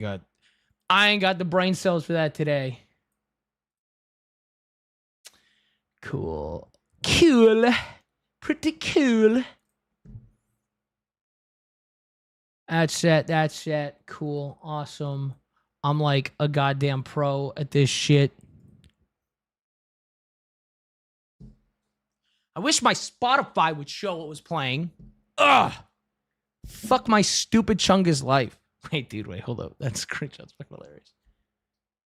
Good. I ain't got the brain cells for that today. Cool. Cool. Pretty cool. That's it. That's it. Cool. Awesome. I'm like a goddamn pro at this shit. I wish my Spotify would show what was playing. Ugh. Fuck my stupid Chungus life. Wait, dude, wait, hold up. That's cringe. That's fucking hilarious.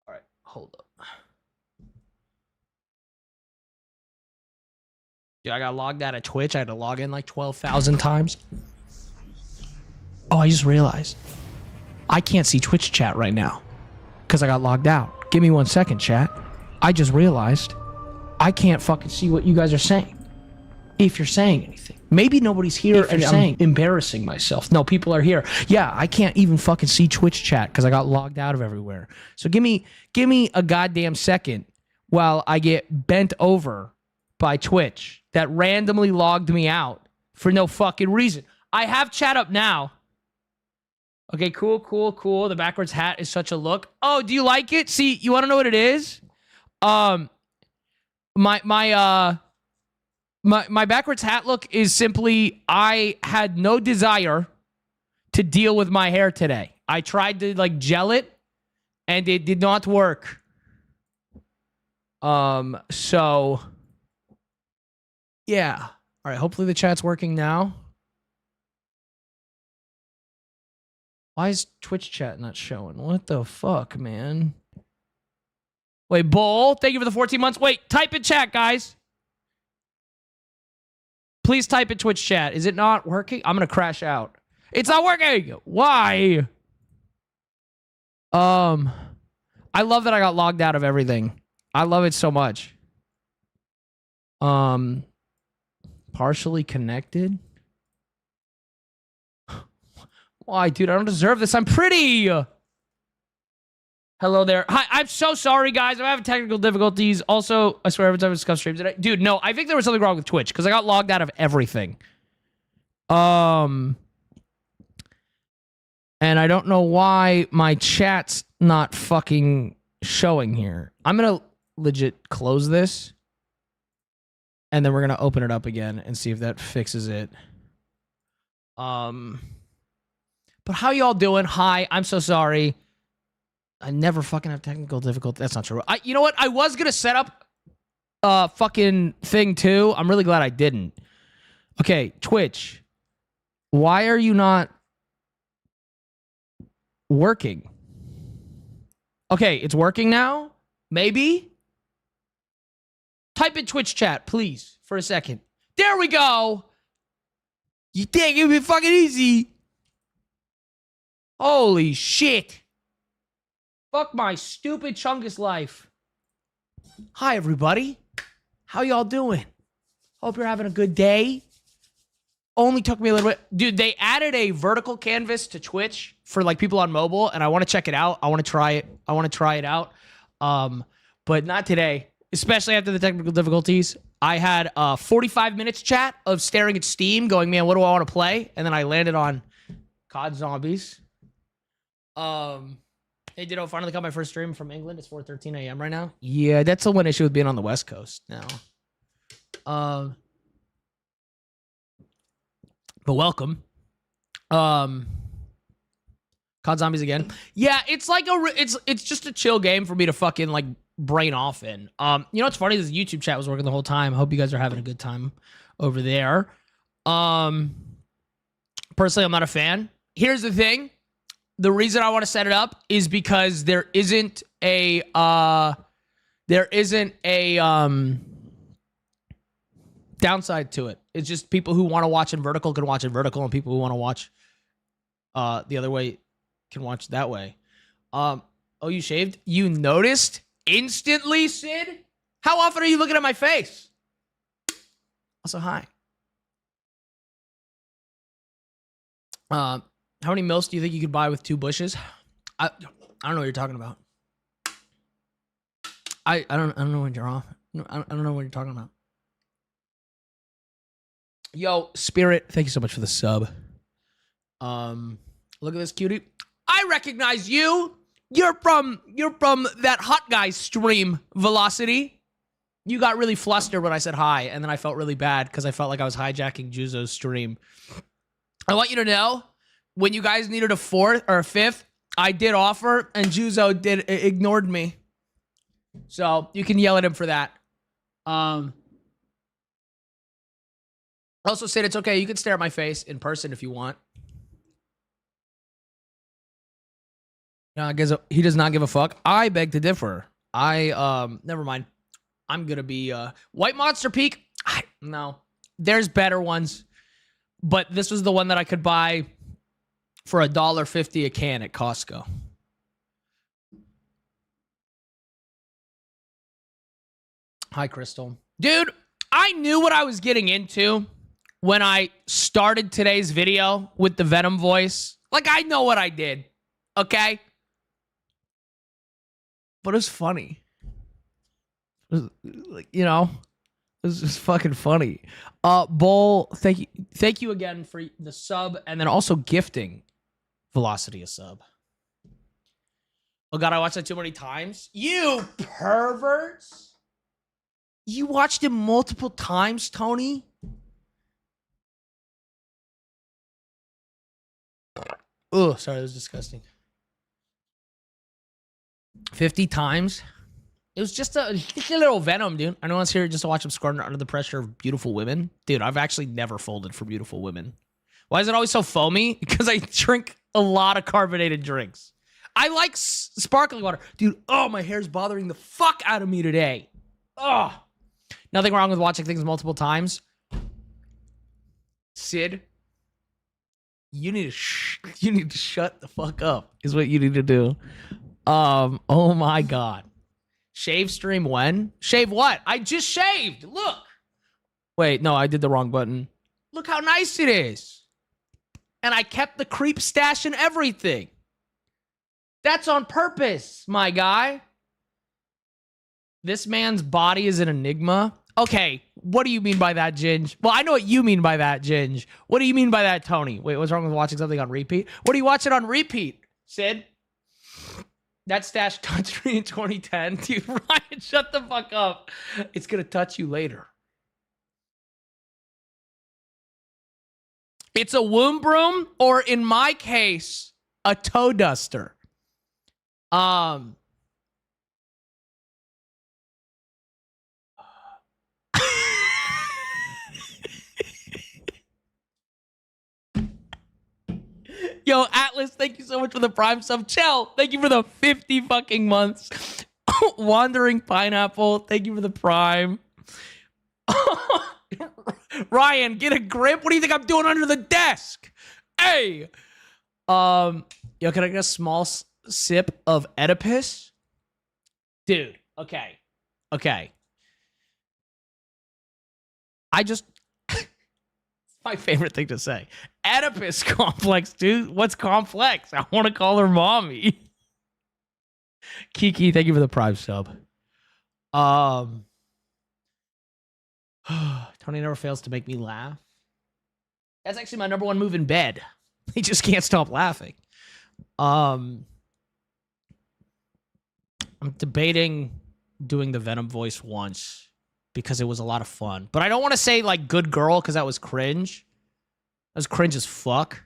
All right, hold up. Yeah, I got logged out of Twitch. I had to log in like 12,000 times. Oh, I just realized. I can't see Twitch chat right now because I got logged out. Give me 1 second, chat. I just realized I can't fucking see what you guys are saying. If you're saying anything. Maybe nobody's here and I'm embarrassing myself. No, people are here. Yeah, I can't even fucking see Twitch chat because I got logged out of everywhere. So give me a goddamn second while I get bent over by Twitch that randomly logged me out for no fucking reason. I have chat up now. Okay, cool, cool, cool. The backwards hat is such a look. Oh, do you like it? See, you want to know what it is? My backwards hat look is simply I had no desire to deal with my hair today. I tried to like gel it and it did not work. So yeah. All right, hopefully the chat's working now. Why is Twitch chat not showing? What the fuck, man? Wait, Bull, thank you for the 14 months. Wait, type in chat, guys. Please type in Twitch chat. Is it not working? I'm going to crash out. It's not working. Why? I love that I got logged out of everything. I love it so much. Partially connected. Why, dude? I don't deserve this. I'm pretty. Hello there. Hi, I'm so sorry, guys. I'm having technical difficulties. Also, I swear every time I discuss streams today. Dude, no, I think there was something wrong with Twitch because I got logged out of everything. And I don't know why my chat's not fucking showing here. I'm going to legit close this. And then we're going to open it up again and see if that fixes it. But how y'all doing? Hi, I'm so sorry. I never fucking have technical difficulty. That's not true. You know what? I was going to set up a fucking thing too. I'm really glad I didn't. Okay, Twitch. Why are you not working? Okay, it's working now? Maybe? Type in Twitch chat, please, for a second. There we go. You think it would be fucking easy? Holy shit. Fuck my stupid Chungus life. Hi, everybody. How y'all doing? Hope you're having a good day. Only took me a little bit. Dude, they added a vertical canvas to Twitch for like people on mobile, and I want to check it out. I want to try it. I want to try it out. But not today, especially after the technical difficulties. I had 45 minutes chat of staring at Steam going, man, what do I want to play? And then I landed on COD Zombies. Hey, Ditto, finally got my first stream from England. It's 4:13 a.m. right now. Yeah, that's the one issue with being on the West Coast now. But welcome. COD Zombies again. Yeah, it's like it's just a chill game for me to fucking like brain off in. You know what's funny? This YouTube chat was working the whole time. I hope you guys are having a good time over there. Personally, I'm not a fan. Here's the thing. The reason I want to set it up is because there isn't a downside to it. It's just people who want to watch in vertical can watch in vertical, and people who want to watch the other way can watch that way. Oh, you shaved? You noticed instantly, Sid? How often are you looking at my face? Also, hi. How many milks do you think you could buy with 2 bushes? I don't know what you're talking about. I don't know what you're off. I don't know what you're talking about. Yo, Spirit, thank you so much for the sub. Look at this cutie. I recognize you. You're from that hot guy stream, Velocity. You got really flustered when I said hi, and then I felt really bad because I felt like I was hijacking Juzo's stream. I want you to know, when you guys needed a fourth or a fifth, I did offer, and Juzo ignored me. So you can yell at him for that. Also said it's okay. You can stare at my face in person if you want. I guess he does not give a fuck. I beg to differ. Never mind. I'm gonna be White Monster Peak. No, there's better ones, but this was the one that I could buy for $1.50 a can at Costco. Hi, Crystal. Dude, I knew what I was getting into when I started today's video with the Venom voice. Like, I know what I did, okay? But it was funny. It was, like, you know, it was just fucking funny. Bull, thank you again for the sub, and then also gifting Velocity a sub. Oh god, I watched that too many times. You perverts! You watched it multiple times, Tony? Oh, sorry, that was disgusting. 50 times? It was just a little Venom, dude. I know one's here just to watch him squirm under the pressure of beautiful women. Dude, I've actually never folded for beautiful women. Why is it always so foamy? Because I drink a lot of carbonated drinks. I like sparkling water. Dude, oh, my hair's bothering the fuck out of me today. Oh. Nothing wrong with watching things multiple times. Sid, you need to shut the fuck up is what you need to do. Oh my god. Shave stream when? Shave what? I just shaved. Look. Wait, no, I did the wrong button. Look how nice it is. And I kept the creep stash and everything. That's on purpose, my guy. This man's body is an enigma. Okay, what do you mean by that, Ginge? Well, I know what you mean by that, Ginge. What do you mean by that, Tony? Wait, what's wrong with watching something on repeat? What do you watch it on repeat, Sid? That stash touched me in 2010. Dude, Ryan, shut the fuck up. It's going to touch you later. It's a womb broom, or in my case, a toe duster. Yo, Atlas, thank you so much for the Prime sub. Chell, thank you for the 50 fucking months. Wandering Pineapple, thank you for the Prime. Ryan, get a grip. What do you think I'm doing under the desk? Hey. Yo, can I get a small sip of Oedipus? Dude, okay. Okay. My favorite thing to say. Oedipus complex, dude. What's complex? I want to call her mommy. Kiki, thank you for the Prime sub. Tony never fails to make me laugh. That's actually my number one move in bed. He just can't stop laughing. I'm debating doing the Venom voice once because it was a lot of fun. But I don't want to say, like, good girl, because that was cringe. That was cringe as fuck.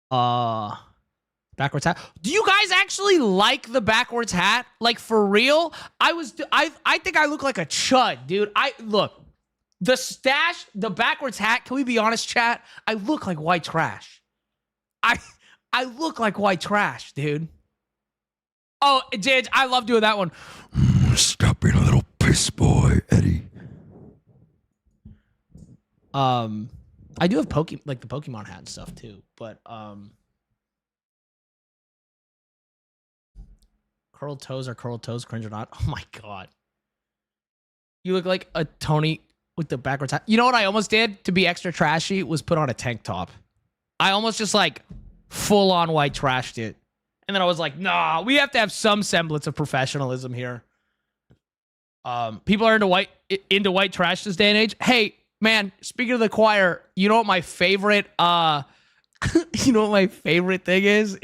Backwards hat. Do you guys actually like the backwards hat? Like, for real? I think I look like a chud, dude. Look. The stash, the backwards hat, can we be honest, chat? I look like white trash. I look like white trash, dude. Oh, Jidge, I love doing that one. Stop being a little piss boy, Eddie. I do have the Pokemon hat and stuff too, but curled toes are curled toes, cringe or not? Oh my god. You look like a Tony with the backwards hat. You know what I almost did to be extra trashy was put on a tank top. I almost just like full on white trashed it. And then I was like, nah, we have to have some semblance of professionalism here. People are into white trash this day and age. Hey, man, speaking of the choir, you know what my favorite You know what my favorite thing is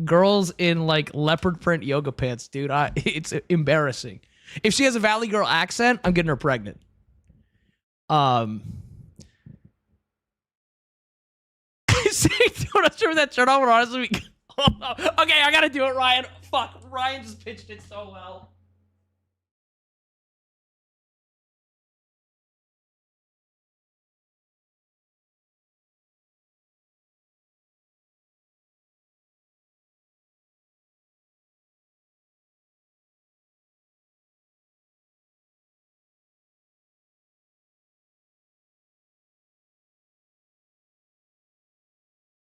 girls in like leopard print yoga pants, dude. It's embarrassing. If she has a Valley Girl accent, I'm getting her pregnant. Say, don't turn that shirt on. Honestly, okay, I gotta do it, Ryan. Fuck, Ryan just pitched it so well.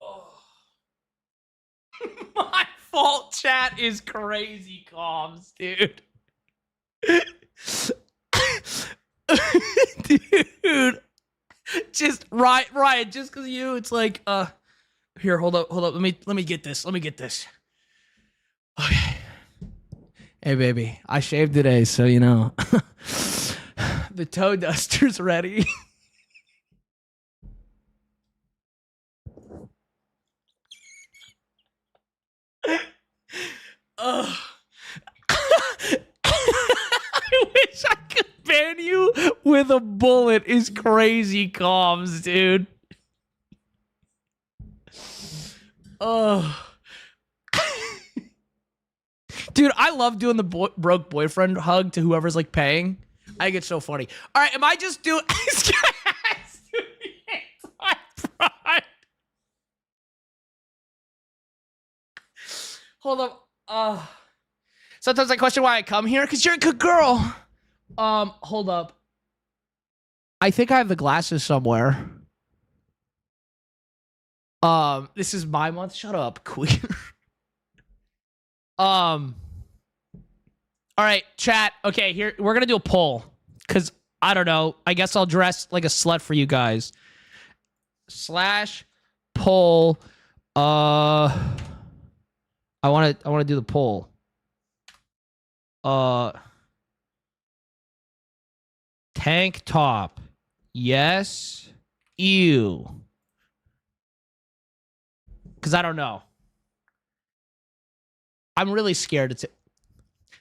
Oh. My fault. Chat is crazy, comms, dude. Dude, just Ryan, just because of you, it's like, here, hold up, let me get this, okay. Hey, baby, I shaved today, so you know, the toe duster's ready. I wish I could ban you with a bullet. Is crazy, comms, dude. Dude, I love doing the broke boyfriend hug to whoever's like paying. I think it's so funny. All right, am I just doing? Hold up. Sometimes I question why I come here because you're a good girl. Hold up. I think I have the glasses somewhere. This is my month. Shut up, queer. All right, chat. Okay, here we're gonna do a poll because I don't know. I guess I'll dress like a slut for you guys. / poll. I want to do the poll. Tank top. Yes. Ew. Because I don't know. I'm really scared.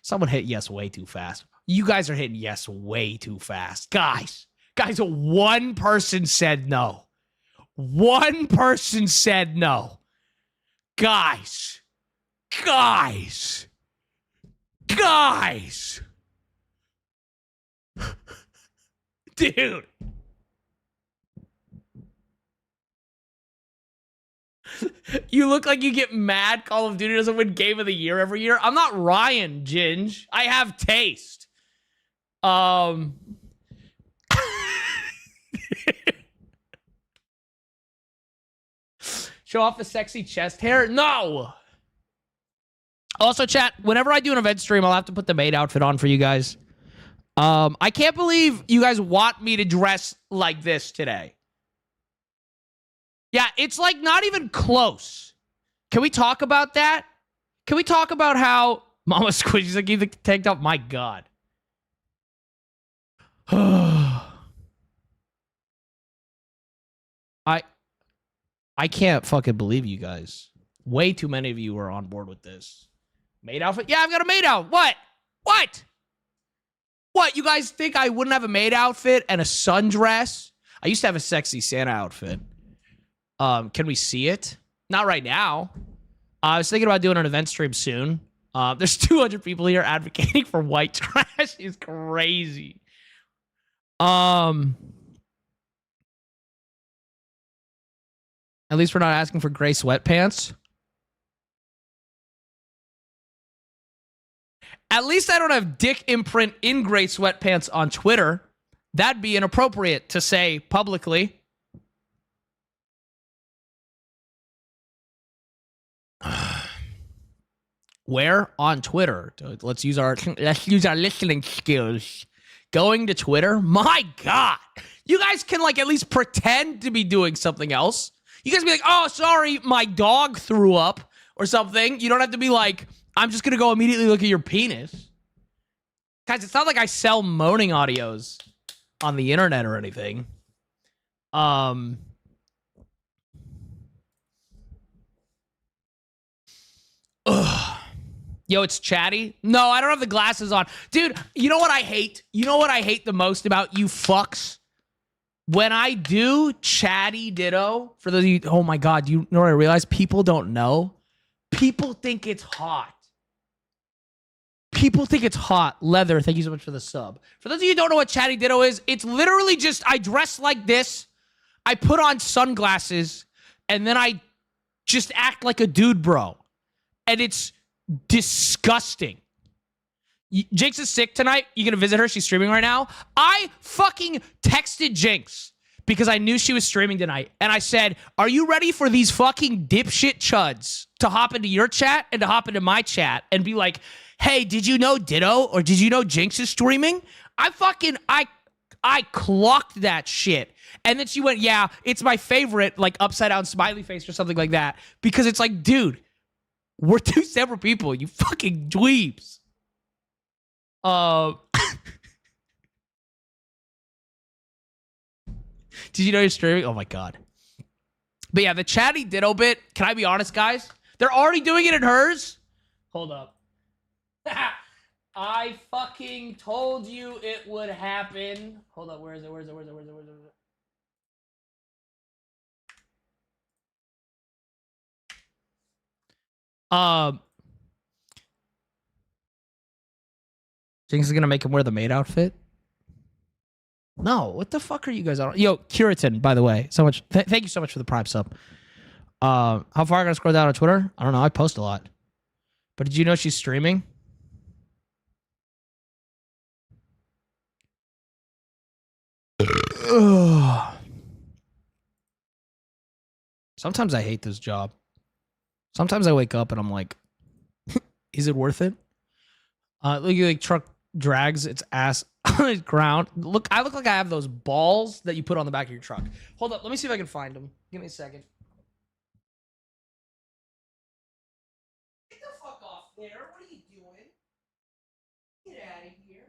Someone hit yes way too fast. You guys are hitting yes way too fast. Guys, one person said no. One person said no. Guys. Dude. You look like you get mad Call of Duty doesn't win Game of the Year every year. I'm not Ryan, Ginge. I have taste. Show off the sexy chest hair? No! Also, chat, whenever I do an event stream, I'll have to put the maid outfit on for you guys. I can't believe you guys want me to dress like this today. Yeah, it's like not even close. Can we talk about that? Can we talk about how Mama Squishy's like the tank top? My God. I can't fucking believe you guys. Way too many of you are on board with this. Maid outfit? Yeah, I've got a maid out. What? What? You guys think I wouldn't have a maid outfit and a sundress? I used to have a sexy Santa outfit. Can we see it? Not right now. I was thinking about doing an event stream soon. There's 200 people here advocating for white trash. Is crazy. At least we're not asking for gray sweatpants. At least I don't have dick imprint in gray sweatpants on Twitter. That'd be inappropriate to say publicly. Where? On Twitter. Let's use our listening skills. Going to Twitter? My God. You guys can like at least pretend to be doing something else. You guys be like, oh, sorry, my dog threw up or something. You don't have to be like, I'm just going to go immediately look at your penis. Guys, it's not like I sell moaning audios on the internet or anything. Yo, it's chatty. No, I don't have the glasses on. Dude, you know what I hate? You know what I hate the most about you fucks? When I do chatty ditto, for those of you, oh my God, you know what I realize? People don't know. People think it's hot. People think it's hot. Leather, thank you so much for the sub. For those of you who don't know what chatty ditto is, it's literally just, I dress like this, I put on sunglasses, and then I just act like a dude bro. And it's disgusting. Jinx is sick tonight. You gonna visit her? She's streaming right now. I fucking texted Jinx because I knew she was streaming tonight. And I said, are you ready for these fucking dipshit chuds to hop into your chat and to hop into my chat and be like, hey, did you know Ditto or did you know Jinx is streaming? I clocked that shit. And then she went, yeah, it's my favorite, like upside down smiley face or something like that. Because it's like, dude, we're two separate people, you fucking dweebs. Did you know you're streaming? Oh my God. But yeah, the chatty ditto bit, can I be honest, guys? They're already doing it in hers? Hold up. I fucking told you it would happen. Hold up, where is it? Jinx is gonna make him wear the maid outfit? No, what the fuck are you guys on? Yo, Curitin, by the way, so much. Thank you so much for the prime sub. How far I gotta scroll down on Twitter? I don't know. I post a lot. But did you know she's streaming? Sometimes I hate this job. Sometimes I wake up and I'm like, is it worth it? Look, like truck drags its ass on the ground. Look, I look like I have those balls that you put on the back of your truck. Hold up, let me see if I can find them. Give me a second. Get the fuck off there. What are you doing? Get out of here.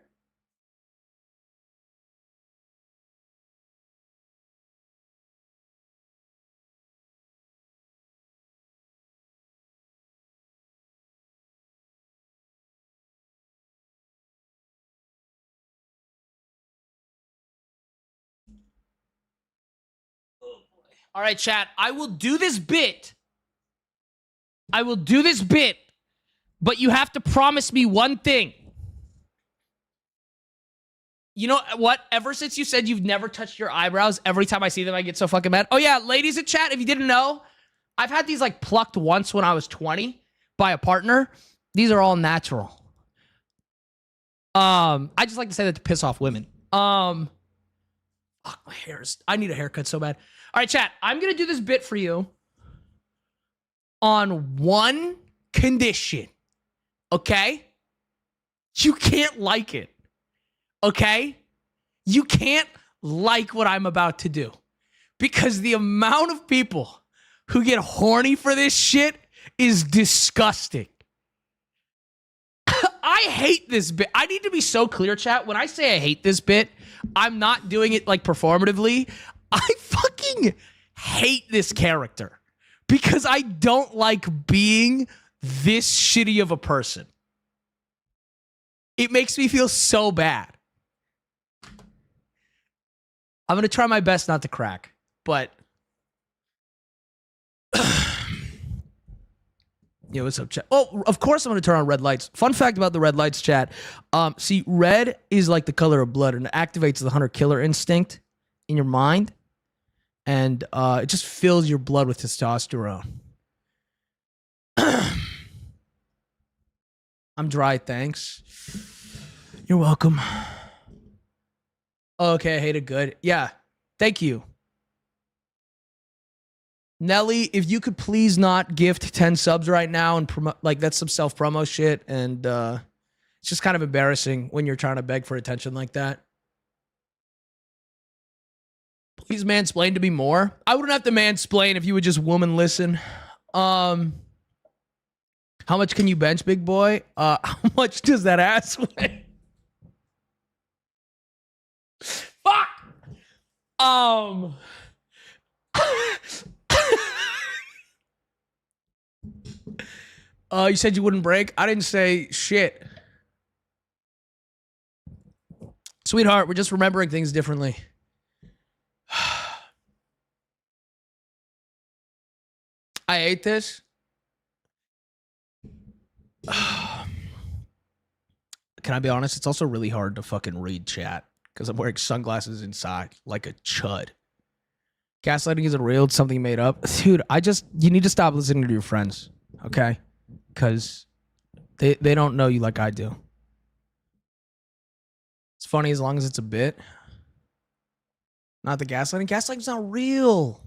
Oh boy. All right, chat. I will do this bit. But you have to promise me one thing. You know what? Ever since you said you've never touched your eyebrows, every time I see them, I get so fucking mad. Oh yeah, ladies in chat, if you didn't know, I've had these like plucked once when I was 20 by a partner. These are all natural. I just like to say that to piss off women. Fuck, my hair's, I need a haircut so bad. All right, chat, I'm gonna do this bit for you on one condition. Okay? You can't like it. Okay? You can't like what I'm about to do. Because the amount of people who get horny for this shit is disgusting. I hate this bit. I need to be so clear, chat. When I say I hate this bit, I'm not doing it like performatively. I fucking hate this character. Because I don't like being this shitty of a person. It makes me feel so bad. I'm going to try my best not to crack, but yo, what's up, chat? Oh, of course I'm going to turn on red lights. Fun fact about the red lights, chat. See, red is like the color of blood, and it activates the hunter-killer instinct in your mind, and it just fills your blood with testosterone. I'm dry, thanks. You're welcome. Okay, I hate it good. Yeah, thank you. Nelly, if you could please not gift 10 subs right now and promote, like, that's some self-promo shit, and it's just kind of embarrassing when you're trying to beg for attention like that. Please mansplain to me more. I wouldn't have to mansplain if you would just woman listen. How much can you bench, big boy? How much does that ass weigh? Fuck! You said you wouldn't break. I didn't say shit. Sweetheart, we're just remembering things differently. I ate this. Can I be honest? It's also really hard to fucking read chat because I'm wearing sunglasses inside like a chud. Gaslighting isn't real. It's something made up. Dude, you need to stop listening to your friends, okay? Because they don't know you like I do. It's funny as long as it's a bit. Not the gaslighting. Gaslighting's not real.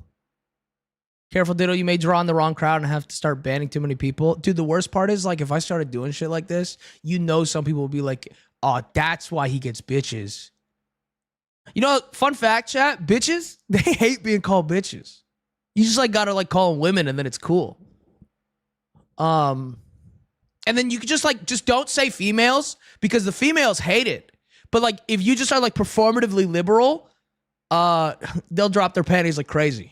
Careful, Ditto. You may draw in the wrong crowd and have to start banning too many people. Dude, the worst part is, like, if I started doing shit like this, you know some people will be like, oh, that's why he gets bitches. You know, fun fact, chat, bitches, they hate being called bitches. You just, like, gotta, like, call them women and then it's cool. And then you could just don't say females because the females hate it. But, like, if you just are, like, performatively liberal, they'll drop their panties like crazy.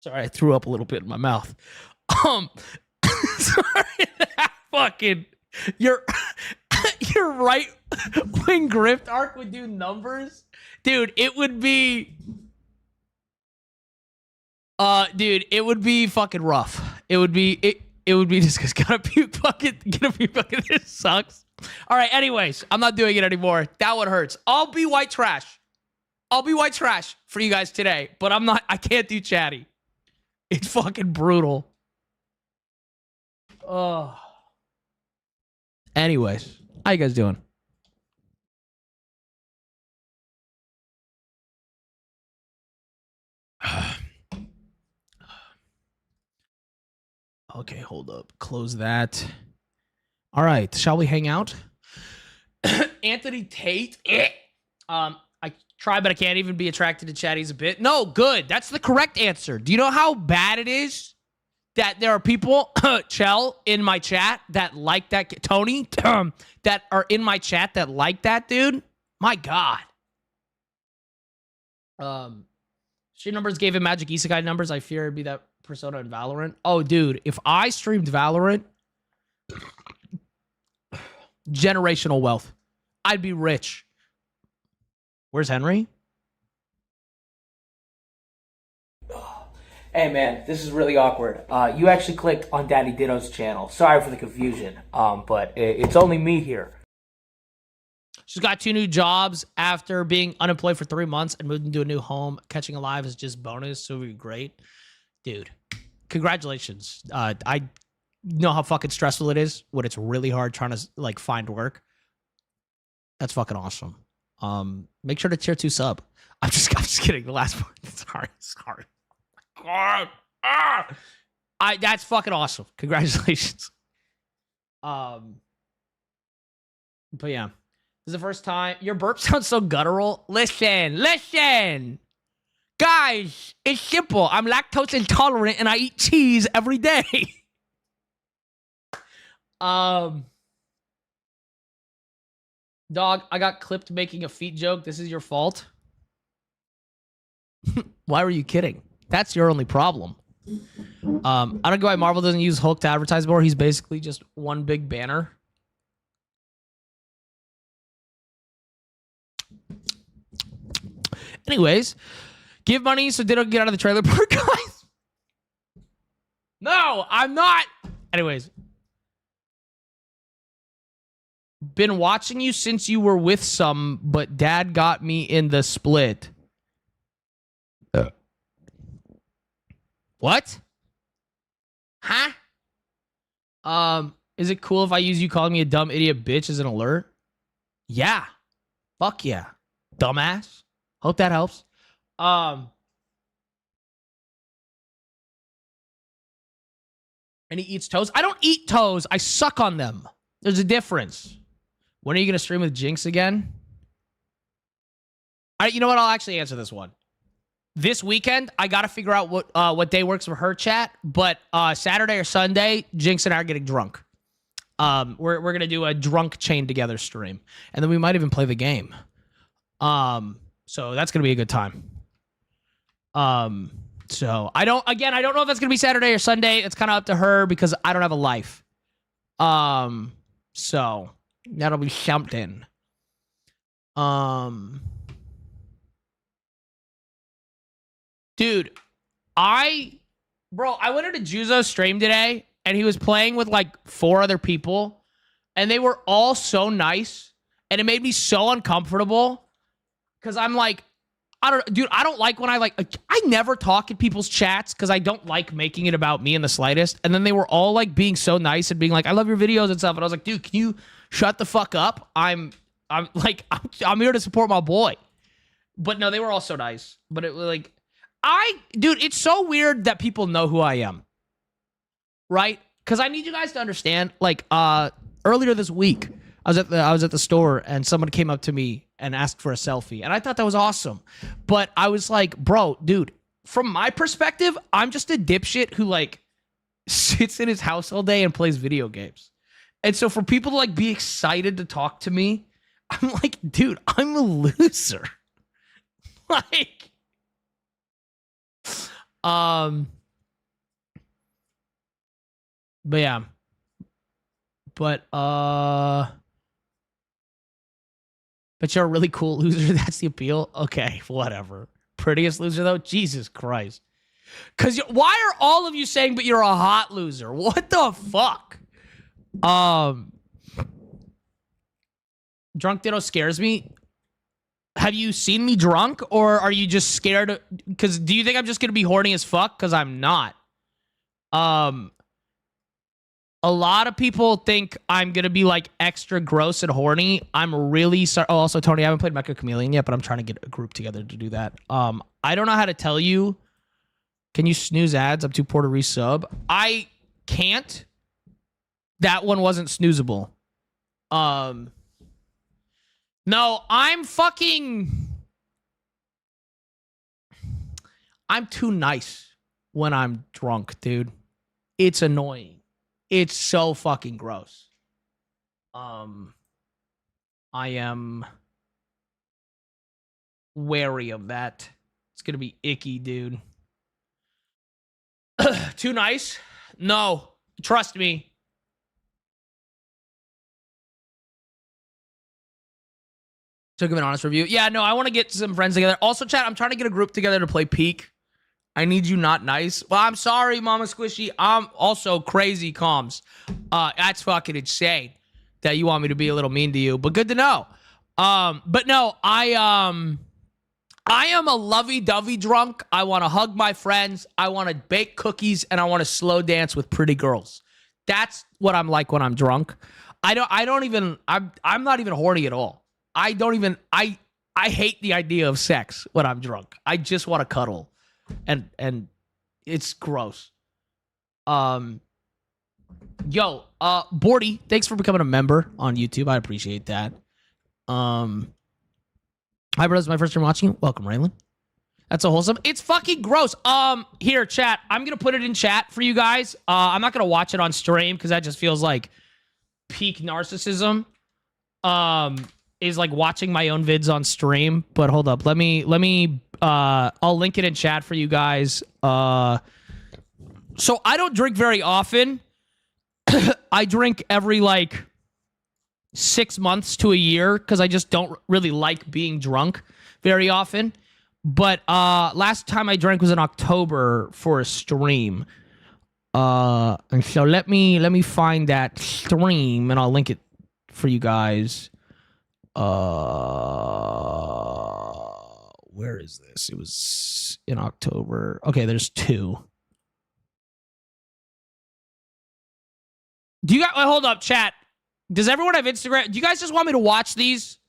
Sorry, I threw up a little bit in my mouth. Sorry, fucking your right wing grift arc would do numbers, dude. It would be, it would be fucking rough. It would be just gotta puke bucket. This sucks. All right. Anyways, I'm not doing it anymore. That one hurts. I'll be white trash. I'll be white trash for you guys today, but I'm not. I can't do chatty. It's fucking brutal. Oh. Anyways, how you guys doing? Okay, hold up. Close that. All right, shall we hang out? Anthony Tate. I try, but I can't even be attracted to chatties a bit. No, good. That's the correct answer. Do you know how bad it is that there are people, Chell, in my chat that like that, Tony, that are in my chat that like that, dude? My God. Stream numbers gave him magic isekai numbers. I fear it'd be that persona in Valorant. Oh, dude, if I streamed Valorant, generational wealth. I'd be rich. Where's Henry? Hey man, this is really awkward. You actually clicked on DaddyDitto's channel. Sorry for the confusion, but it's only me here. She's got 2 new jobs after being unemployed for 3 months and moved into a new home. Catching alive is just bonus, so it would be great. Dude, congratulations. I know how fucking stressful it is when it's really hard trying to like find work. That's fucking awesome. Make sure to tier 2 sub. I'm just kidding. The last one. Sorry. God. That's fucking awesome. Congratulations. But yeah. This is the first time. Your burp sounds so guttural. Listen. Guys, it's simple. I'm lactose intolerant and I eat cheese every day. Dog, I got clipped making a feet joke. This is your fault. Why were you kidding? That's your only problem. I don't know why Marvel doesn't use Hulk to advertise more. He's basically just one big banner. Anyways, give money so Ditto can get out of the trailer park, guys. No, I'm not. Anyways. Been watching you since you were with some, but dad got me in the split. What? Huh? Is it cool if I use you calling me a dumb idiot bitch as an alert? Yeah. Fuck yeah. Dumbass. Hope that helps. And he eats toes. I don't eat toes. I suck on them. There's a difference. When are you going to stream with Jinx again? You know what? I'll actually answer this one. This weekend, I got to figure out what day works for her chat. But Saturday or Sunday, Jinx and I are getting drunk. We're going to do a drunk chain together stream. And then we might even play the game. So that's going to be a good time. So I don't know if that's gonna be Saturday or Sunday. It's kind of up to her because I don't have a life. So that'll be something. Dude, I went into Juzo's stream today and he was playing with like 4 other people and they were all so nice and it made me so uncomfortable because I'm like, I don't like when I never talk in people's chats because I don't like making it about me in the slightest. And then they were all like being so nice and being like, I love your videos and stuff. And I was like, dude, can you shut the fuck up? I'm here to support my boy. But no, they were all so nice. But it was like, dude, it's so weird that people know who I am. Right? Because I need you guys to understand, like, earlier this week, I was at the store and someone came up to me and asked for a selfie. And I thought that was awesome. But I was like, bro, dude, from my perspective, I'm just a dipshit who like sits in his house all day and plays video games. And so for people to like be excited to talk to me, I'm like, dude, I'm a loser. Like, but yeah. But you're a really cool loser. That's the appeal. Okay, whatever. Prettiest loser though? Jesus Christ. Cause why are all of you saying but you're a hot loser? What the fuck? Drunk Ditto scares me. Have you seen me drunk or are you just scared? Because do you think I'm just gonna be horny as fuck? Because I'm not. A lot of people think I'm going to be like extra gross and horny. I'm really sorry. Oh, also, Tony, I haven't played Mecha Chameleon yet, but I'm trying to get a group together to do that. I don't know how to tell you. Can you snooze ads up to Puerto Rico sub? I can't. That one wasn't snoozable. No, I'm too nice when I'm drunk, dude. It's annoying. It's so fucking gross. I am wary of that. It's gonna be icky, dude. Too nice? No. Trust me. To give an honest review. Yeah, no, I want to get some friends together. Also, chat, I'm trying to get a group together to play Peak. I need you not nice. Well, I'm sorry, Mama Squishy. I'm also crazy comms. That's fucking insane that you want me to be a little mean to you, but good to know. But no, I am a lovey-dovey drunk. I want to hug my friends. I want to bake cookies and I want to slow dance with pretty girls. That's what I'm like when I'm drunk. I'm not even horny at all. I hate the idea of sex when I'm drunk. I just want to cuddle. And it's gross. Bordy, thanks for becoming a member on YouTube. I appreciate that. Hi, brothers, my first time watching. Welcome, Raylan. That's a wholesome. It's fucking gross. Here, chat. I'm gonna put it in chat for you guys. I'm not gonna watch it on stream because that just feels like peak narcissism. Is like watching my own vids on stream. But hold up, let me. I'll link it in chat for you guys. So I don't drink very often. I drink every like 6 months to a year because I just don't really like being drunk very often. But last time I drank was in October for a stream. And so let me find that stream and I'll link it for you guys. Where is this? It was in October. Okay, there's 2. Do you guys hold up, chat? Does everyone have Instagram? Do you guys just want me to watch these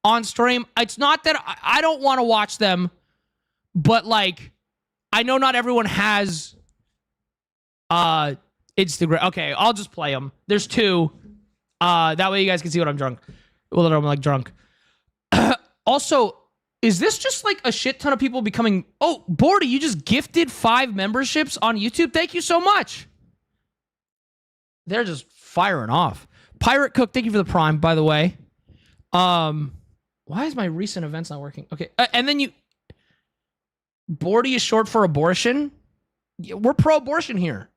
on stream? It's not that I don't want to watch them, but like I know not everyone has Instagram. Okay, I'll just play them. There's 2. That way you guys can see what I'm drunk. Well, I'm like drunk. Also, is this just like a shit ton of people becoming... Oh, Bordy, you just gifted 5 memberships on YouTube? Thank you so much. They're just firing off. Pirate Cook, thank you for the Prime, by the way. Why is my recent events not working? Okay, and then you... Bordy is short for abortion. Yeah, we're pro-abortion here.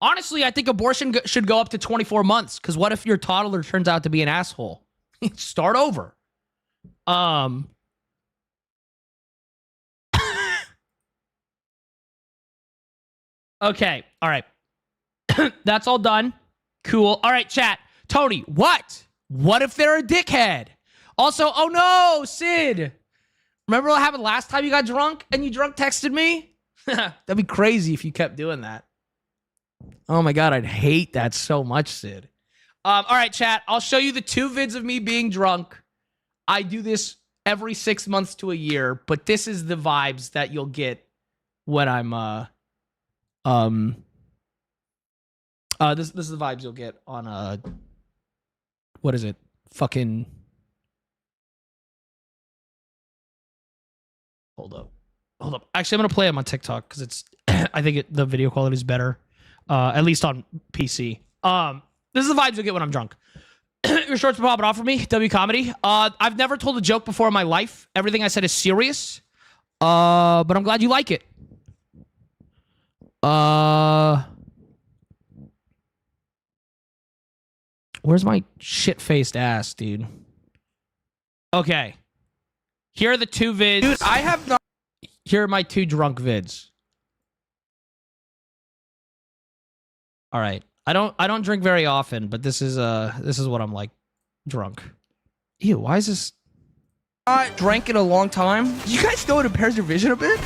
Honestly, I think abortion should go up to 24 months. Because what if your toddler turns out to be an asshole? Start over. Okay. All right. That's all done. Cool. All right, chat. Tony, what? What if they're a dickhead? Also, oh no, Sid. Remember what happened last time you got drunk and you drunk texted me? That'd be crazy if you kept doing that. Oh my God, I'd hate that so much, Sid. All right, chat. I'll show you the 2 vids of me being drunk. I do this every 6 months to a year, but this is the vibes that you'll get when I'm this is the vibes you'll get on what is it? Fucking Hold up. Actually, I'm gonna play them on TikTok because it's I think the video quality is better. At least on PC. This is the vibes you'll get when I'm drunk. Your shorts were popping off for me. W comedy. I've never told a joke before in my life. Everything I said is serious. But I'm glad you like it. Where's my shit-faced ass, dude? Okay. Here are the 2 vids. Dude, I have not. Here are my 2 drunk vids. All right. I don't drink very often, but this is what I'm like drunk. Ew, why is this? Drank in a long time. You guys know it impairs your vision a bit?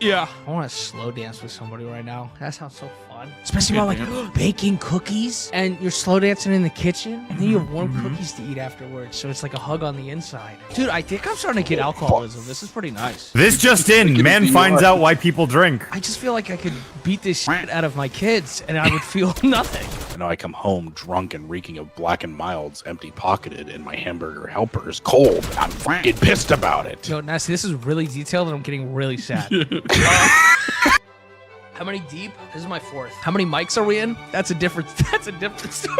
Yeah. I want to slow dance with somebody right now. That sounds so fun. Especially while like baking cookies and you're slow dancing in the kitchen and then you have warm cookies to eat afterwards. So it's like a hug on the inside. Dude, I think I'm starting to get alcoholism. This is pretty nice. This just in, man finds out why people drink. I just feel like I could beat this shit out of my kids and I would feel nothing. I know I come home drunk and reeking of Black and Milds, empty-pocketed, and my hamburger helper is cold. I'm fucking pissed about it. Yo, Nasty, this is really detailed and I'm getting really sad. How many deep? This is my 4th. How many mics are we in? That's a different story.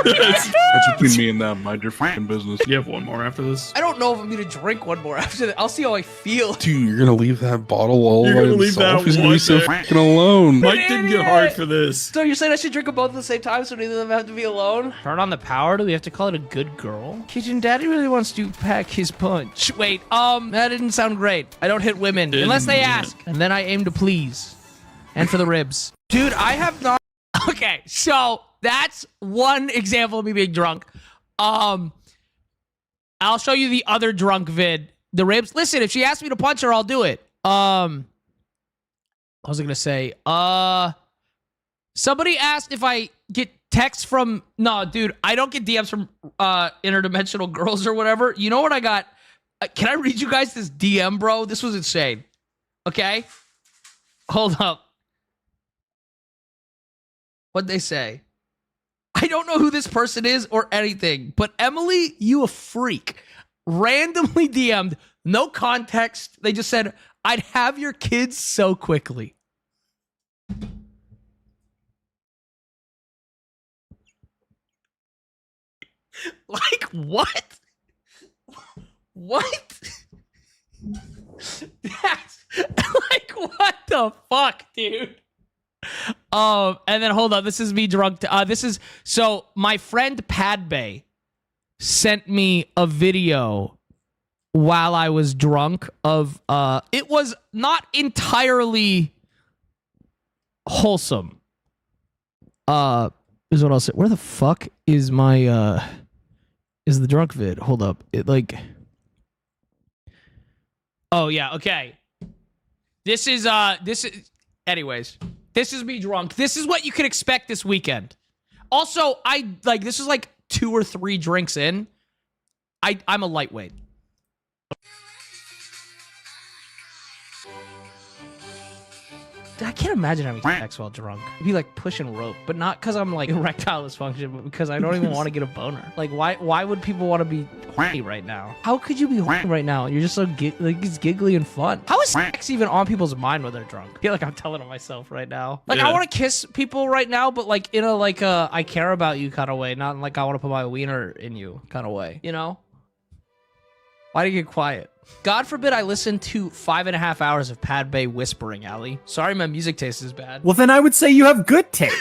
That's between me and them. Mind your fucking business. You have one more after this? I don't know if I'm gonna drink one more after that. I'll see how I feel. Dude, you're gonna leave that bottle all You're by gonna leave himself? that He's gonna one be so there. fucking alone. Mike didn't get hard for this. So you're saying I should drink them both at the same time so neither of them have to be alone? Turn on the power? Do we have to call it a good girl? Kitchen Daddy really wants to pack his punch. Wait, that didn't sound great. I don't hit women unless they ask. And then I aim to please. And for the ribs. Dude, I have not. Okay, so that's one example of me being drunk. I'll show you the other drunk vid. The ribs. Listen, if she asks me to punch her, I'll do it. I was gonna say, somebody asked if I get texts from. No, dude, I don't get DMs from interdimensional girls or whatever. You know what I got? Can I read you guys this DM, bro? This was insane. Okay, hold up. What'd they say? I don't know who this person is or anything, but Emily, you a freak. Randomly DM'd, no context. They just said, I'd have your kids so quickly. Like, what? What? That's, like, what the fuck, dude? And then hold on, this is me drunk. So my friend Padbay sent me a video while I was drunk of it was not entirely wholesome. Is what I'll say. Where the fuck is my is the drunk vid? Hold up. It like oh yeah, okay. This is anyways. This is me drunk. This is what you can expect this weekend. Also, this is like 2 or 3 drinks in. I'm a lightweight. I can't imagine having sex while drunk. It'd be like pushing rope, but not because I'm like erectile dysfunction, but because I don't even want to get a boner. Like, why would people want to be horny right now? How could you be horny right now? You're just so it's giggly and fun. How is sex even on people's mind when they're drunk? I feel like I'm telling it myself right now. Like, I want to kiss people right now, but like in a I care about you kind of way, not like I want to put my wiener in you kind of way, you know? Why'd you get quiet? God forbid I listen to 5.5 hours of Pad Bay whispering, Ali. Sorry, my music taste is bad. Well, then I would say you have good taste.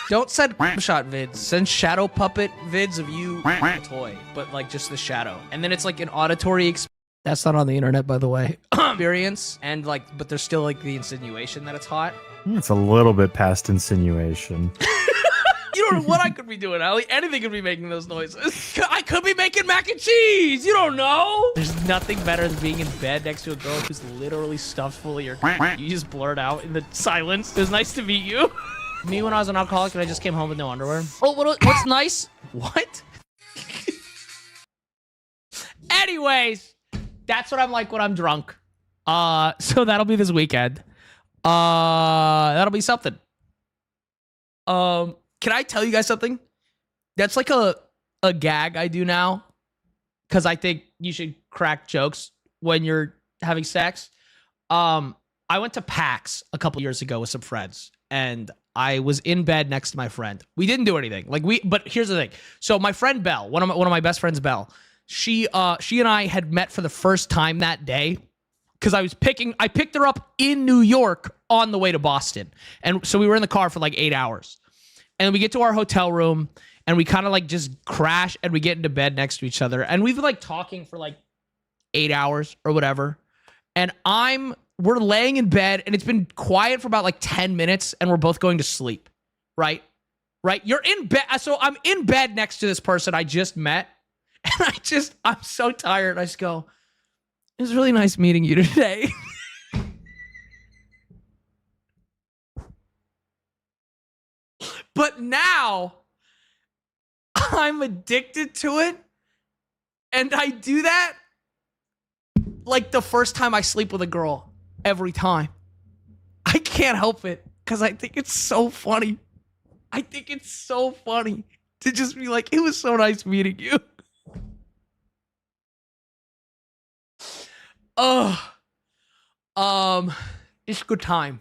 Don't send shot vids. Send shadow puppet vids of you a toy, but like just the shadow. And then it's like an auditory experience. That's not on the internet, by the way. Experience. And like, but there's still like the insinuation that it's hot. It's a little bit past insinuation. You don't know what I could be doing, Ali. Anything could be making those noises. I could be making mac and cheese. You don't know. There's nothing better than being in bed next to a girl who's literally stuffed full of your. You just blurt out in the silence. It was nice to meet you. Me when I was an alcoholic and I just came home with no underwear. Oh, what's nice? What? Anyways, that's what I'm like when I'm drunk. So that'll be this weekend. That'll be something. Can I tell you guys something? That's like a gag I do now. Because I think you should crack jokes when you're having sex. I went to PAX a couple years ago with some friends. And I was in bed next to my friend. We didn't do anything. But here's the thing. So my friend Belle, one of my best friends, Belle, she and I had met for the first time that day. Because I picked her up in New York on the way to Boston. And so we were in the car for like 8 hours. And we get to our hotel room and we kind of like just crash and we get into bed next to each other. And we've been like talking for like 8 hours or whatever. And we're laying in bed and it's been quiet for about like 10 minutes and we're both going to sleep. Right? You're in bed. So I'm in bed next to this person I just met. And I'm so tired. I just go, it was really nice meeting you today. But now I'm addicted to it. And I do that like the first time I sleep with a girl every time. I can't help it because I think it's so funny. I think it's so funny to just be like, it was so nice meeting you. It's a good time.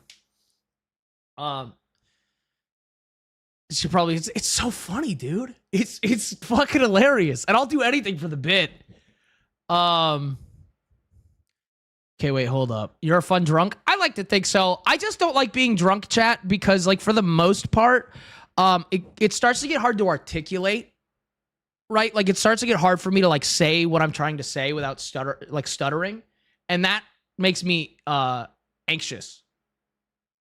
It's so funny, dude. It's fucking hilarious. And I'll do anything for the bit. Okay, wait, hold up. You're a fun drunk? I like to think so. I just don't like being drunk, chat, because like for the most part, it starts to get hard to articulate. Right? Like it starts to get hard for me to like say what I'm trying to say without stuttering. And that makes me anxious.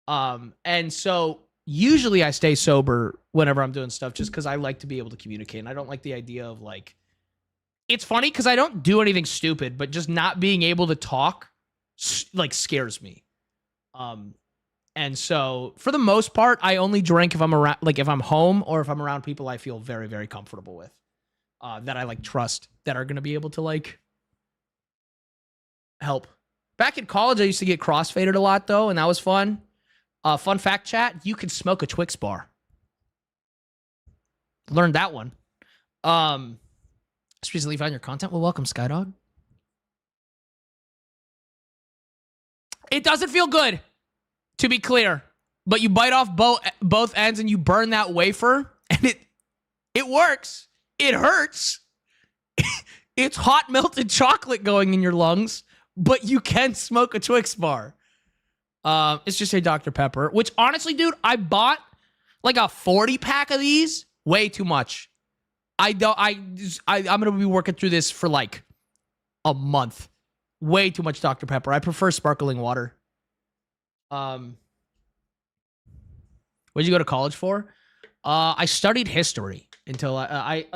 And so usually I stay sober whenever I'm doing stuff just because I like to be able to communicate. And I don't like the idea of like, it's funny because I don't do anything stupid, but just not being able to talk like scares me. And so for the most part, I only drink if I'm around, like if I'm home or if I'm around people I feel very, very comfortable with, that I like trust, that are going to be able to like help. Back in college, I used to get crossfaded a lot though. And that was fun. Fun fact, chat, you can smoke a Twix bar. Learned that one. Just recently found your content. Well, welcome, Skydog. It doesn't feel good, to be clear. But you bite off both ends and you burn that wafer, and it works. It hurts. It's hot melted chocolate going in your lungs, but you can smoke a Twix bar. It's just a Dr. Pepper, which honestly, dude, I bought like a 40-pack of these. Way too much. I'm gonna be working through this for like a month. Way too much Dr. Pepper. I prefer sparkling water. What'd you go to college for? I studied history until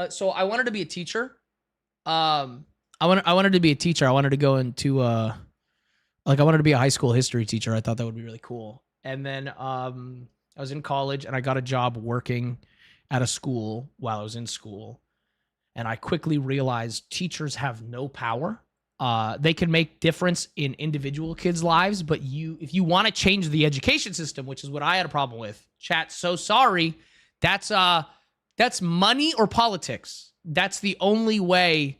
so I wanted to be a teacher. I wanted to be a teacher. I wanted to go into I wanted to be a high school history teacher. I thought that would be really cool. And then I was in college and I got a job working at a school while I was in school. And I quickly realized teachers have no power. They can make difference in individual kids' lives, but if you want to change the education system, which is what I had a problem with, chat, so sorry, that's money or politics. That's the only way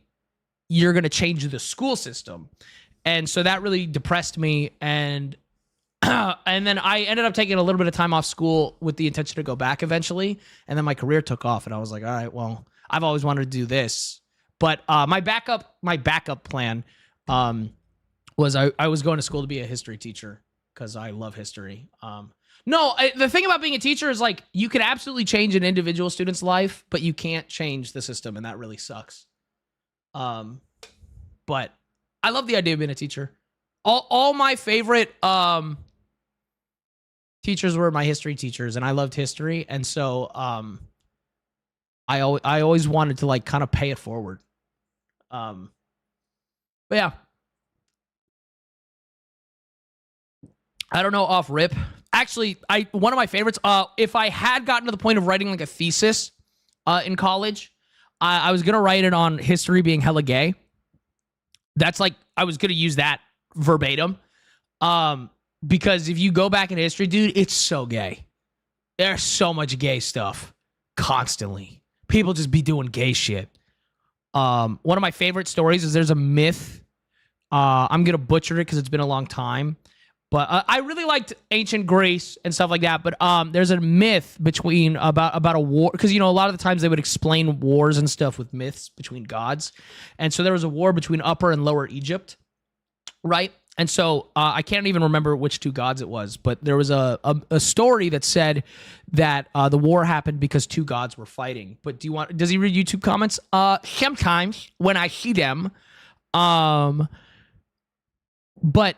you're going to change the school system. And so that really depressed me. And then I ended up taking a little bit of time off school with the intention to go back eventually. And then my career took off and I was like, all right, well, I've always wanted to do this. But my backup plan Was I was going to school to be a history teacher because I love history. The thing about being a teacher is like you can absolutely change an individual student's life, but you can't change the system, and that really sucks. But I love the idea of being a teacher. All my favorite teachers were my history teachers, and I loved history, and so I always wanted to like kind of pay it forward. But yeah. I don't know off rip. Actually, one of my favorites, if I had gotten to the point of writing like a thesis in college, I was going to write it on history being hella gay. That's like, I was going to use that verbatim. Because if you go back in history, dude, it's so gay. There's so much gay stuff constantly. People just be doing gay shit. One of my favorite stories is there's a myth. I'm going to butcher it because it's been a long time. But I really liked ancient Greece and stuff like that. But there's a myth between about a war, because a lot of the times they would explain wars and stuff with myths between gods, and so there was a war between Upper and Lower Egypt, right? And so I can't even remember which two gods it was, but there was a story that said that the war happened because two gods were fighting. But does he read YouTube comments? Sometimes when I see them, but.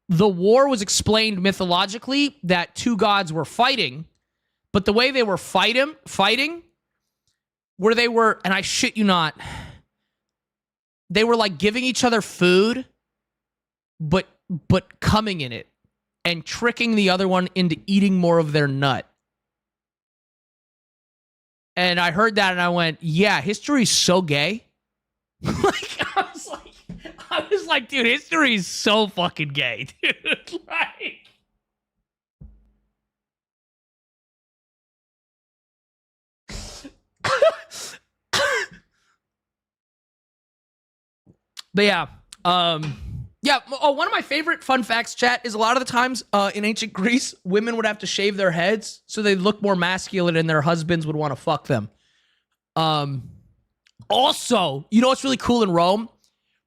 The war was explained mythologically that two gods were fighting, but the way they were fighting, where they were, and I shit you not, they were like giving each other food, but coming in it and tricking the other one into eating more of their nut. And I heard that and I went, yeah, history's so gay. I was like, dude, history is so fucking gay, dude. Like, but yeah, yeah. Oh, one of my favorite fun facts, chat, is a lot of the times in ancient Greece, women would have to shave their heads so they look more masculine, and their husbands would want to fuck them. Also, what's really cool in Rome?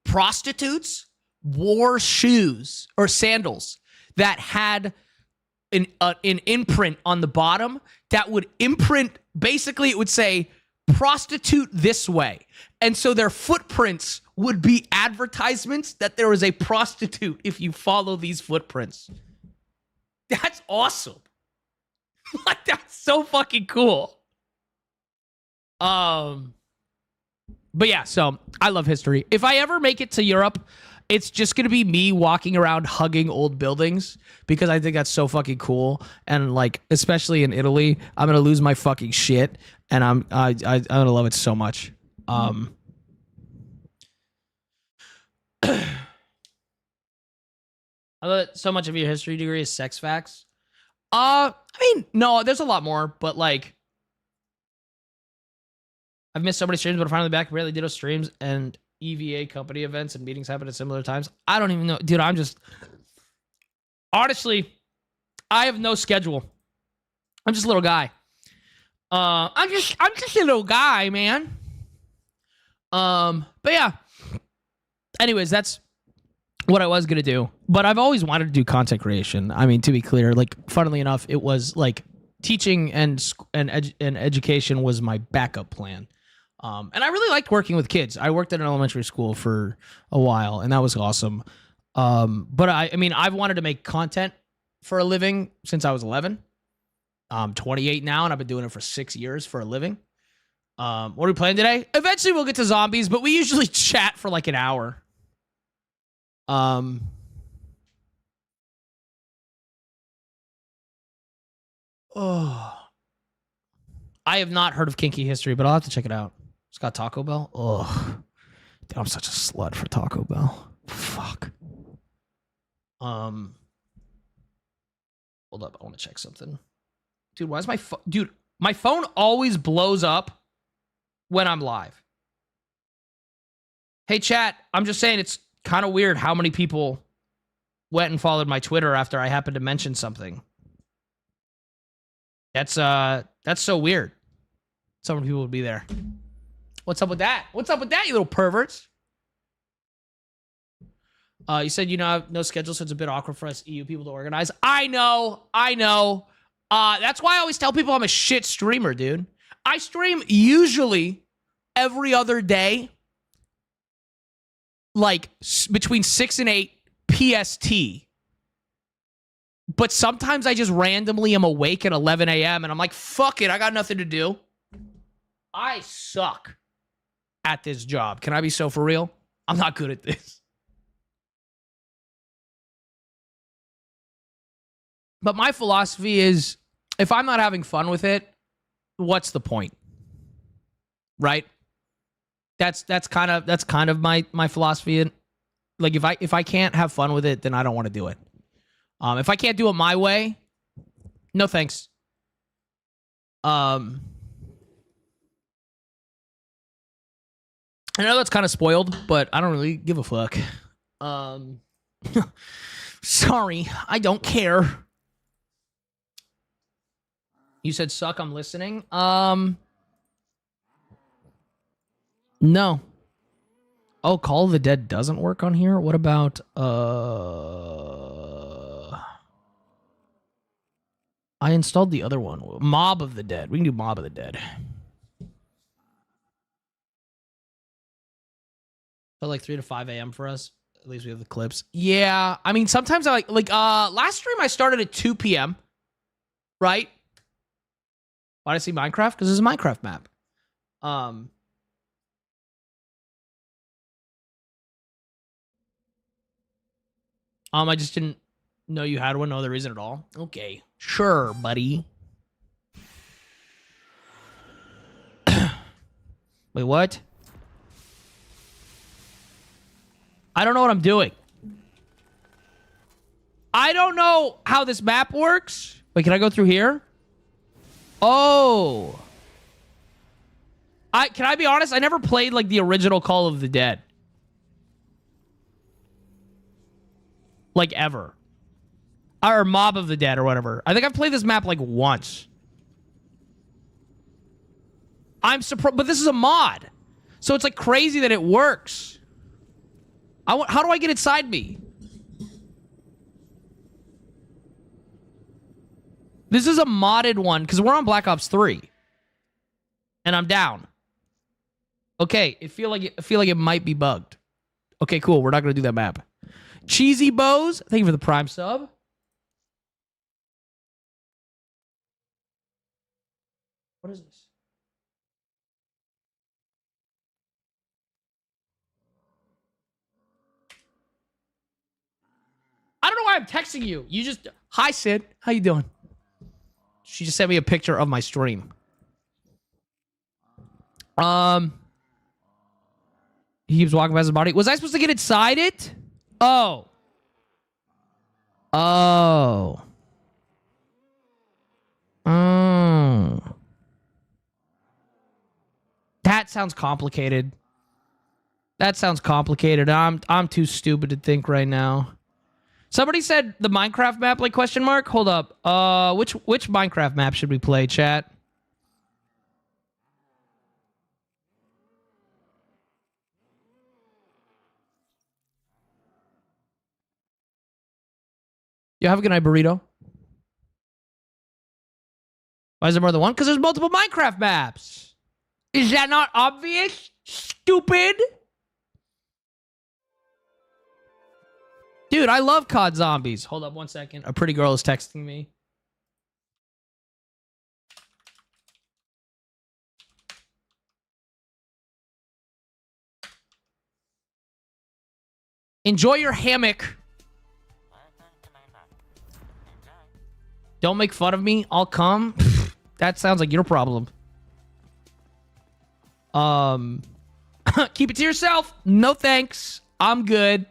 Prostitutes wore shoes or sandals that had an imprint on the bottom that would imprint, basically it would say prostitute this way. And so their footprints would be advertisements that there is a prostitute if you follow these footprints. That's awesome. Like, that's so fucking cool. But yeah, so I love history. If I ever make it to Europe, it's just going to be me walking around hugging old buildings because I think that's so fucking cool. And like, especially in Italy, I'm going to lose my fucking shit. And I'm going to love it so much. I love it so much of your history degree is sex facts. I mean, no, there's a lot more, but like, I've missed so many streams, but I'm finally back. Rarely Ditto streams and EVA company events and meetings happen at similar times. I don't even know. Dude, honestly, I have no schedule. I'm just a little guy. I'm just a little guy, man. But yeah. Anyways, that's what I was going to do. But I've always wanted to do content creation. I mean, to be clear, like, funnily enough, it was like teaching and education was my backup plan. And I really liked working with kids. I worked at an elementary school for a while, and that was awesome. But I mean, I've wanted to make content for a living since I was 11. I'm 28 now, and I've been doing it for 6 years for a living. What are we playing today? Eventually, we'll get to zombies, but we usually chat for like an hour. Oh, I have not heard of Kinky History, but I'll have to check it out. It's got Taco Bell. Oh, dude, I'm such a slut for Taco Bell. Fuck. Hold up, I want to check something. Dude, why is my phone? Dude, my phone always blows up when I'm live. Hey, chat, I'm just saying it's kind of weird how many people went and followed my Twitter after I happened to mention something. That's so weird. So many people would be there. What's up with that? What's up with that, you little perverts? You said you know have no schedule, so it's a bit awkward for us EU people to organize. I know. That's why I always tell people I'm a shit streamer, dude. I stream usually every other day, like between 6 and 8 PST. But sometimes I just randomly am awake at 11 a.m. and I'm like, fuck it, I got nothing to do. I suck at this job. Can I be so for real? I'm not good at this. But my philosophy is, if I'm not having fun with it, what's the point? Right? That's kind of my philosophy. And like if I can't have fun with it, then I don't want to do it. If I can't do it my way, no thanks. I know that's kind of spoiled, but I don't really give a fuck. Sorry, I don't care. You said suck, I'm listening. No. Oh, Call of the Dead doesn't work on here? What about I installed the other one. Mob of the Dead. We can do Mob of the Dead. So like 3 to 5 a.m. for us. At least we have the clips. Yeah. I mean, sometimes I like last stream I started at 2 p.m. Right? Why did I see Minecraft? Because it's a Minecraft map. I just didn't know you had one. No other reason at all. Okay. Sure, buddy. Wait, what? I don't know what I'm doing. I don't know how this map works. Wait, can I go through here? Oh. Can I be honest? I never played like the original Call of the Dead. Like ever. Or Mob of the Dead or whatever. I think I've played this map like once. I'm surprised, but this is a mod. So it's like crazy that it works. How do I get inside me? This is a modded one because we're on Black Ops 3. And I'm down. Okay, I feel like it might be bugged. Okay, cool. We're not going to do that map. Cheesy Bows, thank you for the Prime sub. What is this? I don't know why I'm texting you. You just... Hi, Sid. How you doing? She just sent me a picture of my stream. He keeps walking past his body. Was I supposed to get inside it? Oh. Oh. That sounds complicated. That sounds complicated. I'm too stupid to think right now. Somebody said the Minecraft map, like question mark? Hold up. Which Minecraft map should we play, chat? You have a good night, burrito. Why is there more than one? Because there's multiple Minecraft maps. Is that not obvious? Stupid. Dude, I love COD Zombies. Hold up one second. A pretty girl is texting me. Enjoy your hammock. Don't make fun of me. I'll come. That sounds like your problem. Keep it to yourself. No thanks. I'm good.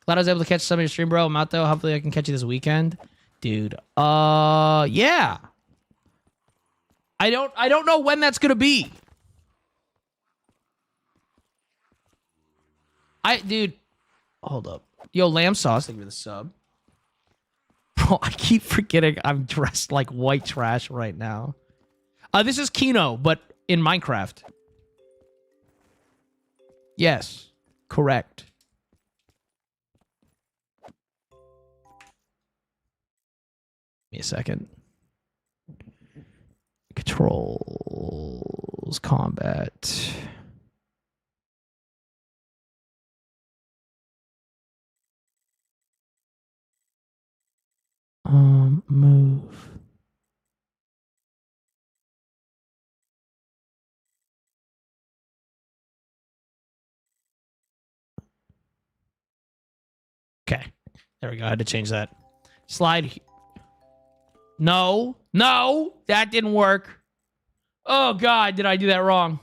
Glad I was able to catch some of your stream, bro. I'm out though. Hopefully I can catch you this weekend. Dude. Yeah. I don't know when that's gonna be. Dude. Hold up. Yo, Lamb Sauce, thank you for the sub. Bro, I keep forgetting I'm dressed like white trash right now. This is Kino, but in Minecraft. Yes. Correct. Give me a second. Controls, combat. Move. Okay. There we go. I had to change that. Slide. No. No. That didn't work. Oh, God. Did I do that wrong?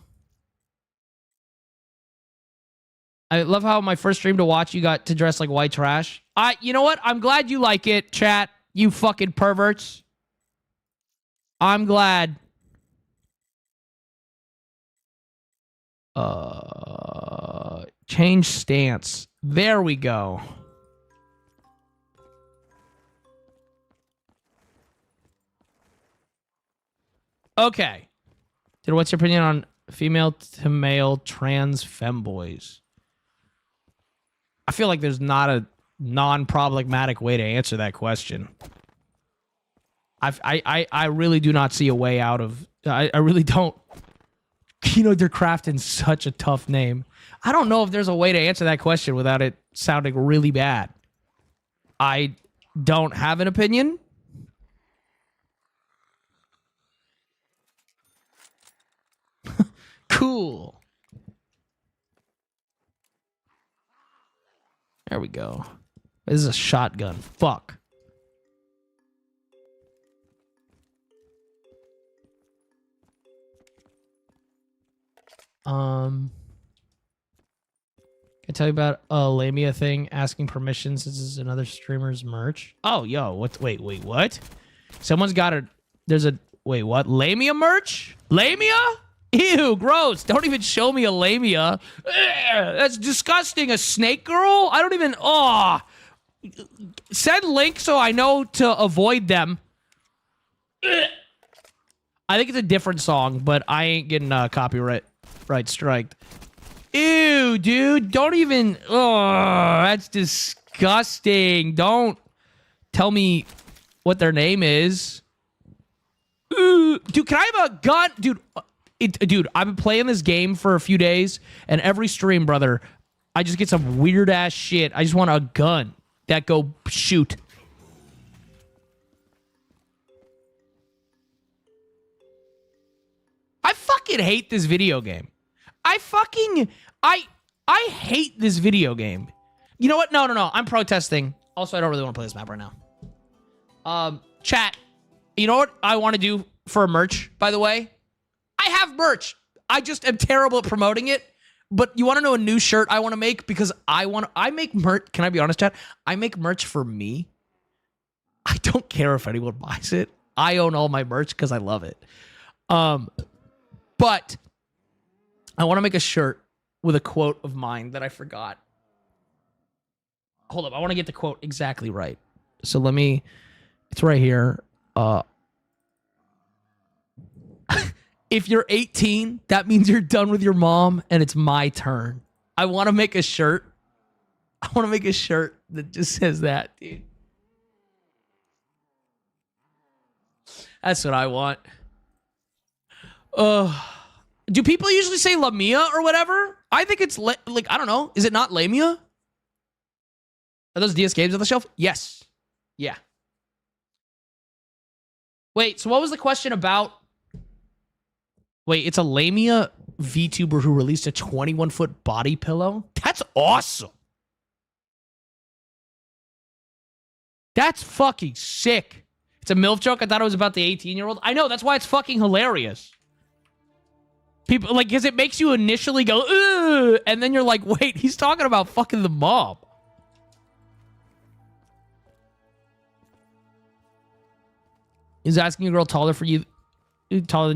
I love how my first stream to watch you got to dress like white trash. You know what? I'm glad you like it, chat. You fucking perverts. I'm glad. Change stance. There we go. Okay. Dude, what's your opinion on female to male trans femboys? I feel like there's not a non-problematic way to answer that question. I really do not see a way out of... I really don't. Kino Der Crafton's such a tough name. I don't know if there's a way to answer that question without it sounding really bad. I don't have an opinion. Cool. There we go. This is a shotgun. Fuck. Can I tell you about a Lamia thing? Asking permissions. This is another streamer's merch. Oh, yo, what? Wait, what? Someone's got a. There's a. Wait, what? Lamia merch? Lamia? Ew, gross. Don't even show me a Lamia. Ugh, that's disgusting. A snake girl? I don't even. Oh. Send link so I know to avoid them. Ugh. I think it's a different song, but I ain't getting copyright striked. Ew, dude. Don't even. Oh, that's disgusting. Don't tell me what their name is. Ooh, dude, can I have a gun? Dude, dude, I've been playing this game for a few days, and every stream, brother, I just get some weird-ass shit. I just want a gun that go shoot. I fucking hate this video game. I hate this video game. You know what? No. I'm protesting. Also, I don't really want to play this map right now. Chat. You know what I want to do for merch, by the way? I have merch. I just am terrible at promoting it. But you want to know a new shirt I want to make? Because I make merch. Can I be honest, chat? I make merch for me. I don't care if anyone buys it. I own all my merch because I love it. But I want to make a shirt with a quote of mine that I forgot. Hold up. I want to get the quote exactly right. So let me... It's right here. If you're 18, that means you're done with your mom and it's my turn. I want to make a shirt. I want to make a shirt that just says that, dude. That's what I want. Do people usually say Lamia or whatever? I think it's like, I don't know. Is it not Lamia? Are those DS games on the shelf? Yes. Yeah. Wait, so what was the question about? Wait, it's a Lamia VTuber who released a 21-foot body pillow? That's awesome. That's fucking sick. It's a MILF joke. I thought it was about the 18-year-old. I know, that's why it's fucking hilarious. People, like, because it makes you initially go, ugh, and then you're like, wait, he's talking about fucking the mom. Is asking a girl taller than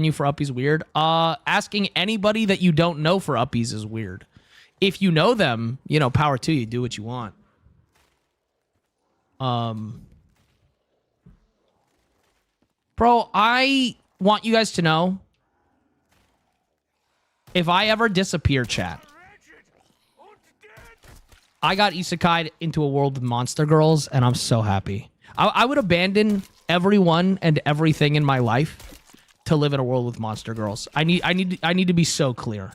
you for uppies weird? Asking anybody that you don't know for uppies is weird. If you know them, you know, power to you. Do what you want. Bro, I want you guys to know, if I ever disappear, chat, I got isekai'd into a world with monster girls, and I'm so happy. I would abandon everyone and everything in my life to live in a world with monster girls. I need to be so clear.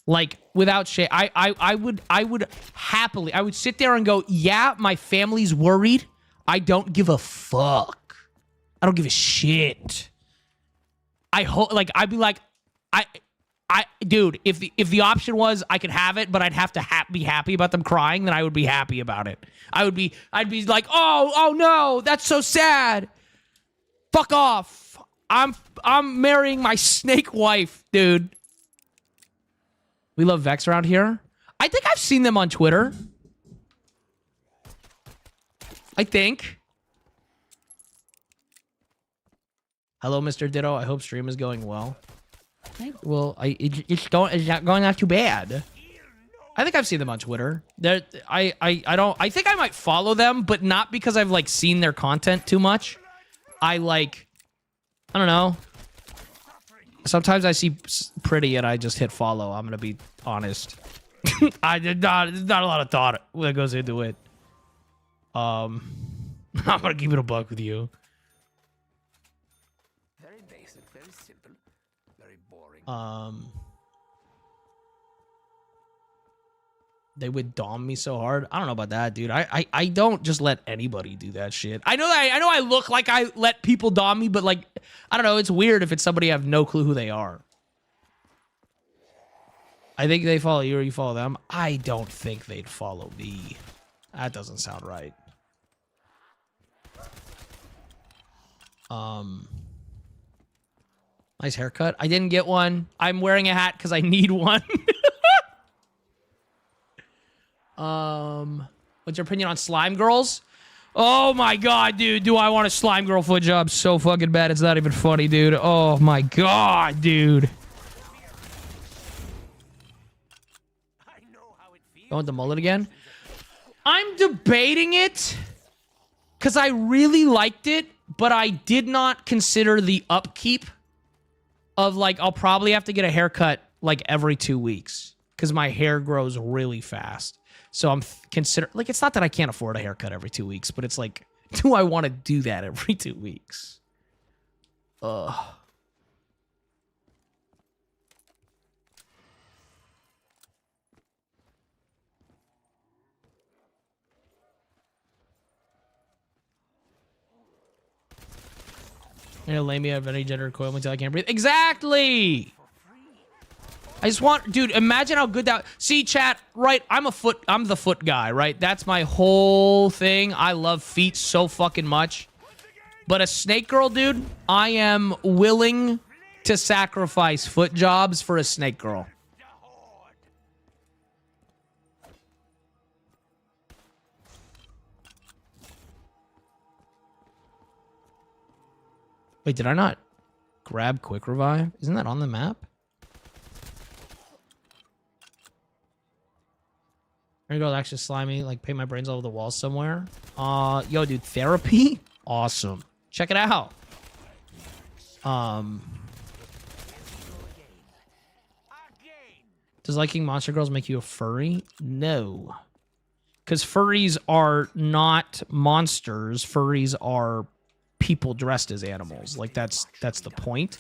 Like, without shame, I would happily, I would sit there and go, yeah, my family's worried. I don't give a fuck. I don't give a shit. I hope, like, I'd be like, dude, if the option was I could have it, but I'd have to be happy about them crying, then I would be happy about it. I'd be like, oh no, that's so sad. Fuck off. I'm marrying my snake wife, dude. We love Vex around here. I think I've seen them on Twitter. I think. Hello, Mr. Ditto. I hope stream is going well. Well, it's not going not too bad. I think I've seen them on Twitter. I think I might follow them, but not because I've like seen their content too much. I don't know. Sometimes I see pretty and I just hit follow. I'm gonna be honest. There's not a lot of thought that goes into it. I'm gonna keep it a buck with you. Very basic, very simple, very boring. They would dom me so hard. I don't know about that, dude. I don't just let anybody do that shit. I know I look like I let people dom me, but like, I don't know. It's weird if it's somebody I have no clue who they are. I think they follow you or you follow them. I don't think they'd follow me. That doesn't sound right. Nice haircut. I didn't get one. I'm wearing a hat because I need one. What's your opinion on slime girls? Oh my god, dude. Do I want a slime girl foot job so fucking bad? It's not even funny, dude. Oh my god, dude. I want the mullet again. I'm debating it because I really liked it, but I did not consider the upkeep of like, I'll probably have to get a haircut like every 2 weeks because my hair grows really fast. So I'm like, it's not that I can't afford a haircut every 2 weeks, but it's like, do I want to do that every 2 weeks? Ugh. You're gonna lay me out of any gender recoil until I can't breathe. Exactly! I just want, dude, imagine how good that, see chat, right? I'm the foot guy, right? That's my whole thing. I love feet so fucking much. But a snake girl, dude, I am willing to sacrifice foot jobs for a snake girl. Wait, did I not grab quick revive? Isn't that on the map? There you go, actually slimy, like paint my brains all over the wall somewhere. Yo, dude, therapy? Awesome. Check it out. Does liking monster girls make you a furry? No. Because furries are not monsters. Furries are people dressed as animals. Like, that's the point.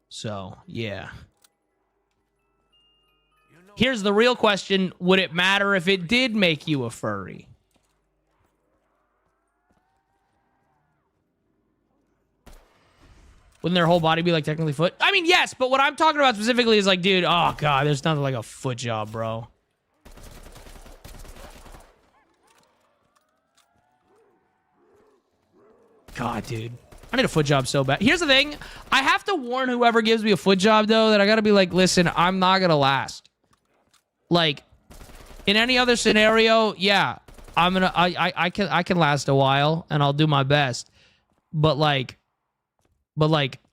So, yeah. Here's the real question. Would it matter if it did make you a furry? Wouldn't their whole body be like technically foot? I mean, yes, but what I'm talking about specifically is like, dude, oh god, there's nothing like a foot job, bro. God, dude. I need a foot job so bad. Here's the thing. I have to warn whoever gives me a foot job, though, that I gotta be like, listen, I'm not gonna last. Like, in any other scenario, yeah, I can last a while and I'll do my best. But like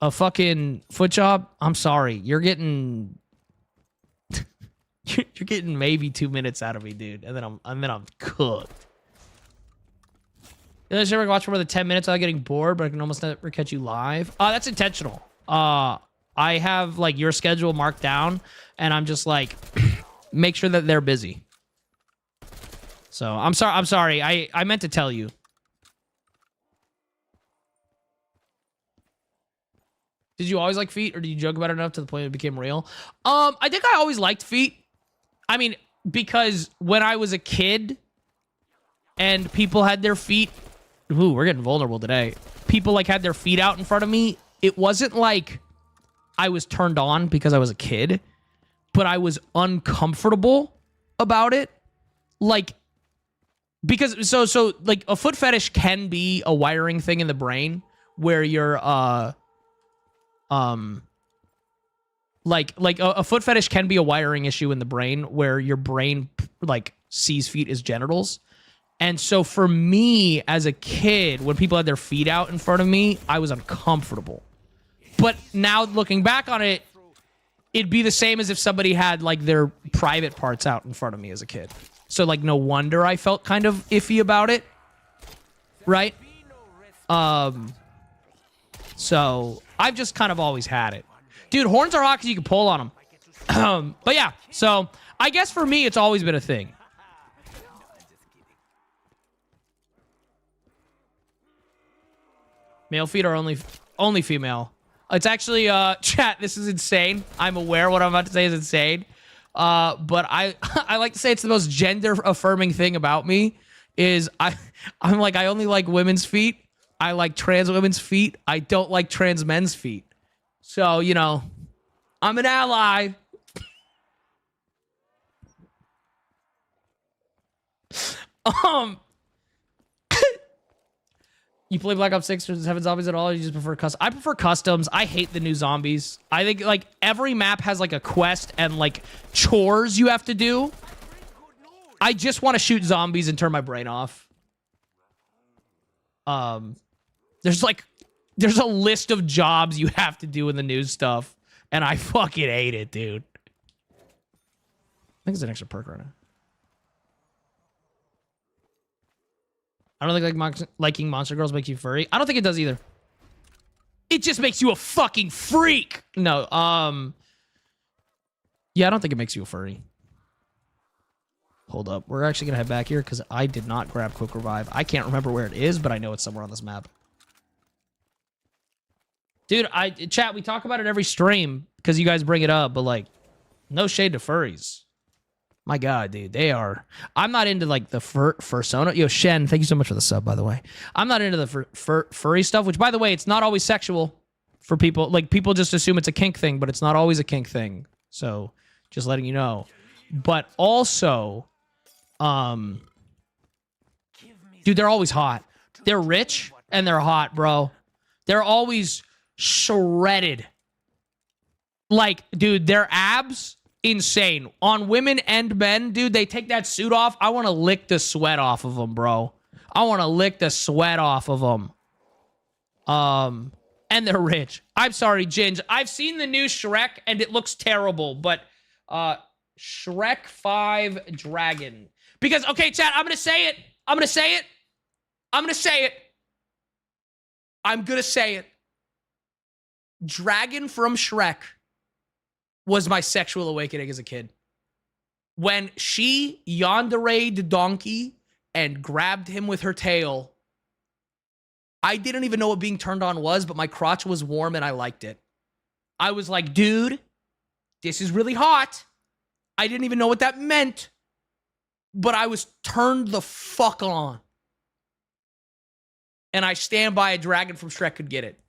a fucking foot job, I'm sorry, you're getting you're getting maybe 2 minutes out of me, dude, and then I'm cooked. You guys ever watch for more than 10 minutes without getting bored, but I can almost never catch you live? That's intentional. I have like your schedule marked down, and I'm just like, make sure that they're busy. So I'm sorry. I meant to tell you. Did you always like feet, or did you joke about it enough to the point it became real? I think I always liked feet. I mean, because when I was a kid and people had their feet... Ooh, we're getting vulnerable today. People, like, had their feet out in front of me. It wasn't like I was turned on because I was a kid, but I was uncomfortable about it. Like, because... So, like, a foot fetish can be a wiring thing in the brain where you're, like a foot fetish can be a wiring issue in the brain where your brain like sees feet as genitals. And so for me as a kid, when people had their feet out in front of me, I was uncomfortable. But now looking back on it, it'd be the same as if somebody had like their private parts out in front of me as a kid. So like no wonder I felt kind of iffy about it. Right? So I've just kind of always had it. Dude, horns are hot because you can pull on them. But yeah, so I guess for me, it's always been a thing. Male feet are only female. It's actually, chat, this is insane. I'm aware what I'm about to say is insane. But I like to say it's the most gender-affirming thing about me is I'm like, I only like women's feet. I like trans women's feet. I don't like trans men's feet. So, you know, I'm an ally. You play Black Ops 6 or 7 Zombies at all? Or you just prefer custom? I prefer customs. I hate the new zombies. I think, like, every map has, like, a quest and, like, chores you have to do. I just want to shoot zombies and turn my brain off. There's a list of jobs you have to do in the new stuff, and I fucking hate it, dude. I think it's an extra perk right now. I don't think liking monster girls makes you furry. I don't think it does either. It just makes you a fucking freak. No, yeah, I don't think it makes you a furry. Hold up. We're actually going to head back here because I did not grab Quick Revive. I can't remember where it is, but I know it's somewhere on this map. Dude, chat, we talk about it every stream because you guys bring it up, but, like, no shade to furries. My God, dude, they are... I'm not into, like, the fursona. Yo, Shen, thank you so much for the sub, by the way. I'm not into the furry stuff, which, by the way, it's not always sexual for people. Like, people just assume it's a kink thing, but it's not always a kink thing. So, just letting you know. But also, dude, they're always hot. They're rich, and they're hot, bro. They're always... shredded. Like, dude, their abs, insane. On women and men, dude, they take that suit off. I want to lick the sweat off of them, bro. I want to lick the sweat off of them. And they're rich. I'm sorry, Ginge. I've seen the new Shrek, and it looks terrible, but, Shrek 5 Dragon. Because, okay, chat, I'm going to say it. I'm going to say it. Dragon from Shrek was my sexual awakening as a kid. When she yandere'd Donkey and grabbed him with her tail, I didn't even know what being turned on was, but my crotch was warm and I liked it. I was like, dude, this is really hot. I didn't even know what that meant, but I was turned the fuck on. And I stand by a dragon from Shrek could get it.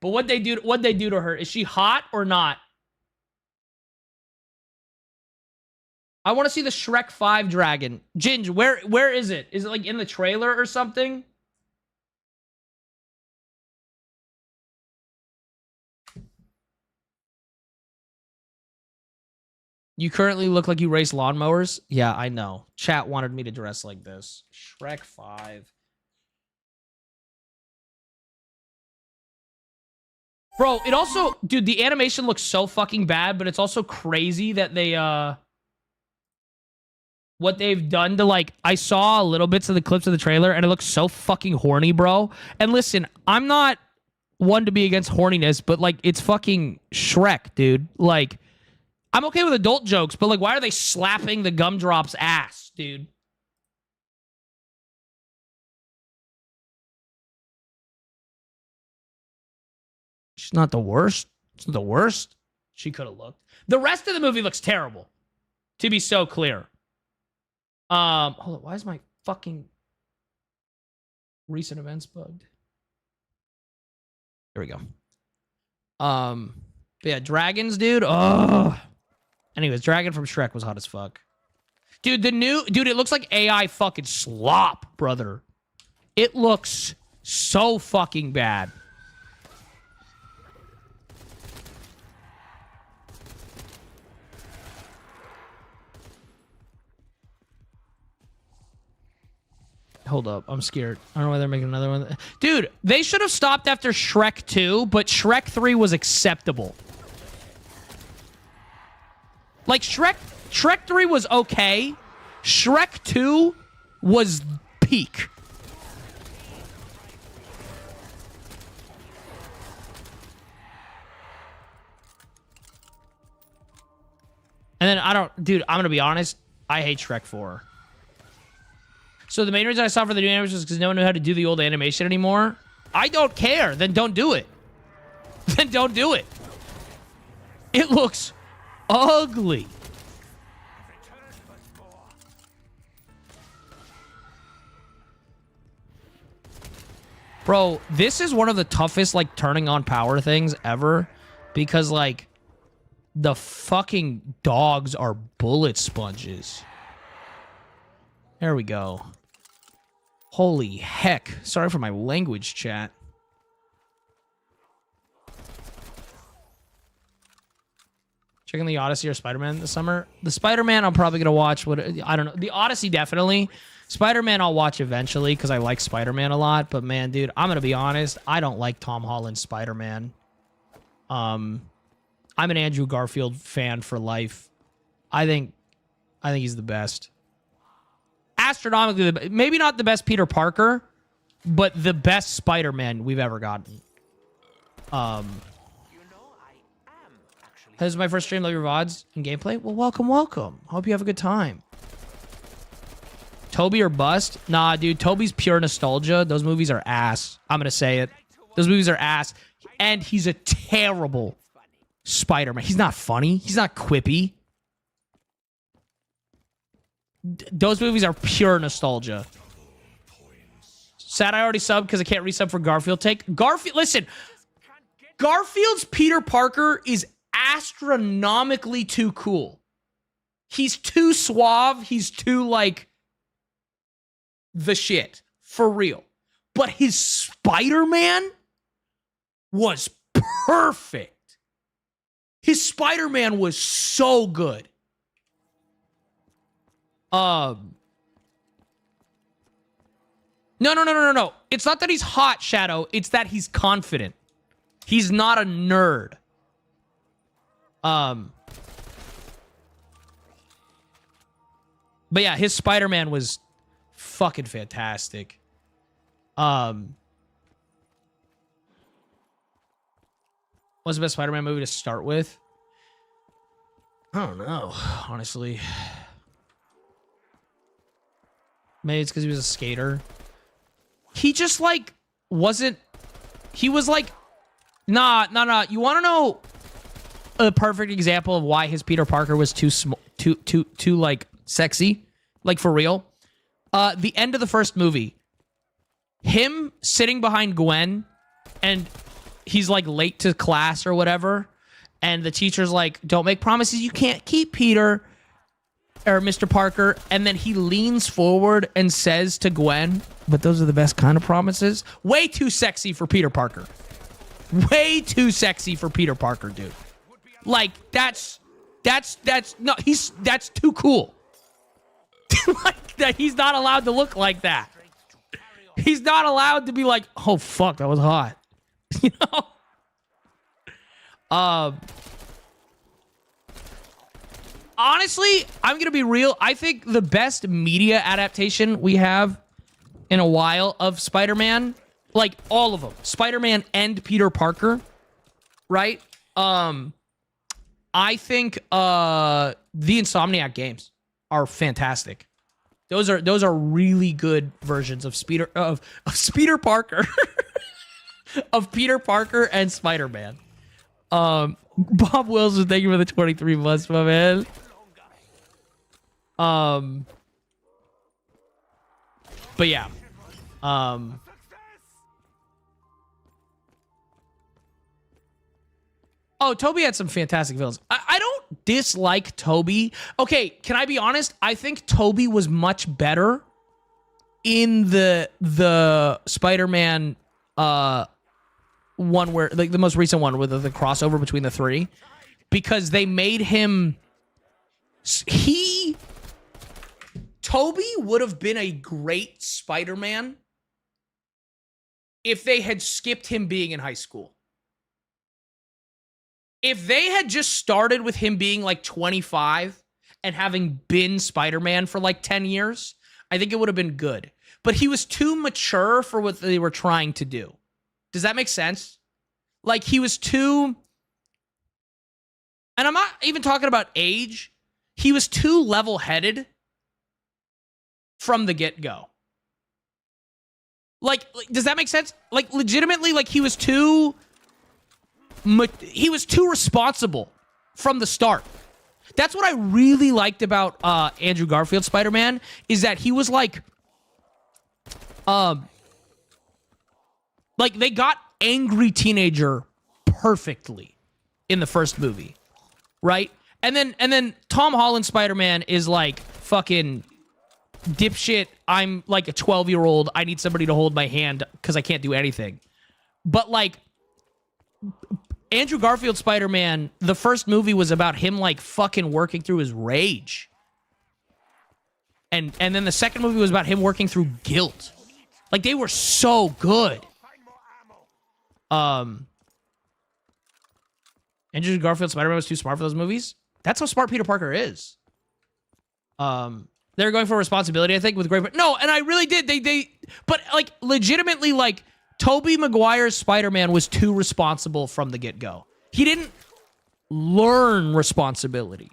But what'd they do to her? Is she hot or not? I want to see the Shrek 5 dragon. Ginge, where is it? Is it like in the trailer or something? You currently look like you race lawnmowers? Yeah, I know. Chat wanted me to dress like this. Shrek 5. Bro, it also... Dude, the animation looks so fucking bad, but it's also crazy that they, what they've done to, like... I saw little bits of the clips of the trailer, and it looks so fucking horny, bro. And listen, I'm not one to be against horniness, but, like, it's fucking Shrek, dude. Like, I'm okay with adult jokes, but like, why are they slapping the gumdrop's ass, dude? She's not the worst. It's not the worst. She could have looked. The rest of the movie looks terrible. To be so clear. Hold on. Why is my fucking recent events bugged? There we go. Yeah, dragons, dude. Oh. Anyways, Dragon from Shrek was hot as fuck. Dude, it looks like AI fucking slop, brother. It looks so fucking bad. Hold up, I'm scared. I don't know why they're making another one. Dude, they should have stopped after Shrek 2, but Shrek 3 was acceptable. Like, Shrek 3 was okay. Shrek 2 was peak. And then dude, I'm gonna be honest, I hate Shrek 4. So the main reason I saw for the new animation was because no one knew how to do the old animation anymore. I don't care. Then don't do it. Then don't do it. It looks ugly. Bro, this is one of the toughest, like, turning on power things ever. Because, like, the fucking dogs are bullet sponges. There we go. Holy heck. Sorry for my language, chat. Checking the Odyssey or Spider-Man this summer. The Spider-Man, I'm probably going to watch. I don't know. The Odyssey, definitely. Spider-Man, I'll watch eventually because I like Spider-Man a lot. But, man, dude, I'm going to be honest. I don't like Tom Holland's Spider-Man. I'm an Andrew Garfield fan for life. I think he's the best. Astronomically, maybe not the best Peter Parker, but the best Spider-Man we've ever gotten. This is my first stream. Love your VODs and gameplay. Well, welcome. Hope you have a good time. Toby or bust? Nah, dude. Toby's pure nostalgia. Those movies are ass. I'm gonna say it. Those movies are ass. And he's a terrible Spider-Man. He's not funny. He's not quippy. Those movies are pure nostalgia. Sad I already subbed because I can't resub for Garfield take. Listen. Garfield's Peter Parker is astronomically too cool. He's too suave. He's too, like, the shit. For real. But his Spider-Man was perfect. His Spider-Man was so good. No. It's not that he's hot, Shadow. It's that he's confident. He's not a nerd. But yeah, his Spider-Man was fucking fantastic. What's the best Spider-Man movie to start with? I don't know, honestly. Maybe it's because he was a skater. He just, like, wasn't... He was like... Nah. You want to know a perfect example of why his Peter Parker was too, like, sexy? Like, for real? The end of the first movie. Him sitting behind Gwen, and he's, like, late to class or whatever, and the teacher's like, don't make promises you can't keep, Peter... or Mr. Parker, and then he leans forward and says to Gwen, but those are the best kind of promises. Way too sexy for Peter Parker. Way too sexy for Peter Parker, dude. Like, that's too cool. Like, that he's not allowed to look like that. He's not allowed to be like, oh, fuck, that was hot. You know? Honestly, I'm going to be real. I think the best media adaptation we have in a while of Spider-Man, like all of them, Spider-Man and Peter Parker, right? I think the Insomniac games are fantastic. Those are really good versions of Speeder Parker. Of Peter Parker and Spider-Man. Bob Wilson, thank you for the 23 months, my man. But yeah. Oh, Toby had some fantastic villains. I don't dislike Toby. Okay, can I be honest? I think Toby was much better in the Spider-Man one where, like, the most recent one with the crossover between the three, because they made him... Toby would have been a great Spider-Man if they had skipped him being in high school. If they had just started with him being like 25 and having been Spider-Man for like 10 years, I think it would have been good. But he was too mature for what they were trying to do. Does that make sense? Like, he was too... And I'm not even talking about age. He was too level-headed from the get-go. Like, does that make sense? Like, legitimately, like, he was too responsible from the start. That's what I really liked about Andrew Garfield's Spider-Man, is that he was like they got angry teenager perfectly in the first movie, right? And then Tom Holland's Spider-Man is like fucking dipshit. I'm like a 12-year-old. I need somebody to hold my hand because I can't do anything. But like Andrew Garfield's Spider-Man, the first movie was about him like fucking working through his rage. And then the second movie was about him working through guilt. Like, they were so good. Andrew Garfield's Spider-Man was too smart for those movies. That's how smart Peter Parker is. They're going for responsibility, I think, with great... No, and I really did. But, like, legitimately, like, Tobey Maguire's Spider-Man was too responsible from the get-go. He didn't learn responsibility.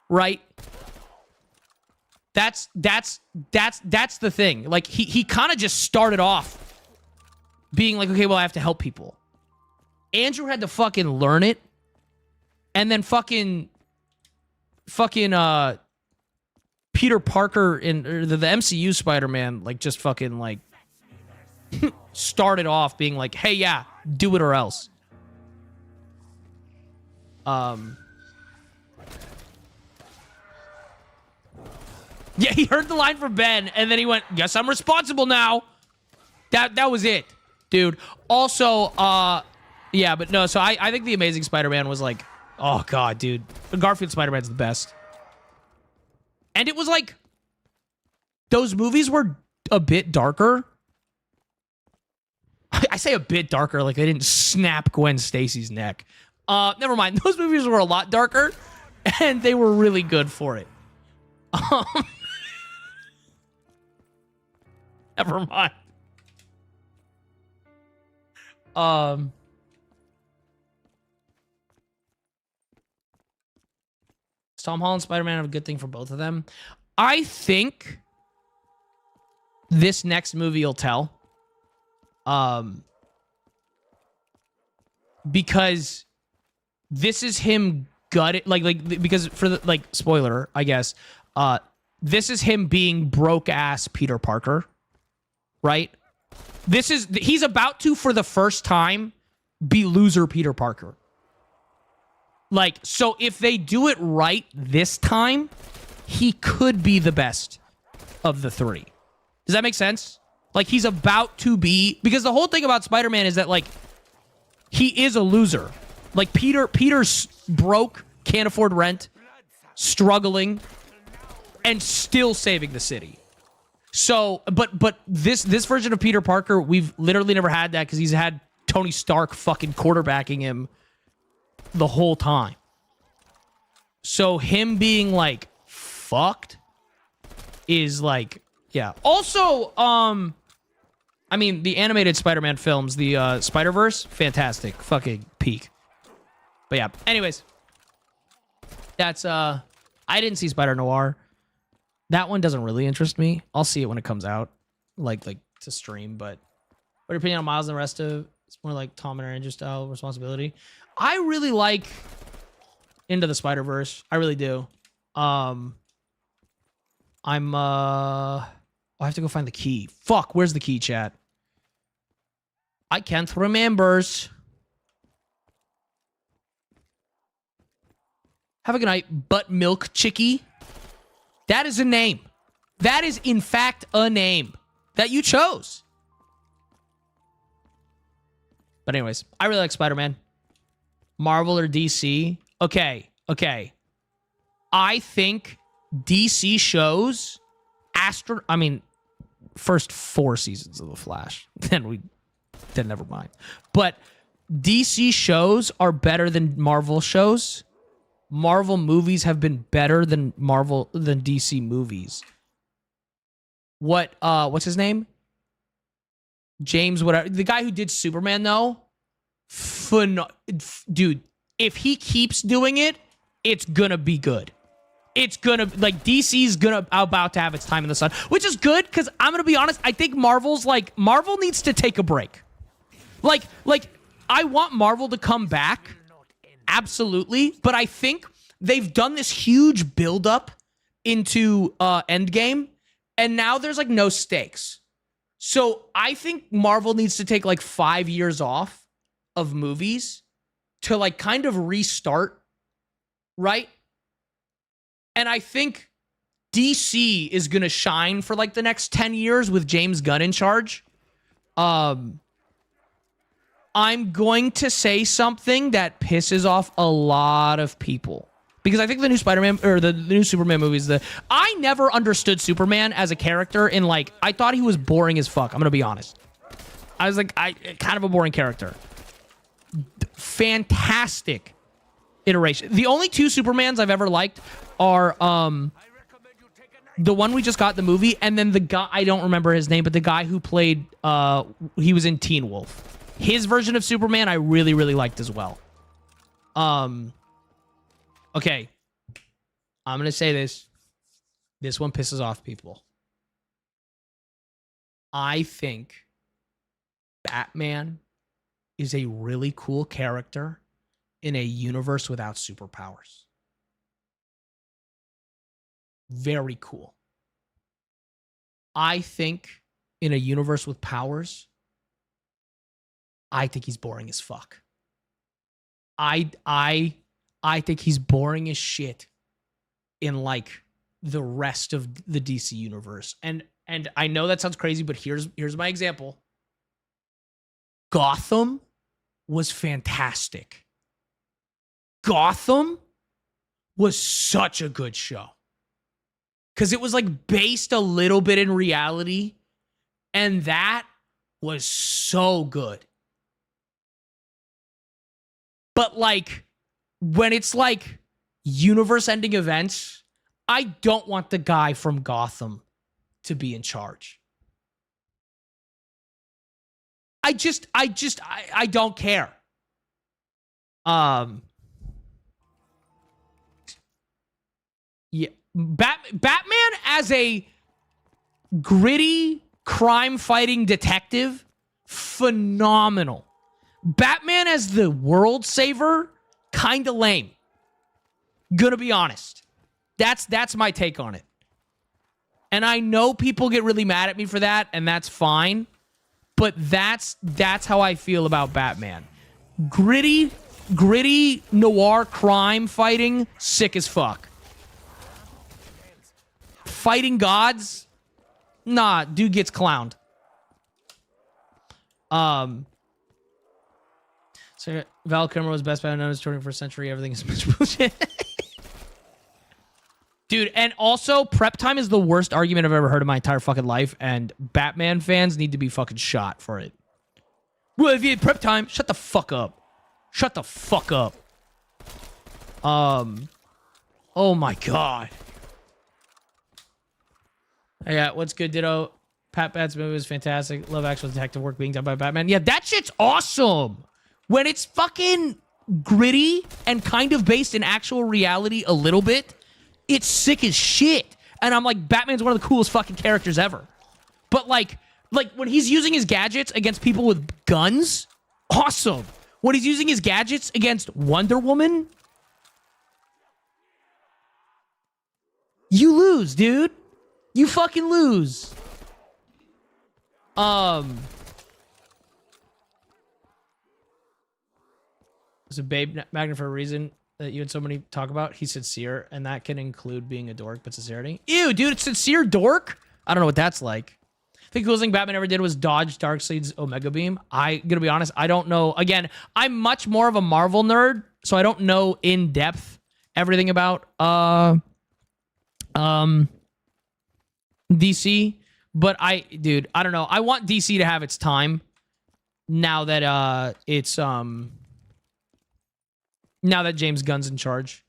Right? That's the thing. Like, he kind of just started off being like, okay, well, I have to help people. Andrew had to fucking learn it. And then fucking Peter Parker in the MCU Spider-Man, like, just fucking, like, started off being like, hey, yeah, do it or else. Yeah, he heard the line from Ben, and then he went, guess I'm responsible now. That was it, dude. Also, yeah, but no, so I think The Amazing Spider-Man was like, oh, God, dude. Garfield Spider-Man's the best. And it was like, those movies were a bit darker. I say a bit darker, like they didn't snap Gwen Stacy's neck. Never mind. Those movies were a lot darker, and they were really good for it. Never mind. Does Tom Holland Spider-Man have a good thing for both of them? I think this next movie will tell. Because this is him gutted, because for the, like, spoiler, I guess, this is him being broke ass Peter Parker, right? He's about to, for the first time, be loser Peter Parker. Like, so if they do it right this time, he could be the best of the three. Does that make sense? Like, he's about to be... Because the whole thing about Spider-Man is that, like, he is a loser. Like, Peter's broke, can't afford rent, struggling, and still saving the city. So, but this version of Peter Parker, we've literally never had that because he's had Tony Stark fucking quarterbacking him the whole time. So him being, like, fucked is, like... Yeah. Also, I mean, the animated Spider-Man films, the Spider-Verse, fantastic. Fucking peak. But yeah, anyways, That's I didn't see Spider Noir. That one doesn't really interest me. I'll see it when it comes out, like to stream. But what are your opinion on Miles and the rest of? It's more like Tom and Andrew style responsibility. I really like Into the Spider-Verse. I really do. I have to go find the key. Fuck, where's the key, chat? I can't remembers. Have a good night, Buttermilk Chickie. That is a name. That is, in fact, a name that you chose. But anyways, I really like Spider-Man. Marvel or DC? Okay. I think DC shows first 4 seasons of The Flash. Then never mind. But DC shows are better than Marvel shows. Marvel movies have been better than DC movies. What's his name? James, whatever. The guy who did Superman, though. Dude, if he keeps doing it, it's gonna be good. It's gonna, DC's about to have its time in the sun, which is good, because I'm gonna be honest, I think Marvel needs to take a break. I want Marvel to come back. Absolutely. But I think they've done this huge buildup into Endgame, and now there's no stakes. So I think Marvel needs to take 5 years off of movies to kind of restart, right? And I think DC is going to shine for the next 10 years with James Gunn in charge. I'm going to say something that pisses off a lot of people, because I think the new Spider-Man or the new Superman movies, I never understood Superman as a character I thought he was boring as fuck. I'm going to be honest. I was kind of a boring character. Fantastic iteration. The only 2 Supermans I've ever liked are the one we just got, the movie, and then the guy, I don't remember his name, but the guy who played he was in Teen Wolf. His version of Superman I really, really liked as well. Okay. I'm going to say this. This one pisses off people. I think Batman is a really cool character in a universe without superpowers. Very cool. I think in a universe with powers, I think he's boring as fuck. I think he's boring as shit in the rest of the DC universe. And I know that sounds crazy, but here's my example. Gotham was fantastic. Gotham was such a good show. Cause it was based a little bit in reality. And that was so good. But when it's universe-ending events, I don't want the guy from Gotham to be in charge. I don't care. Yeah, Batman as a gritty crime-fighting detective, phenomenal. Batman as the world saver, kind of lame. Gonna be honest. That's my take on it. And I know people get really mad at me for that, and that's fine. But that's how I feel about Batman. Gritty noir crime fighting, sick as fuck. Fighting gods, nah, dude gets clowned. So Val Kilmer was best Batman known as 21st century. Everything is much bullshit. Dude, and also, prep time is the worst argument I've ever heard in my entire fucking life, and Batman fans need to be fucking shot for it. Well, if you had prep time, shut the fuck up. Shut the fuck up. Oh my god. Yeah, what's good, Ditto? Pat Bat's movie was fantastic. Love actual detective work being done by Batman. Yeah, that shit's awesome. When it's fucking gritty and kind of based in actual reality a little bit, it's sick as shit. And I'm like, Batman's one of the coolest fucking characters ever. But like when he's using his gadgets against people with guns, awesome. When he's using his gadgets against Wonder Woman, you lose, dude. You fucking lose. It's a babe magnet for a reason that you and so many talk about. He's sincere, and that can include being a dork, but sincerity. Ew, dude, it's sincere dork? I don't know what that's like. I think the coolest thing Batman ever did was dodge Darkseid's Omega Beam. Gonna be honest, I don't know. Again, I'm much more of a Marvel nerd, so I don't know in depth everything about DC. But dude, I don't know. I want DC to have its time now that it's now that James Gunn's in charge.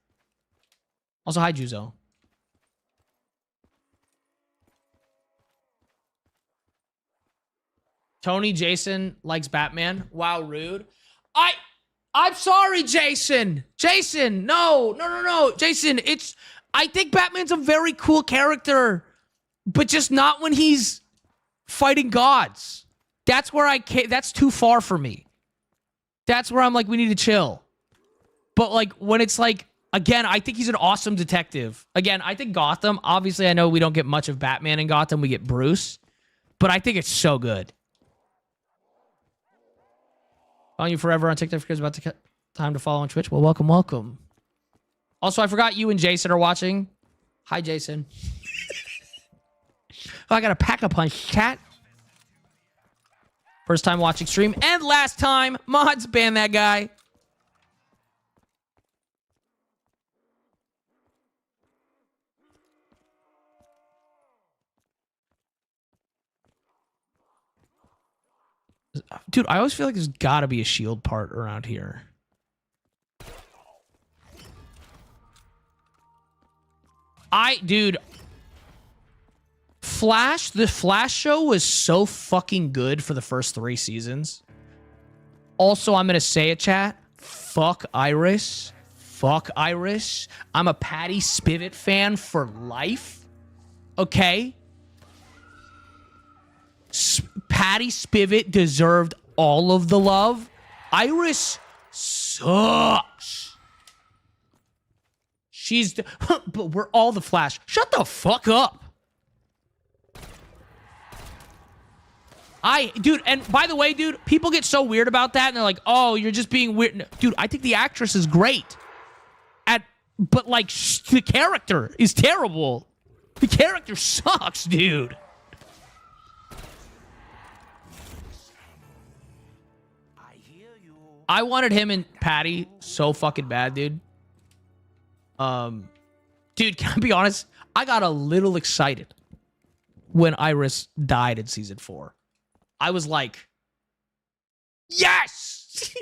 Also, hi, Juzo. Tony Jason likes Batman. Wow, rude. I'm sorry, Jason. Jason, no. Jason, I think Batman's a very cool character, but just not when he's fighting gods. That's where I can't. That's too far for me. That's where I'm like, we need to chill. But like when it's like, again, I think he's an awesome detective. Again, I think Gotham, obviously I know we don't get much of Batman in Gotham. We get Bruce. But I think it's so good. Following you forever on TikTok because about time to follow on Twitch. Well, welcome. Also, I forgot you and Jason are watching. Hi, Jason. Oh, I got a pack-a-punch, chat. First time watching stream and last time. Mods, ban that guy. Dude, I always feel like there's gotta be a shield part around here. Dude, the Flash show was so fucking good for the first 3 seasons. Also, I'm gonna say it, chat. Fuck Iris. Fuck Iris. I'm a Patty Spivot fan for life. Okay? Patty Spivot deserved all of the love. Iris sucks. But we're all the Flash. Shut the fuck up. Dude, and by the way, dude, people get so weird about that, and they're like, oh, you're just being weird. No, dude, I think the actress is great. But, like, the character is terrible. The character sucks, dude. I wanted him and Patty so fucking bad, dude. Dude, can I be honest? I got a little excited when Iris died in season 4. I was like, yes!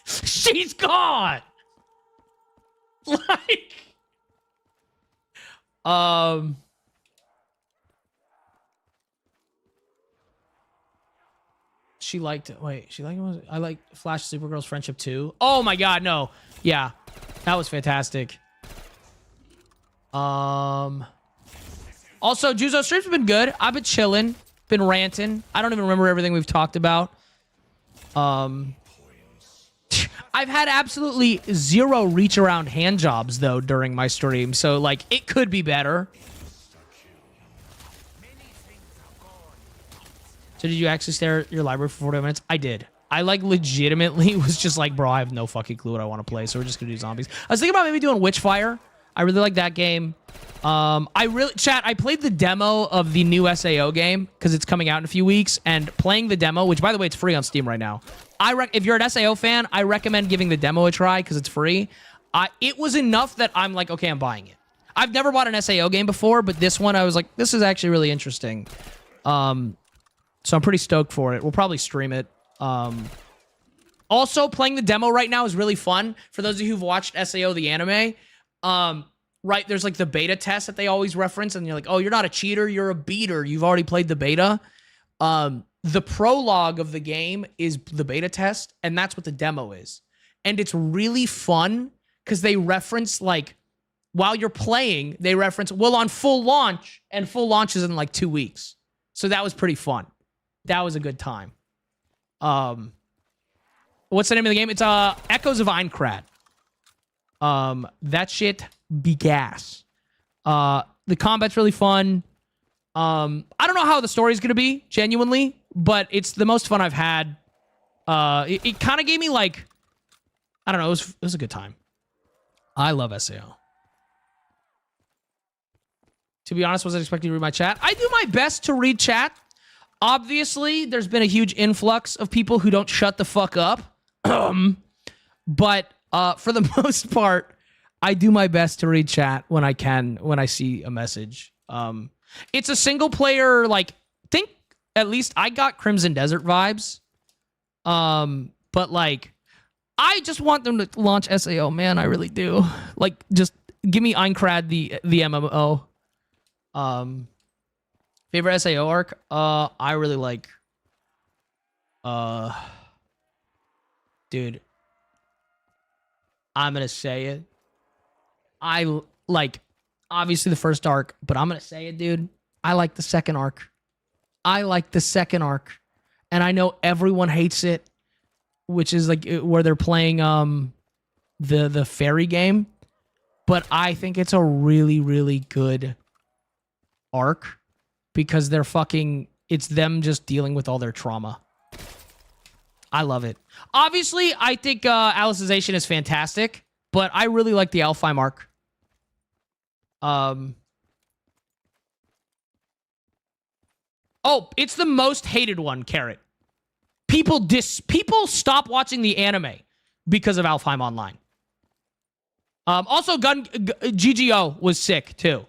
She's gone! Like, she liked it. Wait, she liked it? I like Flash Supergirl's friendship too. Oh my god, no. Yeah. That was fantastic. Also, Juzo streams have been good. I've been chilling, been ranting. I don't even remember everything we've talked about. I've had absolutely 0 reach around hand jobs though during my stream, so like it could be better. So did you actually stare at your library for 40 minutes? I did. I like legitimately was just like, bro, I have no fucking clue what I want to play, so we're just gonna do zombies. I was thinking about maybe doing Witchfire. I really like that game. I played the demo of the new SAO game because it's coming out in a few weeks, and playing the demo, which by the way, it's free on Steam right now. If you're an SAO fan, I recommend giving the demo a try because it's free. It was enough that I'm like, okay, I'm buying it. I've never bought an SAO game before, but this one I was like, this is actually really interesting. So I'm pretty stoked for it. We'll probably stream it. Also, playing the demo right now is really fun. For those of you who've watched SAO the anime, right, there's like the beta test that they always reference, and you're like, oh, you're not a cheater, you're a beater. You've already played the beta. The prologue of the game is the beta test, and that's what the demo is. and it's really fun because they reference like while you're playing, they reference well on full launch, and full launch is in like 2 weeks. So that was pretty fun. That was a good time. What's the name of the game? It's Echoes of Aincrad. That shit be gas. The combat's really fun. I don't know how the story's gonna be, genuinely, but it's the most fun I've had. It kind of gave me like, I don't know, it was a good time. I love SAO. To be honest, wasn't expecting to read my chat. I do my best to read chat. Obviously, there's been a huge influx of people who don't shut the fuck up. But for the most part, I do my best to read chat when I can, when I see a message. It's a single player, like, think at least I got Crimson Desert vibes. But like, I just want them to launch SAO, man. I really do. Like, just give me Aincrad, the MMO. Favorite SAO arc? I really like, dude, I'm gonna say it. I like, obviously the first arc, but I'm gonna say it, dude. I like the second arc. I like the second arc. And I know everyone hates it, which is like where they're playing the fairy game. But I think it's a really, really good arc because they're fucking, it's them just dealing with all their trauma. I love it. Obviously, I think Alicization is fantastic, but I really like the Alfheim arc. Oh, it's the most hated one, Carrot. People stop watching the anime because of Alfheim Online. Also, GGO was sick too.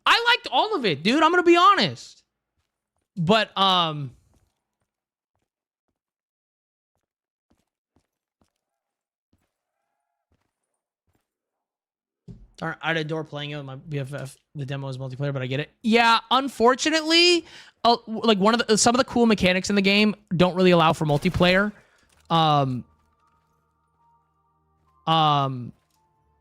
I liked all of it, dude. I'm gonna be honest. But I adore playing it with my BFF. The demo is multiplayer, but I get it. Yeah, unfortunately, like some of the cool mechanics in the game don't really allow for multiplayer.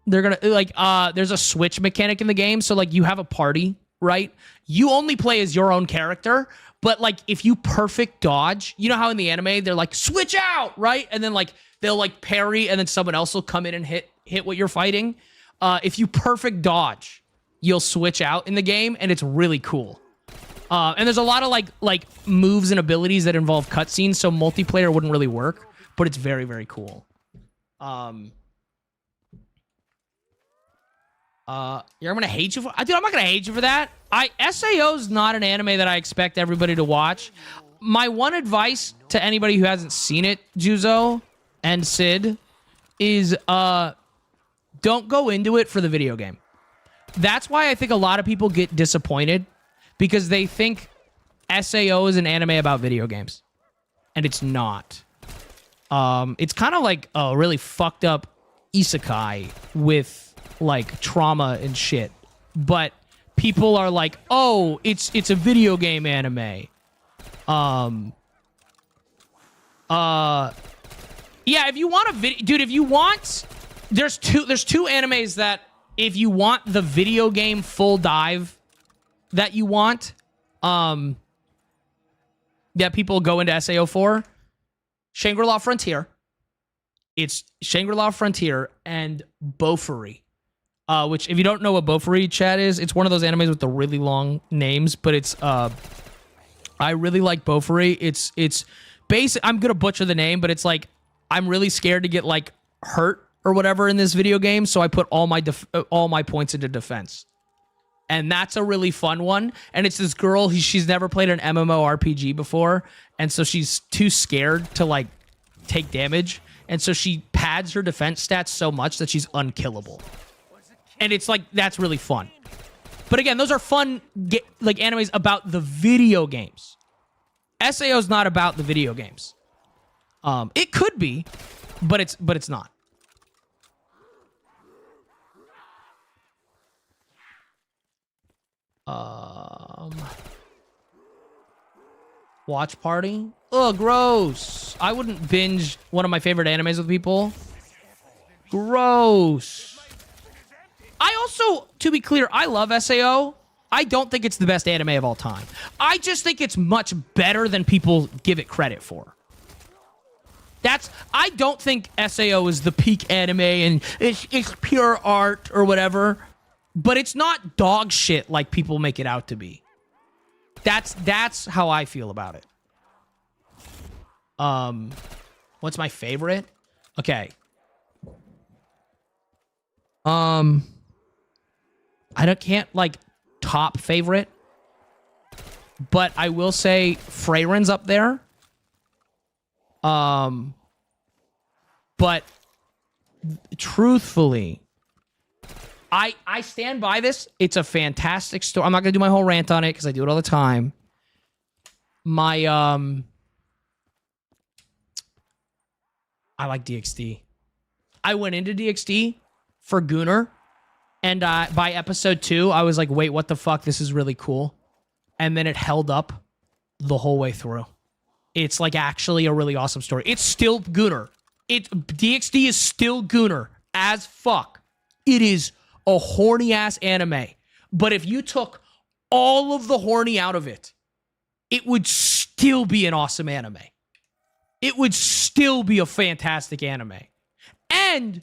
They're gonna like there's a switch mechanic in the game, so like you have a party, right? You only play as your own character, but like if you perfect dodge, you know how in the anime they're like switch out, right? And then like they'll like parry, and then someone else will come in and hit what you're fighting. If you perfect dodge, you'll switch out in the game, and it's really cool. And there's a lot of like moves and abilities that involve cutscenes, so multiplayer wouldn't really work, but it's very, very cool. I'm gonna hate you for, dude, I'm not gonna hate you for that. SAO's not an anime that I expect everybody to watch. My one advice to anybody who hasn't seen it, Juzo and Sid, is don't go into it for the video game. That's why I think a lot of people get disappointed, because they think SAO is an anime about video games, and it's not. It's kind of like a really fucked up isekai with like trauma and shit, but people are like, oh, it's a video game anime. Yeah, if you want a video, dude, if you want, there's two animes that if you want the video game full dive that you want, that people go into SAO for, Shangri-La Frontier. It's Shangri-La Frontier and Bofuri. Which, if you don't know what Bofuri, chat, is, it's one of those animes with the really long names, but it's, I really like Bofuri. It's basic, I'm gonna butcher the name, but it's like, I'm really scared to get, like, hurt or whatever in this video game, so I put all my points into defense. And that's a really fun one, and it's this girl, she's never played an MMORPG before, and so she's too scared to, like, take damage, and so she pads her defense stats so much that she's unkillable. And it's like, that's really fun. But again, those are fun, like, animes about the video games. SAO is not about the video games. It could be, but it's not. Watch party? Ugh, gross. I wouldn't binge one of my favorite animes with people. Gross. I also, to be clear, I love SAO. I don't think it's the best anime of all time. I just think it's much better than people give it credit for. I don't think SAO is the peak anime and it's pure art or whatever, but it's not dog shit like people make it out to be. That's how I feel about it. What's my favorite? Okay. Can't like top favorite, but I will say Freyren's up there. But truthfully, I stand by this. It's a fantastic story. I'm not gonna do my whole rant on it because I do it all the time. I like DxD. I went into DxD for Gunnar, and by episode 2, I was like, wait, what the fuck? This is really cool. And then it held up the whole way through. It's like actually a really awesome story. It's still Gunnar. DxD is still Gunnar as fuck. It is a horny ass anime. But if you took all of the horny out of it, it would still be an awesome anime. It would still be a fantastic anime. And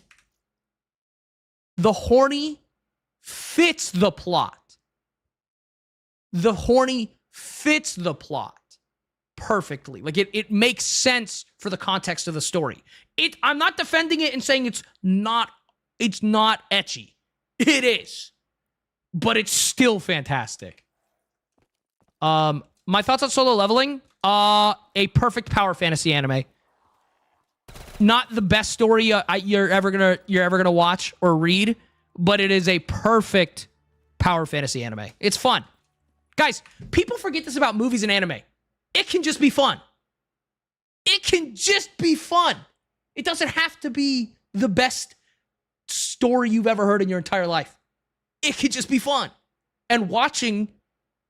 the horny fits the plot. The horny fits the plot perfectly. Like it makes sense for the context of the story. I'm not defending it and saying it's not ecchi. It is. But it's still fantastic. My thoughts on Solo Leveling, a perfect power fantasy anime. Not the best story you're ever gonna watch or read, but it is a perfect power fantasy anime. It's fun. Guys, people forget this about movies and anime. It can just be fun. It can just be fun. It doesn't have to be the best story you've ever heard in your entire life. It could just be fun. And watching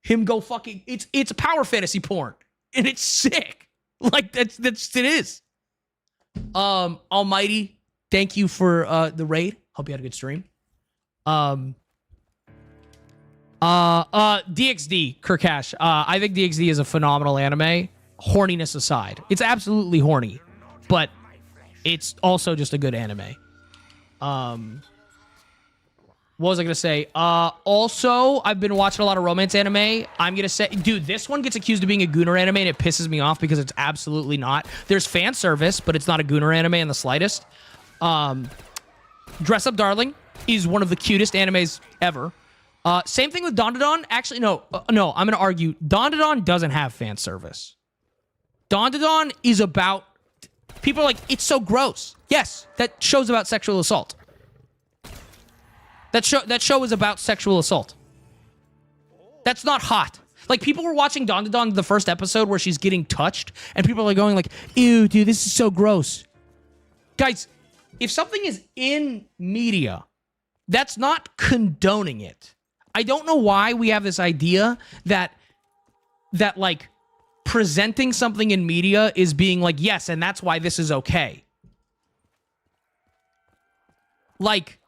him go fucking... It's power fantasy porn. And it's sick. Like, it is. Almighty, thank you for the raid. Hope you had a good stream. DxD, Kirkash. I think DxD is a phenomenal anime. Horniness aside. It's absolutely horny. But it's also just a good anime. What was I gonna say? Also, I've been watching a lot of romance anime. I'm gonna say, dude, this one gets accused of being a Gunnar anime, and it pisses me off because it's absolutely not. There's fan service, but it's not a Gunnar anime in the slightest. Dress Up Darling is one of the cutest animes ever. Same thing with Dandadan. Actually, no, I'm gonna argue. Dandadan doesn't have fan service. Dandadan is about... People are like, it's so gross. Yes, that show's about sexual assault. That show is about sexual assault. That's not hot. Like, people were watching Dandadan the first episode where she's getting touched, and people are going like, ew, dude, this is so gross. Guys, if something is in media, that's not condoning it. I don't know why we have this idea that like, presenting something in media is being like, yes, and that's why this is okay. Like...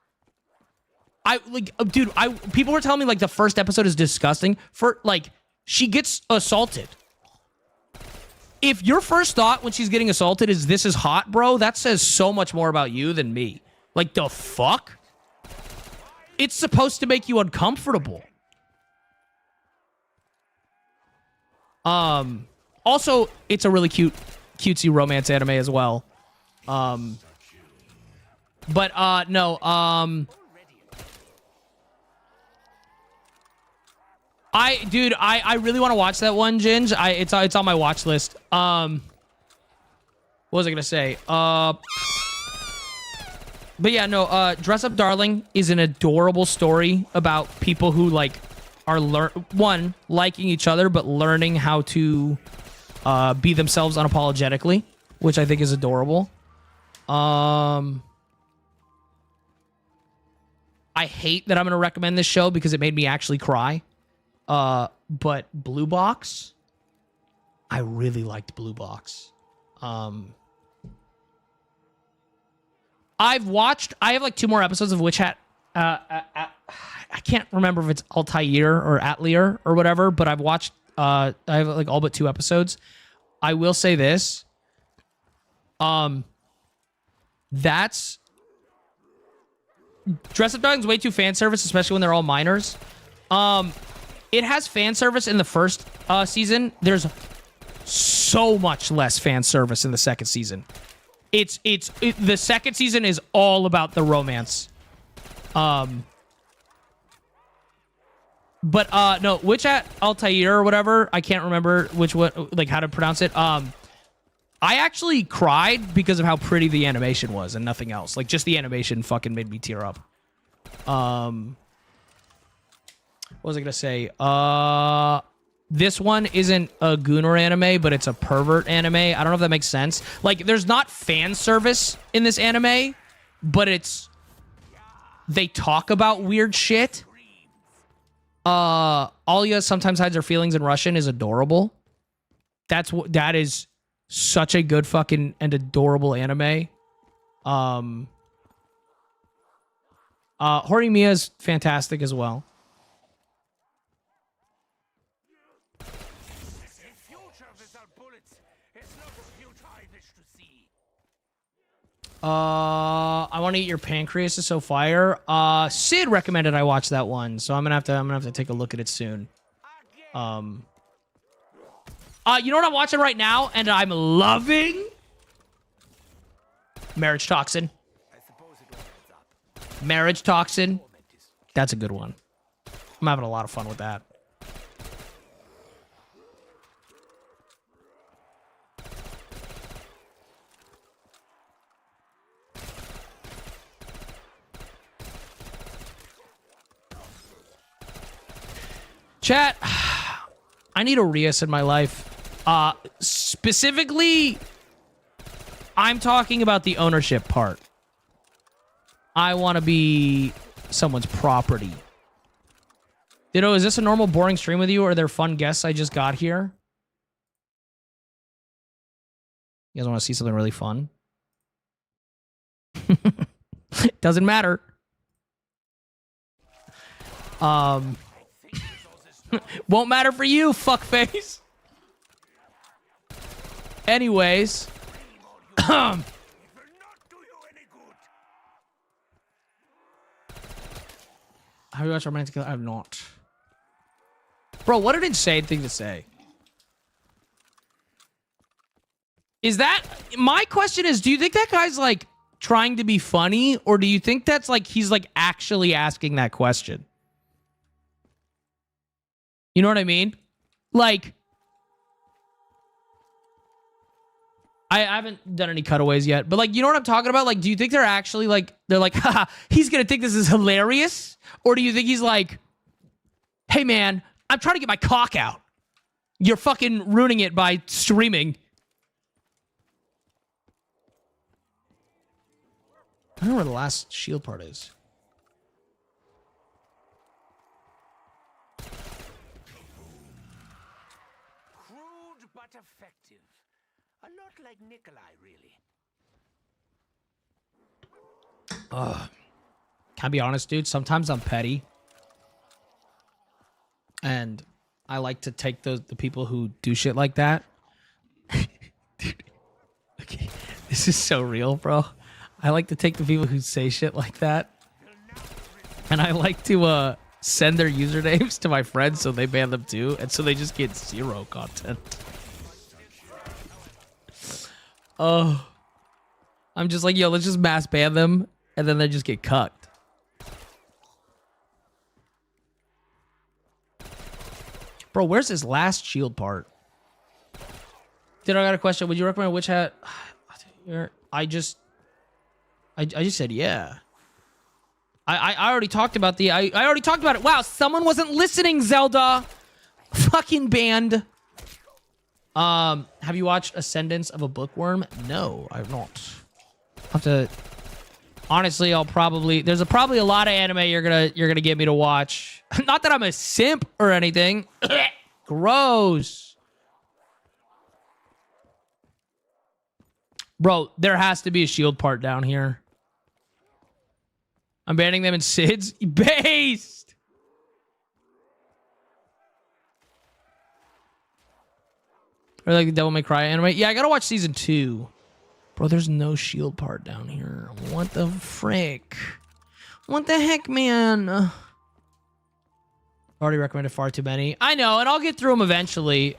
people were telling me, like, the first episode is disgusting. She gets assaulted. If your first thought when she's getting assaulted is, this is hot, bro, that says so much more about you than me. Like, the fuck? It's supposed to make you uncomfortable. Also, it's a really cutesy romance anime as well. No, I really want to watch that one, Ginge. It's on my watch list. What was I gonna say? But yeah, no, Dress Up Darling is an adorable story about people who, like, are liking each other, but learning how to be themselves unapologetically, which I think is adorable. I hate that I'm gonna recommend this show because it made me actually cry. But Blue Box, I really liked Blue Box. I've watched. I have like 2 more episodes of Witch Hat. I can't remember if it's Altair or Atelier or whatever, but I've watched. I have like all but 2 episodes. I will say this. That's Dress Up Dragons way too fan service, especially when they're all minors. It has fan service in the first season. There's so much less fan service in the second season. The second season is all about the romance. But no, Witch at Altair or whatever, I can't remember how to pronounce it. I actually cried because of how pretty the animation was and nothing else. Like, just the animation fucking made me tear up. What was I gonna say? This one isn't a Gunnar anime, but it's a pervert anime. I don't know if that makes sense. Like, there's not fan service in this anime, but they talk about weird shit. Alia sometimes hides her feelings in Russian is adorable. That is such a good fucking and adorable anime. Horimiya is fantastic as well. I want to eat your pancreas is so fire. Sid recommended I watch that one, so I'm gonna have to take a look at it soon. You know what I'm watching right now, and I'm loving? Marriage Toxin. Marriage Toxin. That's a good one. I'm having a lot of fun with that. Chat, I need a Rias in my life. Specifically, I'm talking about the ownership part. I want to be someone's property. Ditto, is this a normal boring stream with you, or are there fun guests I just got here? You guys want to see something really fun? Doesn't matter. Won't matter for you, fuckface. Anyways. Have you watched Romantic? I have not. Bro, what an insane thing to say. Is that... My question is, do you think that guy's, like, trying to be funny? Or do you think that's, like, he's, like, actually asking that question? You know what I mean? Like, I haven't done any cutaways yet, but like, you know what I'm talking about? Like, do you think they're actually like, they're like, haha, he's gonna think this is hilarious? Or do you think he's like, hey man, I'm trying to get my cock out. You're fucking ruining it by streaming. I don't know where the last shield part is. Effective. A lot like Nikolai, really. Can I be honest, dude? Sometimes I'm petty. And I like to take the people who do shit like that. Dude, okay, this is so real, bro. I like to take the people who say shit like that. And I like to send their usernames to my friends so they ban them too. And so they just get 0 content. Oh, I'm just like, yo, let's just mass ban them, and then they just get cucked. Bro, where's this last shield part? Did I got a question? Would you recommend Witch Hat? I just said yeah. I already talked about I already talked about it. Wow, someone wasn't listening, Zelda. Fucking banned. Have you watched Ascendance of a Bookworm? No, I've not. I'll have to... Honestly, I'll probably... There's probably a lot of anime you're gonna get me to watch. Not that I'm a simp or anything. Gross. Bro, there has to be a shield part down here. I'm banning them in SIDS. Based! Or like the Devil May Cry anime. Yeah, I gotta watch season 2. Bro, there's no shield part down here. What the frick? What the heck, man? Already recommended far too many. I know, and I'll get through them eventually.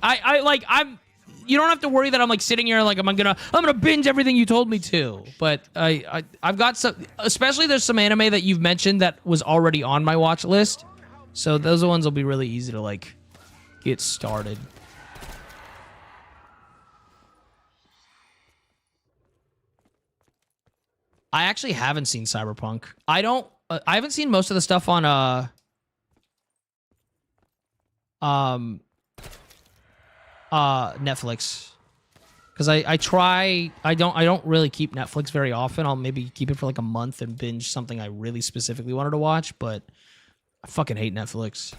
You don't have to worry that I'm like sitting here like I'm gonna binge everything you told me to. But I've got some, especially there's some anime that you've mentioned that was already on my watch list. So those ones will be really easy to like get started. I actually haven't seen Cyberpunk. I haven't seen most of the stuff on Netflix, because I don't really keep Netflix very often. I'll maybe keep it for like a month and binge something I really specifically wanted to watch, but I fucking hate Netflix.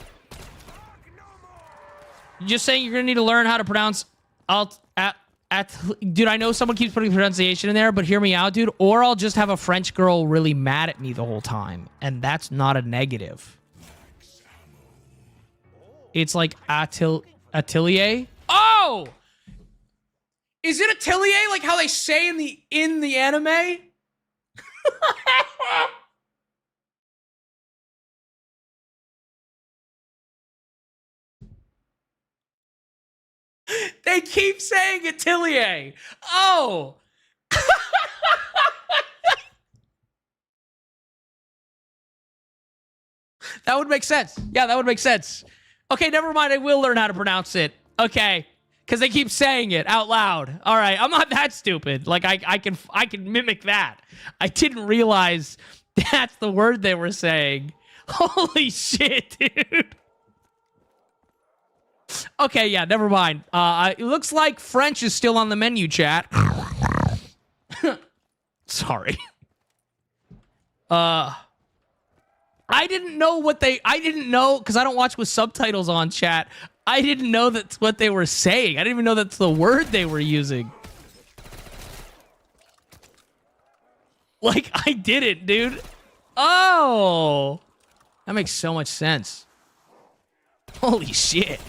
You're just saying you're gonna need to learn how to pronounce dude, I know someone keeps putting pronunciation in there, but hear me out, dude. Or I'll just have a French girl really mad at me the whole time, and that's not a negative. It's like Atelier. Oh! Is it Atelier like how they say in the anime? They keep saying Atelier. Oh! That would make sense. Yeah, that would make sense. Okay, never mind. I will learn how to pronounce it. Okay. Because they keep saying it out loud. All right, I'm not that stupid. Like, I can mimic that. I didn't realize that's the word they were saying. Holy shit, dude. Okay, yeah, never mind. It looks like French is still on the menu, chat. Sorry. I didn't know because I don't watch with subtitles on, chat. I didn't know that's what they were saying. I didn't even know that's the word they were using. Like, I didn't, dude. Oh! That makes so much sense. Holy shit.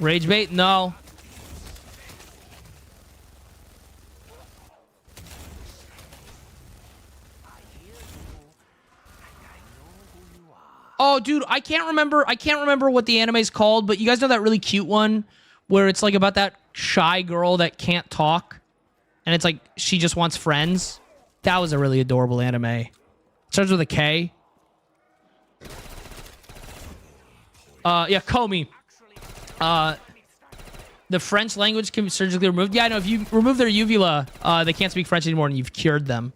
Rage bait? No. Oh, dude, I can't remember what the anime's called, but you guys know that really cute one where it's like about that shy girl that can't talk and it's like she just wants friends? That was a really adorable anime. It starts with a K. Yeah, Komi. The French language can be surgically removed. Yeah, I know. If you remove their uvula, they can't speak French anymore and you've cured them.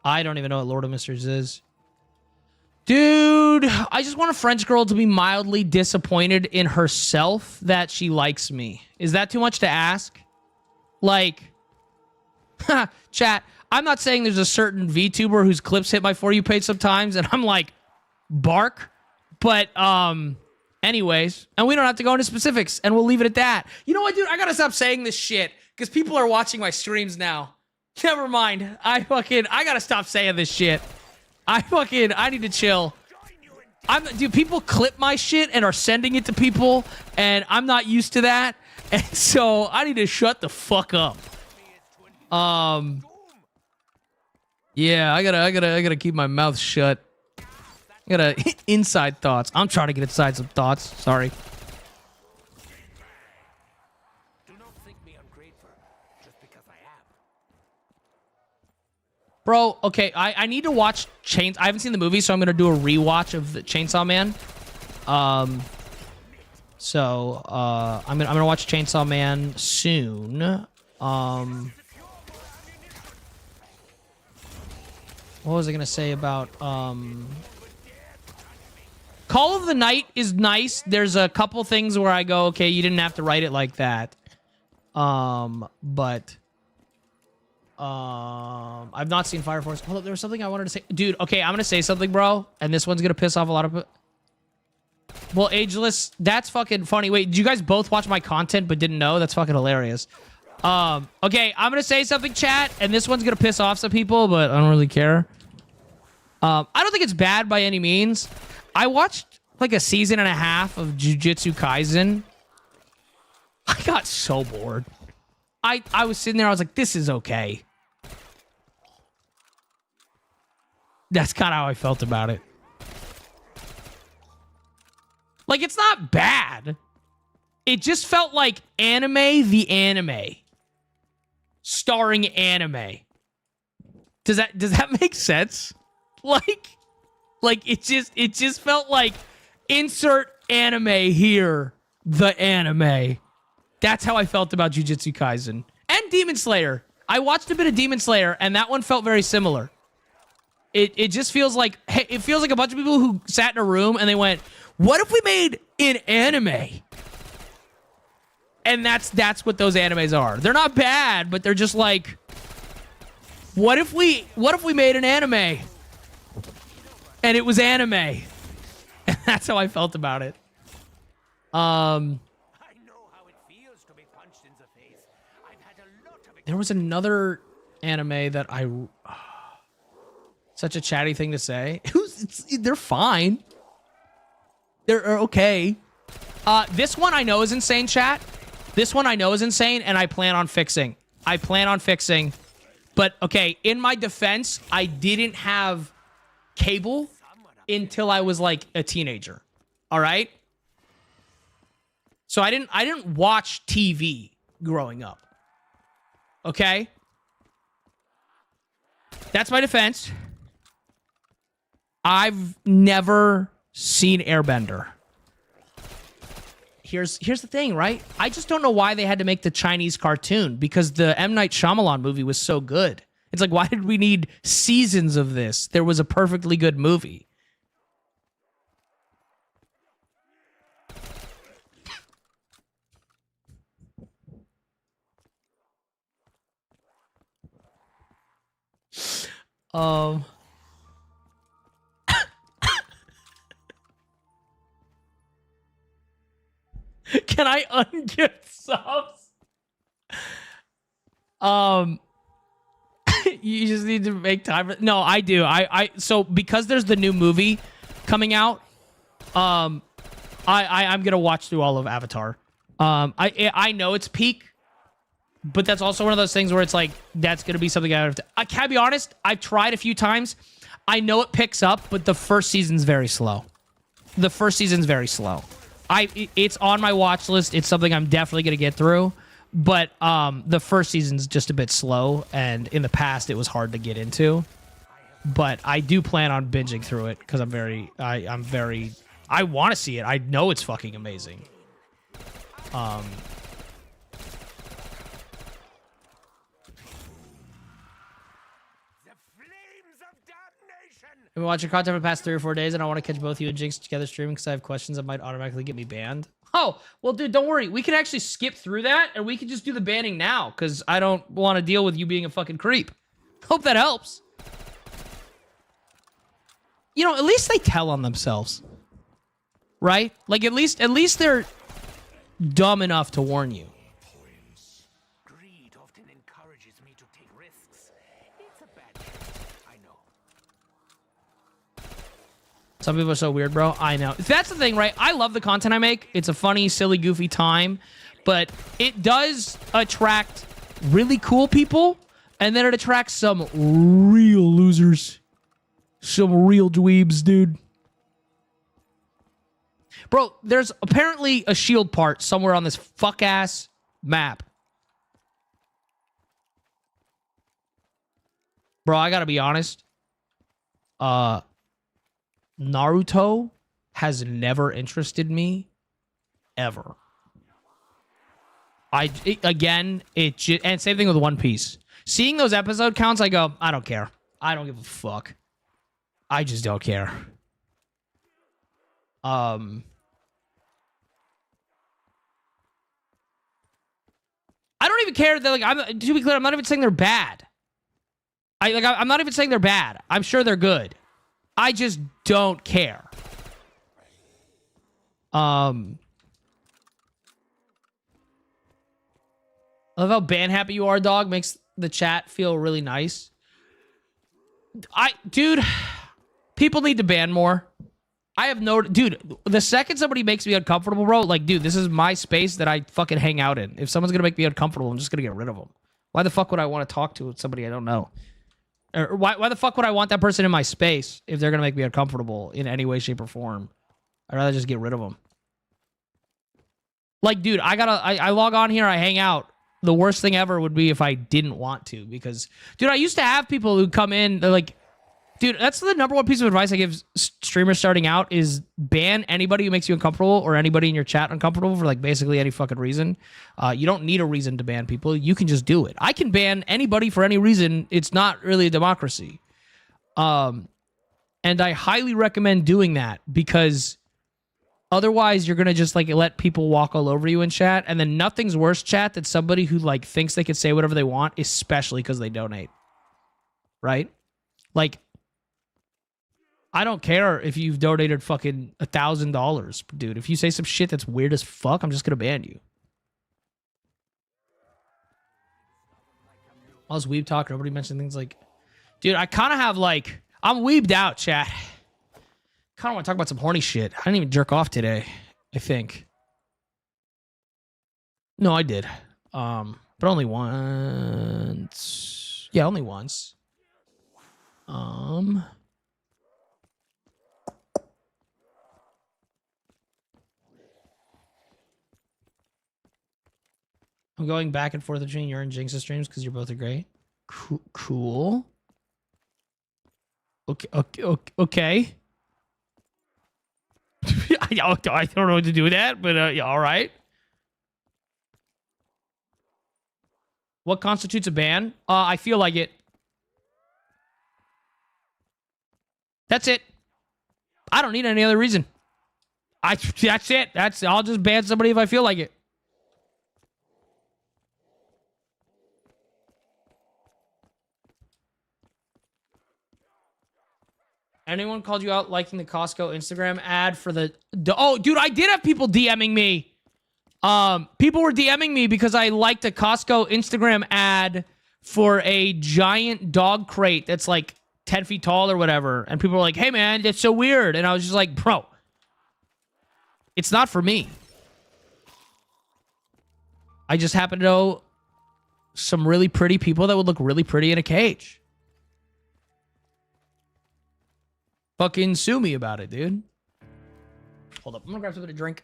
I don't even know what Lord of Mysteries is. Dude, I just want a French girl to be mildly disappointed in herself that she likes me. Is that too much to ask? Like, chat, I'm not saying there's a certain VTuber whose clips hit my For You page sometimes, and I'm like, bark. But, anyways, and we don't have to go into specifics, and we'll leave it at that. You know what, dude? I gotta stop saying this shit, because people are watching my streams now. Never mind. I gotta stop saying this shit. I need to chill. Dude, people clip my shit and are sending it to people, and I'm not used to that. And so I need to shut the fuck up. Yeah, I gotta keep my mouth shut. I gotta inside thoughts. I'm trying to get inside some thoughts. Sorry. Do not think me ungrateful just because I am. Bro, okay, I need to watch I haven't seen the movie, so I'm gonna do a rewatch of the Chainsaw Man. I'm gonna watch Chainsaw Man soon. What was I gonna say about Call of the Night is nice. There's a couple things where I go, okay, you didn't have to write it like that. But I've not seen Fire Force. Hold up, there was something I wanted to say. Dude, okay, I'm gonna say something, bro, and this one's gonna piss off a lot of Well, ageless, that's fucking funny. Wait, did you guys both watch my content but didn't know? That's fucking hilarious. Okay, I'm gonna say something, chat, and this one's gonna piss off some people, but I don't really care. I don't think it's bad by any means. I watched like a season and a half of Jujutsu Kaisen. I got so bored. I was sitting there, I was like, this is okay. That's kind of how I felt about it. Like, it's not bad. It just felt like anime the anime. Starring anime. Does that make sense? Like it just felt like insert anime here, the anime. That's how I felt about Jujutsu Kaisen. And Demon Slayer. I watched a bit of Demon Slayer, and that one felt very similar. It just feels like, hey, it feels like a bunch of people who sat in a room and they went, what if we made an anime? And that's what those animes are. They're not bad, but they're just like, what if we made an anime? And it was anime. And that's how I felt about it. I know how it feels to be punched in the face. I've had a lot of it. There was another anime that such a chatty thing to say. They're fine. They're okay. This one I know is insane, chat. This one I know is insane, and I plan on fixing. But, okay, in my defense, I didn't have cable until I was, like, a teenager. All right? So I didn't watch TV growing up. Okay? That's my defense. I've never seen Airbender. Here's the thing, right? I just don't know why they had to make the Chinese cartoon, because the M. Night Shyamalan movie was so good. It's like, why did we need seasons of this? There was a perfectly good movie. Can I ungift subs? You just need to make time for... No, I do. So because there's the new movie coming out, I'm gonna watch through all of Avatar. I know it's peak, but that's also one of those things where it's like, that's gonna be something I have to... Can I be honest? I've tried a few times. I know it picks up, but the first season's very slow. It's on my watch list. It's something I'm definitely gonna get through. But the first season's just a bit slow, and in the past it was hard to get into. But I do plan on binging through it because I want to see it. I know it's fucking amazing. I've been watching content for the past 3 or 4 days, and I want to catch both you and Jinx together streaming because I have questions that might automatically get me banned. Oh, well, dude, don't worry. We can actually skip through that, and we can just do the banning now, because I don't want to deal with you being a fucking creep. Hope that helps. You know, at least they tell on themselves. Right? Like, at least they're dumb enough to warn you. Greed often encourages me to take risks. It's a bad thing, I know. Some people are so weird, bro. I know. That's the thing, right? I love the content I make. It's a funny, silly, goofy time. But it does attract really cool people. And then it attracts some real losers. Some real dweebs, dude. Bro, there's apparently a shield part somewhere on this fuck-ass map. Bro, I gotta be honest. Naruto has never interested me. Ever. And same thing with One Piece. Seeing those episode counts, I go, I don't care. I don't give a fuck. I just don't care. I don't even care that, like, to be clear, I'm not even saying they're bad. I'm not even saying they're bad. I'm sure they're good. I just don't care. I love how ban happy you are, dog. Makes the chat feel really nice. Dude, people need to ban more. I have no, dude, the second somebody makes me uncomfortable, bro, like, dude, this is my space that I fucking hang out in. If someone's gonna make me uncomfortable, I'm just gonna get rid of them. Why the fuck would I want to talk to somebody I don't know? Or why the fuck would I want that person in my space if they're gonna make me uncomfortable in any way, shape, or form? I'd rather just get rid of them. Like, dude, I log on here, I hang out. The worst thing ever would be if I didn't want to, because, dude, I used to have people who come in, they're like, dude, that's the number one piece of advice I give streamers starting out is ban anybody who makes you uncomfortable or anybody in your chat uncomfortable for, like, basically any fucking reason. You don't need a reason to ban people. You can just do it. I can ban anybody for any reason. It's not really a democracy. And I highly recommend doing that, because otherwise you're going to just, like, let people walk all over you in chat. And then nothing's worse, chat, than somebody who, like, thinks they can say whatever they want, especially because they donate. Right? Like, I don't care if you've donated fucking $1,000, dude. If you say some shit that's weird as fuck, I'm just gonna ban you. All this weeb talk, nobody mentioned things like, dude, I kind of have, like, I'm weebed out, chat. Kind of want to talk about some horny shit. I didn't even jerk off today, I think. No, I did. But only once. Yeah, only once. I'm going back and forth between your and Jinx's streams because you're both are great. Cool. Okay. I don't know what to do with that, but yeah, all right. What constitutes a ban? I feel like it. That's it. I don't need any other reason. That's it. I'll just ban somebody if I feel like it. Anyone called you out liking the Costco Instagram ad for the... Oh, dude, I did have people DMing me. People were DMing me because I liked a Costco Instagram ad for a giant dog crate that's like 10 feet tall or whatever. And people were like, hey, man, that's so weird. And I was just like, bro, it's not for me. I just happen to know some really pretty people that would look really pretty in a cage. Fucking sue me about it, dude. Hold up. I'm gonna grab something to drink.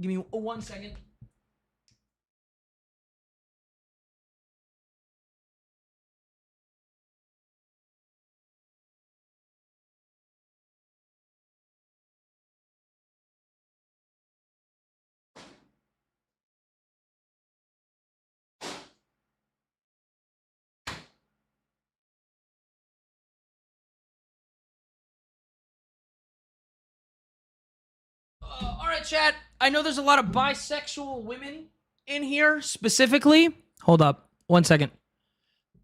Give me 1 second. All right, chat. I know there's a lot of bisexual women in here specifically. Hold up 1 second.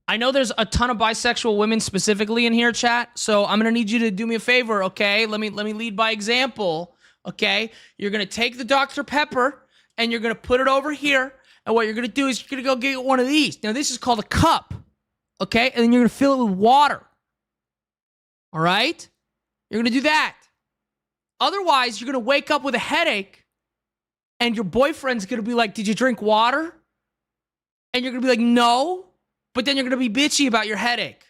I know there's a ton of bisexual women specifically in here, chat. So I'm gonna need you to do me a favor, okay? Let me lead by example, okay? You're gonna take the Dr. Pepper and you're gonna put it over here. And what you're gonna do is you're gonna go get one of these. Now this is called a cup, okay? And then you're gonna fill it with water. All right? You're gonna do that. Otherwise, you're going to wake up with a headache and your boyfriend's going to be like, did you drink water? And you're going to be like, no. But then you're going to be bitchy about your headache.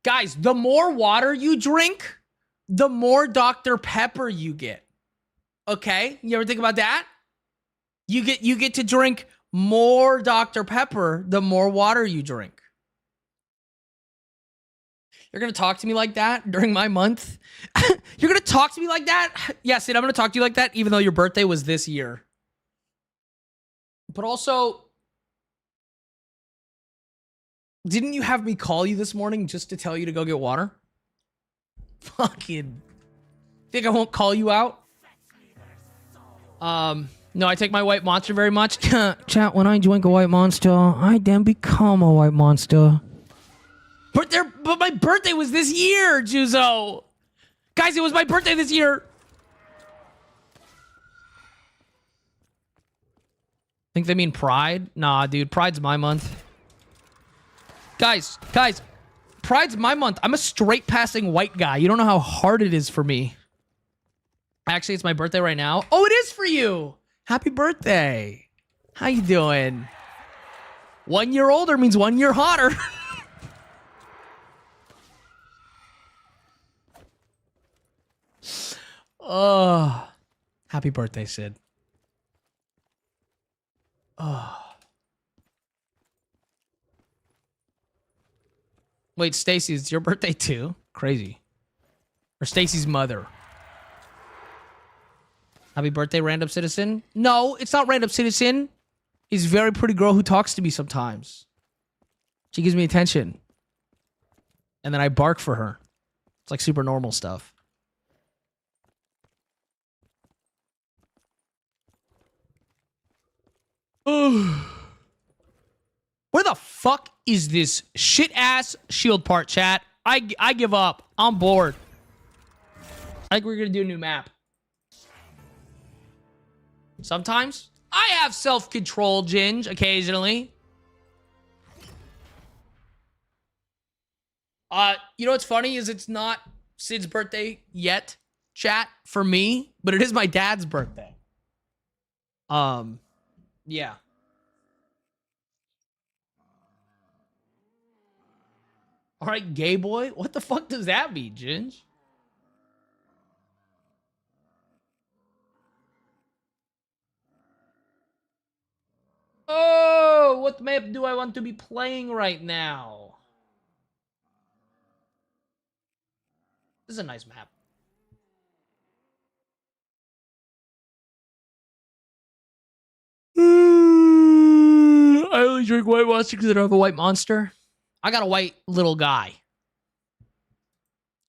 Guys, the more water you drink, the more Dr. Pepper you get. Okay? You ever think about that? You get to drink more Dr. Pepper the more water you drink. You're going to talk to me like that during my month? You're going to talk to me like that? Yes, and I'm going to talk to you like that even though your birthday was this year. But also, didn't you have me call you this morning just to tell you to go get water? Fucking. Think I won't call you out? No, I take my white monster very much. Chat, when I drink a white monster, I then become a white monster. But my birthday was this year, Juzo. Guys, it was my birthday this year. Think they mean Pride? Nah, dude, Pride's my month. Guys, Pride's my month. I'm a straight passing white guy. You don't know how hard it is for me. Actually, it's my birthday right now. Oh, it is for you. Happy birthday. How you doing? 1 year older means 1 year hotter. Oh, happy birthday, Sid. Oh. Wait, Stacy, it's your birthday too? Crazy. Or Stacy's mother. Happy birthday, random citizen? No, it's not random citizen. It's a very pretty girl who talks to me sometimes. She gives me attention. And then I bark for her. It's like super normal stuff. Where the fuck is this shit ass shield part, chat? I give up. I'm bored. I think we're gonna do a new map. Sometimes I have self-control, Ginge, occasionally. You know what's funny is it's not Sid's birthday yet, chat, for me, but it is my dad's birthday. Yeah. All right, gay boy. What the fuck does that mean, Ginge? Oh, what map do I want to be playing right now? This is a nice map. I only drink white monster because I don't have a white monster. I got a white little guy.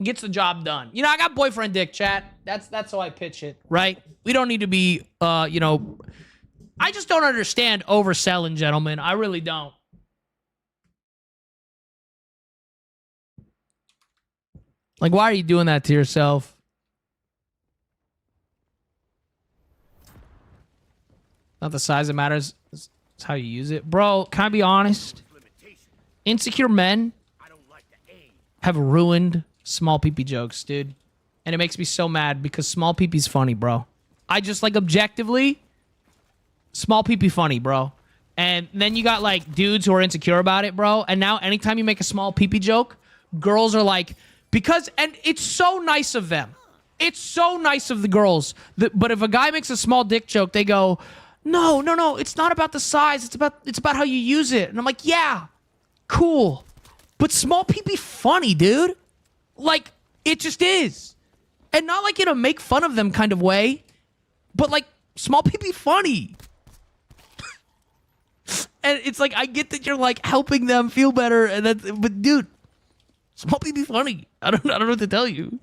Gets the job done. You know, I got boyfriend dick, chat. That's how I pitch it, right? We don't need to be, you know... I just don't understand overselling, gentlemen. I really don't. Like, why are you doing that to yourself? Not the size that matters. It's how you use it. Bro, can I be honest? Insecure men have ruined small peepee jokes, dude. And it makes me so mad because small peepee's funny, bro. I just, like, objectively... Small peepee funny, bro. And then you got, like, dudes who are insecure about it, bro. And now anytime you make a small peepee joke, girls are like... Because... And it's so nice of them. It's so nice of the girls. But if a guy makes a small dick joke, they go, no, it's not about the size. It's about how you use it. And I'm like, yeah, cool. But small peepee funny, dude. Like, it just is. And not like in a make fun of them kind of way. But, like, small peepee funny. And it's like, I get that you're, like, helping them feel better, and that's, but dude, small peepee funny. I don't know what to tell you.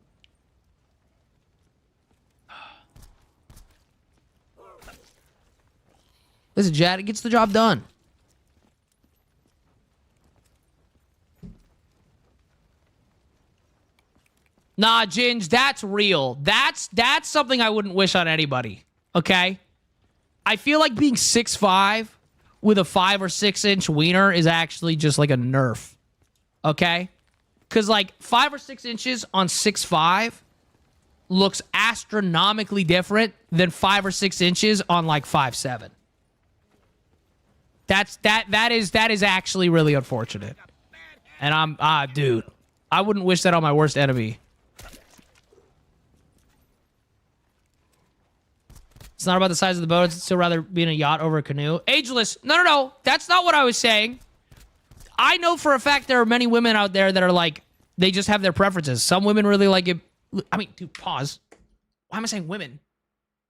Listen, Jad, it gets the job done. Nah, Ginge, that's real. That's something I wouldn't wish on anybody. Okay? I feel like being 6'5" with a 5 or 6 inch wiener is actually just like a nerf. Okay? Because like 5 or 6 inches on 6'5" looks astronomically different than 5 or 6 inches on like 5'7". That is actually really unfortunate. And dude, I wouldn't wish that on my worst enemy. It's not about the size of the boat. It's still rather be in a yacht over a canoe. Ageless. No. That's not what I was saying. I know for a fact there are many women out there that are like, they just have their preferences. Some women really like it. I mean, dude, pause. Why am I saying women?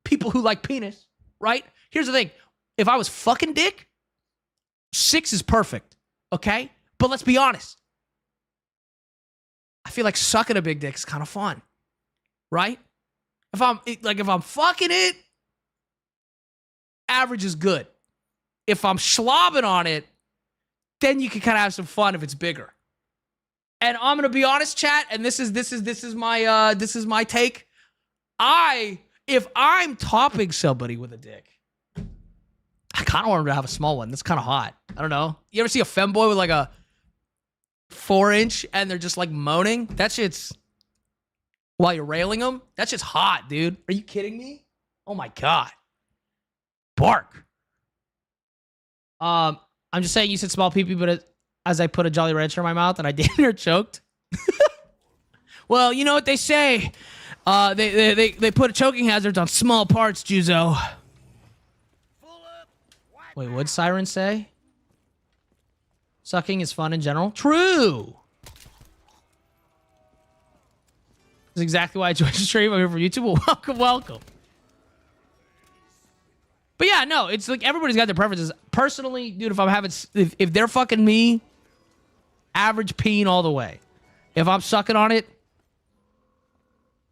People who like penis, right? Here's the thing. If I was fucking dick, 6 is perfect, okay? But let's be honest. I feel like sucking a big dick is kind of fun, right? If I'm fucking it, average is good. If I'm slobbing on it, then you can kind of have some fun if it's bigger. And I'm gonna be honest, chat, and this is my take. If I'm topping somebody with a dick, I kind of want them to have a small one. That's kind of hot. I don't know. You ever see a femboy with like a 4-inch and they're just like moaning? That shit's, while you're railing them, that's just hot, dude. Are you kidding me? Oh my God. Bark. I'm just saying, you said small pee-pee, but as I put a Jolly Rancher in my mouth and I damn near choked. Well, you know what they say. They put choking hazards on small parts, Juzo. Wait, what'd Siren say? Sucking is fun in general. True. That's exactly why I joined the stream. I'm here for YouTube. Well, welcome, welcome. But yeah, no, it's like everybody's got their preferences. Personally, dude, if they're fucking me, average peeing all the way. If I'm sucking on it,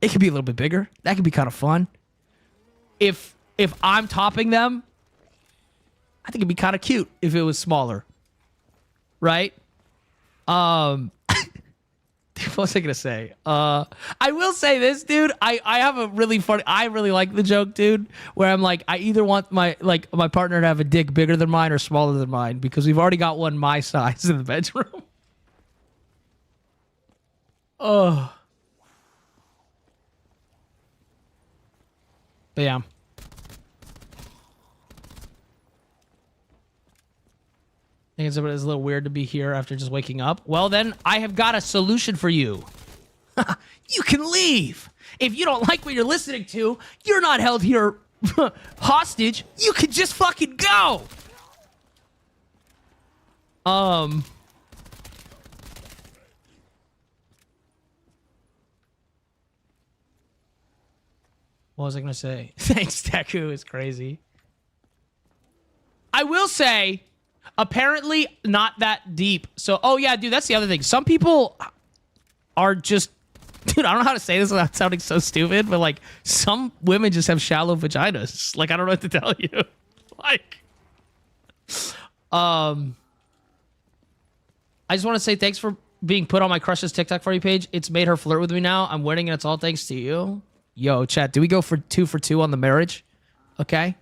it could be a little bit bigger. That could be kind of fun. If I'm topping them, I think it'd be kind of cute if it was smaller. Right? What was I gonna say? I will say this, dude. I have a really funny. I really like the joke, dude. Where I'm like, I either want my partner to have a dick bigger than mine or smaller than mine because we've already got one my size in the bedroom. Oh. But yeah. I think it's a little weird to be here after just waking up. Well, then, I have got a solution for you. You can leave. If you don't like what you're listening to, you're not held here hostage. You can just fucking go. What was I going to say? Thanks, Deku. It's crazy. I will say, apparently not that deep. So, oh yeah, dude, that's the other thing. Some people are just, dude, I don't know how to say this without sounding so stupid, but like some women just have shallow vaginas. Like, I don't know what to tell you. Like, I just want to say thanks for being put on my crush's TikTok for you page. It's made her flirt with me now. I'm winning and it's all thanks to you. Yo, chat, do we go for 2 for 2 on the marriage? Okay.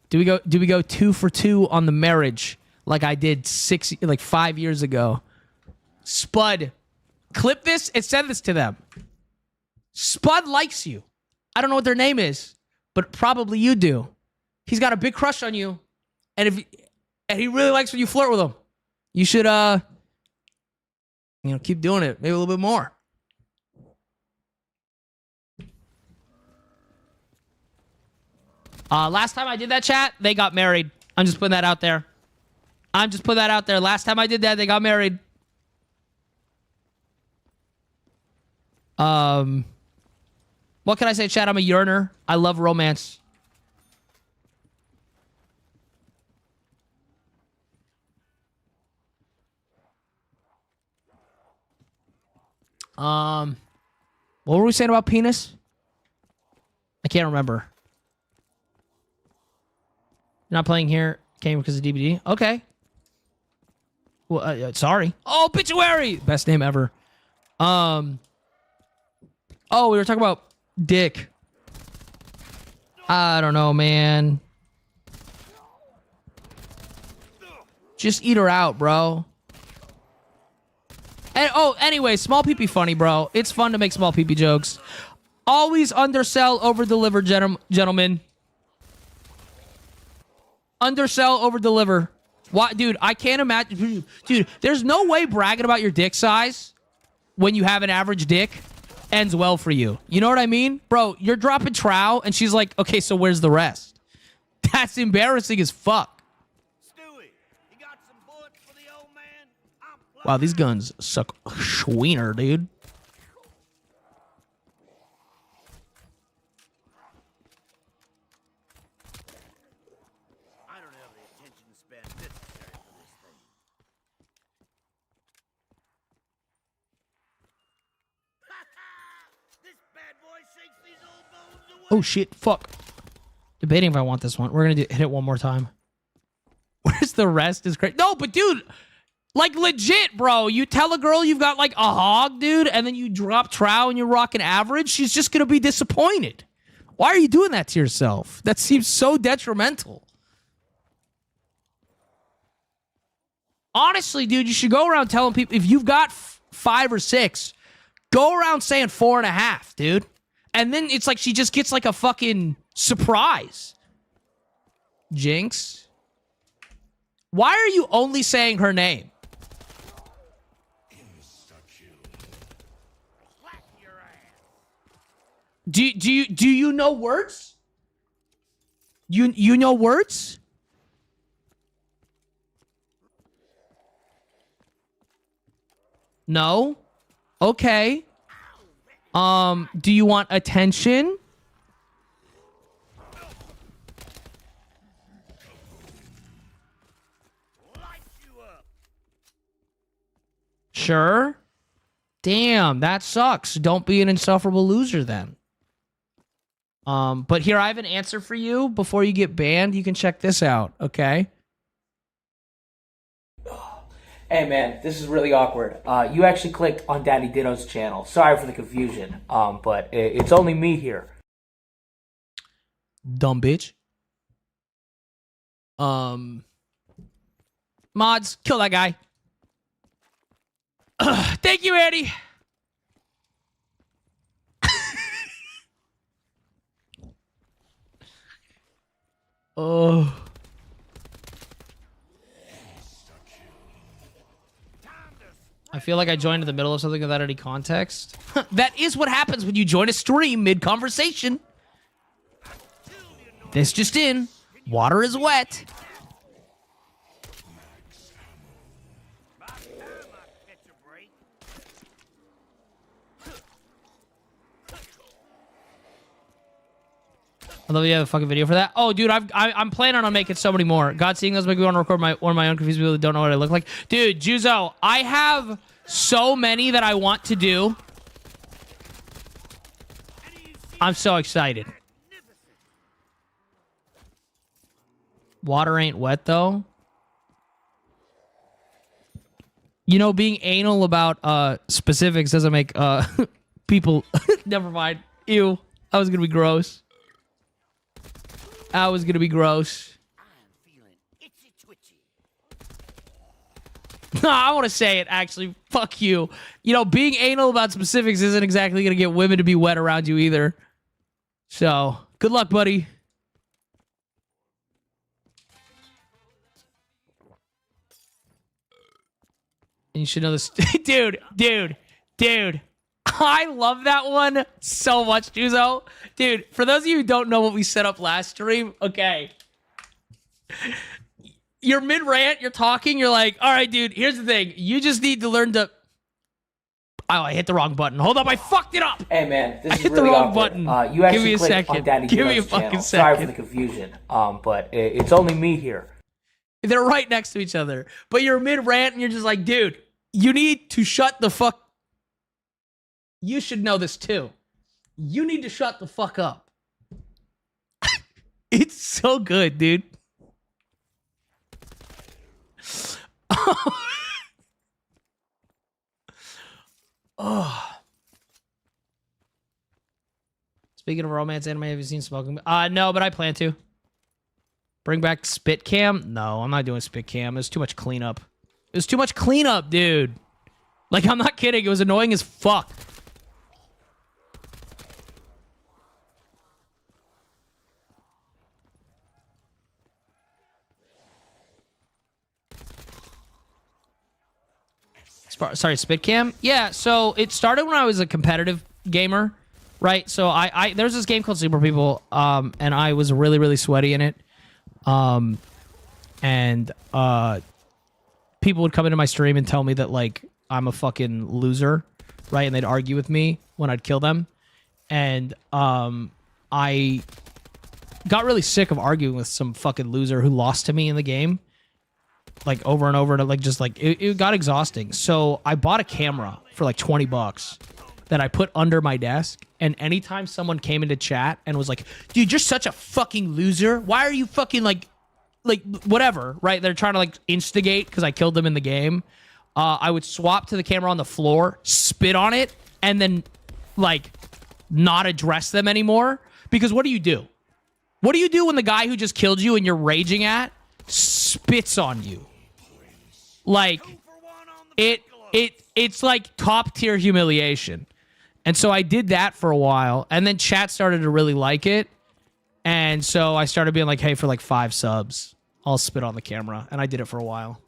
Do we go 2 for 2 on the marriage like I did 5 years ago? Spud, clip this and send this to them. Spud likes you. I don't know what their name is, but probably you do. He's got a big crush on you, and he really likes when you flirt with him. You should keep doing it, maybe a little bit more. Last time I did that, chat, they got married. I'm just putting that out there. Last time I did that, they got married. What can I say, chat? I'm a yearner. I love romance. What were we saying about penis? I can't remember. You're not playing here. Came because of DBD. Okay. Well, sorry. Oh, Obituary! Best name ever. Oh, we were talking about dick. I don't know, man. Just eat her out, bro. And anyway, small pee-pee funny, bro. It's fun to make small pee-pee jokes. Always undersell, over-deliver, gentlemen. Undersell, over-deliver. Why, dude, I can't imagine. Dude, there's no way bragging about your dick size when you have an average dick ends well for you. You know what I mean? Bro, you're dropping trow, and she's like, okay, so where's the rest? That's embarrassing as fuck. Stewie, you got some bullets for the old man? Wow, these guns suck schweener, dude. I don't have the attention span necessary for this thing. This bad boy shakes these old bones away. Oh, shit. Fuck. Debating if I want this one. We're gonna hit it one more time. Where's the rest is great. No, but dude, like legit, bro. You tell a girl you've got like a hog, dude, and then you drop trow and you're rocking average, she's just gonna be disappointed. Why are you doing that to yourself? That seems so detrimental. Honestly, dude, you should go around telling people if you've got 5 or 6, go around saying 4.5, dude. And then it's like she just gets like a fucking surprise. Jinx. Why are you only saying her name? Do you know words? You know words? No? Okay. Do you want attention? Sure. Damn, that sucks. Don't be an insufferable loser then. But here I have an answer for you before you get banned. You can check this out, okay? Hey man, this is really awkward. You actually clicked on DaddyDitto's channel. Sorry for the confusion. But it's only me here. Dumb bitch. Mods, kill that guy. Thank you, Eddie. Oh. I feel like I joined in the middle of something without any context. That is what happens when you join a stream mid-conversation. This just in. Water is wet. I love you have a fucking video for that. Oh, dude, I'm planning on making so many more. God, seeing those make me want to record one of my own confused people that don't know what I look like. Dude, Juzo, I have so many that I want to do. I'm so excited. Water ain't wet, though. You know, being anal about specifics doesn't make people... Never mind. Ew. That was going to be gross. That was going to be gross. No, I want to say it, actually. Fuck you. You know, being anal about specifics isn't exactly going to get women to be wet around you either. So, good luck, buddy. And you should know this. Dude. I love that one so much, Juzo. Dude, for those of you who don't know what we set up last stream, okay. You're mid-rant, you're talking, you're like, all right, dude, here's the thing. You just need to learn to... Oh, I hit the wrong button. Hold up, I fucked it up. Hey man, this I is hit really the wrong awkward. button. You actually Give me a clicked second. on DaddyDitto's Give me a channel. fucking Sorry for second. the confusion. But it's only me here. They're right next to each other. But you're mid-rant and you're just like, dude, you need to shut the fuck... You should know this too. You need to shut the fuck up. It's so good, dude. Oh. Speaking of romance anime, have you seen Smoking? No, but I plan to. Bring back Spit Cam? No, I'm not doing Spit Cam. It's too much cleanup. It was too much cleanup, dude. Like, I'm not kidding. It was annoying as fuck. Sorry, Spit Cam? Yeah, so it started when I was a competitive gamer, right? So there's this game called Super People, and I was really, really sweaty in it. And people would come into my stream and tell me that, like, I'm a fucking loser, right? And they'd argue with me when I'd kill them. And I got really sick of arguing with some fucking loser who lost to me in the game. Like, over and over, and like, just like, it got exhausting. So I bought a camera for like $20. that I put under my desk. And anytime someone came into chat and was like, dude, you're such a fucking loser. Why are you fucking like whatever, right? They're trying to like instigate because I killed them in the game. I would swap to the camera on the floor, spit on it, and then like not address them anymore. Because what do you do? What do you do when the guy who just killed you and you're raging at spits on you? Like it's like top tier humiliation. And so I did that for a while, and then chat started to really like it. And so I started being like, hey, for like 5 subs, I'll spit on the camera. And I did it for a while.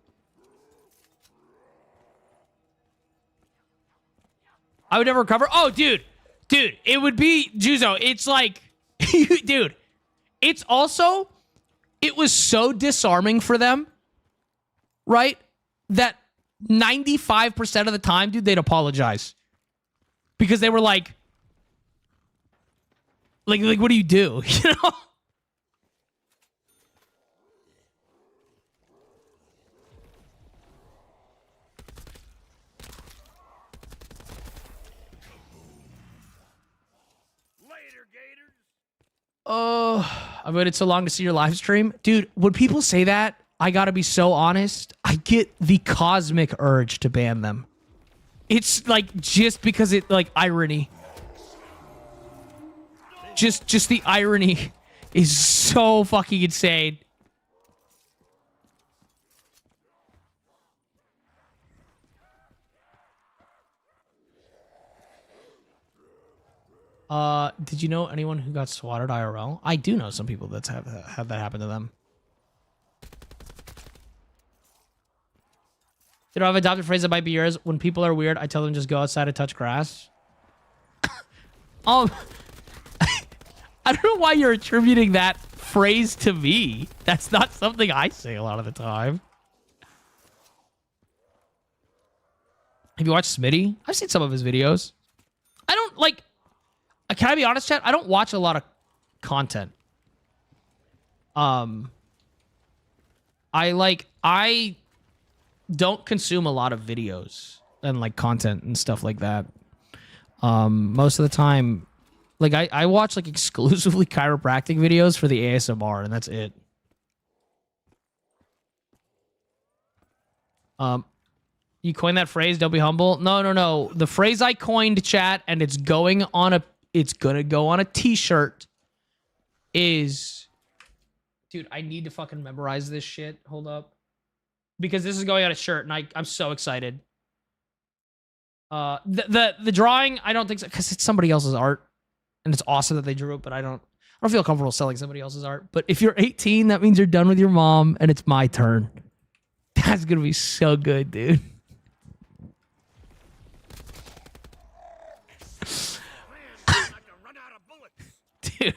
I would never recover. Oh, dude, it would be Juzo. It's like, dude, it's also, it was so disarming for them, right? That 95% of the time, dude, they'd apologize. Because they were like, what do you do? You know? Oh, I waited so long to see your live stream. Dude, when people say that, I gotta be so honest. I get the cosmic urge to ban them. It's like just because it like irony. Just the irony is so fucking insane. Did you know anyone who got swatted IRL? I do know some people that's have that happen to them. You know, I've adopted a phrase that might be yours. When people are weird, I tell them just go outside and touch grass. I don't know why you're attributing that phrase to me. That's not something I say a lot of the time. Have you watched Smitty? I've seen some of his videos. I don't like... Can I be honest, chat? I don't watch a lot of content. I don't consume a lot of videos and like content and stuff like that. Most of the time, like I watch like exclusively chiropractic videos for the ASMR, and that's it. You coined that phrase, don't be humble. No. The phrase I coined, chat, and it's gonna go on a t-shirt is, dude, I need to fucking memorize this shit. Hold up. Because this is going on a shirt, and I'm so excited. The drawing, I don't think so, because it's somebody else's art, and it's awesome that they drew it, but I don't feel comfortable selling somebody else's art. But if you're 18, that means you're done with your mom, and it's my turn. That's gonna be so good, dude. Dude,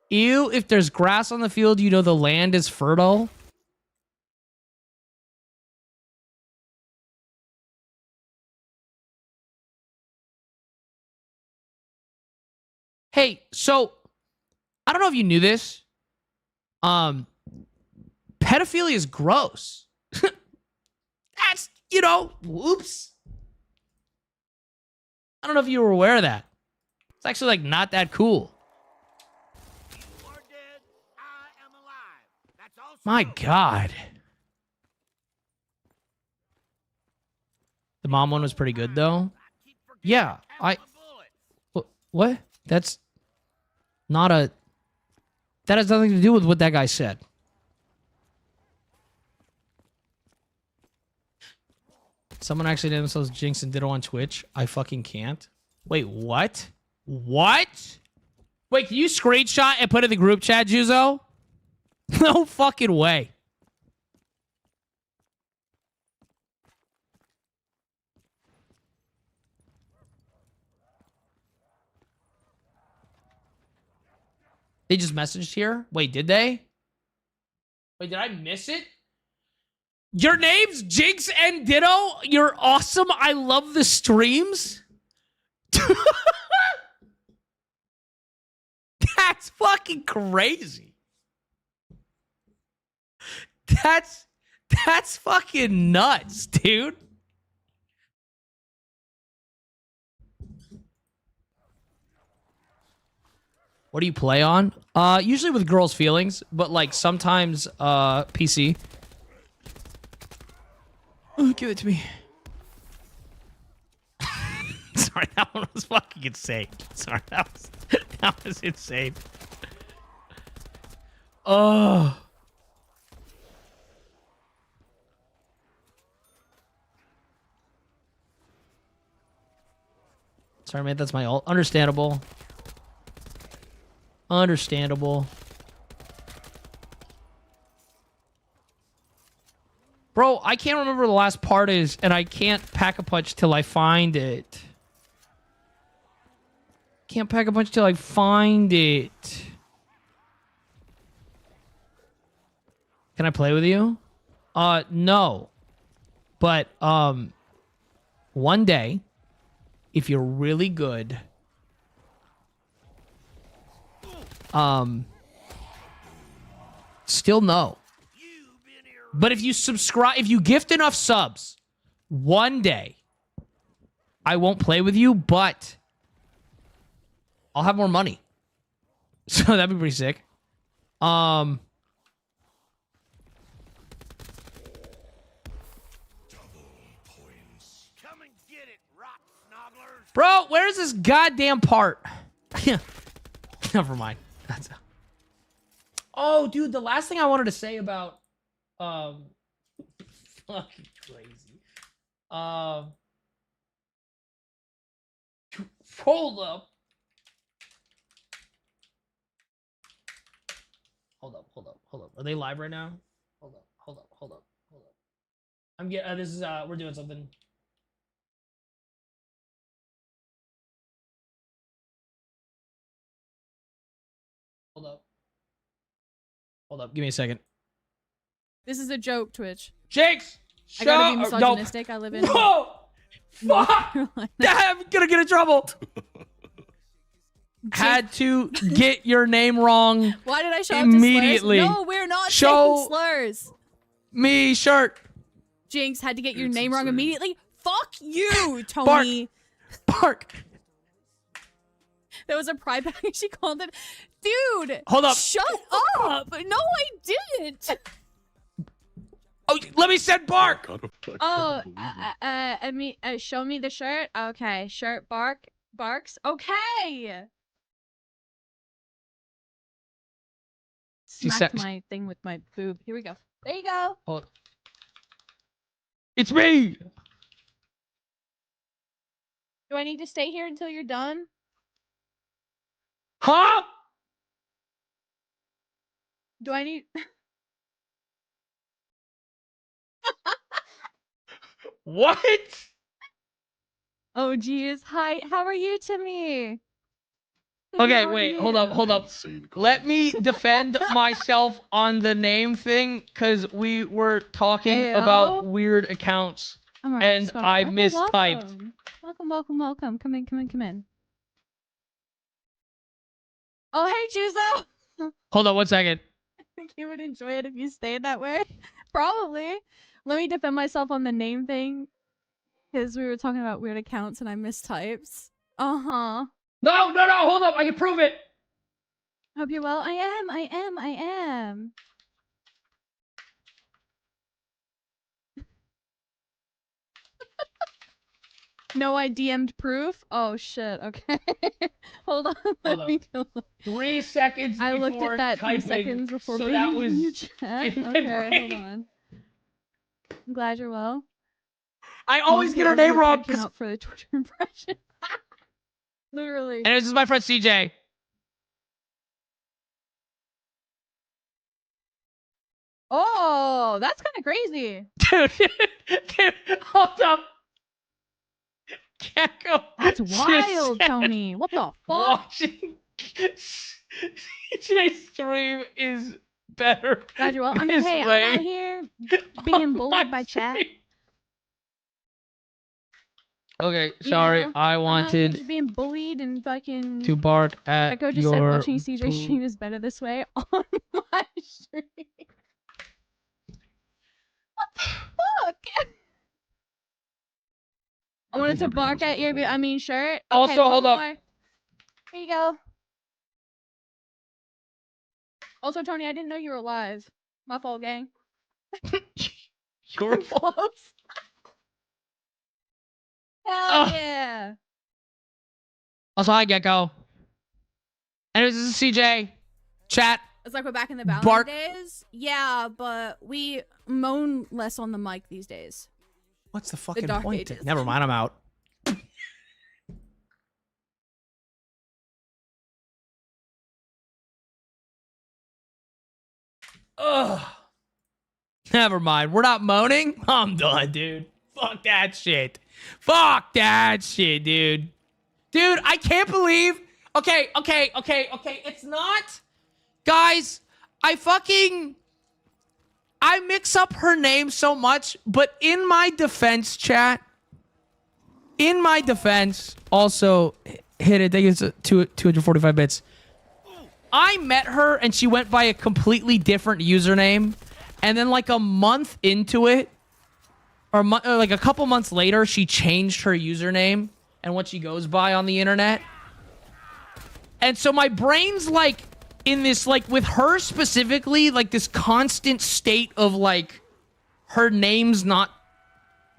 ew, if there's grass on the field, you know the land is fertile. Hey, so I don't know if you knew this. Pedophilia is gross. That's, you know, whoops. I don't know if you were aware of that. It's actually like not that cool. My God. The mom one was pretty good though. Yeah, what? That's not a... That has nothing to do with what that guy said. Someone actually named themselves Jinx and Ditto on Twitch. I fucking can't. Wait, what? What? Wait, can you screenshot and put in the group chat, Juzo? No fucking way. They just messaged here? Wait, did they? Wait, did I miss it? Your name's Jinx and Ditto? You're awesome. I love the streams. That's fucking crazy. That's fucking nuts, dude. What do you play on? Usually with girls' feelings, but like sometimes PC. Oh, give it to me. Sorry, that one was fucking insane. Sorry, that was insane. Oh. Sorry, man, that's my ult. Understandable. Understandable. Bro, I can't remember the last part is, and I can't pack a punch till I find it. Can't pack a punch till I find it. Can I play with you? No. But, one day, if you're really good, still no. But if you subscribe, if you gift enough subs, one day, I won't play with you, but I'll have more money. So that'd be pretty sick. Bro, where's this goddamn part? Never mind. Oh, dude, the last thing I wanted to say about fucking crazy. Hold up. Hold up. Are they live right now? Hold up. I'm getting this is we're doing something. Hold up. Give me a second. This is a joke, Twitch. Jakes! I gotta be misogynistic. I live in. Whoa! Fuck! I'm gonna get in trouble. Had to get your name wrong. Why did I show immediately? Up to slurs? No, we're not Show saying slurs. Me shirt. Jinx had to get your name wrong immediately. Fuck you, Tony. Bark. There was a pride package. She called it. Dude. Hold up. Shut up. No, I didn't. Oh, let me send Bark. Oh, I mean, show me the shirt. Okay, shirt barks. Okay. Smacked my thing with my boob. Here we go. There you go. Hold. It's me. Do I need to stay here until you're done? Huh? Do I need? What? Oh, geez. Hi. How are you, Timmy? Okay, wait. Hold up. Let me defend myself on the name thing, because we were talking about weird accounts, and I mistyped. Welcome. Come in. Oh, hey, Juzo. Hold on 1 second. I think you would enjoy it if you stayed that way. Probably. Let me defend myself on the name thing, because we were talking about weird accounts and I mistyped. Uh-huh. No, hold up. I can prove it. Hope you're well. I am. No, I DM'd proof? Oh, shit. Okay. Hold on. Let me go. 3 seconds I before looked at that 3 typing, seconds before so being that was in your chat. in my Okay, brain. hold on. I'm glad you're well. I always get her name wrong. Came out for the Twitter impression. Literally. And this is my friend CJ. Oh, that's kind of crazy. Dude, hold up. Gecko. That's wild, Tony. What the fuck? Watching CJ's stream is better. Glad you're well. I mean, hey, I'm out here being bullied by chat. Okay, sorry. Yeah, I wanted just being bullied and fucking. to bark at Echo just your said watching CJ stream is better this way on my stream. What the fuck? I wanted to bark at your, shirt. Okay, Also, hold up. more. Here you go. Also, Tony, I didn't know you were alive. My fault, gang. Your fault. Hell yeah. Also, hi, Gecko. Anyways, this is CJ. Chat. It's like we're back in the Valorant Bark. days. Yeah, but we moan less on the mic these days. What's the fucking Dark point? Ages. Never mind, I'm out. Ugh. Never mind. We're not moaning. I'm done, dude. Fuck that shit. Fuck that shit, dude. Dude, I can't believe. Okay. It's not. Guys, I mix up her name so much, but in my defense, chat. In my defense, also hit it. I think it's 245 bits. I met her and she went by a completely different username. And then like a month into it, or like a couple months later, she changed her username and what she goes by on the internet. And so my brain's like in this, like with her specifically, like this constant state of like her name's not,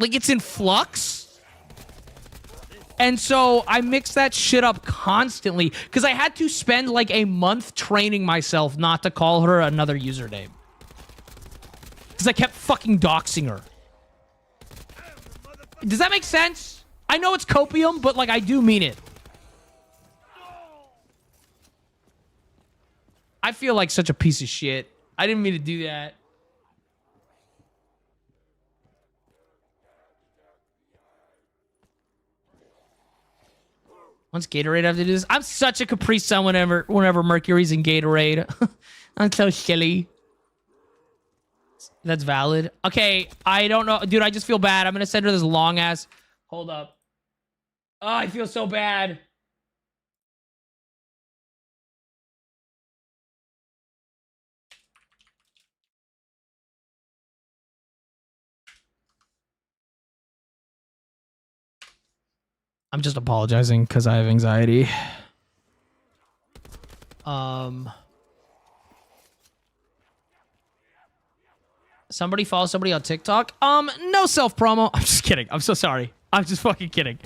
like it's in flux. And so I mix that shit up constantly because I had to spend like a month training myself not to call her another username. Because I kept fucking doxing her. Does that make sense? I know it's copium, but like I do mean it. I feel like such a piece of shit. I didn't mean to do that. When's Gatorade have to do this? I'm such a Capri Sun whenever Mercury's in Gatorade. I'm so silly. That's valid. Okay, I don't know. Dude, I just feel bad. I'm going to send her this long ass... Hold up. Oh, I feel so bad. I'm just apologizing because I have anxiety. Somebody follow somebody on TikTok? No self-promo. I'm just kidding. I'm so sorry. I'm just fucking kidding.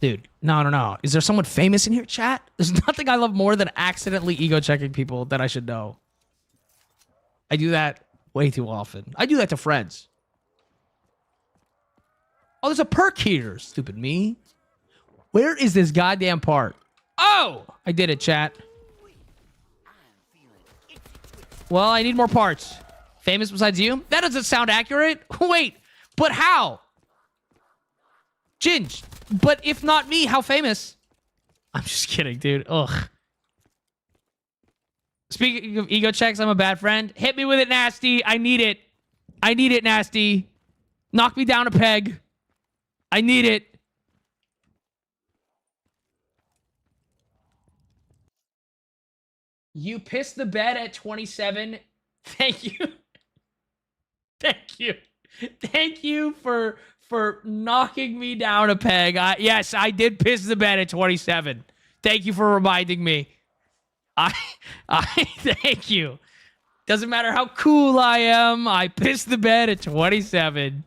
Dude, no. Is there someone famous in here, chat? There's nothing I love more than accidentally ego-checking people that I should know. I do that way too often. I do that to friends. Oh, there's a perk here. Stupid me. Where is this goddamn part? Oh! I did it, chat. Well, I need more parts. Famous besides you? That doesn't sound accurate. Wait, but how? Ginge. But if not me, how famous? I'm just kidding, dude. Ugh. Speaking of ego checks, I'm a bad friend. Hit me with it, Nasty. I need it. I need it, Nasty. Knock me down a peg. I need it. You pissed the bed at 27. Thank you. Thank you. Thank you for knocking me down a peg. Yes, I did piss the bed at 27. Thank you for reminding me. I thank you. Doesn't matter how cool I am. I pissed the bed at 27.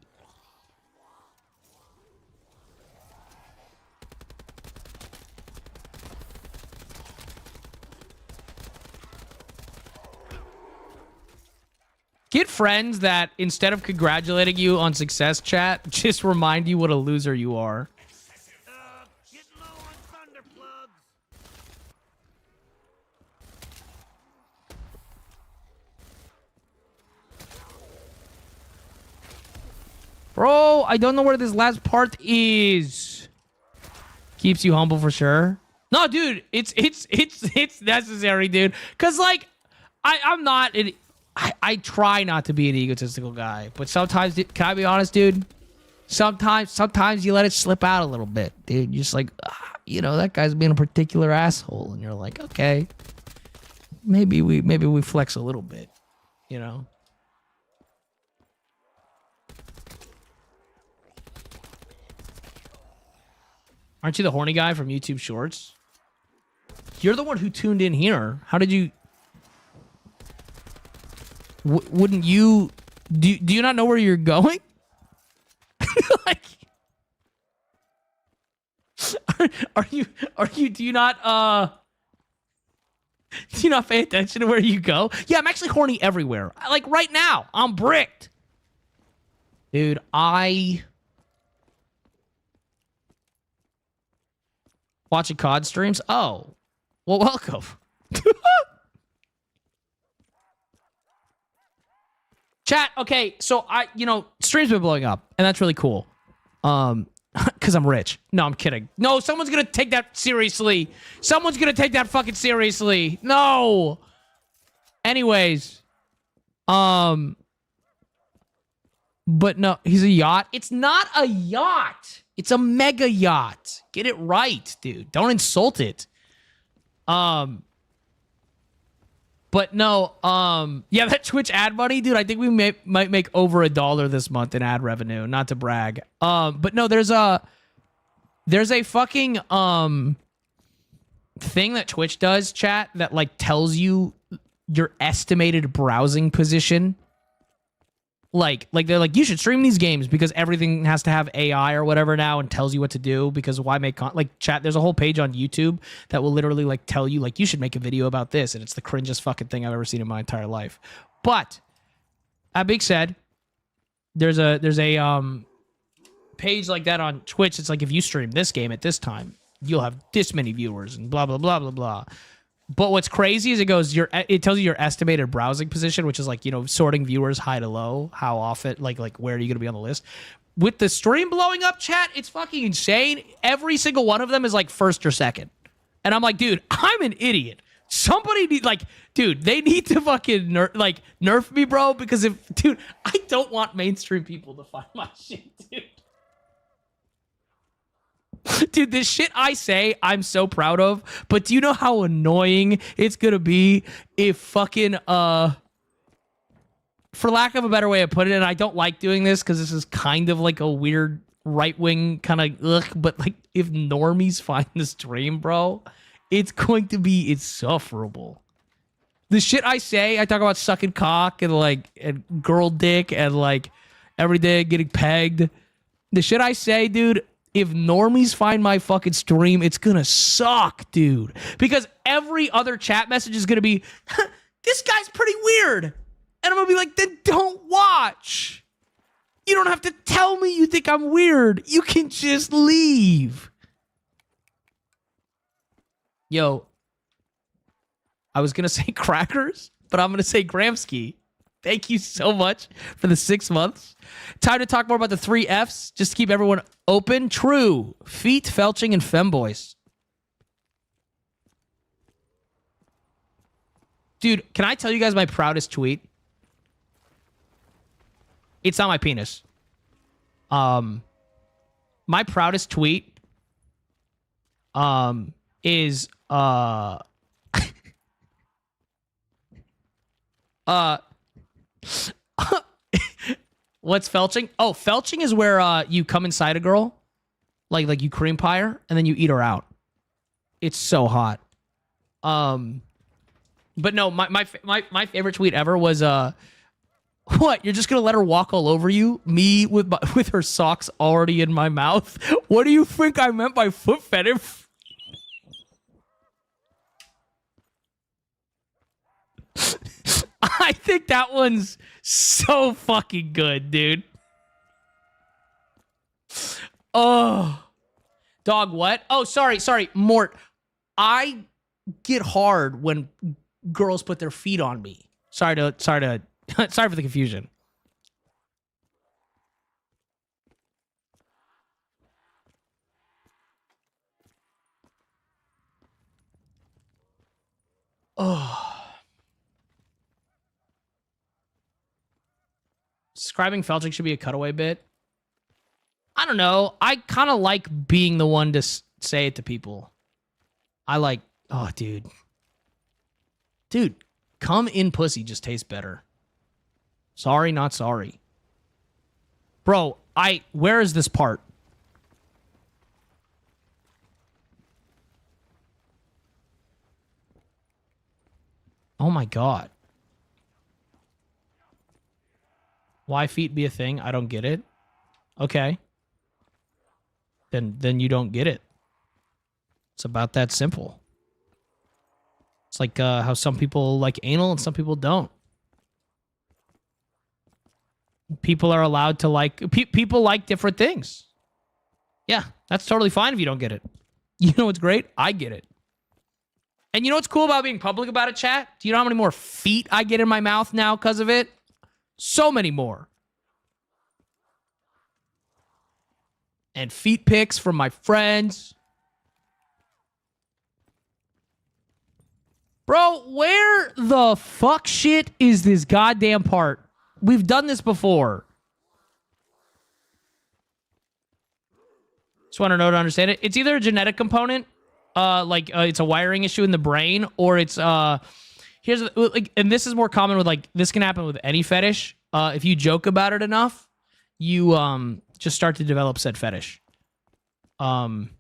Get friends that, instead of congratulating you on success, chat, just remind you what a loser you are. Getting low on thunder plugs. Bro, I don't know where this last part is. Keeps you humble for sure. No, dude, it's necessary, dude. Cause like, I'm not. I try not to be an egotistical guy, but sometimes, can I be honest, dude? Sometimes you let it slip out a little bit, dude. You're just like, you know, that guy's being a particular asshole, and you're like, okay, maybe we flex a little bit, you know. Aren't you the horny guy from YouTube Shorts? You're the one who tuned in here. How did you... wouldn't you... Do you not know where you're going? Like... Are you... Do you not pay attention to where you go? Yeah, I'm actually horny everywhere. Like, right now. I'm bricked. Dude, watching COD streams? Oh. Well, welcome. Chat, okay, so streams been blowing up, and that's really cool. Because I'm rich. No, I'm kidding. No, someone's gonna take that seriously. Someone's gonna take that fucking seriously. No! Anyways. But no, he's a yacht. It's not a yacht. It's a mega yacht. Get it right, dude. Don't insult it. But no, yeah, that Twitch ad money, dude, I think we might make over $1 this month in ad revenue, not to brag. But no, there's a fucking, thing that Twitch does, chat, that, like, tells you your estimated browsing position. Like they're like, you should stream these games because everything has to have AI or whatever now and tells you what to do, because why make like, chat, there's a whole page on YouTube that will literally like tell you like, you should make a video about this, and it's the cringest fucking thing I've ever seen in my entire life. But that being said, there's a page like that on Twitch. It's like, if you stream this game at this time, you'll have this many viewers and blah blah blah blah blah. But what's crazy is it tells you your estimated browsing position, which is like, sorting viewers high to low, how often, like where are you going to be on the list. With the stream blowing up, chat, it's fucking insane. Every single one of them is like first or second. And I'm like, dude, I'm an idiot. Somebody they need to fucking nerf me, bro, because I don't want mainstream people to find my shit, dude. Dude, this shit I say, I'm so proud of, but do you know how annoying it's gonna be if fucking, for lack of a better way of putting it, and I don't like doing this because this is kind of like a weird right-wing kind of, but like, if normies find the stream, bro, it's going to be insufferable. The shit I say, I talk about sucking cock and girl dick and like every day getting pegged. The shit I say, dude, if normies find my fucking stream, it's gonna suck, dude. Because every other chat message is gonna be, this guy's pretty weird. And I'm gonna be like, then don't watch. You don't have to tell me you think I'm weird. You can just leave. Yo, I was gonna say crackers, but I'm gonna say Gramsci. Thank you so much for the 6 months. Time to talk more about the 3 Fs, just to keep everyone open. True. Feet, felching, and femboys. Dude, can I tell you guys my proudest tweet? It's not my penis. My proudest tweet is what's felching? Oh, felching is where you come inside a girl, like you cream pie her, and then you eat her out. It's so hot. But no, my favorite tweet ever was what? You're just gonna let her walk all over you? Me with her socks already in my mouth? What do you think I meant by foot fetish? I think that one's so fucking good, dude. Oh. Dog, what? Oh, sorry. Mort. I get hard when girls put their feet on me. Sorry for the confusion. Oh. Describing felching should be a cutaway bit. I don't know. I kind of like being the one to say it to people. I like, oh, dude. Dude, come in pussy just tastes better. Sorry, not sorry. Bro, where is this part? Oh my god. Why feet be a thing? I don't get it. Okay. Then you don't get it. It's about that simple. It's like how some people like anal and some people don't. People are allowed to like... people like different things. Yeah, that's totally fine if you don't get it. You know what's great? I get it. And you know what's cool about being public about it, chat? Do you know how many more feet I get in my mouth now because of it? So many more. And feet pics from my friends. Bro, where the fuck shit is this goddamn part? We've done this before. Just want to know to understand it. It's either a genetic component, it's a wiring issue in the brain, or it's here's like, and this is more common with like this can happen with any fetish. If you joke about it enough, you just start to develop said fetish. I'm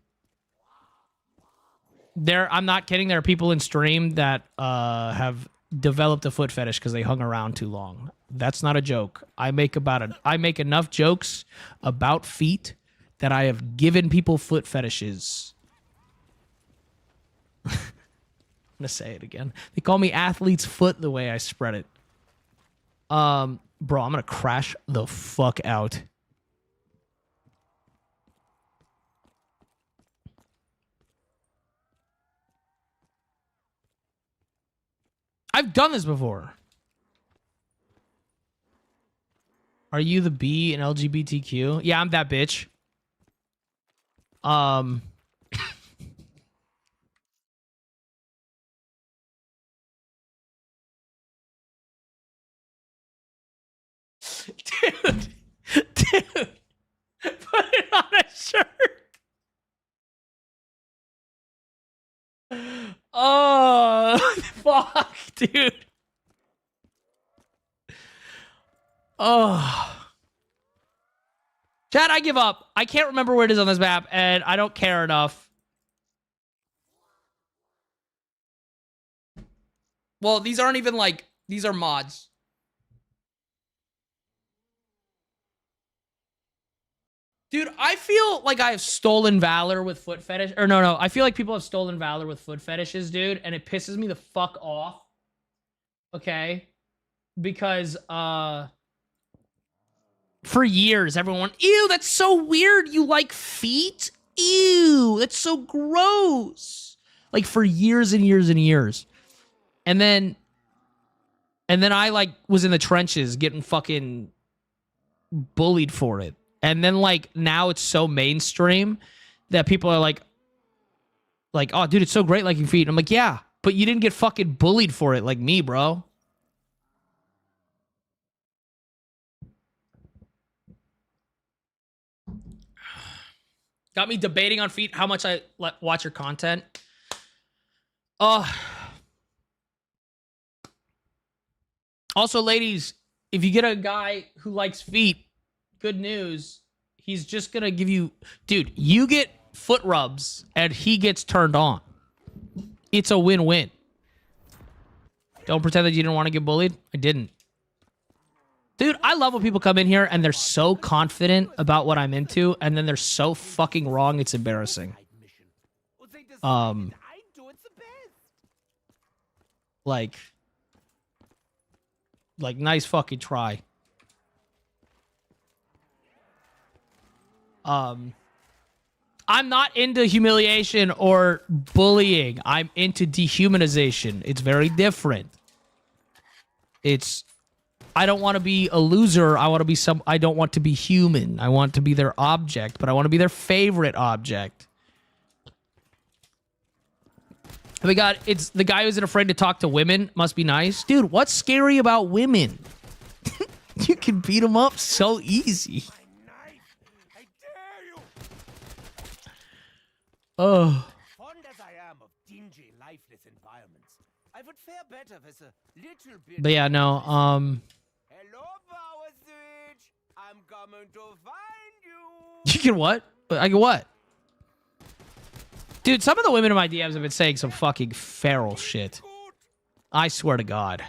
not kidding. There are people in stream that have developed a foot fetish because they hung around too long. That's not a joke. I make enough jokes about feet that I have given people foot fetishes. I'm gonna say it again. They call me athlete's foot the way I spread it. Bro, I'm gonna crash the fuck out. I've done this before. Are you the B in LGBTQ? Yeah, I'm that bitch. Dude, put it on a shirt. Oh, fuck, dude. Oh. Chat, I give up. I can't remember where it is on this map, and I don't care enough. Well, these aren't even like... These are mods. Dude, I feel like I have stolen valor with foot fetish. Or no. I feel like people have stolen valor with foot fetishes, dude. And it pisses me the fuck off. Okay? Because, for years, everyone went, ew, that's so weird. You like feet? Ew, that's so gross. Like, for years and years and years. And then I, like, was in the trenches getting fucking bullied for it. And then, like, now it's so mainstream that people are like, oh, dude, it's so great liking feet. And I'm like, yeah, but you didn't get fucking bullied for it like me, bro. Got me debating on feet, how much I watch your content. Also, ladies, if you get a guy who likes feet, good news. He's just going to give you... Dude, you get foot rubs, and he gets turned on. It's a win-win. Don't pretend that you didn't want to get bullied. I didn't. Dude, I love when people come in here, and they're so confident about what I'm into, and then they're so fucking wrong, it's embarrassing. Like, nice fucking try. I'm not into humiliation or bullying. I'm into dehumanization. It's very different. I don't want to be a loser. I don't want to be human. I want to be their object, but I want to be their favorite object. Oh my God, it's the guy who isn't afraid to talk to women. Must be nice. Dude, what's scary about women? You can beat them up so easy. Oh. Fond as I am of dingy, lifeless environments, I would fare better with a little bit. But yeah, no, Hello, Power Switch. I'm coming to find you. You can what? I can what? Dude, some of the women in my DMs have been saying some fucking feral shit. I swear to God.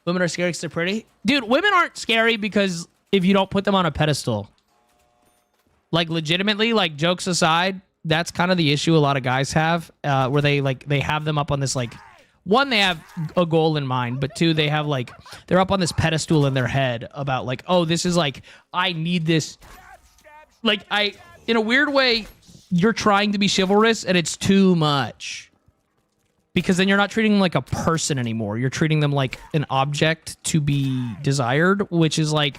Women are scary because they're pretty? Dude, women aren't scary because if you don't put them on a pedestal. Like, legitimately, like, jokes aside, that's kind of the issue a lot of guys have, where they have them up on this, like, one, they have a goal in mind, but two, they have, like, they're up on this pedestal in their head about, like, oh, this is, like, I need this. Like, in a weird way, you're trying to be chivalrous, and it's too much. Because then you're not treating them like a person anymore. You're treating them like an object to be desired, which is, like,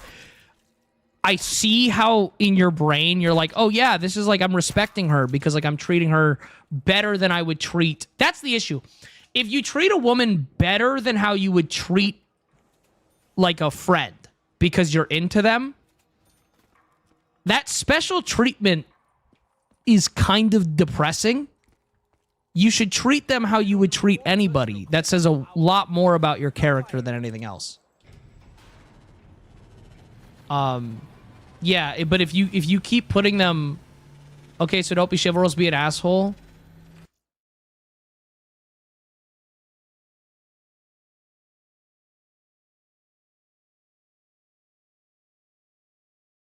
I see how in your brain you're like, oh, yeah, this is, like, I'm respecting her because, like, I'm treating her better than I would treat. That's the issue. If you treat a woman better than how you would treat, like, a friend because you're into them, that special treatment is kind of depressing. You should treat them how you would treat anybody. That says a lot more about your character than anything else. Yeah, but if you keep putting them, okay, so don't be chivalrous, be an asshole.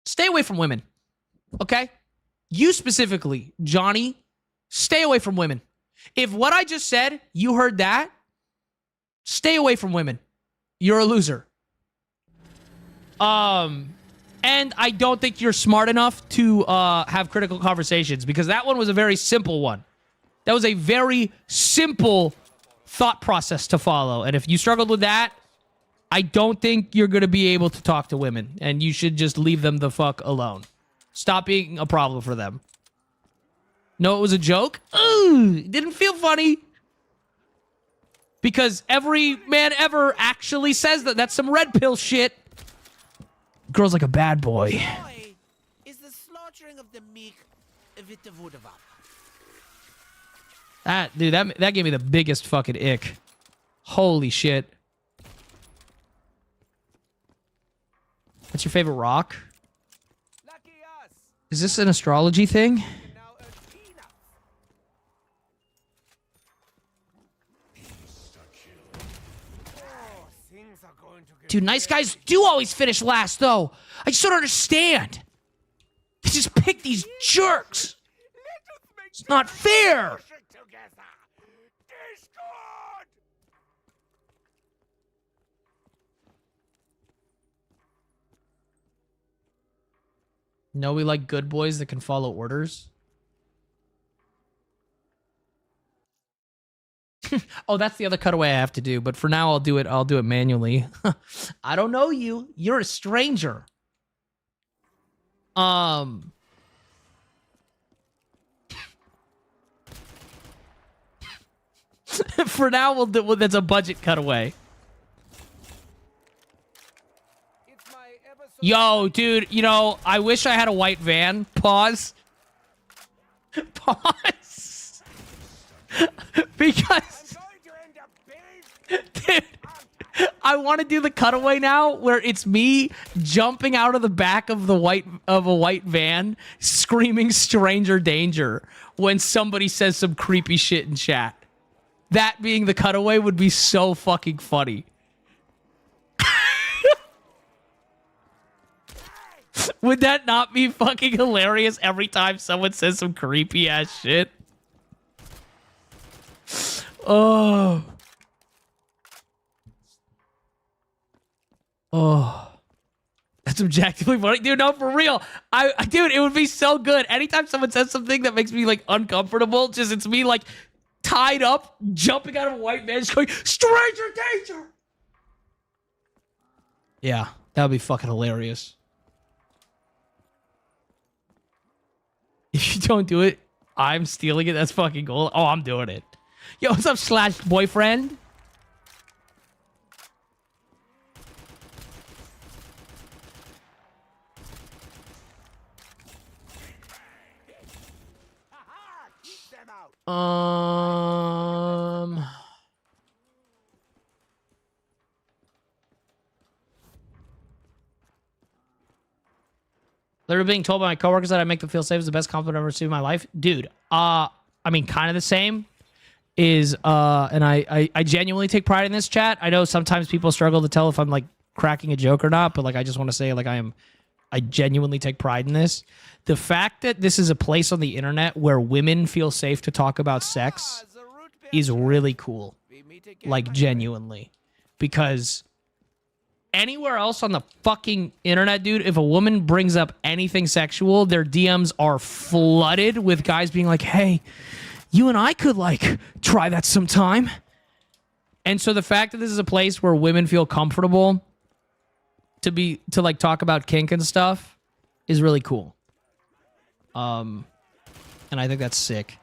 Stay away from women, okay? You specifically, Johnny, stay away from women. If what I just said, you heard that, stay away from women. You're a loser. And I don't think you're smart enough to have critical conversations because that one was a very simple one. That was a very simple thought process to follow. And if you struggled with that, I don't think you're going to be able to talk to women, and you should just leave them the fuck alone. Stop being a problem for them. No, it was a joke? Ooh, it didn't feel funny. Because every man ever actually says that. That's some red pill shit. Girl's like a bad boy. Is the slaughtering of the meek a bit of wood of up? Dude, that gave me the biggest fucking ick. Holy shit. What's your favorite rock? Is this an astrology thing? Dude, nice guys do always finish last, though. I just don't understand. They just pick these jerks. It's not fair. No, we like good boys that can follow orders. Oh, that's the other cutaway I have to do, but for now I'll do it manually. I don't know you. You're a stranger. For now we'll do that's a budget cutaway. Yo, dude, you know, I wish I had a white van. Pause. Pause. Because, dude, I want to do the cutaway now where it's me jumping out of the back of a white van screaming stranger danger when somebody says some creepy shit in chat. That being the cutaway would be so fucking funny. Would that not be fucking hilarious every time someone says some creepy ass shit? Oh. Oh. That's objectively funny. Dude, no, for real. Dude, it would be so good. Anytime someone says something that makes me, like, uncomfortable, just it's me, like, tied up, jumping out of a white van, just going, stranger danger! Yeah, that would be fucking hilarious. If you don't do it, I'm stealing it. That's fucking gold. Oh, I'm doing it. Yo, what's up, slash boyfriend? Literally being told by my coworkers that I make them feel safe is the best compliment I've ever received in my life. Dude, I mean, kind of the same. is and I genuinely take pride in this, chat. I know sometimes people struggle to tell if I'm like cracking a joke or not, but like I just want to say like I genuinely take pride in this. The fact that this is a place on the internet where women feel safe to talk about sex is really cool. Like genuinely. Because anywhere else on the fucking internet, dude, if a woman brings up anything sexual, their DMs are flooded with guys being like, hey, you and I could like try that sometime. And so the fact that this is a place where women feel comfortable to like talk about kink and stuff is really cool. And I think that's sick.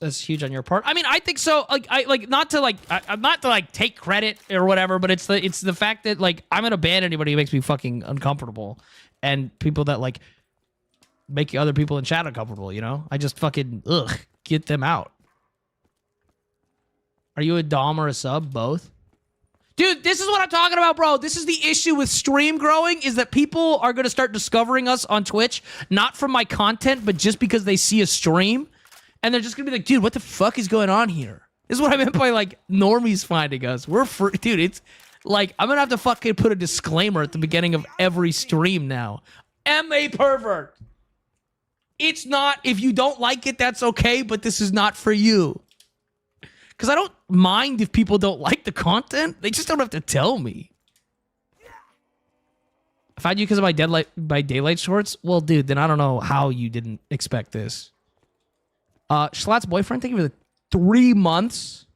That's huge on your part. I mean, I think so. Like, I'm not to like take credit or whatever, but it's the fact that like I'm gonna ban anybody who makes me fucking uncomfortable, and people that like make other people in chat uncomfortable. You know, I just fucking get them out. Are you a dom or a sub? Both. Dude, this is what I'm talking about, bro. This is the issue with stream growing, is that people are going to start discovering us on Twitch, not from my content, but just because they see a stream. And they're just going to be like, dude, what the fuck is going on here? This is what I meant by, like, normies finding us. We're free. Dude, it's like, I'm going to have to fucking put a disclaimer at the beginning of every stream now. Am a pervert. It's not, if you don't like it, that's okay, but this is not for you. Because I don't mind if people don't like the content. They just don't have to tell me. I found you because of my daylight shorts? Well, dude, then I don't know how you didn't expect this. Schlatt's boyfriend, thank you for the 3 months.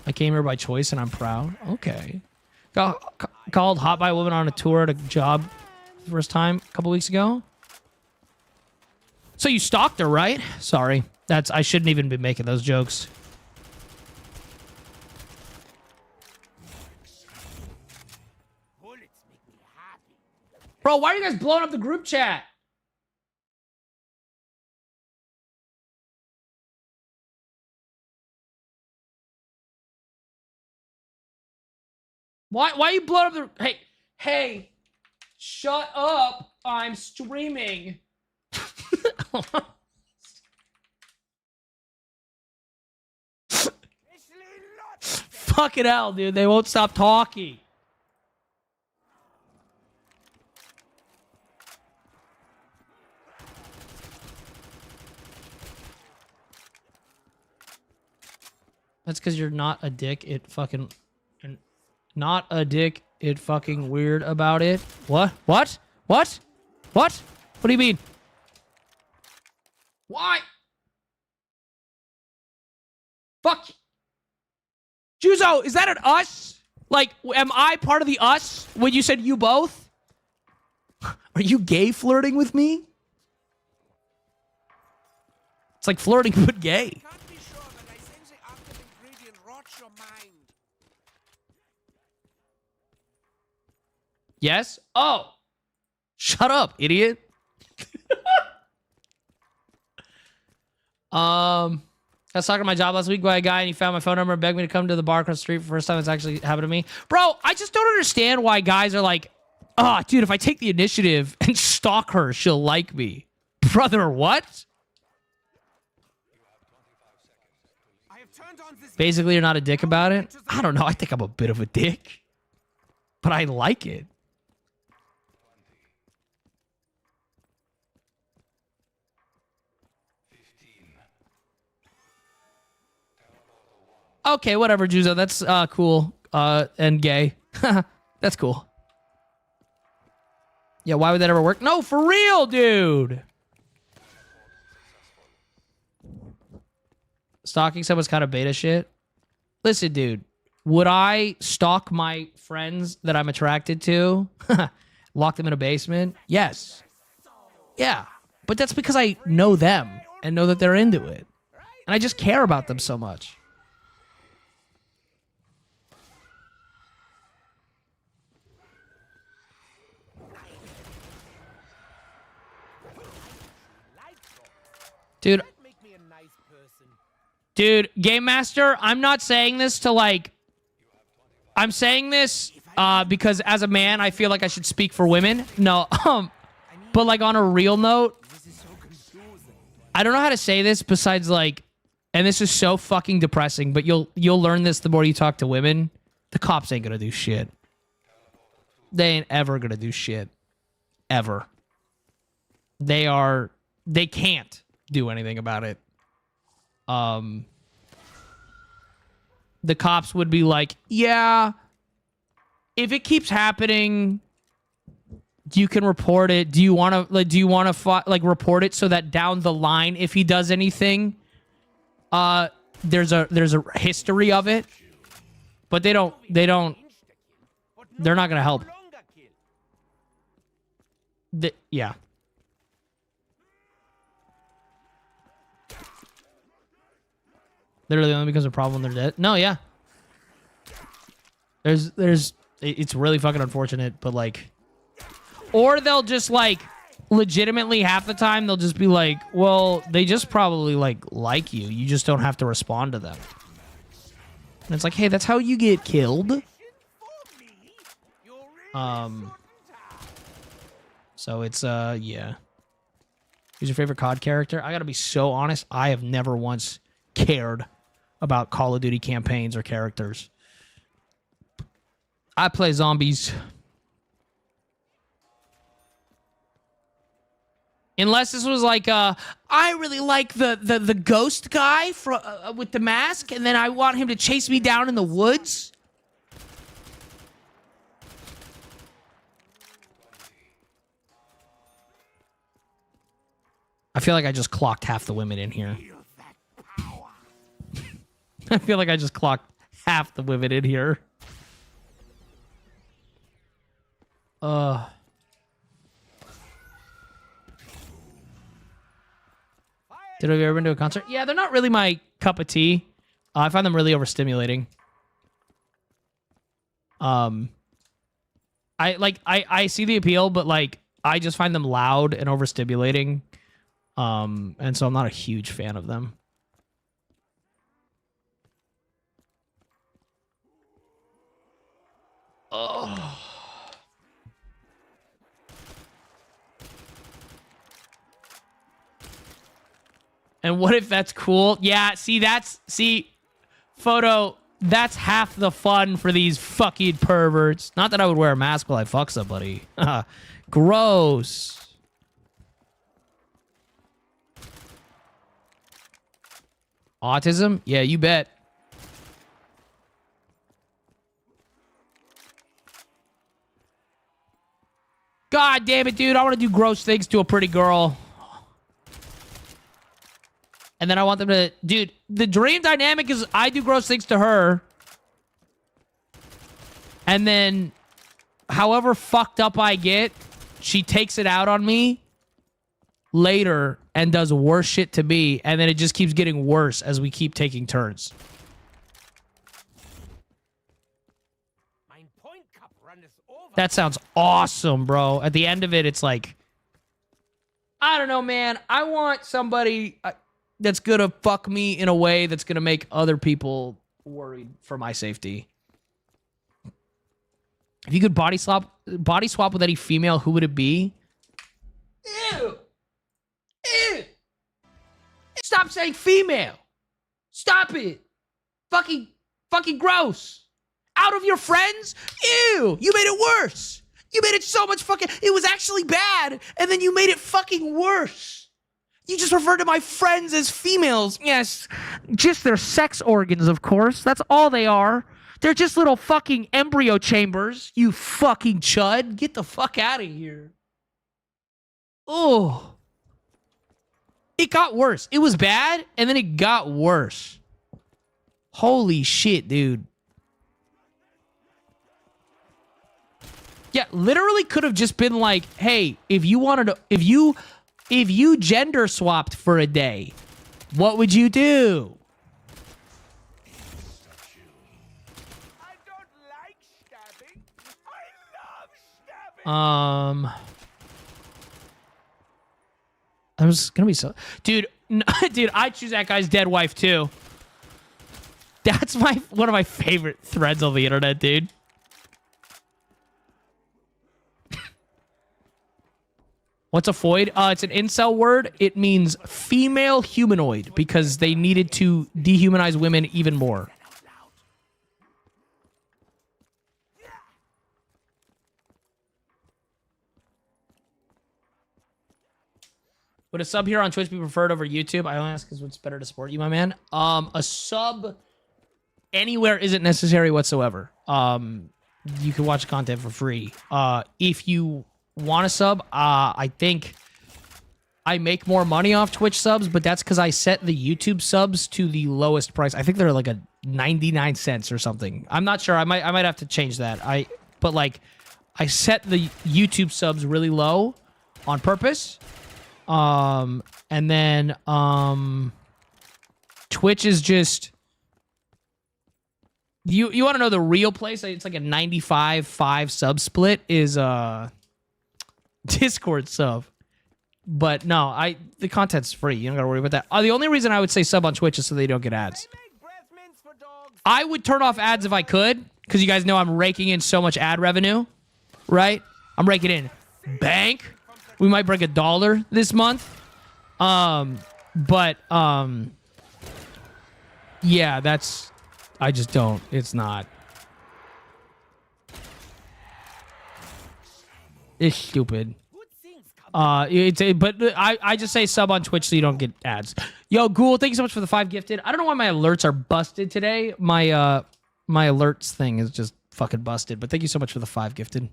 I came here by choice and I'm proud. Okay. Got called hot by a woman on a tour at a job first time a couple weeks ago. So you stalked her, right? Sorry. I shouldn't even be making those jokes. Bro, why are you guys blowing up the group chat? Why are you blowing up the... Hey, shut up. I'm streaming. Fucking hell, dude. They won't stop talking. That's because you're not a dick. Not a dick. It fucking weird about it. What? What? What? What? What do you mean? Why? Fuck. Juzo, is that an us? Like, am I part of the us when you said you both? Are you gay flirting with me? It's like flirting but gay. Yes? Oh. Shut up, idiot. I was talking to my job last week by a guy and he found my phone number and begged me to come to the bar across the street for the first time it's actually happened to me. Bro, I just don't understand why guys are like, oh, dude, if I take the initiative and stalk her, she'll like me. Brother, what? Basically, you're not a dick about it? I don't know. I think I'm a bit of a dick. But I like it. Okay, whatever, Juzo. That's cool. And gay. That's cool. Yeah, why would that ever work? No, for real, dude. Stalking someone's kind of beta shit. Listen, dude. Would I stalk my friends that I'm attracted to? Lock them in a basement? Yes. Yeah. But that's because I know them and know that they're into it. And I just care about them so much. Dude, Game Master, I'm not saying this to like I'm saying this because as a man, I feel like I should speak for women. No, but like on a real note, I don't know how to say this besides like, and this is so fucking depressing, but you'll learn this the more you talk to women. The cops ain't gonna do shit. They ain't ever gonna do shit. Ever. They can't do anything about it. The cops would be like, yeah, if it keeps happening, you can report it. Do you want to report it so that down the line, if he does anything, there's a history of it, but they're not going to help. Yeah. Literally only becomes a problem when they're dead. No, yeah. It's really fucking unfortunate, but like, or they'll just like, legitimately half the time they'll just be like, well, they just probably like you. You just don't have to respond to them. And it's like, hey, that's how you get killed. So it's, yeah. Who's your favorite COD character? I gotta be so honest. I have never once cared about Call of Duty campaigns or characters. I play zombies. Unless this was like, I really like the ghost guy with the mask, and then I want him to chase me down in the woods. I feel like I just clocked half the women in here. I feel like I just clocked half the women in here. Did have you ever been to a concert? Yeah, they're not really my cup of tea. I find them really overstimulating. I see the appeal, but like I just find them loud and overstimulating. And so I'm not a huge fan of them. Oh. And what if that's cool? Yeah, see, photo, that's half the fun for these fucking perverts. Not that I would wear a mask while I fuck somebody. Gross. Autism? Yeah, you bet. God damn it, dude. I want to do gross things to a pretty girl. And then I want them to... Dude, the dream dynamic is I do gross things to her. And then, however fucked up I get, she takes it out on me later and does worse shit to me. And then it just keeps getting worse as we keep taking turns. That sounds awesome, bro. At the end of it, it's like... I don't know, man. I want somebody... that's gonna fuck me in a way that's gonna make other people worried for my safety. If you could body swap with any female, who would it be? Ew! Ew! Stop saying female! Stop it! Fucking gross! Out of your friends? Ew! You made it worse! You made it so much fucking... It was actually bad, and then you made it fucking worse! You just refer to my friends as females. Yes, just their sex organs, of course. That's all they are. They're just little fucking embryo chambers, you fucking chud. Get the fuck out of here. Oh. It got worse. It was bad, and then it got worse. Holy shit, dude. Yeah, literally could have just been like, hey, if you wanted to... If you gender swapped for a day, what would you do? I don't like stabbing. I love stabbing. I was gonna be so... Dude, dude, I'd choose that guy's dead wife, too. That's one of my favorite threads on the internet, dude. What's a foid? It's an incel word. It means female humanoid because they needed to dehumanize women even more. Would a sub here on Twitch be preferred over YouTube? I only ask because it's better to support you, my man. A sub anywhere isn't necessary whatsoever. You can watch content for free. If you want a sub, I think I make more money off Twitch subs, but that's because I set the YouTube subs to the lowest price. I think they're like a 99 cents or something. I'm not sure. I might have to change that. But like I set the YouTube subs really low on purpose. And then Twitch is just you want to know the real place? It's like a 95-5 sub split is Discord sub. But no, the content's free. You don't gotta worry about that. The only reason I would say sub on Twitch is so they don't get ads. I would turn off ads if I could, because you guys know I'm raking in so much ad revenue, right? I'm raking in bank. We might break $1 this month. Yeah, I just don't. It's not. It's stupid. But I just say sub on Twitch so you don't get ads. Yo, Ghoul, thank you so much for the 5 gifted. I don't know why my alerts are busted today. My alerts thing is just fucking busted. But thank you so much for the 5 gifted.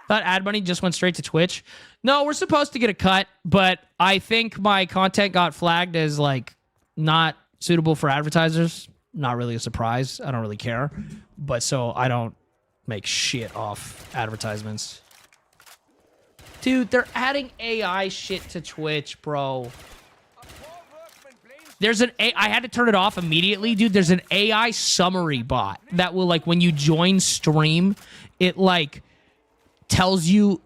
Thought ad money just went straight to Twitch. No, we're supposed to get a cut, but I think my content got flagged as like not suitable for advertisers. Not really a surprise. I don't really care. But so I don't make shit off advertisements. Dude, they're adding AI shit to Twitch, bro. I had to turn it off immediately, dude. There's an AI summary bot that will, like, when you join stream, it, like, tells you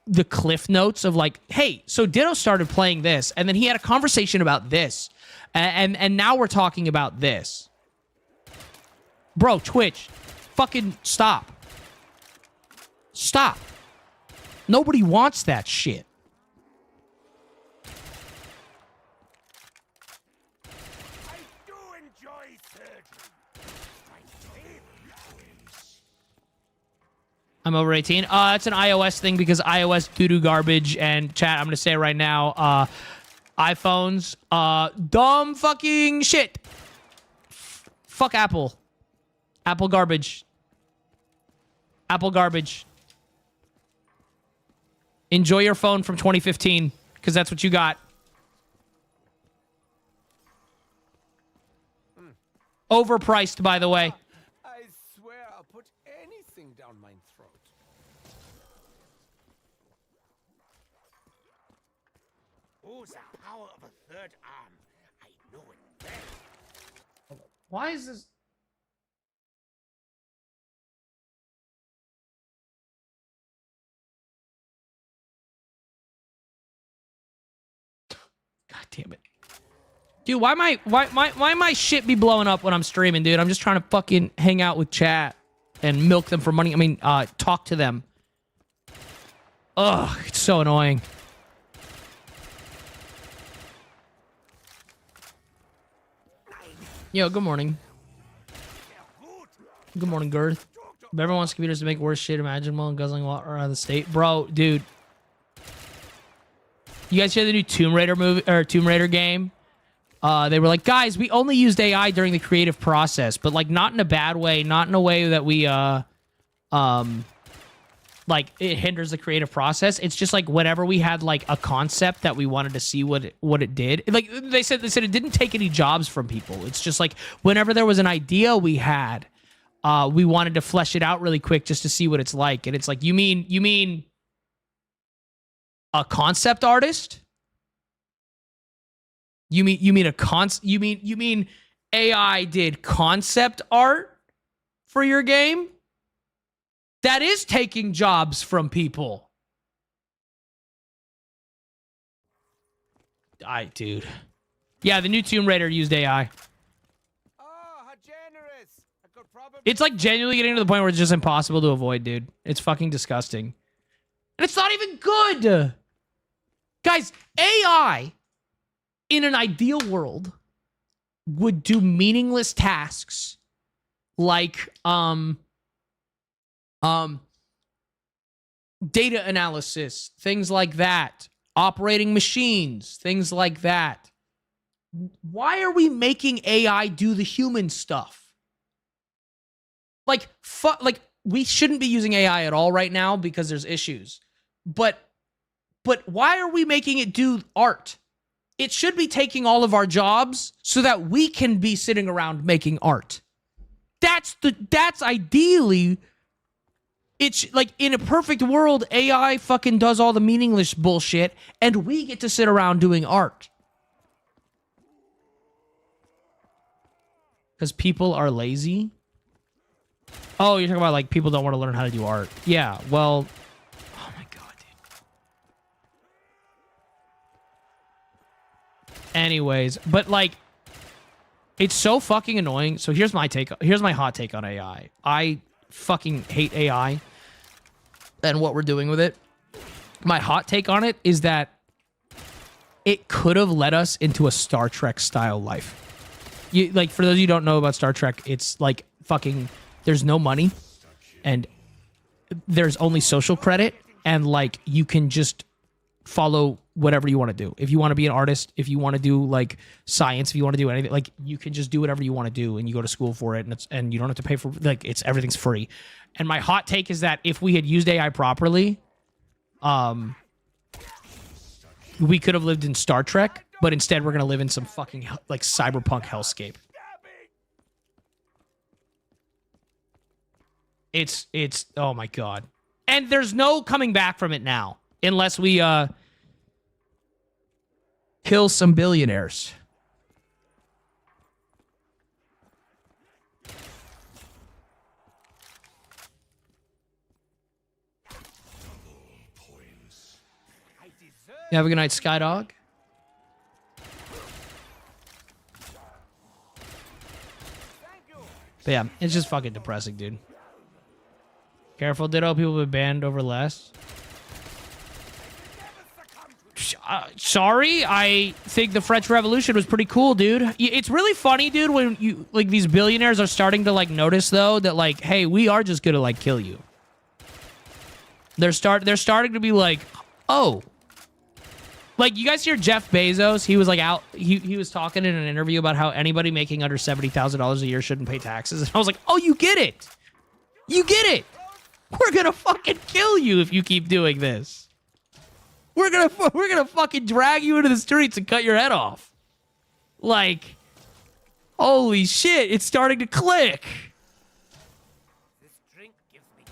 the cliff notes of, like, hey, so Ditto started playing this, and then he had a conversation about this, and now we're talking about this. Bro, Twitch, fucking stop. Stop. Nobody wants that shit. I do enjoy surgery. I'm over 18. It's an iOS thing because iOS doo-doo garbage. And chat, I'm going to say it right now. iPhones, dumb fucking shit. Fuck Apple. Apple garbage. Apple garbage. Enjoy your phone from 2015, because that's what you got. Overpriced, by the way. I swear I'll put anything down my throat. Oh, the power of a third arm. I know it well. Why is this? God damn it. Dude, why my shit be blowing up when I'm streaming, dude? I'm just trying to fucking hang out with chat and milk them for money. I mean, talk to them. Ugh, it's so annoying. Yo, good morning. Good morning, Girth. If everyone wants computers to make worse shit imaginable and guzzling water out of the state. Bro, dude. You guys hear the new Tomb Raider movie or Tomb Raider game? They were like, guys, we only used AI during the creative process, but like not in a bad way, not in a way that we like it hinders the creative process. It's just like whenever we had like a concept that we wanted to see what it did. Like they said it didn't take any jobs from people. It's just like whenever there was an idea we had, we wanted to flesh it out really quick just to see what it's like. And it's like, you mean a concept artist? You mean AI did concept art for your game? That is taking jobs from people. Dude. Yeah, the new Tomb Raider used AI. It's like genuinely getting to the point where it's just impossible to avoid, dude. It's fucking disgusting. And it's not even good. Guys, AI in an ideal world would do meaningless tasks like data analysis, things like that, operating machines, things like that. Why are we making AI do the human stuff? Like, we shouldn't be using AI at all right now because there's issues. But why are we making it do art? It should be taking all of our jobs so that we can be sitting around making art. That's ideally, it's like in a perfect world, AI fucking does all the meaningless bullshit and we get to sit around doing art. Because people are lazy. Oh, you're talking about like people don't want to learn how to do art. Yeah, well, oh my god, dude. Anyways, but like, it's so fucking annoying. So here's my hot take on AI. I fucking hate AI and what we're doing with it. My hot take on it is that it could have led us into a Star Trek style life. Like, for those of you who don't know about Star Trek, it's like fucking, there's no money and there's only social credit, and like you can just follow whatever you want to do. If you want to be an artist, if you want to do like science, if you want to do anything, like you can just do whatever you want to do, and you go to school for it, and you don't have to pay for, like, everything's free. And my hot take is that if we had used AI properly, we could have lived in Star Trek, but instead we're gonna live in some fucking like cyberpunk hellscape. It's oh my god. And there's no coming back from it now unless we kill some billionaires. You have a good night, Skydog. But yeah, it's just fucking depressing, dude. Careful, Ditto. People have been banned over less. Sorry, I think the French Revolution was pretty cool, dude. It's really funny, dude, when you like these billionaires are starting to like notice though that like, hey, we are just gonna like kill you. They're starting to be like, oh. Like, you guys hear Jeff Bezos? He was like out. He was talking in an interview about how anybody making under $70,000 a year shouldn't pay taxes. And I was like, oh, you get it. You get it. We're gonna fucking kill you if you keep doing this. We're gonna fucking drag you into the streets and cut your head off. Like, holy shit! It's starting to click. This drink gives me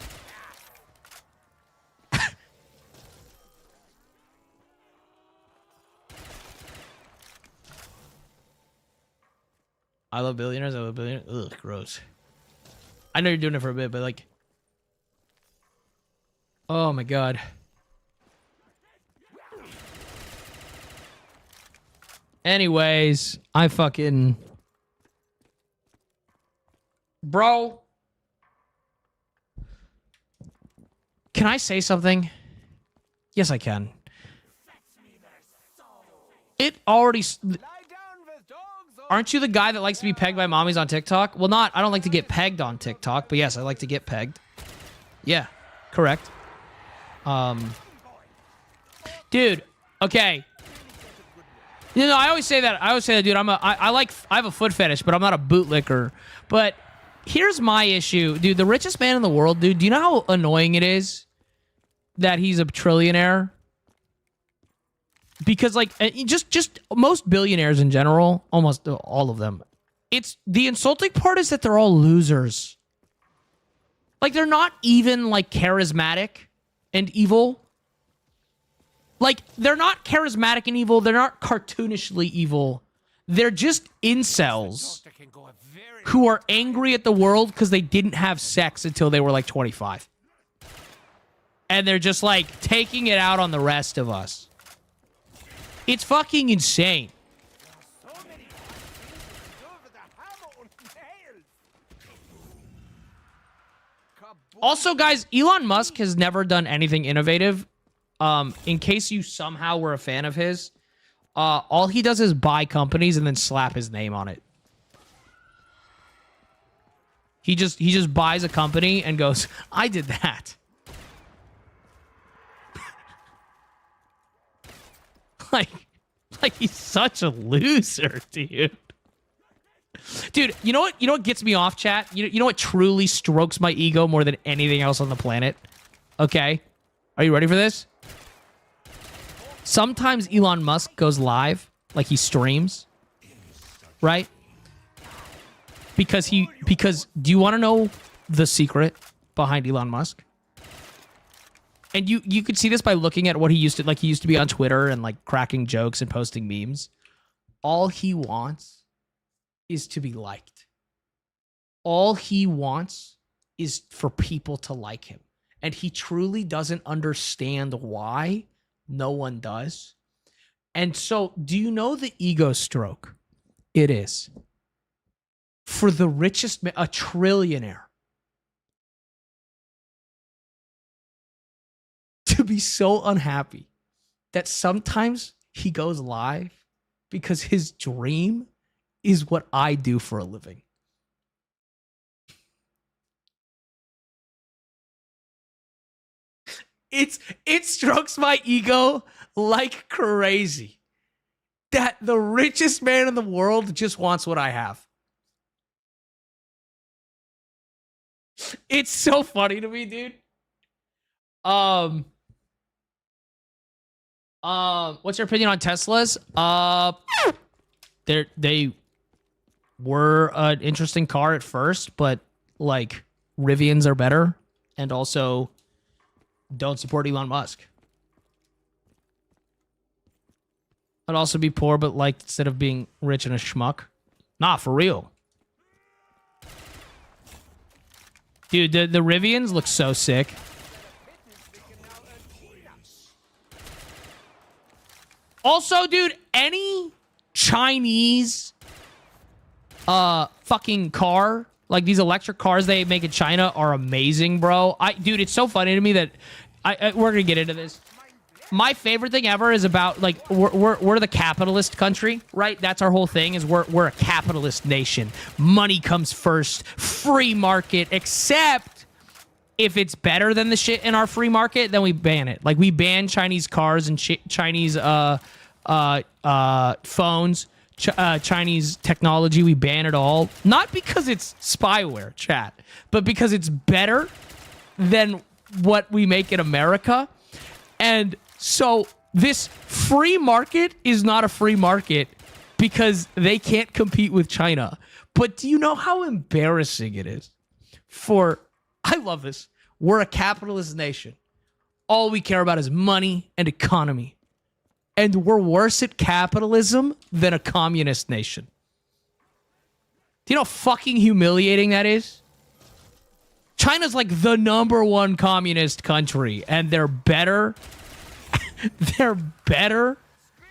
I love billionaires. I love billionaires. Ugh, gross. I know you're doing it for a bit, but like, oh my god. Anyways, I fucking... Bro. Can I say something? Yes, I can. It already... Aren't you the guy that likes to be pegged by mommies on TikTok? Well, not... I don't like to get pegged on TikTok, but yes, I like to get pegged. Yeah, correct. Dude, okay. You know, I always say that, dude. I have a foot fetish, but I'm not a bootlicker. But here's my issue, dude. The richest man in the world, dude. Do you know how annoying it is that he's a trillionaire? Because like, just most billionaires in general, almost all of them. It's the insulting part is that they're all losers. Like, they're not even like charismatic and evil. Like, they're not charismatic and evil. They're not cartoonishly evil. They're just incels who are angry at the world because they didn't have sex until they were like 25. And they're just like taking it out on the rest of us. It's fucking insane. Also, guys, Elon Musk has never done anything innovative. In case you somehow were a fan of his, all he does is buy companies and then slap his name on it. He just buys a company and goes, I did that. like he's such a loser, dude. Dude, you know what gets me off, chat? You know what truly strokes my ego more than anything else on the planet? Okay. Are you ready for this? Sometimes Elon Musk goes live, like he streams, right? Because do you want to know the secret behind Elon Musk? And you could see this by looking at what he used to be on Twitter and like cracking jokes and posting memes. All he wants is to be liked. All he wants is for people to like him. And he truly doesn't understand why no one does. And so, do you know the ego stroke it is for the richest man, a trillionaire, to be so unhappy that sometimes he goes live because his dream is what I do for a living. It strokes my ego like crazy that the richest man in the world just wants what I have. It's so funny to me, dude. What's your opinion on Teslas? They were an interesting car at first, but like Rivians are better, and also don't support Elon Musk. I'd also be poor, but liked instead of being rich and a schmuck. Nah, for real. Dude, the Rivians look so sick. Also, dude, any Chinese fucking car, like these electric cars they make in China are amazing, bro. Dude, it's so funny to me that we're gonna get into this. My favorite thing ever is about like we're the capitalist country, right? That's our whole thing. Is we're a capitalist nation. Money comes first, free market. Except if it's better than the shit in our free market, then we ban it. Like we ban Chinese cars and Chinese phones, Chinese technology. We ban it all, not because it's spyware, chat, but because it's better than what we make in America. And so this free market is not a free market because they can't compete with China. But do you know how embarrassing it is I love this. We're a capitalist nation. All we care about is money and economy. And we're worse at capitalism than a communist nation. Do you know how fucking humiliating that is? China's like the #1 communist country, and they're better. They're better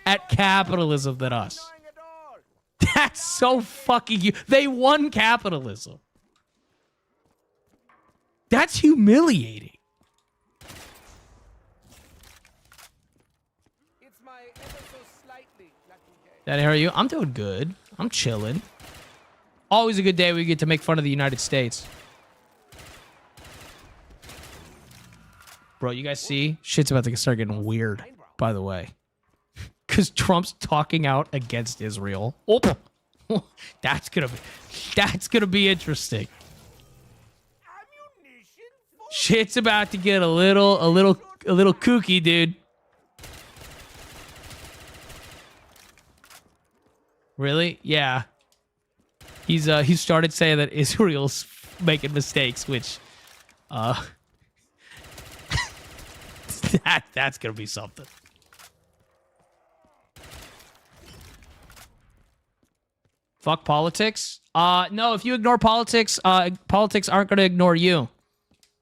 at capitalism than us. That's so fucking they won capitalism. That's humiliating. Daddy, how are you? I'm doing good. I'm chilling. Always a good day we get to make fun of the United States. Bro, you guys see? Shit's about to start getting weird, by the way. Because Trump's talking out against Israel. Oh, that's gonna be interesting. Shit's about to get a little kooky, dude. Really? Yeah. He started saying that Israel's making mistakes, which that's gonna be something. Fuck politics? No, if you ignore politics, politics aren't gonna ignore you.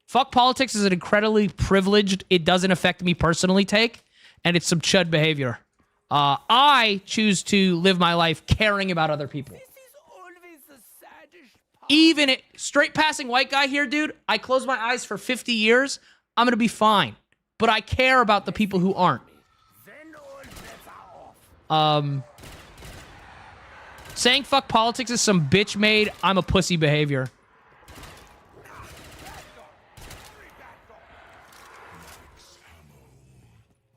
Fuck politics is an incredibly privileged, it doesn't affect me personally take, and it's some chud behavior. I choose to live my life caring about other people. Even straight passing white guy here, dude, I close my eyes for 50 years, I'm going to be fine. But I care about the people who aren't. Saying fuck politics is some bitch made I'm a pussy behavior.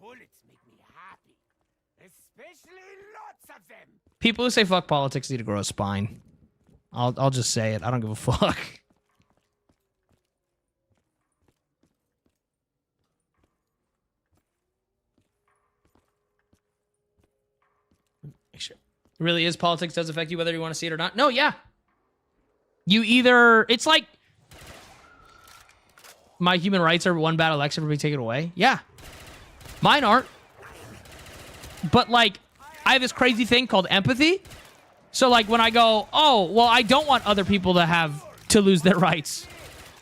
Bullets make me happy, especially lots of them. People who say fuck politics need to grow a spine. I'll just say it. I don't give a fuck. Make sure. It really is politics does affect you whether you want to see it or not. No, yeah. You either it's like my human rights are one bad election for being taken away. Yeah. Mine aren't. But like I have this crazy thing called empathy. So, like, when I go, oh, well, I don't want other people to lose their rights.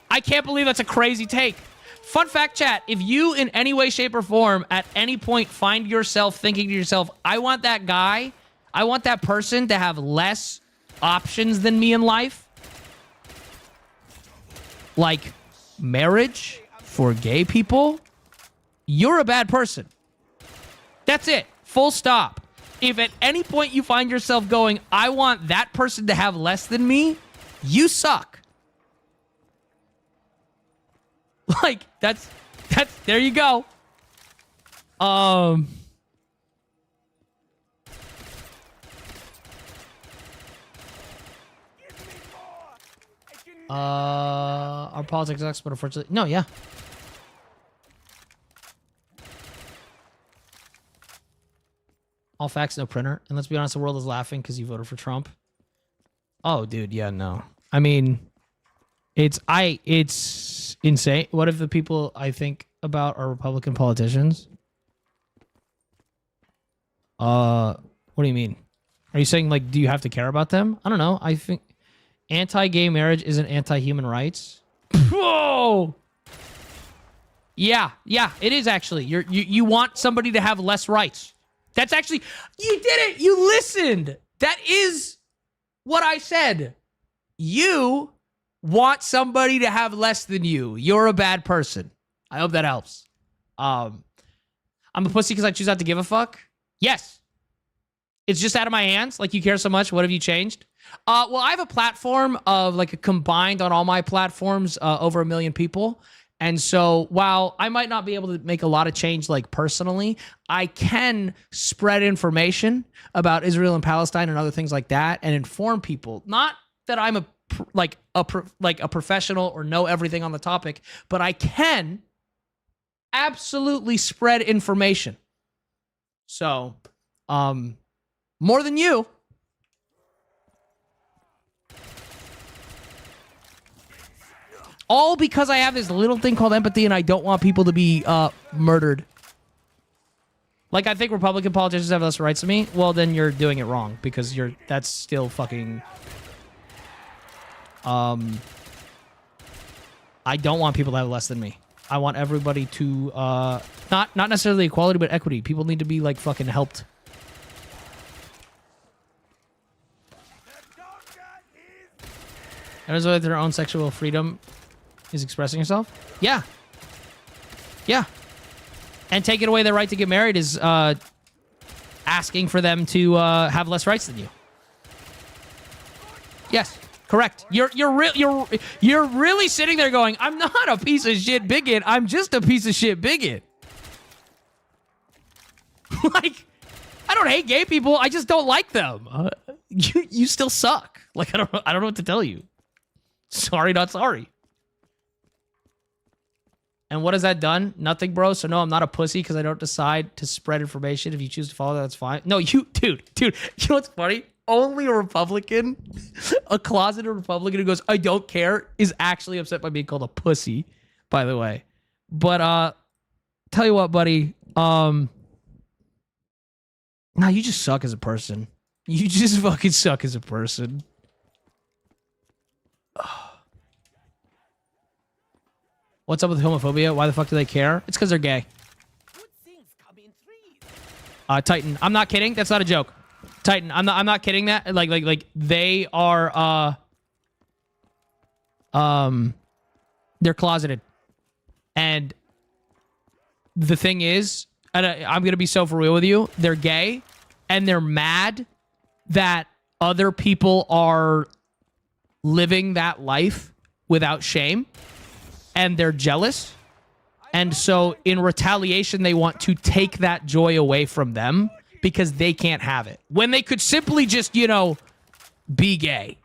I can't believe that's a crazy take. Fun fact, chat, if you in any way, shape, or form at any point find yourself thinking to yourself, I want that guy, I want that person to have less options than me in life, like marriage for gay people, you're a bad person. That's it. Full stop. If at any point you find yourself going, I want that person to have less than me, you suck. Like, that's, there you go. Our politics expert, unfortunately. No, yeah. All facts, no printer. And let's be honest, the world is laughing because you voted for Trump. Oh, dude, yeah, no. I mean, it's insane. What if the people I think about are Republican politicians? What do you mean? Are you saying, like, do you have to care about them? I don't know. I think anti-gay marriage isn't anti-human rights. Whoa! Yeah, it is actually. You want somebody to have less rights. That's actually, you did it. You listened. That is what I said. You want somebody to have less than you. You're a bad person. I hope that helps. I'm a pussy because I choose not to give a fuck. Yes. It's just out of my hands. Like, you care so much. What have you changed? Well, I have a platform of like a combined on all my platforms, over 1 million people. And so while I might not be able to make a lot of change, like personally, I can spread information about Israel and Palestine and other things like that and inform people. Not that I'm a professional or know everything on the topic, but I can absolutely spread information. So, more than you. All because I have this little thing called empathy and I don't want people to be murdered. Like, I think Republican politicians have less rights than me. Well, then you're doing it wrong because that's still fucking... I don't want people to have less than me. I want everybody to, not necessarily equality, but equity. People need to be, like, fucking helped. And as their own sexual freedom is expressing yourself? Yeah. Yeah. And taking away their right to get married is asking for them to have less rights than you. Yes, correct. You're really sitting there going, I'm not a piece of shit bigot. I'm just a piece of shit bigot. Like, I don't hate gay people. I just don't like them. You still suck. Like, I don't know what to tell you. Sorry, not sorry. And what has that done? Nothing, bro. So no, I'm not a pussy because I don't decide to spread information. If you choose to follow that, that's fine. No, dude, you know what's funny? Only a Republican, a closeted Republican who goes, I don't care, is actually upset by being called a pussy, by the way. But tell you what, buddy, nah, you just suck as a person. You just fucking suck as a person. What's up with homophobia? Why the fuck do they care? It's because they're gay. Titan, I'm not kidding. That's not a joke. Titan, I'm not kidding that. Like they are They're closeted. And the thing is, and I'm going to be so for real with you, they're gay and they're mad that other people are living that life without shame and they're jealous. And so in retaliation, they want to take that joy away from them because they can't have it. When they could simply just, you know, be gay.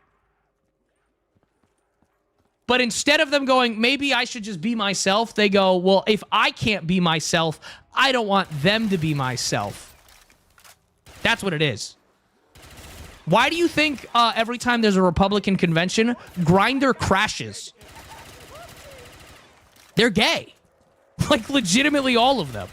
But instead of them going, maybe I should just be myself, they go, well, if I can't be myself, I don't want them to be myself. That's what it is. Why do you think every time there's a Republican convention, Grindr crashes? They're gay. Like, legitimately all of them.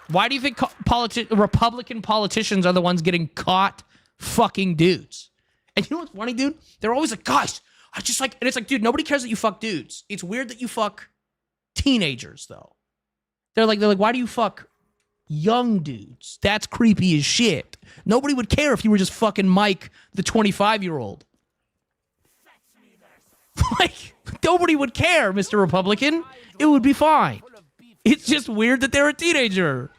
Why do you think Republican politicians are the ones getting caught fucking dudes? And you know what's funny, dude? They're always like, guys, I just like... And it's like, dude, nobody cares that you fuck dudes. It's weird that you fuck teenagers, though. They're like, why do you fuck young dudes? That's creepy as shit. Nobody would care if you were just fucking Mike, the 25-year-old. Like, nobody would care, Mr. Republican. It would be fine. It's just weird that they're a teenager.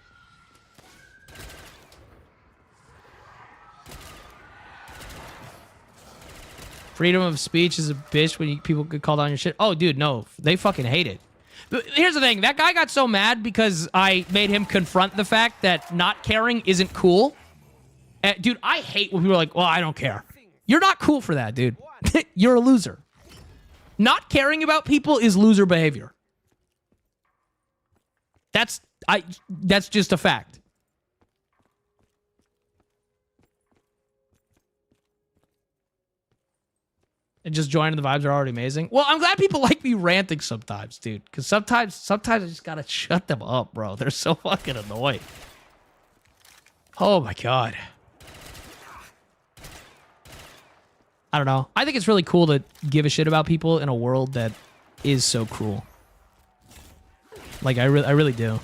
Freedom of speech is a bitch when people get called on your shit. Oh, dude, no. They fucking hate it. But here's the thing. That guy got so mad because I made him confront the fact that not caring isn't cool. Dude, I hate when people are like, well, I don't care. You're not cool for that, dude. You're a loser. Not caring about people is loser behavior. That's just a fact. And just joining the vibes are already amazing. Well, I'm glad people like me ranting sometimes, dude. Because sometimes I just gotta shut them up, bro. They're so fucking annoying. Oh my god. I don't know. I think it's really cool to give a shit about people in a world that is so cruel. Like, I really do.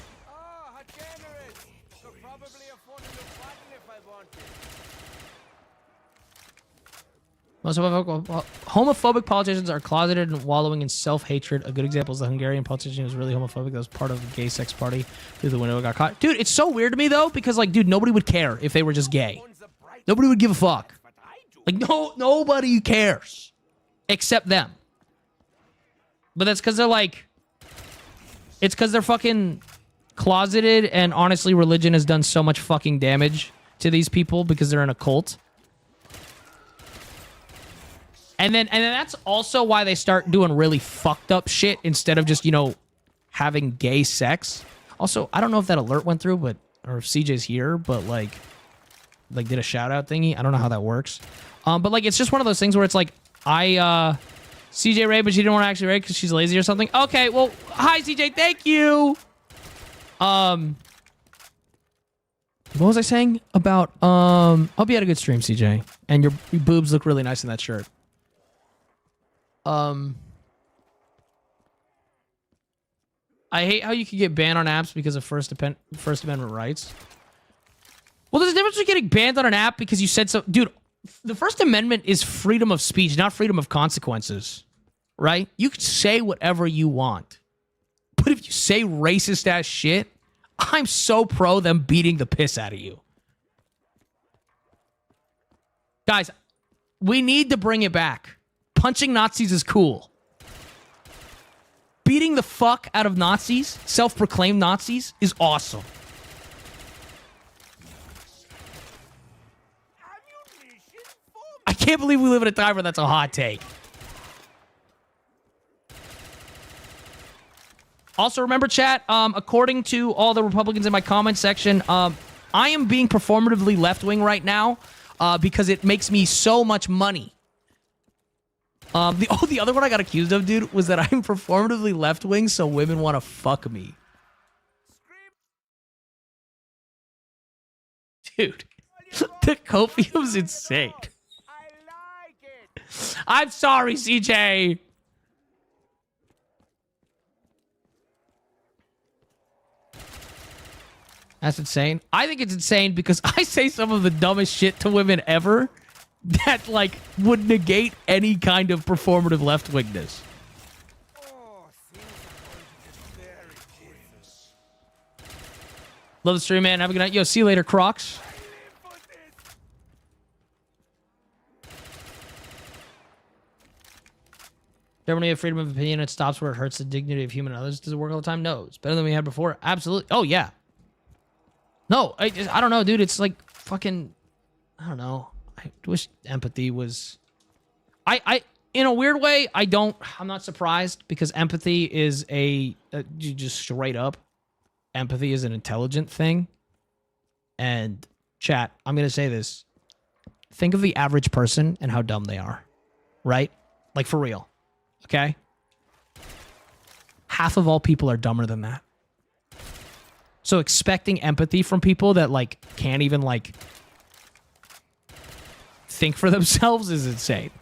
Most homophobic politicians are closeted and wallowing in self-hatred. A good example is the Hungarian politician who was really homophobic that was part of a gay sex party through the window and got caught. Dude, it's so weird to me, though, because, like, dude, nobody would care if they were just gay. Nobody would give a fuck. Like, nobody cares. Except them. But that's because they're, like... It's because they're fucking closeted, and honestly, religion has done so much fucking damage to these people because they're in a cult. And then that's also why they start doing really fucked up shit instead of just, you know, having gay sex. Also, I don't know if that alert went through, but or if CJ's here, but like did a shout out thingy. I don't know how that works. But like it's just one of those things where it's like CJ raid, but she didn't want to actually raid because she's lazy or something. Okay, well, hi CJ, thank you. What was I saying about hope you had a good stream, CJ, and your boobs look really nice in that shirt. I hate how you can get banned on apps because of First Amendment rights. Well, there's a difference between getting banned on an app because you said so. Dude, the First Amendment is freedom of speech, not freedom of consequences. Right? You can say whatever you want. But if you say racist ass shit, I'm so pro them beating the piss out of you. Guys, we need to bring it back. Punching Nazis is cool. Beating the fuck out of Nazis, self-proclaimed Nazis, is awesome. I can't believe we live in a time where that's a hot take. Also, remember, chat, according to all the Republicans in my comment section, I am being performatively left-wing right now because it makes me so much money. The other one I got accused of, dude, was that I'm performatively left-wing so women want to fuck me. Dude, the copium's insane. I'm sorry, CJ. That's insane. I think it's insane because I say some of the dumbest shit to women ever that, like, would negate any kind of performative left-wingness. Love the stream, man. Have a good night. Yo, see you later, Crocs. Germany have freedom of opinion. It stops where it hurts the dignity of human others. Does it work all the time? No. It's better than we had before. Absolutely. Oh, yeah. No, I don't know, dude. It's like fucking, I don't know. I wish empathy was, in a weird way, I'm not surprised because empathy is just straight up, empathy is an intelligent thing. And chat, I'm going to say this. Think of the average person and how dumb they are, right? Like for real. Okay? Half of all people are dumber than that. So expecting empathy from people that, like, can't even, like, think for themselves is insane.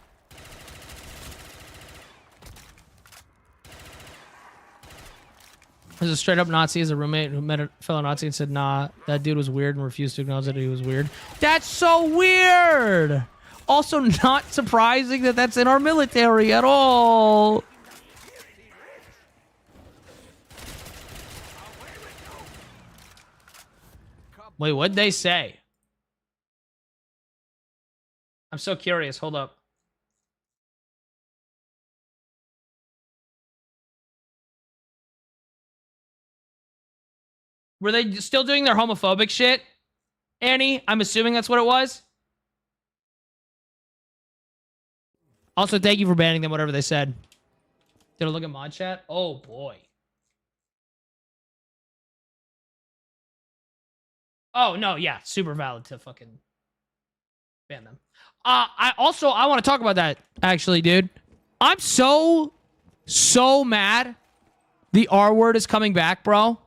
There's a straight-up Nazi as a roommate who met a fellow Nazi and said, nah, that dude was weird and refused to acknowledge that he was weird. That's so weird! Also not surprising that that's in our military at all. Wait, what'd they say? I'm so curious. Hold up. Were they still doing their homophobic shit? Annie, I'm assuming that's what it was. Also, thank you for banning them, whatever they said. Did I look at mod chat? Oh, boy. Oh, no, yeah. Super valid to fucking ban them. I want to talk about that, actually, dude. I'm so mad the R word is coming back, bro.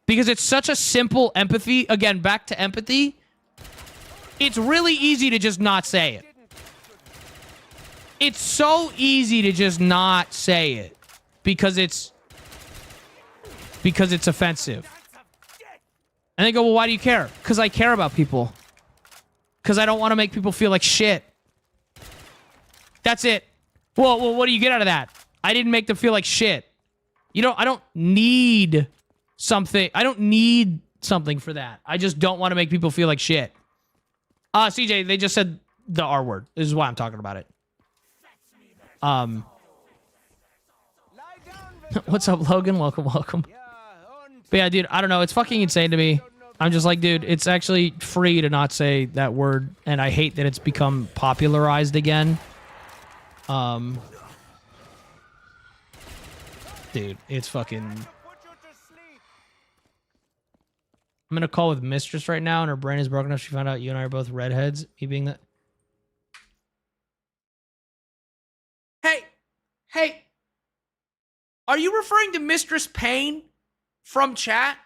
Because it's such a simple empathy. Again, back to empathy. It's really easy to just not say it. It's so easy to just not say it. Because it's offensive. And they go, well, why do you care? Because I care about people. Because I don't want to make people feel like shit. That's it. Well, what do you get out of that? I didn't make them feel like shit. You know, I don't need something. I don't need something for that. I just don't want to make people feel like shit. CJ, they just said the R word. This is why I'm talking about it. What's up, Logan? Welcome. But yeah, dude, I don't know. It's fucking insane to me. I'm just like, dude, it's actually free to not say that word, and I hate that it's become popularized again. Dude, it's fucking... I'm in a call with Mistress right now, and her brain is broken up. She found out you and I are both redheads. Me being that... Hey! Are you referring to Mistress Payne from chat?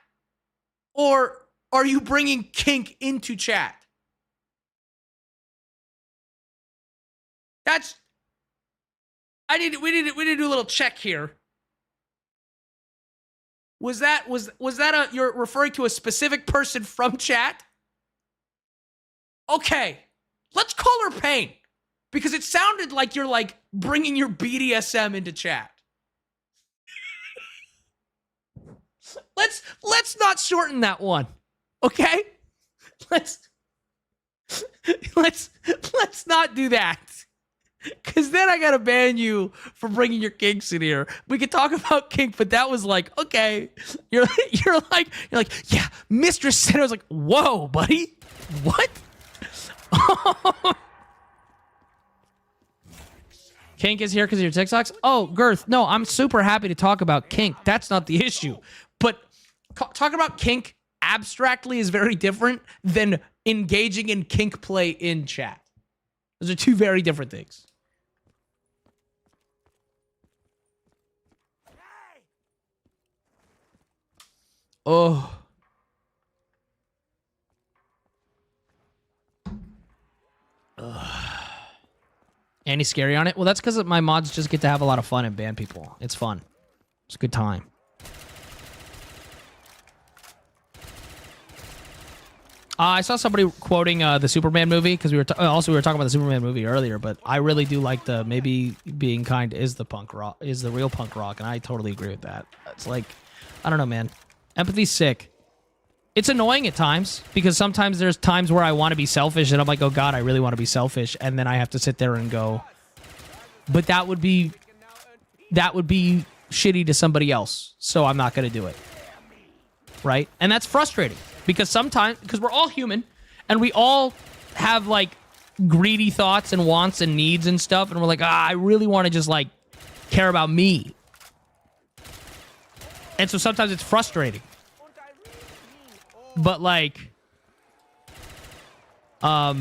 Or are you bringing kink into chat? That's... we need to do a little check here. Was that you're referring to a specific person from chat? Okay, let's call her Payne, because it sounded like you're like bringing your BDSM into chat. Let's not shorten that one, okay? Let's not do that. Because then I gotta ban you for bringing your kinks in here. We could talk about kink, but that was like, okay. You're like, yeah, Mistress said. I was like, whoa, buddy, what? Kink is here because of your TikToks. Oh, Girth, no, I'm super happy to talk about kink. That's not the issue. But talking about kink abstractly is very different than engaging in kink play in chat. Those are two very different things. Oh. Any scary on it? Well, that's because my mods just get to have a lot of fun and ban people. It's fun. It's a good time. I saw somebody quoting the Superman movie because we were talking about the Superman movie earlier, but I really do like the maybe being kind is the real punk rock, and I totally agree with that. It's like, I don't know, man. Empathy's sick. It's annoying at times because sometimes there's times where I want to be selfish and I'm like, oh God, I really want to be selfish, and then I have to sit there and go, but that would be shitty to somebody else, so I'm not going to do it. Right? And that's frustrating because we're all human and we all have like greedy thoughts and wants and needs and stuff, and we're like, I really want to just like care about me. And so sometimes it's frustrating. But like, I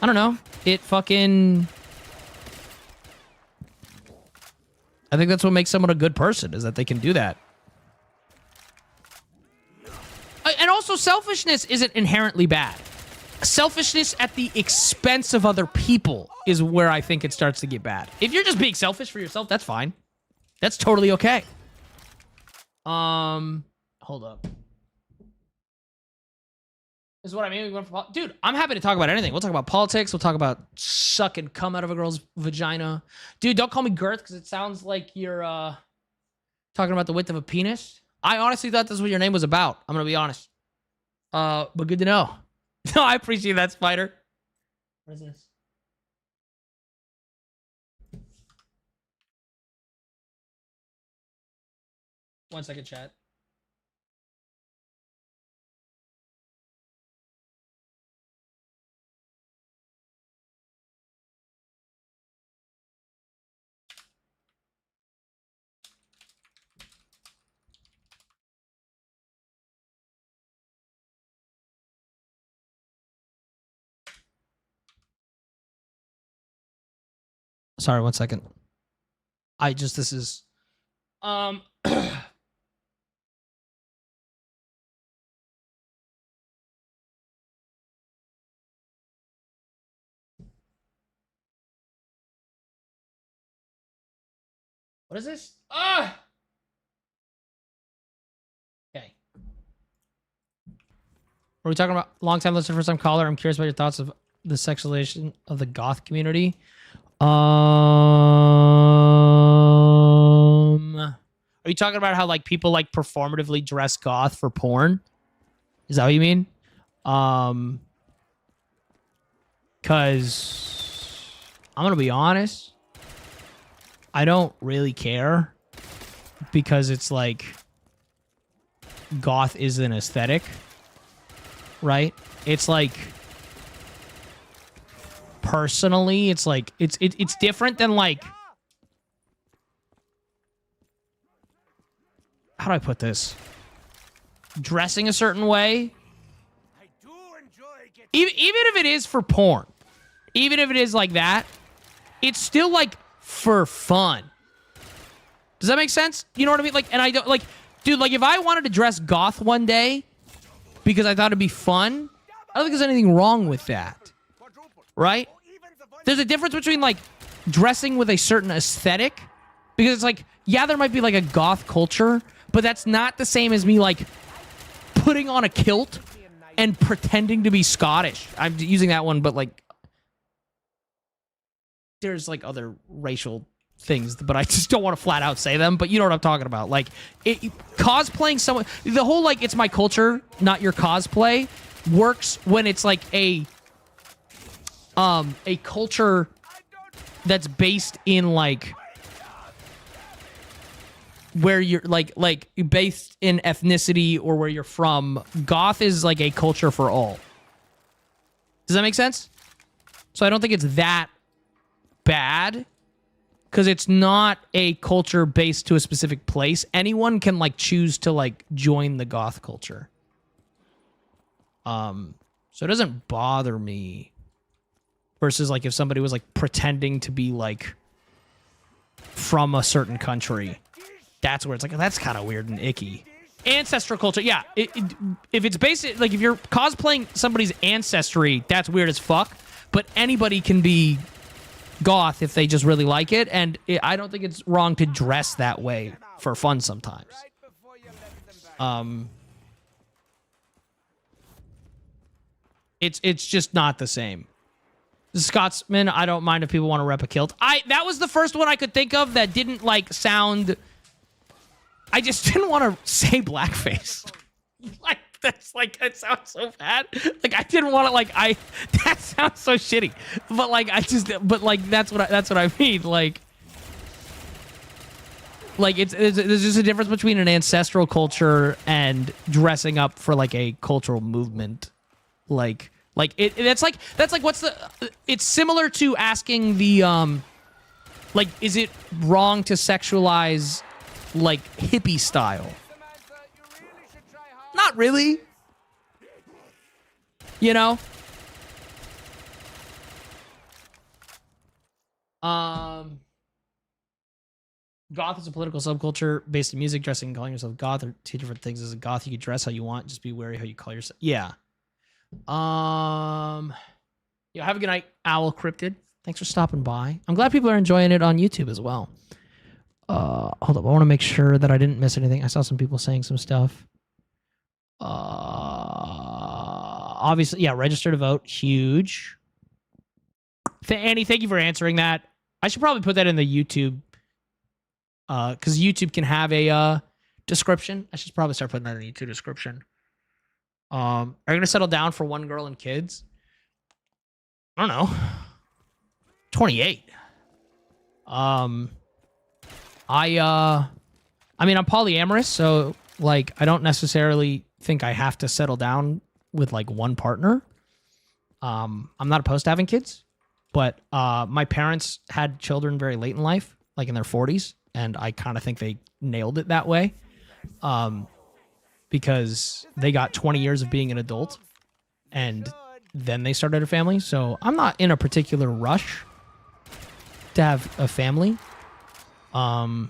don't know. I think that's what makes someone a good person, is that they can do that. And also, selfishness isn't inherently bad. Selfishness at the expense of other people is where I think it starts to get bad. If you're just being selfish for yourself, that's fine. That's totally okay. Hold up. This is what I mean. Dude, I'm happy to talk about anything. We'll talk about politics. We'll talk about sucking cum out of a girl's vagina. Dude, don't call me girth because it sounds like you're talking about the width of a penis. I honestly thought this was what your name was about. I'm going to be honest. But good to know. No, I appreciate that, Spider. What is this? One second, chat. Sorry, 1 second. This is what is this? Okay. Are we talking about long-time listener, first-time caller? I'm curious about your thoughts of the sexualization of the goth community. Are you talking about how like people like performatively dress goth for porn? Is that what you mean? Cause I'm gonna be honest, I don't really care because it's like goth is an aesthetic, right? It's like personally, it's like it's different than like, how do I put this? Dressing a certain way. Even if it is for porn, even if it is like that, it's still like for fun. Does that make sense? You know what I mean? Like, and I don't like, dude, like if I wanted to dress goth one day because I thought it'd be fun, I don't think there's anything wrong with that. Right? There's a difference between like dressing with a certain aesthetic, because it's like, yeah, there might be like a goth culture, but that's not the same as me like putting on a kilt and pretending to be Scottish. I'm using that one, but like there's like other racial things, but I just don't want to flat out say them, but you know what I'm talking about. Like cosplaying someone, the whole like it's my culture, not your cosplay works when it's like a culture that's based in like where you're like based in ethnicity or where you're from. Goth is like a culture for all. Does that make sense? So I don't think it's that bad because it's not a culture based to a specific place. Anyone can like choose to like join the goth culture. So it doesn't bother me. Versus like if somebody was like pretending to be like from a certain country, that's where it's like, oh, that's kind of weird and icky. Ancestral culture, yeah. If it's basic, like if you're cosplaying somebody's ancestry, that's weird as fuck. But anybody can be goth if they just really like it, and I don't think it's wrong to dress that way for fun sometimes. It's just not the same. The Scotsman, I don't mind if people want to rep a kilt. That was the first one I could think of that didn't like sound. I just didn't want to say blackface. Like that's like it sounds so bad. Like I didn't want to that sounds so shitty. But like that's what I mean. Like there's just a difference between an ancestral culture and dressing up for like a cultural movement. That's like what's the it's similar to asking the like is it wrong to sexualize like hippie style? Not really. You know? Goth is a political subculture based in music, dressing and calling yourself goth are two different things. As a goth, you can dress how you want, just be wary how you call yourself. Yeah. Yeah, have a good night, Owl Cryptid. Thanks for stopping by. I'm glad people are enjoying it on YouTube as well. Hold up, I want to make sure that I didn't miss anything. I saw some people saying some stuff. Obviously, yeah, register to vote, huge. Annie, thank you for answering that. I should probably put that in the YouTube, because YouTube can have a description. I should probably start putting that in the YouTube description. Are you gonna settle down for one girl and kids? I don't know. 28. I mean, I'm polyamorous, so like I don't necessarily think I have to settle down with like one partner. I'm not opposed to having kids, but my parents had children very late in life, like in their 40s, and I kind of think they nailed it that way. Because they got 20 years of being an adult and then they started a family. So I'm not in a particular rush to have a family. And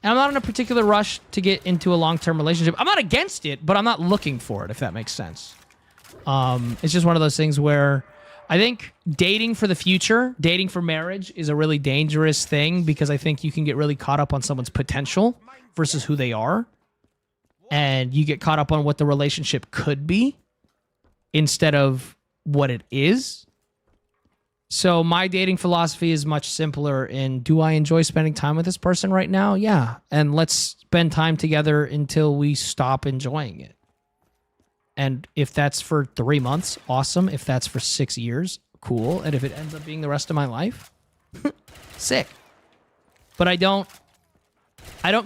I'm not in a particular rush to get into a long-term relationship. I'm not against it, but I'm not looking for it, if that makes sense. It's just one of those things where I think dating for the future, dating for marriage is a really dangerous thing because I think you can get really caught up on someone's potential versus who they are. And you get caught up on what the relationship could be instead of what it is. So my dating philosophy is much simpler in, do I enjoy spending time with this person right now? Yeah. And let's spend time together until we stop enjoying it. And if that's for 3 months, awesome. If that's for 6 years, cool. And if it ends up being the rest of my life, sick. But I don't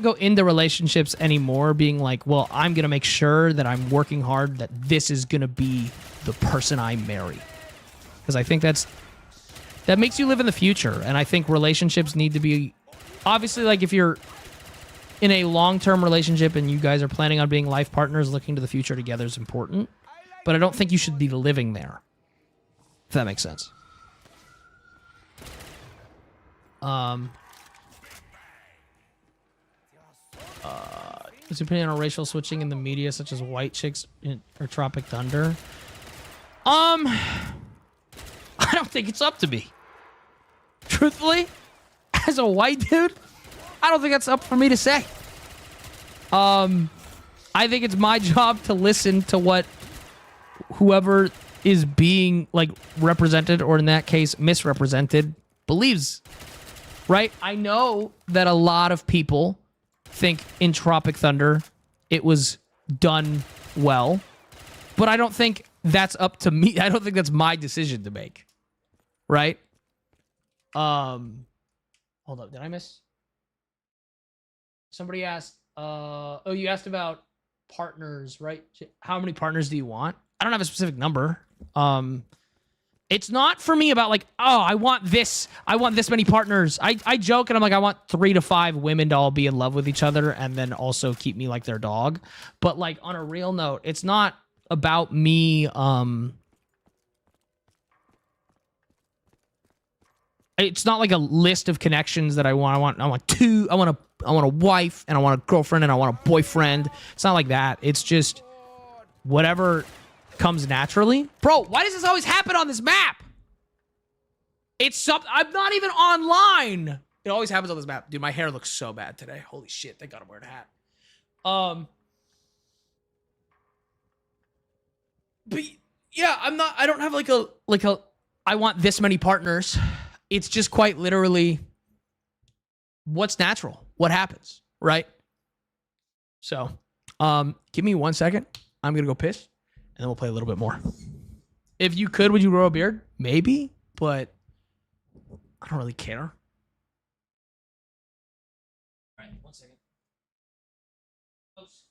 go into relationships anymore being like, well, I'm going to make sure that I'm working hard, that this is going to be the person I marry. Because I think that makes you live in the future. And I think relationships need to be, obviously, like if you're in a long-term relationship and you guys are planning on being life partners, looking to the future together is important. But I don't think you should be living there. If that makes sense. What's your opinion on racial switching in the media, such as white chicks or Tropic Thunder? I don't think it's up to me. Truthfully, as a white dude, I don't think that's up for me to say. I think it's my job to listen to what whoever is being like represented, or in that case, misrepresented, believes. Right? I know that a lot of people think in Tropic Thunder it was done well, but I don't think that's up to me. I don't think that's my decision to make. Right? Hold up, did I miss? Somebody asked, oh, you asked about partners, right? How many partners do you want? I don't have a specific number. It's not for me about like, oh, I want this many partners. I joke and I'm like, I want 3 to 5 women to all be in love with each other and then also keep me like their dog. But like on a real note, it's not about me. It's not like a list of connections that I want. I want 2. I want a wife and I want a girlfriend and I want a boyfriend. It's not like that. It's just whatever comes naturally. Bro, why does this always happen on this map? I'm not even online. It always happens on this map. Dude, my hair looks so bad today. Holy shit, thank God I'm wearing a hat. But Yeah, I don't have like a I want this many partners. It's just quite literally what's natural, what happens, right? So, give me 1 second. I'm gonna go piss, and then we'll play a little bit more. If you could, would you grow a beard? Maybe, but I don't really care. All right, 1 second. Oops.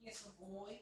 Yes, boy.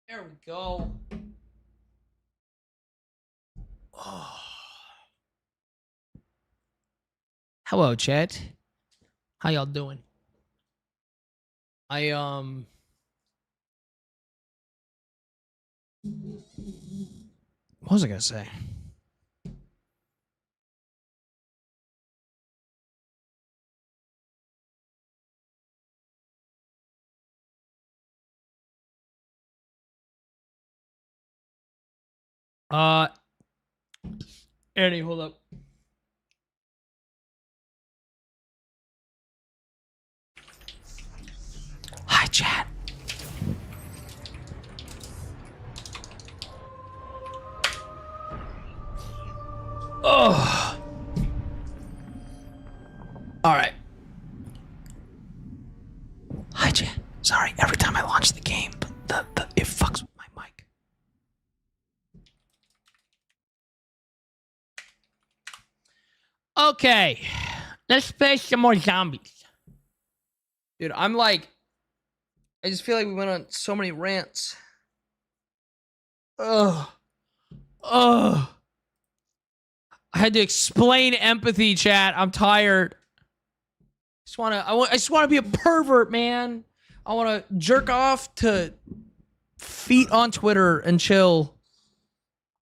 There we go. Oh. Hello, chat. How y'all doing? What was I gonna say? Annie, hold up. Hi, chat. Oh. All right. Hi, chat. Sorry, every time I launch the game, it fucks with my mic. Okay, let's play some more zombies. Dude, I'm like, I just feel like we went on so many rants. Ugh. Ugh. I had to explain empathy, chat. I'm tired. I just wanna be a pervert, man. I wanna jerk off to feet on Twitter and chill.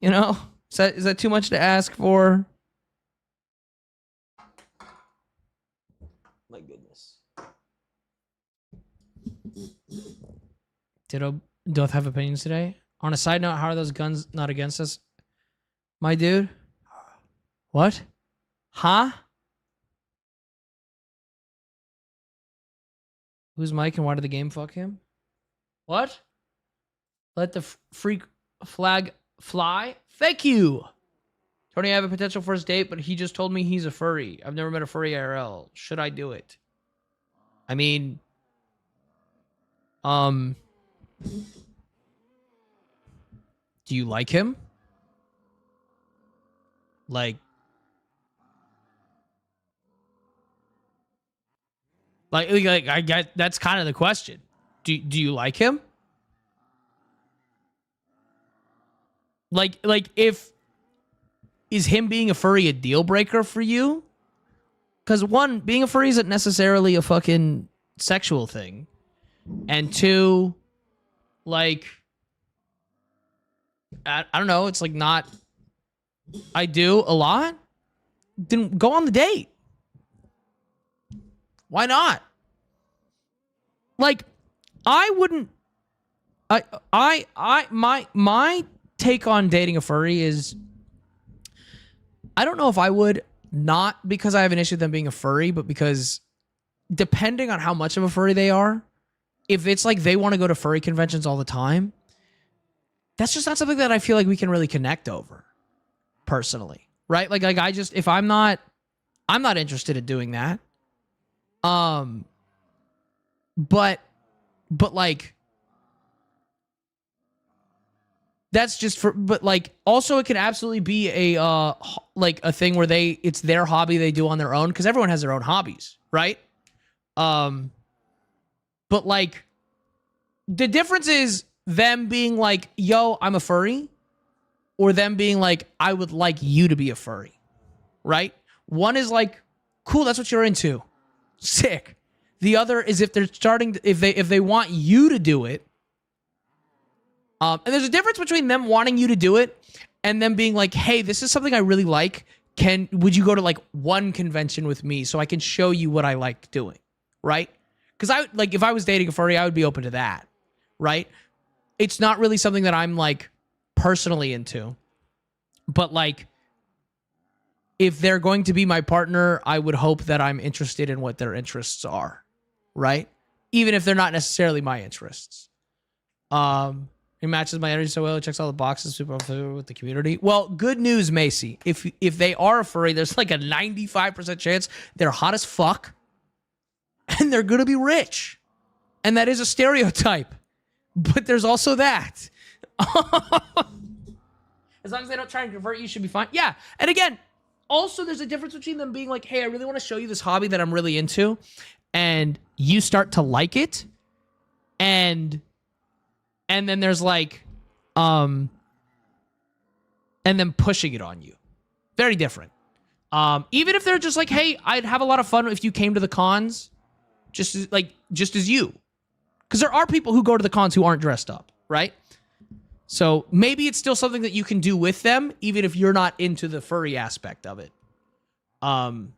You know? Is that too much to ask for? My goodness. Ditto don't have opinions today. On a side note, how are those guns not against us? My dude? What? Huh? Who's Mike and why did the game fuck him? What? Let the freak flag fly? Thank you! Tony, I have a potential first date, but he just told me he's a furry. I've never met a furry IRL. Should I do it? I mean... Do you like him? Like I get that's kind of the question. Do you like him? Like if is him being a furry a deal breaker for you? Because one, being a furry isn't necessarily a fucking sexual thing, and two, like I don't know. It's like not. I do a lot. Then go on the date. Why not? Like, I wouldn't. My take on dating a furry is, I don't know if I would, not because I have an issue with them being a furry, but because depending on how much of a furry they are, if it's like they want to go to furry conventions all the time, that's just not something that I feel like we can really connect over, personally, right? Like I just, if I'm not interested in doing that. But like, that's just for, but like, also it can absolutely be a, like a thing where it's their hobby they do on their own, because everyone has their own hobbies, right? But like, the difference is them being like, yo, I'm a furry, or them being like, I would like you to be a furry, right? One is like, cool, that's what you're into. Sick. The other is if they're starting, if they want you to do it. And there's a difference between them wanting you to do it and them being like, hey, this is something I really like. Would you go to like one convention with me so I can show you what I like doing? Right? Because if I was dating a furry, I would be open to that. Right? It's not really something that I'm like personally into. But like, if they're going to be my partner, I would hope that I'm interested in what their interests are. Right? Even if they're not necessarily my interests. It matches my energy so well. It checks all the boxes. Super familiar with the community. Well, good news, Macy. If they are a furry, there's like a 95% chance they're hot as fuck. And they're going to be rich. And that is a stereotype. But there's also that. As long as they don't try and convert you, should be fine. Yeah. And again, also there's a difference between them being like, hey, I really want to show you this hobby that I'm really into. And you start to like it. And then there's like, and then pushing it on you. Very different. Even if they're just like, hey, I'd have a lot of fun if you came to the cons, just as you. Because there are people who go to the cons who aren't dressed up, right? So maybe it's still something that you can do with them, even if you're not into the furry aspect of it. But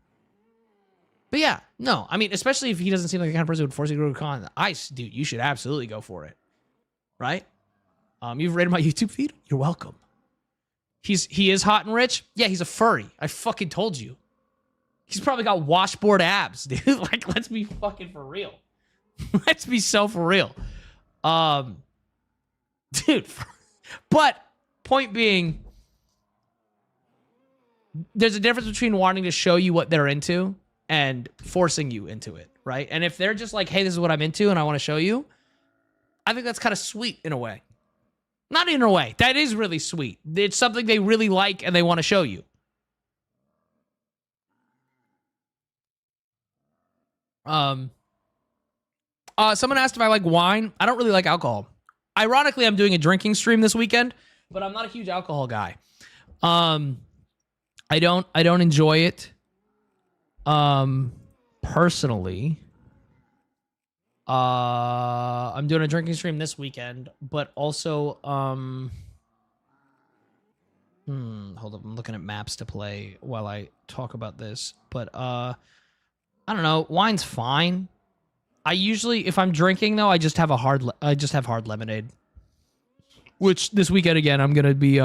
yeah, no. I mean, especially if he doesn't seem like the kind of person who would force you to go to a con. Dude, you should absolutely go for it. Right? You've rated my YouTube feed? You're welcome. He is hot and rich. Yeah, he's a furry. I fucking told you. He's probably got washboard abs, dude. Like, let's be fucking for real. Let's be so for real. Dude. But point being, there's a difference between wanting to show you what they're into and forcing you into it, right? And if they're just like, hey, this is what I'm into and I want to show you, I think that's kind of sweet in a way. Not in a way. That is really sweet. It's something they really like and they want to show you. Someone asked if I like wine. I don't really like alcohol. Ironically, I'm doing a drinking stream this weekend, but I'm not a huge alcohol guy. I don't enjoy it. Personally. I'm doing a drinking stream this weekend, but also hold up, I'm looking at maps to play while I talk about this. But I don't know, wine's fine. I usually, if I'm drinking though, I just have hard lemonade. Which this weekend again, I'm gonna be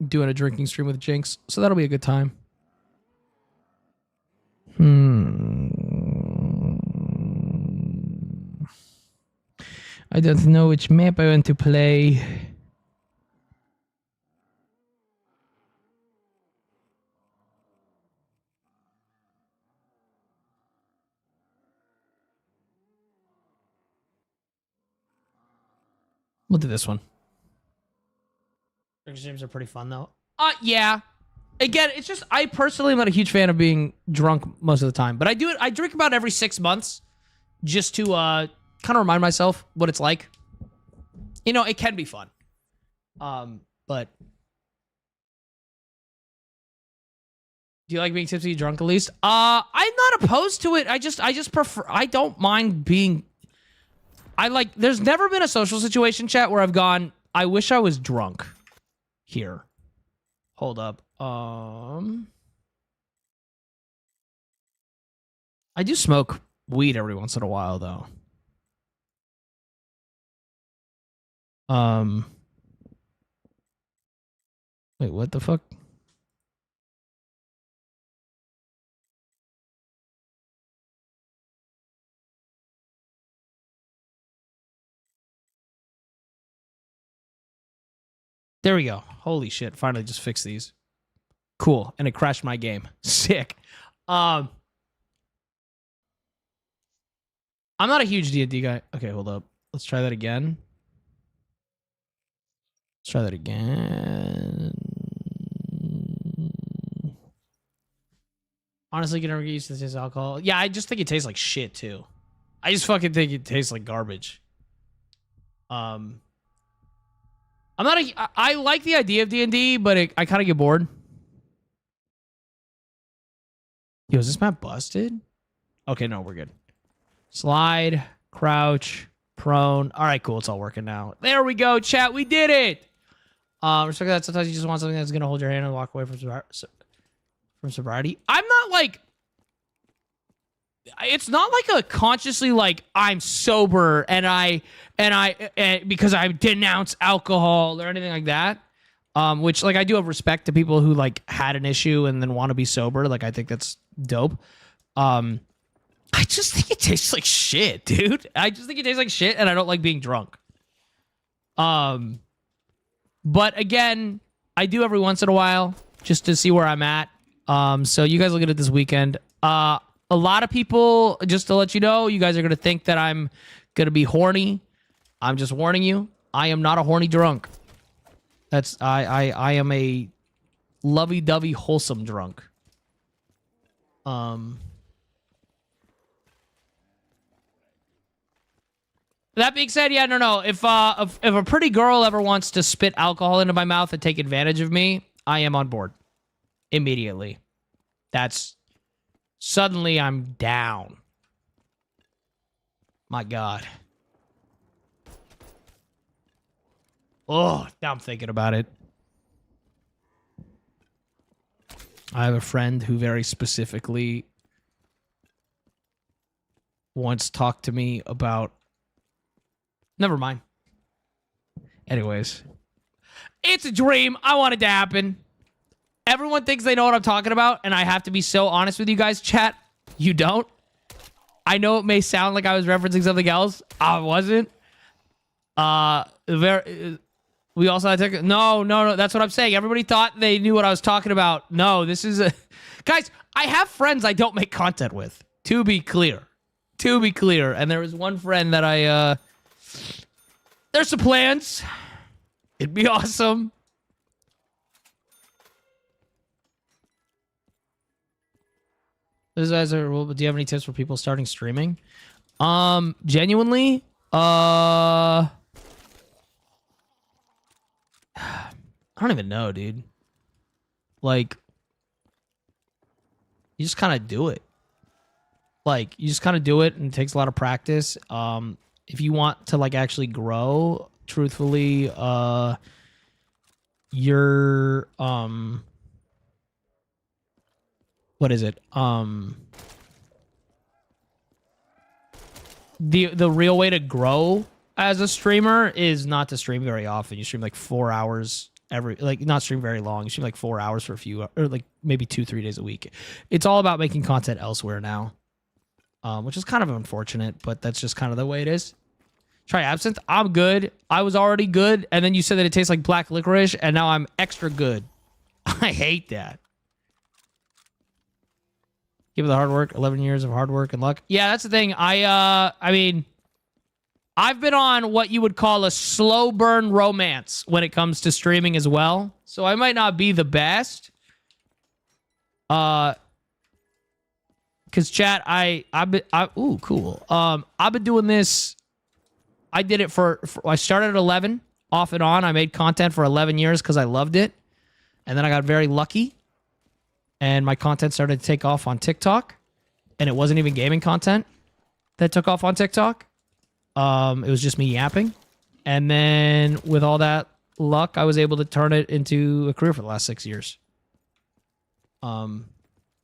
doing a drinking stream with Jinx, so that'll be a good time. I don't know which map I want to play. We'll do this one. Drinking streams are pretty fun though. Yeah. Again, it's just, I personally am not a huge fan of being drunk most of the time, but I do it. I drink about every 6 months just to kind of remind myself what it's like. You know, it can be fun. But do you like being tipsy drunk at least? I'm not opposed to it. I just prefer, I don't mind being, there's never been a social situation, chat, where I've gone, I wish I was drunk here. Hold up. I do smoke weed every once in a while, though. Wait, what the fuck? There we go. Holy shit. Finally just fixed these. Cool. And it crashed my game. Sick. I'm not a huge D&D guy. Okay, hold up. Let's try that again. Let's try that again. Honestly, can never get used to this alcohol. Yeah, I just think it tastes like shit, too. I just fucking think it tastes like garbage. I'm not I like the idea of D&D, but I kind of get bored. Yo, is this map busted? Okay, no, we're good. Slide, crouch, prone. All right, cool. It's all working now. There we go, chat. We did it. Respect that. Sometimes you just want something that's going to hold your hand and walk away from sobriety. I'm not like... It's not like a consciously like I'm sober and because I denounce alcohol or anything like that. Which like I do have respect to people who like had an issue and then want to be sober. Like I think that's dope. I just think it tastes like shit, dude. I just think it tastes like shit and I don't like being drunk. But again, I do every once in a while just to see where I'm at. So you guys look at it this weekend. A lot of people, just to let you know, you guys are going to think that I'm going to be horny. I'm just warning you. I am not a horny drunk. I am a lovey-dovey, wholesome drunk. That being said, yeah, no. If a pretty girl ever wants to spit alcohol into my mouth and take advantage of me, I am on board. Immediately. Suddenly I'm down. My God. Oh, now I'm thinking about it. I have a friend who very specifically once talked to me about... Never mind. Anyways. It's a dream. I want it to happen. Everyone thinks they know what I'm talking about, and I have to be so honest with you guys, chat. You don't. I know it may sound like I was referencing something else. I wasn't. We also had to... No. That's what I'm saying. Everybody thought they knew what I was talking about. No, this is a... Guys, I have friends I don't make content with. To be clear. And there was one friend that I... There's some plans. It'd be awesome. Those guys are... Well, do you have any tips for people starting streaming? Genuinely... I don't even know, dude. Like... You just kind of do it. Like, you just kind of do it, and it takes a lot of practice. If you want to, like, actually grow, truthfully, you're, what is it? The real way to grow as a streamer is not to stream very often. You stream, like, 4 hours not stream very long. You stream, like, 4 hours for a few, or, like, maybe 2-3 days a week. It's all about making content elsewhere now. Which is kind of unfortunate, but that's just kind of the way it is. Try absinthe. I'm good. I was already good, and then you said that it tastes like black licorice, and now I'm extra good. I hate that. Give it the hard work. 11 years of hard work and luck. Yeah, that's the thing. I mean, I've been on what you would call a slow burn romance when it comes to streaming as well. So I might not be the best. Cause chat, ooh, cool. I've been doing this. I did it I started at 11 off and on. I made content for 11 years because I loved it. And then I got very lucky and my content started to take off on TikTok, and it wasn't even gaming content that took off on TikTok. It was just me yapping. And then with all that luck, I was able to turn it into a career for the last 6 years. But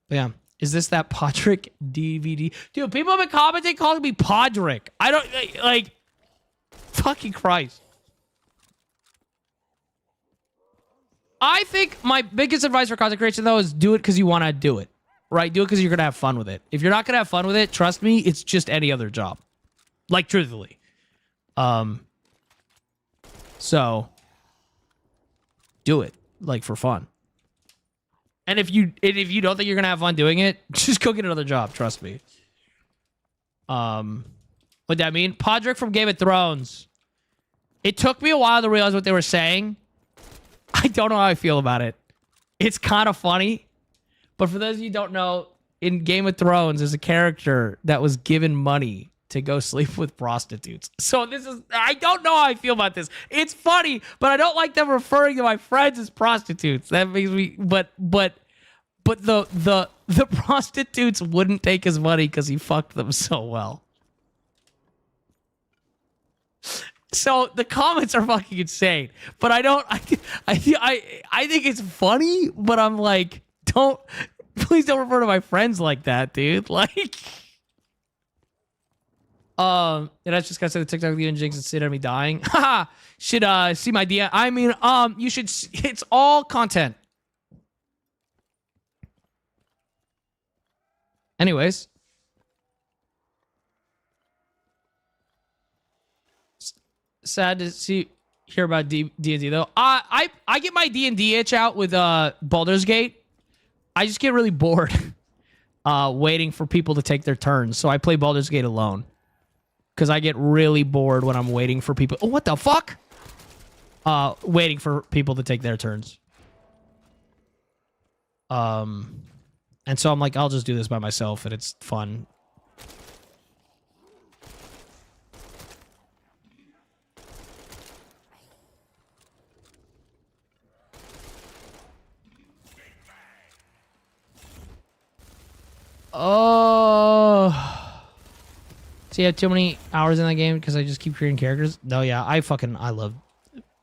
yeah. Is this that Podrick DVD? Dude, people have been commenting calling me Podrick. I don't, like, fucking Christ. I think my biggest advice for content creation, though, is do it because you want to do it. Right? Do it because you're going to have fun with it. If you're not going to have fun with it, trust me, it's just any other job. Like, truthfully. So, do it. Like, for fun. And if you don't think you're gonna have fun doing it, just go get another job. Trust me. What'd that mean? Podrick from Game of Thrones. It took me a while to realize what they were saying. I don't know how I feel about it. It's kind of funny, but for those of you who don't know, in Game of Thrones, there's a character that was given money to go sleep with prostitutes. So I don't know how I feel about this. It's funny, but I don't like them referring to my friends as prostitutes. That makes me, but the prostitutes wouldn't take his money because he fucked them so well. So the comments are fucking insane, but I think it's funny, but I'm like, please don't refer to my friends like that, dude. Like, and I just gotta say the TikTok of you and Jinx and sit at me dying. Haha, should see my DM. I mean, you should. It's all content. Anyways, sad to hear about D&D though. I get my D&D itch out with Baldur's Gate. I just get really bored waiting for people to take their turns, so I play Baldur's Gate alone. Because I get really bored when I'm waiting for people. Oh, what the fuck? Waiting for people to take their turns. And so I'm like, I'll just do this by myself, and it's fun. Oh. So you have too many hours in that game because I just keep creating characters? No, yeah, I love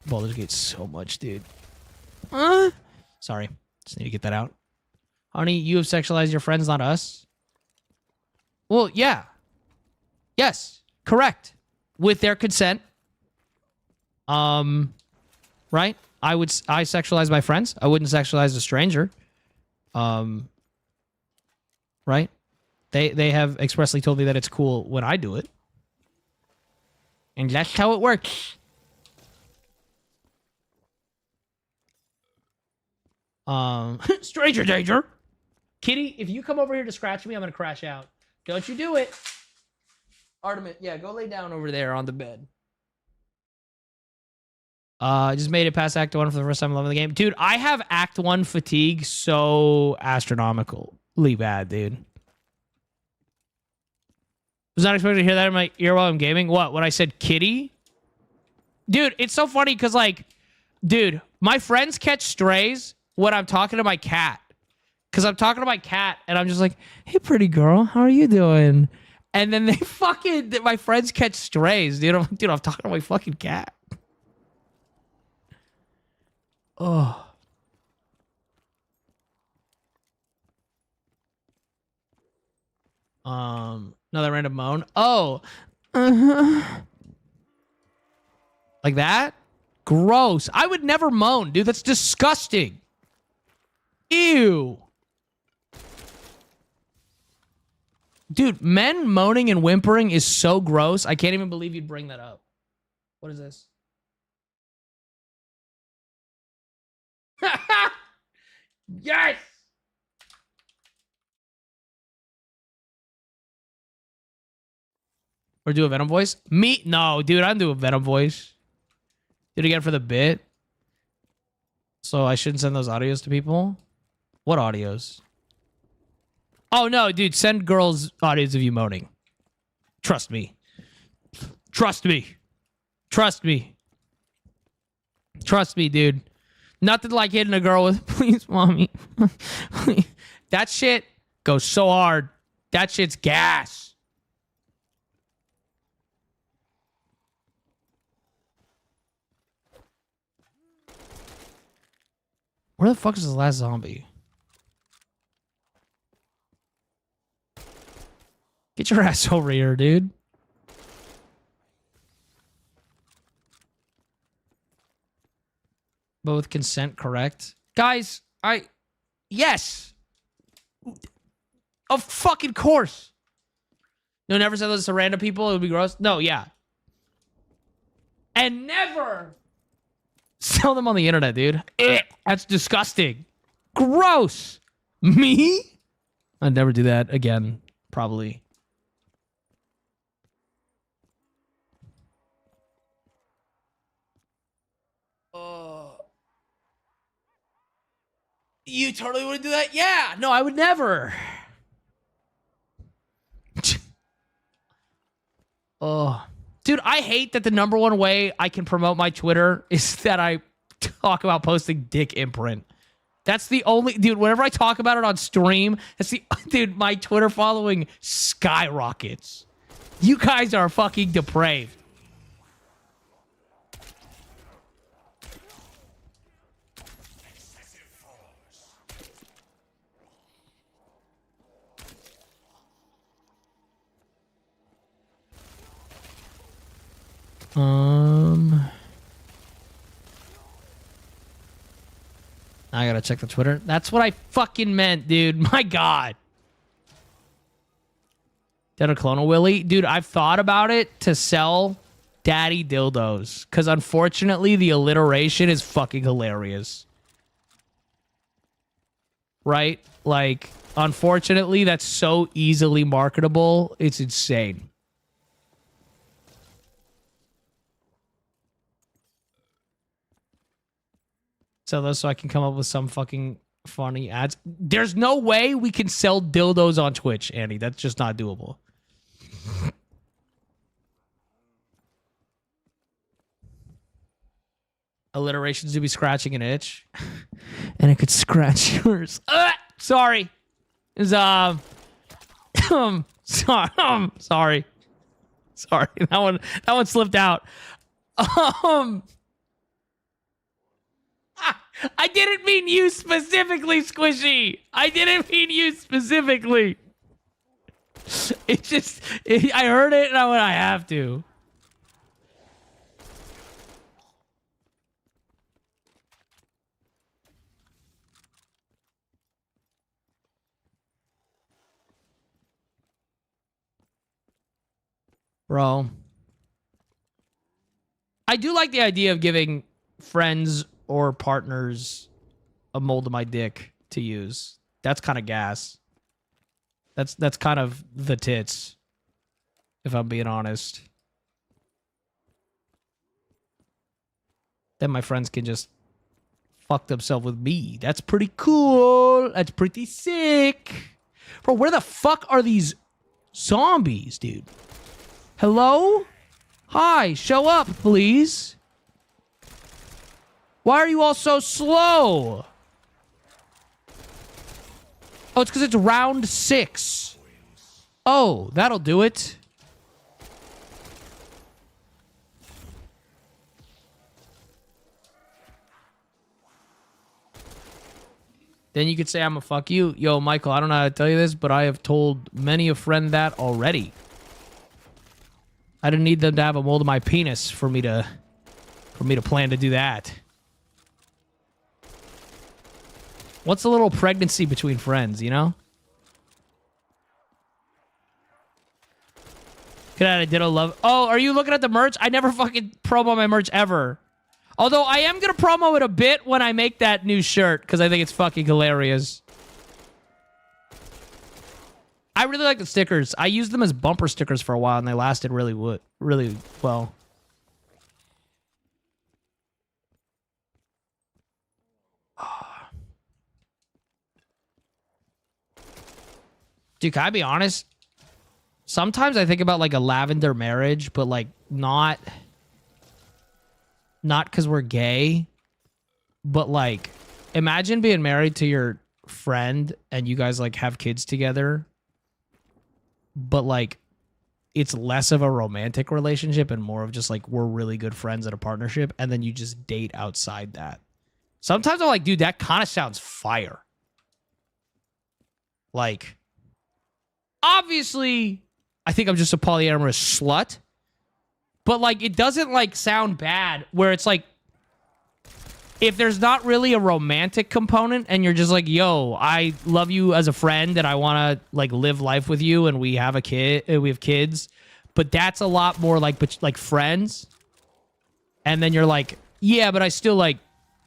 Baldur's Gate so much, dude. Sorry, just need to get that out. Honey, you have sexualized your friends, not us. Well, yeah. Yes, correct. With their consent. Right? I sexualize my friends. I wouldn't sexualize a stranger. Right? They have expressly told me that it's cool when I do it. And that's how it works. Stranger danger. Kitty, if you come over here to scratch me, I'm gonna crash out. Don't you do it. Artemis, yeah, go lay down over there on the bed. I just made it past Act 1 for the first time loving the game. Dude, I have Act 1 fatigue so astronomically bad, dude. Was not expecting to hear that in my ear while I'm gaming. What? When I said kitty? Dude, it's so funny because, like, dude, my friends catch strays when I'm talking to my cat. Because I'm talking to my cat and I'm just like, hey, pretty girl, how are you doing? And then they fucking, my friends catch strays, dude. I'm talking to my fucking cat. Oh. Another random moan. Oh. Like that? Gross. I would never moan, dude. That's disgusting. Ew. Dude, men moaning and whimpering is so gross. I can't even believe you'd bring that up. What is this? Yes! Or do a Venom voice? Me? No, dude, I don't do a Venom voice. Did it again for the bit? So I shouldn't send those audios to people? What audios? Oh, no, dude, send girls audios of you moaning. Trust me. Trust me. Trust me. Trust me, dude. Nothing like hitting a girl with, please, mommy. That shit goes so hard. That shit's gas. Where the fuck is this last zombie? Get your ass over here, dude. But with consent, correct? Guys, yes. Of fucking course. No, never said those to random people. It would be gross. No, yeah. And never sell them on the internet, dude. That's disgusting. Gross. Me? I'd never do that again, probably. You totally wouldn't do that? Yeah. No, I would never. Oh. Dude, I hate that the number one way I can promote my Twitter is that I talk about posting dick imprint. That's the only... Dude, whenever I talk about it on stream, that's the... Dude, my Twitter following skyrockets. You guys are fucking depraved. I gotta check the Twitter. That's what I fucking meant, dude. My God. Dead or Clonal Willy? Dude, I've thought about it to sell daddy dildos. Because unfortunately, the alliteration is fucking hilarious. Right? Like, unfortunately, that's so easily marketable. It's insane. Sell those so I can come up with some fucking funny ads. There's no way we can sell dildos on Twitch, Andy. That's just not doable. Alliterations do be scratching an itch. And it could scratch yours. Sorry. Is sorry. Sorry. Sorry. That one slipped out. I didn't mean you specifically, Squishy. I didn't mean you specifically. I heard it and I went, I have to. Bro. I do like the idea of giving friends or partners a mold of my dick to use. That's kind of gas. That's kind of the tits, if I'm being honest. Then my friends can just fuck themselves with me. That's pretty cool. That's pretty sick. Bro, where the fuck are these zombies, dude? Hello? Hi, show up, please. Why are you all so slow? Oh, it's because it's round 6. Oh, that'll do it. Then you could say I'm a fuck you. Yo, Michael, I don't know how to tell you this, but I have told many a friend that already. I didn't need them to have a mold of my penis for me to plan to do that. What's a little pregnancy between friends, you know? Good at Ditto love. Oh, are you looking at the merch? I never fucking promo my merch ever. Although I am going to promo it a bit when I make that new shirt because I think it's fucking hilarious. I really like the stickers. I used them as bumper stickers for a while and they lasted really well. Dude, can I be honest? Sometimes I think about like a lavender marriage, but like not because we're gay, but like imagine being married to your friend and you guys like have kids together, but like it's less of a romantic relationship and more of just like we're really good friends in a partnership, and then you just date outside that. Sometimes I'm like, dude, that kind of sounds fire. Like, obviously, I think I'm just a polyamorous slut. But, like, it doesn't, like, sound bad where it's, like, if there's not really a romantic component and you're just like, yo, I love you as a friend and I want to, like, live life with you and we have a kid, we have kids. But that's a lot more, like friends. And then you're like, yeah, but I still, like,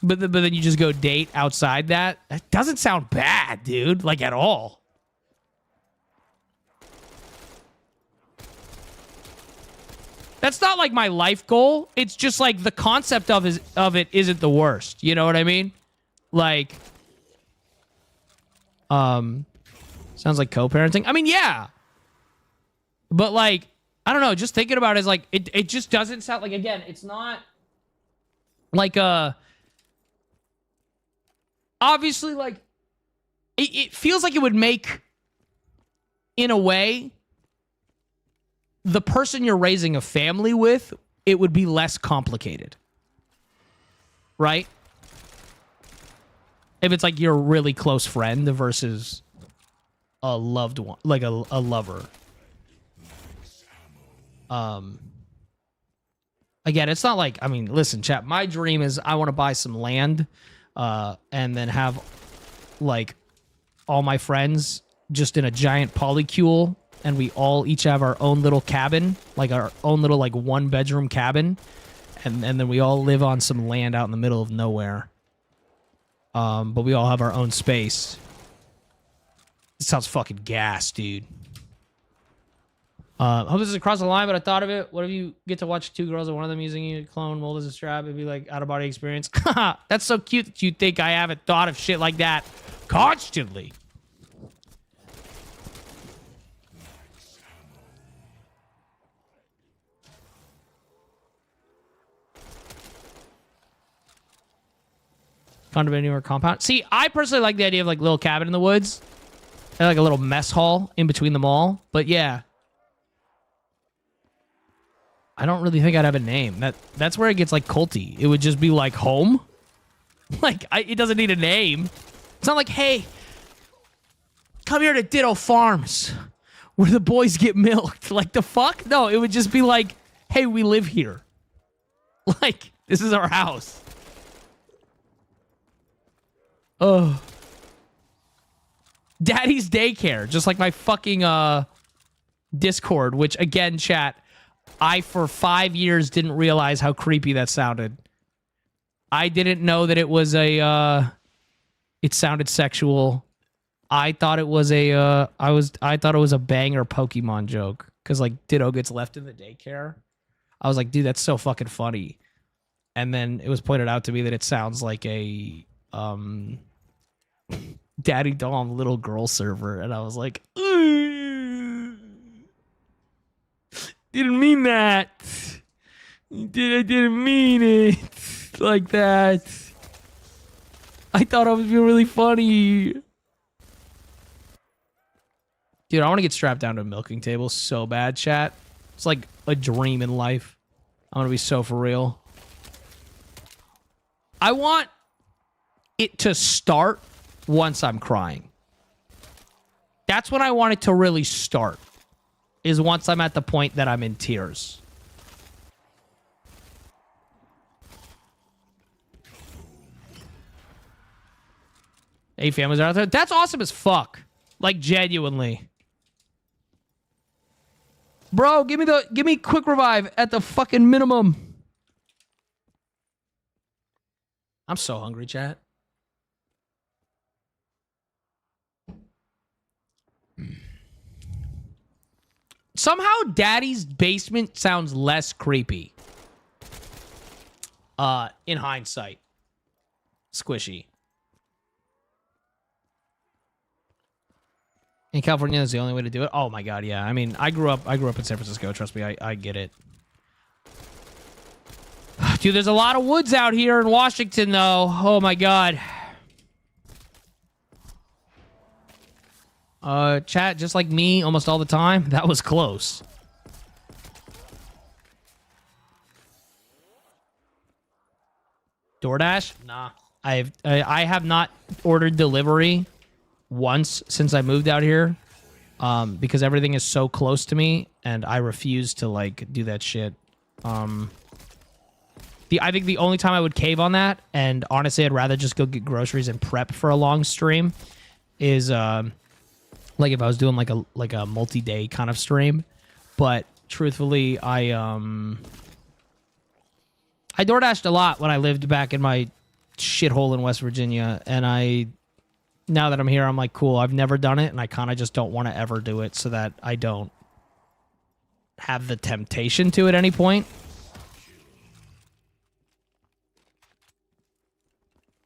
but then you just go date outside that. That doesn't sound bad, dude, like, at all. That's not like my life goal. It's just like the concept of it isn't the worst. You know what I mean? Like, sounds like co-parenting. I mean, yeah. But like, I don't know. Just thinking about it is like, it just doesn't sound like, again, it's not like obviously like, it feels like it would make, in a way, the person you're raising a family with, it would be less complicated. Right? If it's like your really close friend versus a loved one, like a lover. Again, it's not like, I mean, listen, chat, my dream is I want to buy some land and then have like all my friends just in a giant polycule, and we all each have our own little cabin, like our own little like 1-bedroom cabin, and then we all live on some land out in the middle of nowhere. But we all have our own space. It sounds fucking gas, dude. I hope this is across the line, but I thought of it. What if you get to watch 2 girls and one of them using you to clone mold as a strap? It'd be like out-of-body experience. That's so cute that you think I haven't thought of shit like that constantly. Condominium or compound. See, I personally like the idea of like little cabin in the woods. And like a little mess hall in between them all. But yeah. I don't really think I'd have a name. That's where it gets like culty. It would just be like home. Like, it doesn't need a name. It's not like, hey, come here to Ditto Farms where the boys get milked. Like, the fuck? No, it would just be like, hey, we live here. Like, this is our house. Oh. Daddy's daycare. Just like my fucking Discord, which again, chat, I, for 5 years, didn't realize how creepy that sounded. I didn't know that it was a, it sounded sexual. I thought it was a, I thought it was a banger Pokemon joke. Because, like, Ditto gets left in the daycare. I was like, dude, that's so fucking funny. And then it was pointed out to me that it sounds like a, Daddy Dom little girl server. And I was like, didn't mean that. I didn't mean it like that. I thought I was being really funny. Dude, I want to get strapped down to a milking table so bad, chat. It's like a dream in life. I want to be so for real. I want it to start once I'm crying. That's when I want it to really start. Is once I'm at the point that I'm in tears. Hey, families out there. That's awesome as fuck. Like, genuinely. Bro, give me quick revive at the fucking minimum. I'm so hungry, chat. Somehow Daddy's basement sounds less creepy. In hindsight. Squishy. In California, that's the only way to do it. Oh my god, yeah. I mean, I grew up in San Francisco. Trust me, I get it. Dude, there's a lot of woods out here in Washington, though. Oh my god. Chat, just like me, almost all the time. That was close. DoorDash? Nah. I have not ordered delivery once since I moved out here. Because everything is so close to me, and I refuse to, like, do that shit. I think the only time I would cave on that, and honestly, I'd rather just go get groceries and prep for a long stream, is, like if I was doing like a multi-day kind of stream. But truthfully, I DoorDashed a lot when I lived back in my shithole in West Virginia, and now that I'm here, I'm like, cool, I've never done it, and I kind of just don't want to ever do it so that I don't have the temptation to at any point.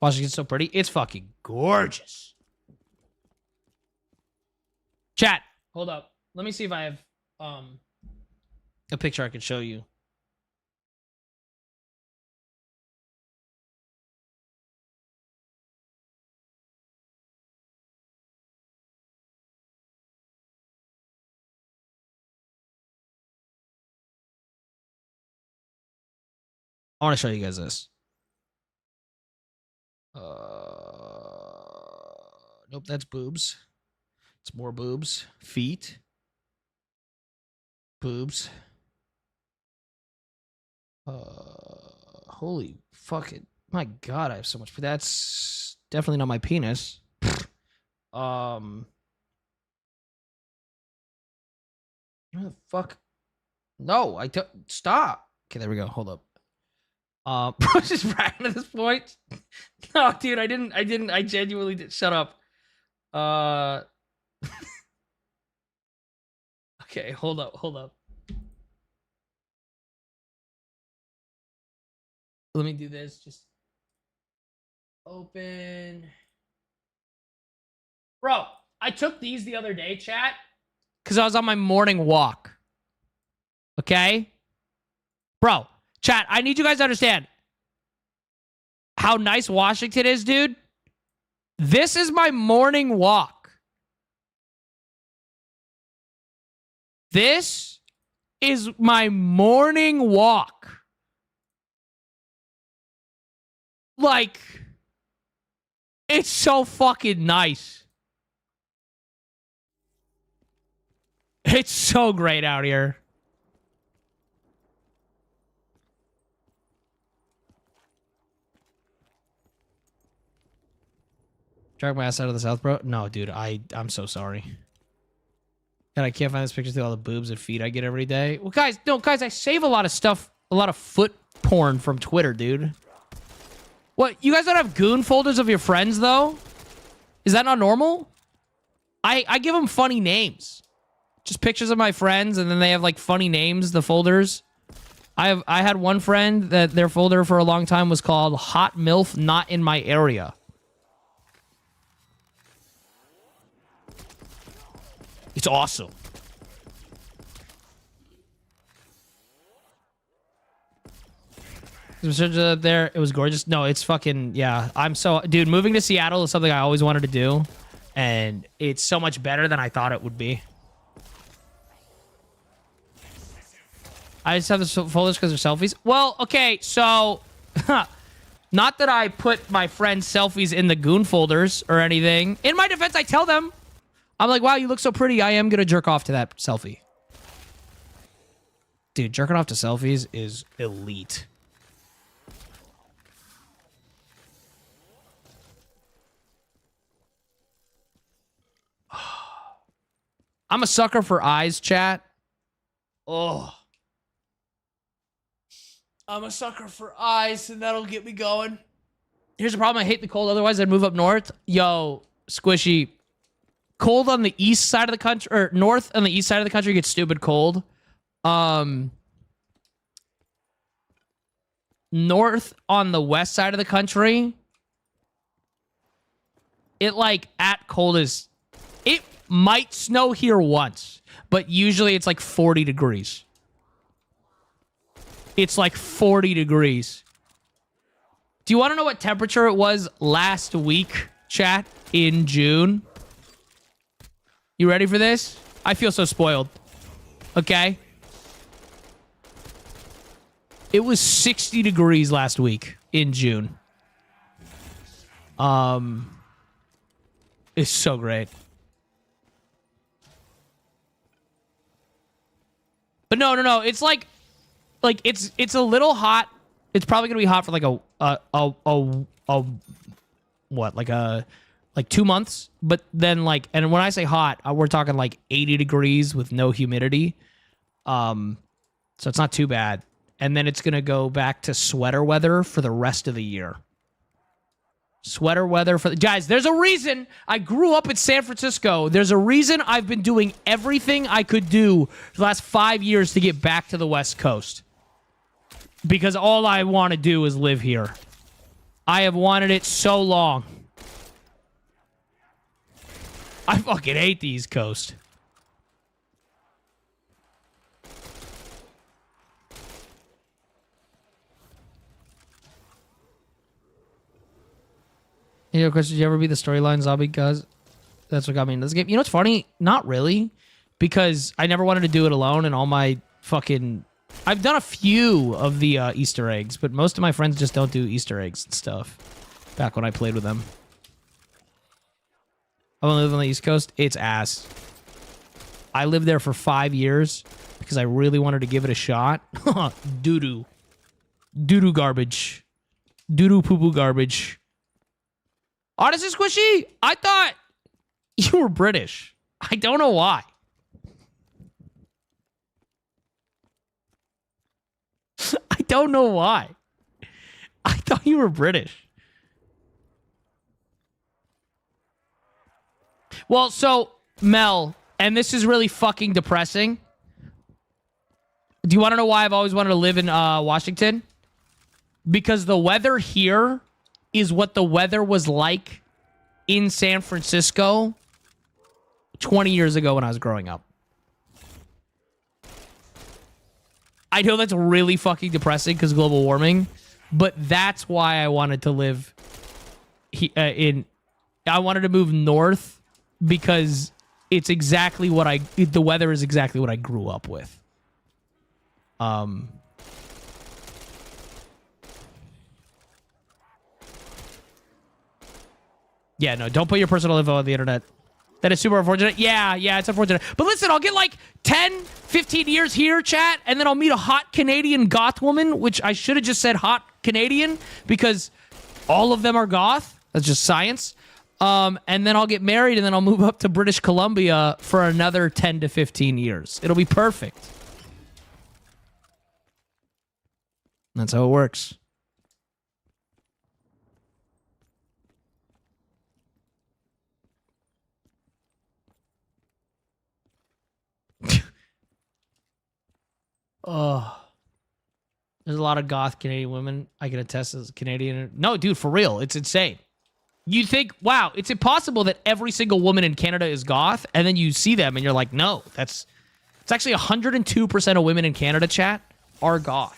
Washington's so pretty. It's fucking gorgeous. Chat, hold up. Let me see if I have a picture I can show you. I want to show you guys this. Nope, that's boobs. It's more boobs. Feet. Boobs. Holy fucking... My god, I have so much... That's definitely not my penis. What the fuck? No, stop. Okay, there we go. Hold up. Bro, just bragging at this point. No, dude, I didn't. I genuinely did. Shut up. Okay, hold up. Let me do this. Just open. Bro, I took these the other day, chat, because I was on my morning walk. Okay? Bro, chat, I need you guys to understand how nice Washington is, dude. This is my morning walk. This is my morning walk. Like, it's so fucking nice. It's so great out here. Drag my ass out of the South, bro? No, dude, I'm so sorry. And I can't find this picture through all the boobs and feet I get every day. Well, guys, no, guys, I save a lot of stuff, a lot of foot porn from Twitter, dude. What? You guys don't have goon folders of your friends, though? Is that not normal? I give them funny names. Just pictures of my friends, and then they have, like, funny names, the folders. I had one friend that their folder for a long time was called Hot MILF Not in My Area. It's awesome. There, it was gorgeous. No, it's fucking, yeah. I'm so, dude, moving to Seattle is something I always wanted to do, and it's so much better than I thought it would be. I just have the folders because they're selfies. Well, okay, so not that I put my friends' selfies in the goon folders or anything. In my defense, I tell them. I'm like, wow, you look so pretty. I am going to jerk off to that selfie. Dude, jerking off to selfies is elite. I'm a sucker for eyes, chat. Oh. I'm a sucker for eyes, and that'll get me going. Here's the problem. I hate the cold. Otherwise, I'd move up north. Yo, Squishy. Cold on the east side of the country, or north on the east side of the country gets stupid cold. North on the west side of the country, it like at coldest. It might snow here once, but usually it's like 40 degrees. It's like 40 degrees. Do you want to know what temperature it was last week, chat, in June? You ready for this? I feel so spoiled. Okay? It was 60 degrees last week in June. It's so great. But no. It's like it's a little hot. It's probably gonna be hot for like like 2 months. But then like, and when I say hot, we're talking like 80 degrees with no humidity. So it's not too bad. And then it's gonna go back to sweater weather for the rest of the year. Sweater weather for the guys. There's a reason I grew up in San Francisco. There's a reason I've been doing everything I could do for the last 5 years to get back to the West Coast. Because all I want to do is live here. I have wanted it so long. I fucking hate the East Coast. You know, Chris, did you ever be the storyline zombie? Guys, that's what got me in this game. You know what's funny? Not really, because I never wanted to do it alone, and all my fucking... I've done a few of the Easter eggs, but most of my friends just don't do Easter eggs and stuff. Back when I played with them. I want to live on the East Coast. It's ass. I lived there for 5 years because I really wanted to give it a shot. Doo-doo. Doo-doo garbage. Doo-doo poo-poo garbage. Honestly, Squishy, I thought you were British. I don't know why. I don't know why. I thought you were British. Well, so, Mel, and this is really fucking depressing. Do you want to know why I've always wanted to live in Washington? Because the weather here is what the weather was like in San Francisco 20 years ago when I was growing up. I know that's really fucking depressing because of global warming, but that's why I wanted to live I wanted to move north because it's exactly what the weather is exactly what I grew up with. Yeah, no, don't put your personal info on the internet. That is super unfortunate. Yeah, it's unfortunate. But listen, I'll get like 10, 15 years here, chat, and then I'll meet a hot Canadian goth woman, which I should have just said hot Canadian because all of them are goth. That's just science. And then I'll get married, and then I'll move up to British Columbia for another 10 to 15 years. It'll be perfect. That's how it works. Oh. There's a lot of goth Canadian women. I can attest as a Canadian. No, dude, for real. It's insane. You think, wow, it's impossible that every single woman in Canada is goth, and then you see them and you're like, no, it's actually 102% of women in Canada, chat, are goth.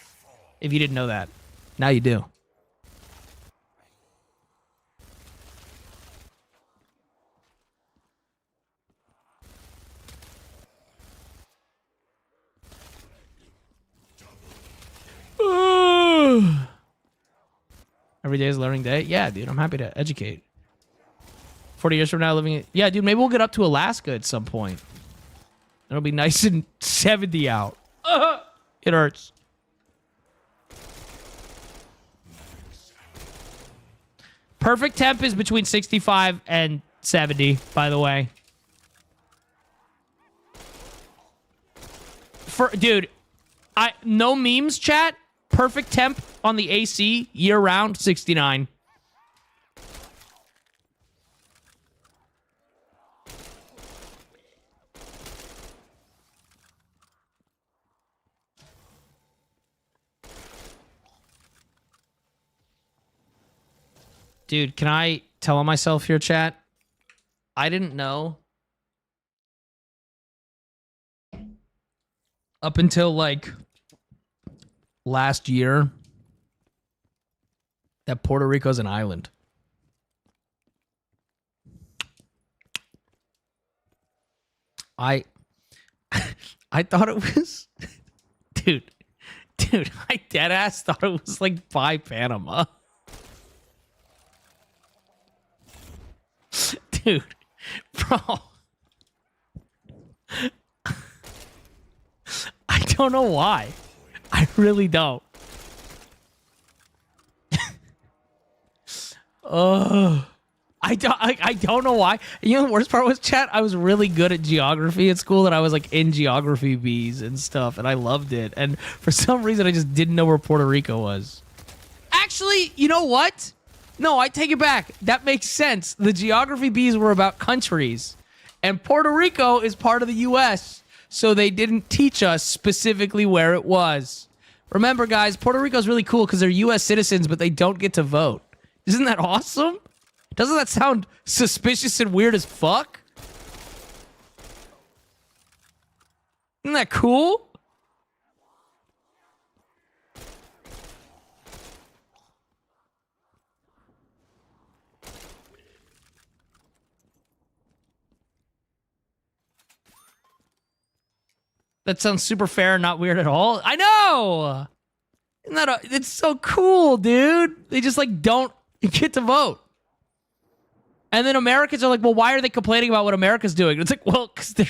If you didn't know that. Now you do. Every day is a learning day. Yeah, dude, I'm happy to educate. 40 years from now, living in... Yeah, dude, maybe we'll get up to Alaska at some point. It'll be nice and 70 out. It hurts. Perfect temp is between 65 and 70, by the way. Dude, no memes, chat. Perfect temp on the AC year-round, 69. Dude, can I tell on myself here, chat? I didn't know. Up until, like, last year, that Puerto Rico's an island. I thought it was... Dude, I deadass thought it was, like, by Panama. Dude, bro. I don't know why. I really don't. I don't know why. You know the worst part was, chat, I was really good at geography at school, and I was like in geography bees and stuff, and I loved it. And for some reason, I just didn't know where Puerto Rico was. Actually, you know what? No, I take it back. That makes sense. The geography bees were about countries, and Puerto Rico is part of the U.S., so they didn't teach us specifically where it was. Remember, guys, Puerto Rico is really cool because they're U.S. citizens, but they don't get to vote. Isn't that awesome? Doesn't that sound suspicious and weird as fuck? Isn't that cool? That sounds super fair and not weird at all. I know! Isn't that it's so cool, dude. They just, like, don't get to vote. And then Americans are like, well, why are they complaining about what America's doing? It's like, well, because they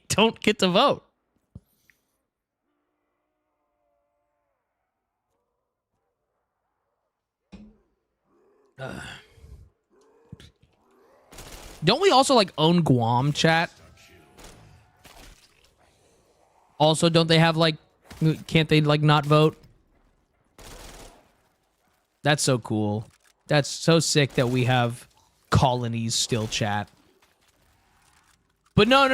don't get to vote. Don't we also, like, own Guam, chat? Also, don't they have, like, can't they, like, not vote? That's so cool. That's so sick that we have colonies still, chat. But no.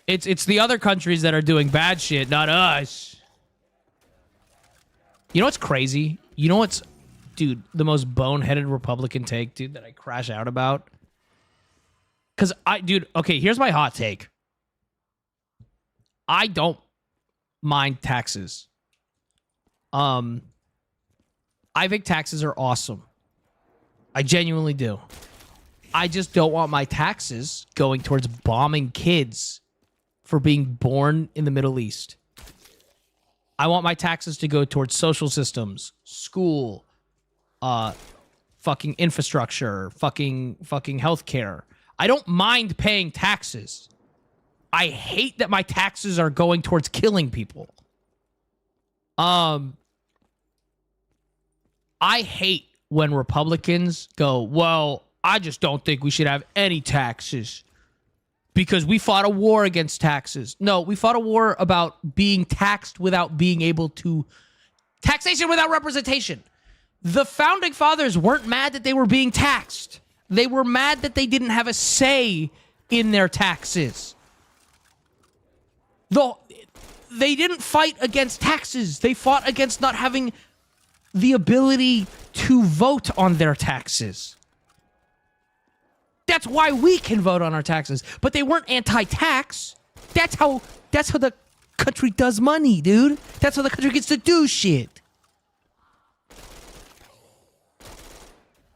It's the other countries that are doing bad shit, not us. You know what's crazy? You know what's, dude, the most boneheaded Republican take, dude, that I crash out about? Because dude, okay, here's my hot take. I don't mind taxes. I think taxes are awesome. I genuinely do. I just don't want my taxes going towards bombing kids for being born in the Middle East. I want my taxes to go towards social systems, school, fucking infrastructure, fucking healthcare. I don't mind paying taxes. I hate that my taxes are going towards killing people. I hate when Republicans go, well, I just don't think we should have any taxes because we fought a war against taxes. No, we fought a war about being taxed without being able to, taxation without representation. The founding fathers weren't mad that they were being taxed. They were mad that they didn't have a say in their taxes. They didn't fight against taxes. They fought against not having the ability to vote on their taxes. That's why we can vote on our taxes. But they weren't anti-tax. That's how the country does money, dude. That's how the country gets to do shit.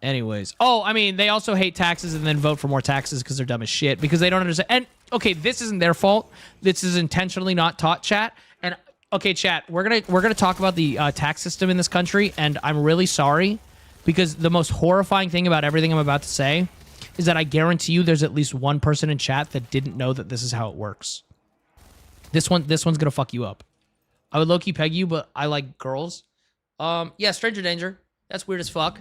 Anyways. Oh, I mean, they also hate taxes and then vote for more taxes because they're dumb as shit. Because they don't understand. And, okay, this isn't their fault. This is intentionally not taught, chat. And, okay, chat, we're gonna talk about the tax system in this country. And I'm really sorry. Because the most horrifying thing about everything I'm about to say is that I guarantee you there's at least one person in chat that didn't know that this is how it works. This one's gonna fuck you up. I would low-key peg you, but I like girls. Yeah, stranger danger. That's weird as fuck.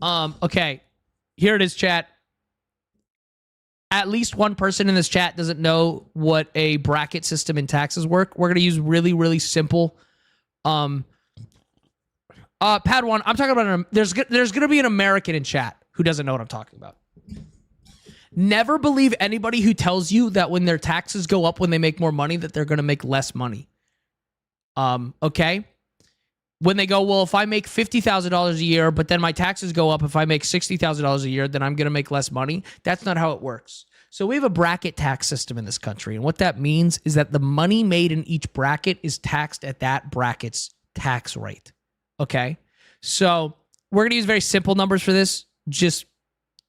Okay. Here it is, chat. At least one person in this chat doesn't know what a bracket system in taxes work. We're gonna use really, really simple. Padawan, I'm talking about there's gonna be an American in chat who doesn't know what I'm talking about. Never believe anybody who tells you that when their taxes go up when they make more money that they're gonna make less money. Okay? When they go, well, if I make $50,000 a year, but then my taxes go up if I make $60,000 a year, then I'm gonna make less money. That's not how it works. So we have a bracket tax system in this country, and what that means is that the money made in each bracket is taxed at that bracket's tax rate. Okay, so we're going to use very simple numbers for this, just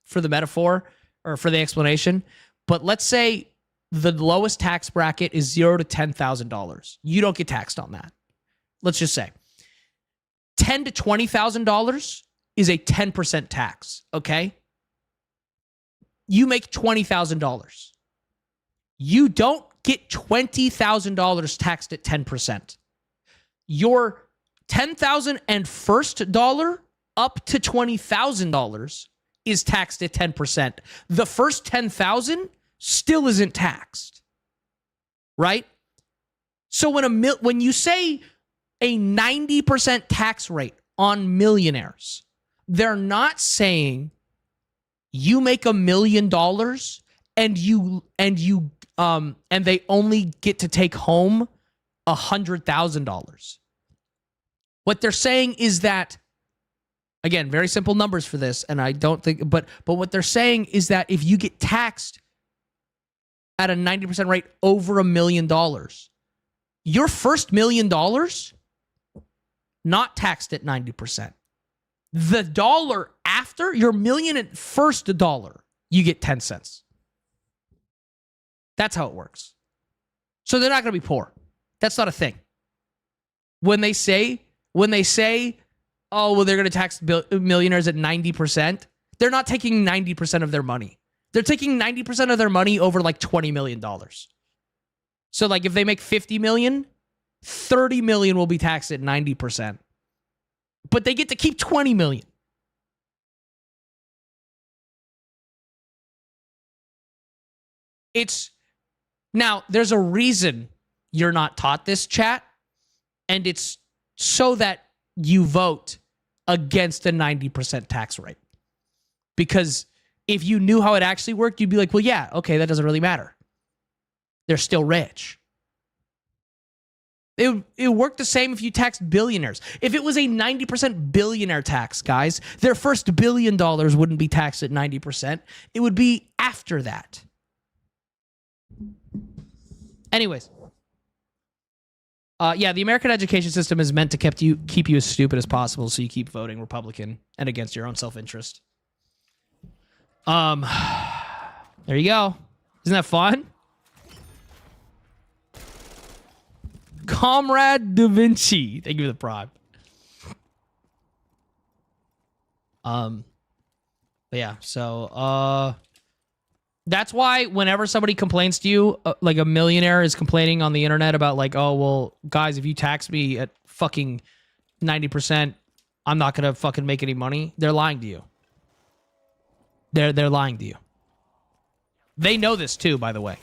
for the metaphor or for the explanation. But let's say the lowest tax bracket is $0 to $10,000. You don't get taxed on that. Let's just say $10,000 to $20,000 is a 10% tax. Okay, you make $20,000. You don't get $20,000 taxed at 10%. Your $10,000 and first dollar up to $20,000 is taxed at 10%. The first $10,000 still isn't taxed, right? So when you say a 90% tax rate on millionaires, they're not saying you make $1 million and they only get to take home $100,000. What they're saying is that, again, very simple numbers for this, and I don't think, but what they're saying is that if you get taxed at a 90% rate over $1 million, your first $1 million not taxed at 90%. The dollar after your million and first dollar, you get 10 cents. That's how it works. So they're not going to be poor. That's not a thing. When they say, oh, well, they're going to tax millionaires at 90%, they're not taking 90% of their money. They're taking 90% of their money over like $20 million. So like if they make 50 million, 30 million will be taxed at 90%. But they get to keep 20 million. Now, there's a reason you're not taught this, chat, and it's so that you vote against a 90% tax rate. Because if you knew how it actually worked, you'd be like, well, yeah, okay, that doesn't really matter. They're still rich. It worked the same if you taxed billionaires. If it was a 90% billionaire tax, guys, their first $1 billion wouldn't be taxed at 90%. It would be after that. Anyways. Yeah, the American education system is meant to keep you as stupid as possible so you keep voting Republican and against your own self-interest. There you go. Isn't that fun? Comrade Da Vinci. Thank you for the prime. But yeah, so that's why whenever somebody complains to you, like a millionaire is complaining on the internet about like, oh, well, guys, if you tax me at fucking 90%, I'm not gonna fucking make any money. They're lying to you. They're lying to you. They know this too, by the way.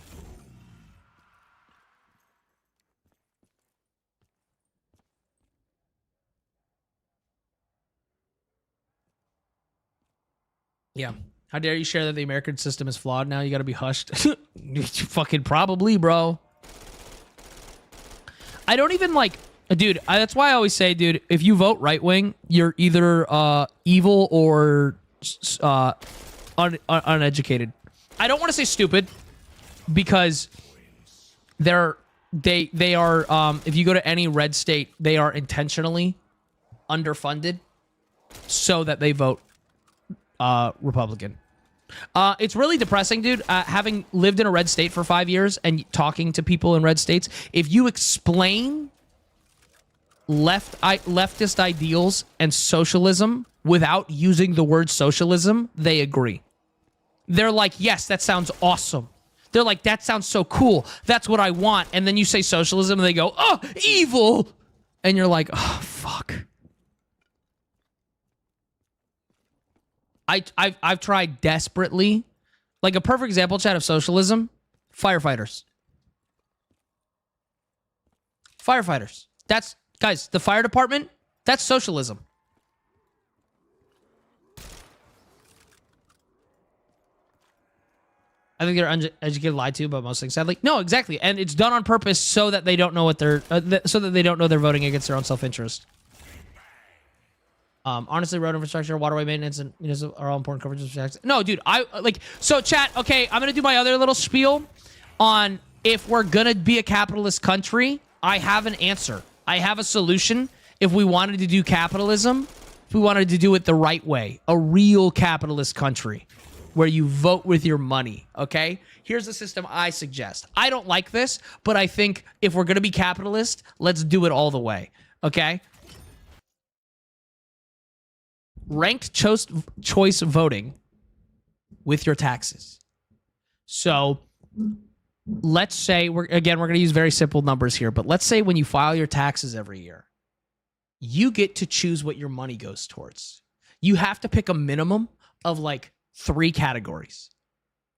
Yeah. How dare you share that the American system is flawed now? You gotta be hushed. Fucking probably, bro. I don't even like... Dude, that's why I always say, dude, if you vote right-wing, you're either evil or uneducated. I don't want to say stupid because they are, if you go to any red state, they are intentionally underfunded so that they vote Republican. It's really depressing, dude. Having lived in a red state for 5 years and talking to people in red states, if you explain leftist ideals and socialism without using the word socialism, they agree. They're like, yes, that sounds awesome. They're like, that sounds so cool. That's what I want. And then you say socialism and they go, oh, evil. And you're like, oh, fuck. I've tried desperately. Like a perfect example, chat, of socialism, firefighters. Firefighters. That's, guys, the fire department, that's socialism. I think they're uneducated, lied to about most things. Sadly, no, exactly, and it's done on purpose so that they don't know what they're, so that they don't know they're voting against their own self-interest. Honestly, road infrastructure, waterway maintenance, and are all important coverages of tax. No, dude, so chat. Okay, I'm gonna do my other little spiel on if we're gonna be a capitalist country. I have an answer. I have a solution. If we wanted to do capitalism, if we wanted to do it the right way, a real capitalist country where you vote with your money, okay? Here's the system I suggest. I don't like this, but I think if we're going to be capitalist, let's do it all the way, okay? Ranked choice voting with your taxes. So let's say, we're going to use very simple numbers here, but let's say when you file your taxes every year, you get to choose what your money goes towards. You have to pick a minimum of like 3 categories,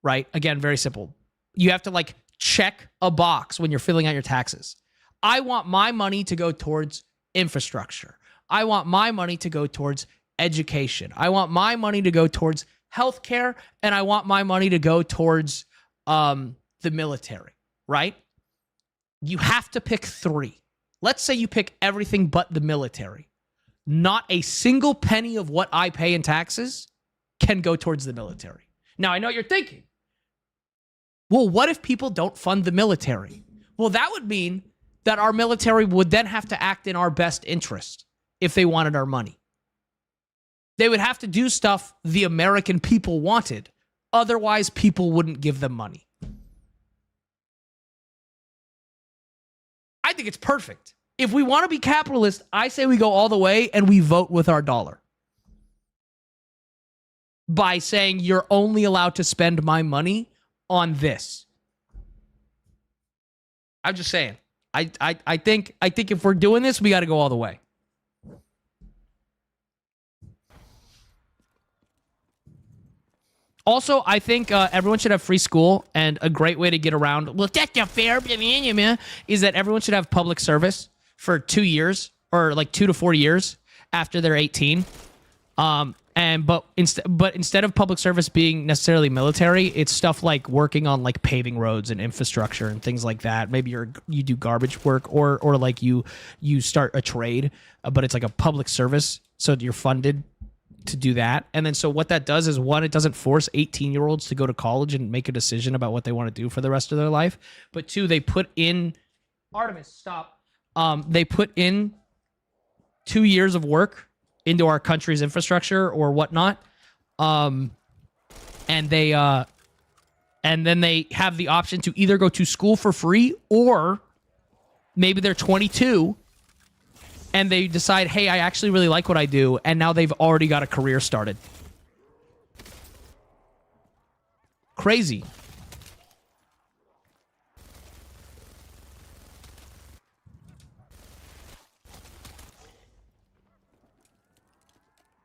right? Again, very simple. You have to like check a box when you're filling out your taxes. I want my money to go towards infrastructure. I want my money to go towards education. I want my money to go towards healthcare, and I want my money to go towards the military, right? You have to pick 3. Let's say you pick everything but the military. Not a single penny of what I pay in taxes can go towards the military. Now, I know what you're thinking. Well, what if people don't fund the military? Well, that would mean that our military would then have to act in our best interest if they wanted our money. They would have to do stuff the American people wanted. Otherwise, people wouldn't give them money. I think it's perfect. If we want to be capitalist, I say we go all the way and we vote with our dollar. By saying you're only allowed to spend my money on this. I'm just saying. I think if we're doing this, we got to go all the way. Also, I think everyone should have free school, and a great way to get around, well, that's not fair, is that everyone should have public service for 2 years, or like 2 to 4 years after they're 18. But instead of public service being necessarily military, it's stuff like working on like paving roads and infrastructure and things like that. Maybe you do garbage work, or like you start a trade, but it's like a public service, so you're funded to do that. And then so what that does is, one, it doesn't force 18-year-olds to go to college and make a decision about what they want to do for the rest of their life. But 2, they put in Artemis, stop. They put in 2 years of work into our country's infrastructure or whatnot. And then they have the option to either go to school for free, or maybe they're 22 and they decide, hey, I actually really like what I do, and now they've already got a career started. Crazy.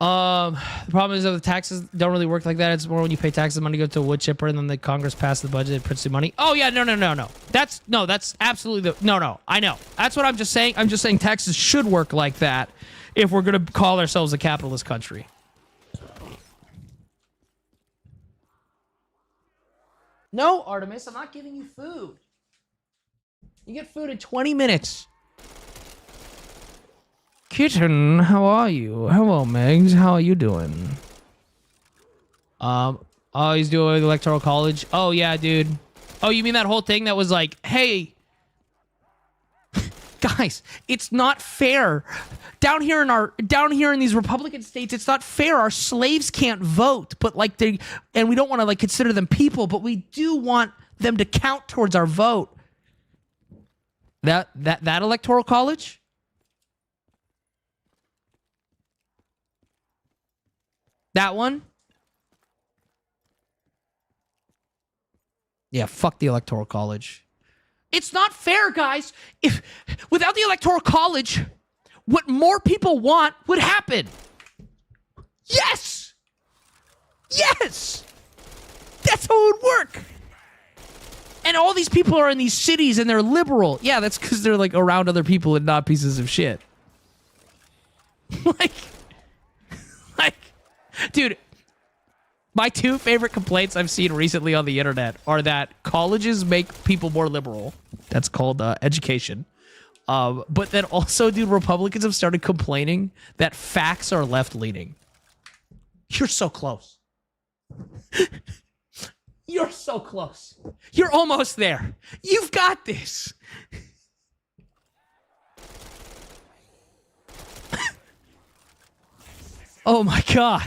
The problem is that the taxes don't really work like that. It's more when you pay taxes, money goes to a wood chipper, and then the Congress passed the budget, it prints the money. Oh yeah, no. That's absolutely no. I know. That's what I'm just saying. I'm just saying taxes should work like that if we're gonna call ourselves a capitalist country. No, Artemis, I'm not giving you food. You get food in 20 minutes. Kitten, how are you? Hello, Megs. How are you doing? Oh, he's doing electoral college. Oh yeah, dude. Oh, you mean that whole thing that was like, hey, guys, it's not fair. Down here in these Republican states, it's not fair. Our slaves can't vote, but like and we don't want to like consider them people, but we do want them to count towards our vote. That electoral college? That one? Yeah, fuck the Electoral College. It's not fair, guys. If without the Electoral College, what more people want would happen. Yes! Yes! That's how it would work. And all these people are in these cities and they're liberal. Yeah, that's because they're like around other people and not pieces of shit. like, dude, my two favorite complaints I've seen recently on the internet are that colleges make people more liberal. That's called education. But then also, dude, Republicans have started complaining that facts are left-leaning. You're so close. You're so close. You're almost there. You've got this. Oh my God.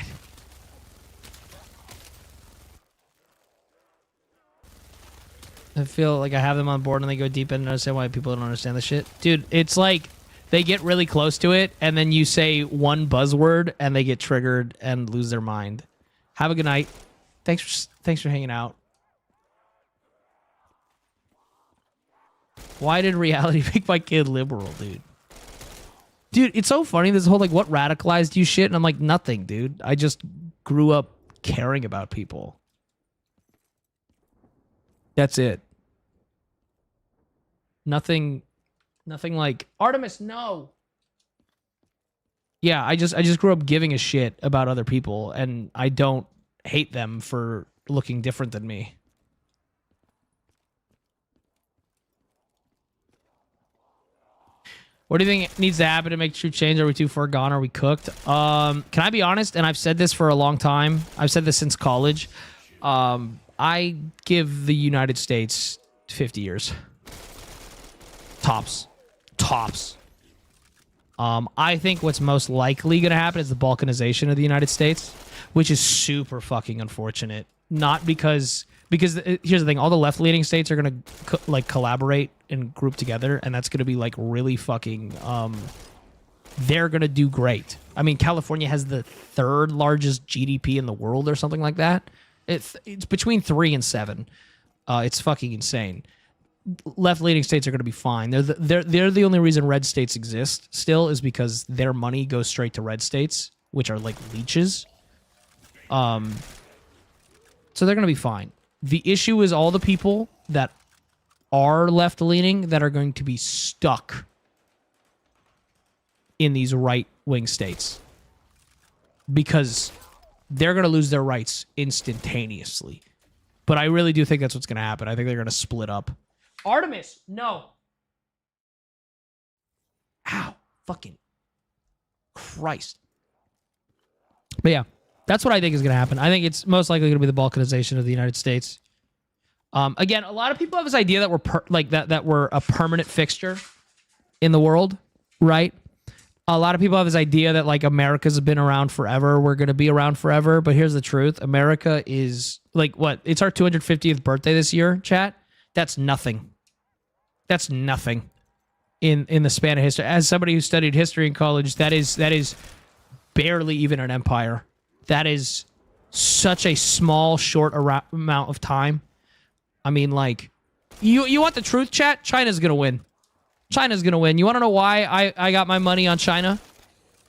I feel like I have them on board and they go deep in and understand why people don't understand the shit. Dude, it's like they get really close to it and then you say one buzzword and they get triggered and lose their mind. Have a good night. Thanks for hanging out. Why did reality make my kid liberal, dude? Dude, it's so funny, this whole like what radicalized you shit, and I'm like, nothing, dude. I just grew up caring about people. That's it. Nothing like Artemis, no. Yeah, I just grew up giving a shit about other people, and I don't hate them for looking different than me. What do you think needs to happen to make true change? Are we too far gone? Are we cooked? Can I be honest? And I've said this for a long time. I've said this since college. I give the United States 50 years. Tops. I think what's most likely going to happen is the balkanization of the United States, which is super fucking unfortunate. Not because here's the thing, all the left-leaning states are going to like collaborate and group together, and that's going to be like really fucking they're going to do great. I mean, California has the third largest GDP in the world or something like that. It's between 3 and 7. It's fucking insane. Left-leaning states are going to be fine. They're the only reason red states exist still is because their money goes straight to red states, which are like leeches. So they're going to be fine. The issue is all the people that are left-leaning that are going to be stuck in these right-wing states because they're going to lose their rights instantaneously. But I really do think that's what's going to happen. I think they're going to split up. Artemis, no. Ow, fucking Christ. But yeah, that's what I think is going to happen. I think it's most likely going to be the balkanization of the United States. Again, a lot of people have this idea that we're a permanent fixture in the world, right? A lot of people have this idea that like America's been around forever. We're going to be around forever. But here's the truth. America is like what? It's our 250th birthday this year, chat. That's nothing. That's nothing in the span of history. As somebody who studied history in college, that is barely even an empire. That is such a small, short amount of time. I mean, like, you want the truth, chat? China's going to win. China's going to win. You want to know why I got my money on China?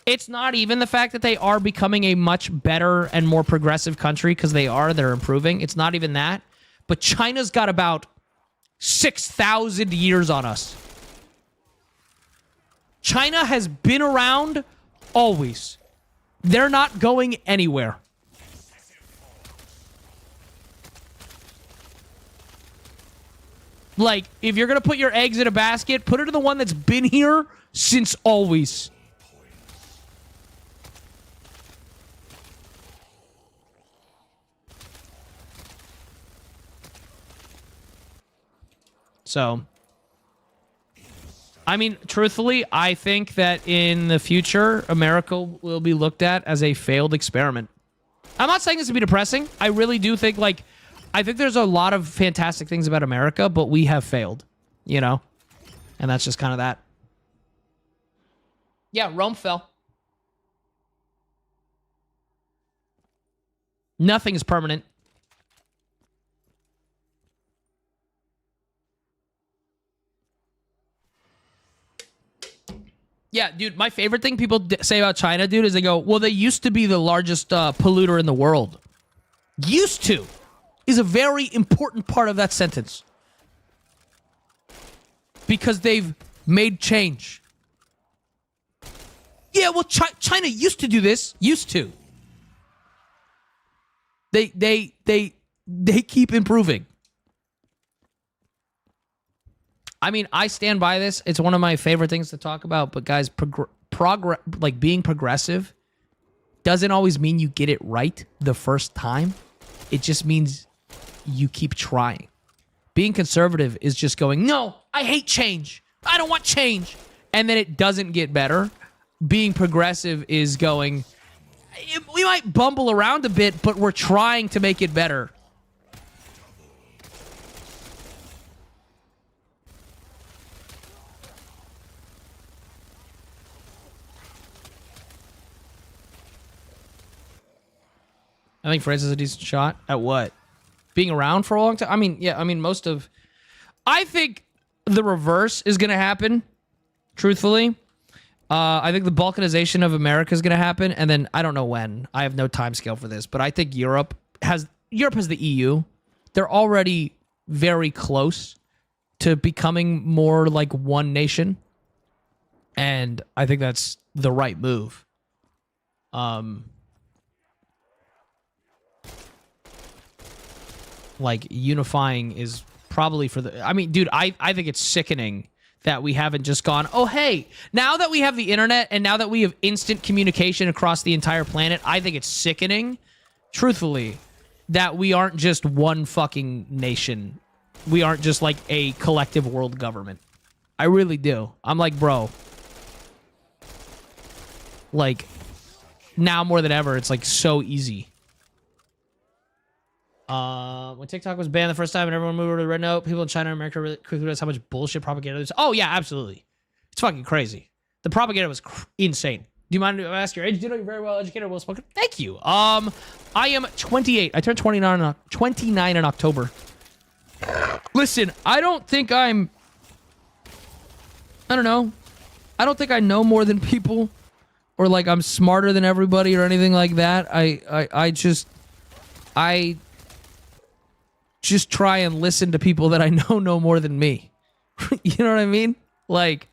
It's not even the fact that they are becoming a much better and more progressive country, because they're improving. It's not even that. But China's got about 6,000 years on us. China has been around always. They're not going anywhere. Like, if you're going to put your eggs in a basket, put it in the one that's been here since always. So, I mean, truthfully, I think that in the future, America will be looked at as a failed experiment. I'm not saying this to be depressing. I really do think, like, I think there's a lot of fantastic things about America, but we have failed, you know? And that's just kind of that. Yeah, Rome fell. Nothing is permanent. Yeah, dude, my favorite thing people say about China, dude, is they go, well, they used to be the largest polluter in the world. Used to is a very important part of that sentence. Because they've made change. Yeah, well, China used to do this. Used to. They keep improving. I mean, I stand by this. It's one of my favorite things to talk about. But guys, like being progressive doesn't always mean you get it right the first time. It just means you keep trying. Being conservative is just going, no, I hate change. I don't want change. And then it doesn't get better. Being progressive is going, we might bumble around a bit, but we're trying to make it better. I think France is a decent shot. At what? Being around for a long time? I mean, yeah, I mean, I think the reverse is going to happen, truthfully. I think the balkanization of America is going to happen, and then I don't know when. I have no time scale for this, but I think Europe has the EU. They're already very close to becoming more like one nation, and I think that's the right move. Like, unifying is probably for the... I mean, dude, I think it's sickening that we haven't just gone, oh, hey, now that we have the internet and now that we have instant communication across the entire planet, I think it's sickening, truthfully, that we aren't just one fucking nation. We aren't just like a collective world government. I really do. I'm like, bro. Like, now more than ever, it's like so easy. When TikTok was banned the first time and everyone moved over to the Red Note, people in China and America really quickly realized how much bullshit propaganda there's. Oh, yeah, absolutely. It's fucking crazy. The propaganda was insane. Do you mind if I ask your age? Do you know you're very well educated, well spoken? Thank you. I am 28. I turned 29 in October. Listen, I don't think I don't know. I don't think I know more than people or like I'm smarter than everybody or anything like that. I just try and listen to people that I know more than me. You know what I mean? Like,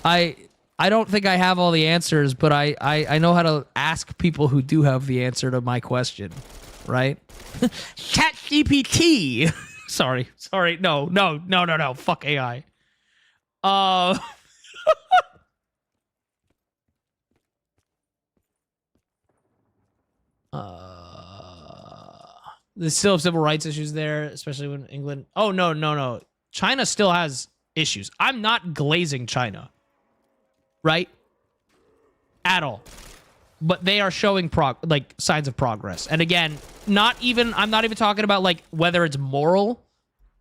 I don't think I have all the answers, but I know how to ask people who do have the answer to my question, right? ChatGPT. Sorry. No. Fuck AI. There's still civil rights issues there, especially when England... Oh, no. China still has issues. I'm not glazing China. Right? At all. But they are showing signs of progress. And again, I'm not even talking about like whether it's moral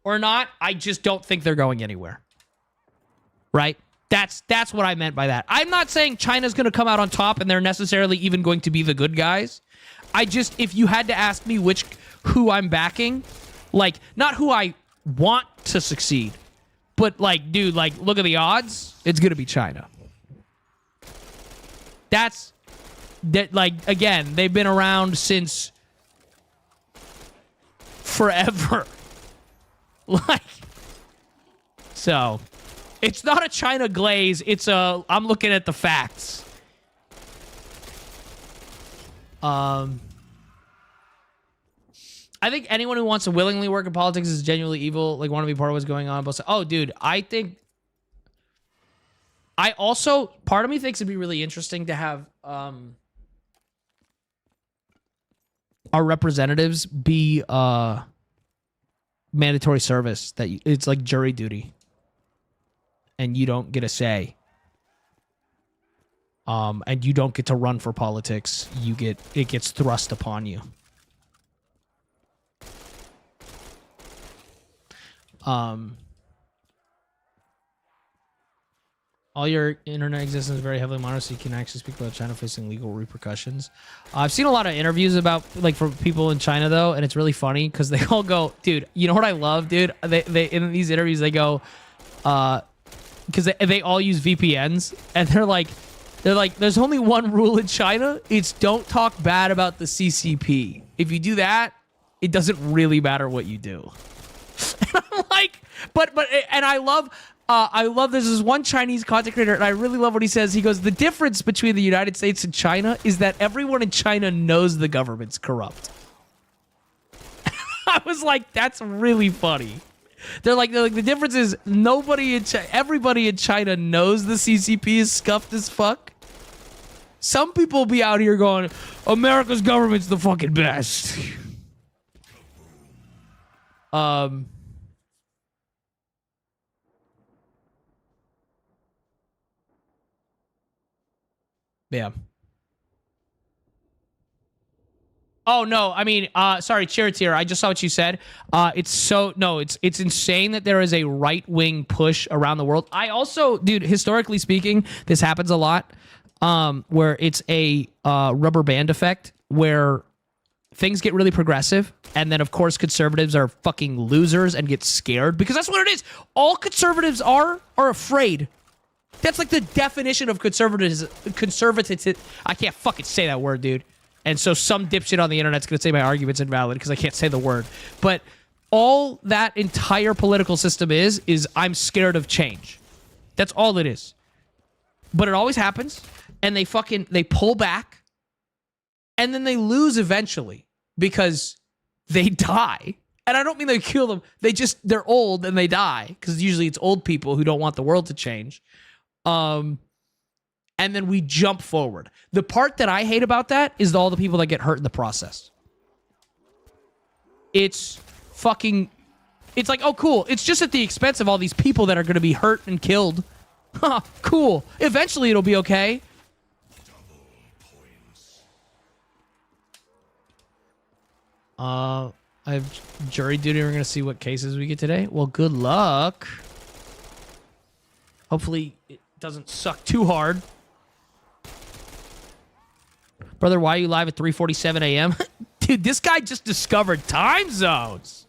or not. I just don't think they're going anywhere. Right? That's what I meant by that. I'm not saying China's going to come out on top and they're necessarily even going to be the good guys. If you had to ask me who I'm backing, like, not who I want to succeed, but like, dude, like, look at the odds. It's going to be China. That's that. Like again, they've been around since forever. Like, so it's not a China glaze. It's a. I'm looking at the facts. I think anyone who wants to willingly work in politics is genuinely evil, like want to be part of what's going on. But oh, dude, I think. I also, part of me thinks it'd be really interesting to have our representatives be mandatory service. That it's like jury duty, and you don't get a say. And you don't get to run for politics. It gets thrust upon you. All your internet existence is very heavily monitored, so you can actually speak about China facing legal repercussions. I've seen a lot of interviews about, like, for people in China, though, and it's really funny because they all go, dude, you know what I love, dude? They in these interviews, they go, because they all use VPNs, and they're like, there's only one rule in China. It's don't talk bad about the CCP. If you do that, it doesn't really matter what you do. And I'm like, and I love there's this one Chinese content creator, and I really love what he says. He goes, the difference between the United States and China is that everyone in China knows the government's corrupt. I was like, that's really funny. They're like, the difference is everybody in China knows the CCP is scuffed as fuck. Some people be out here going, America's government's the fucking best. Yeah. Oh no, I mean, sorry, Charioteer, I just saw what you said. It's insane that there is a right-wing push around the world. I also, dude, historically speaking, this happens a lot, where it's a rubber band effect, where things get really progressive, and then of course conservatives are fucking losers and get scared, because that's what it is. All conservatives are afraid. That's like the definition of conservatism. I can't fucking say that word, dude. And so some dipshit on the internet's going to say my argument's invalid because I can't say the word. But all that entire political system is I'm scared of change. That's all it is. But it always happens, and they pull back, and then they lose eventually because they die. And I don't mean they kill them. They're old and they die, because usually it's old people who don't want the world to change. And then we jump forward. The part that I hate about that is all the people that get hurt in the process. It's like, oh, cool. It's just at the expense of all these people that are going to be hurt and killed. Huh, cool. Eventually it'll be okay. I have jury duty. We're going to see what cases we get today. Well, good luck. Hopefully it doesn't suck too hard. Brother, why are you live at 3:47 a.m.? Dude, this guy just discovered time zones.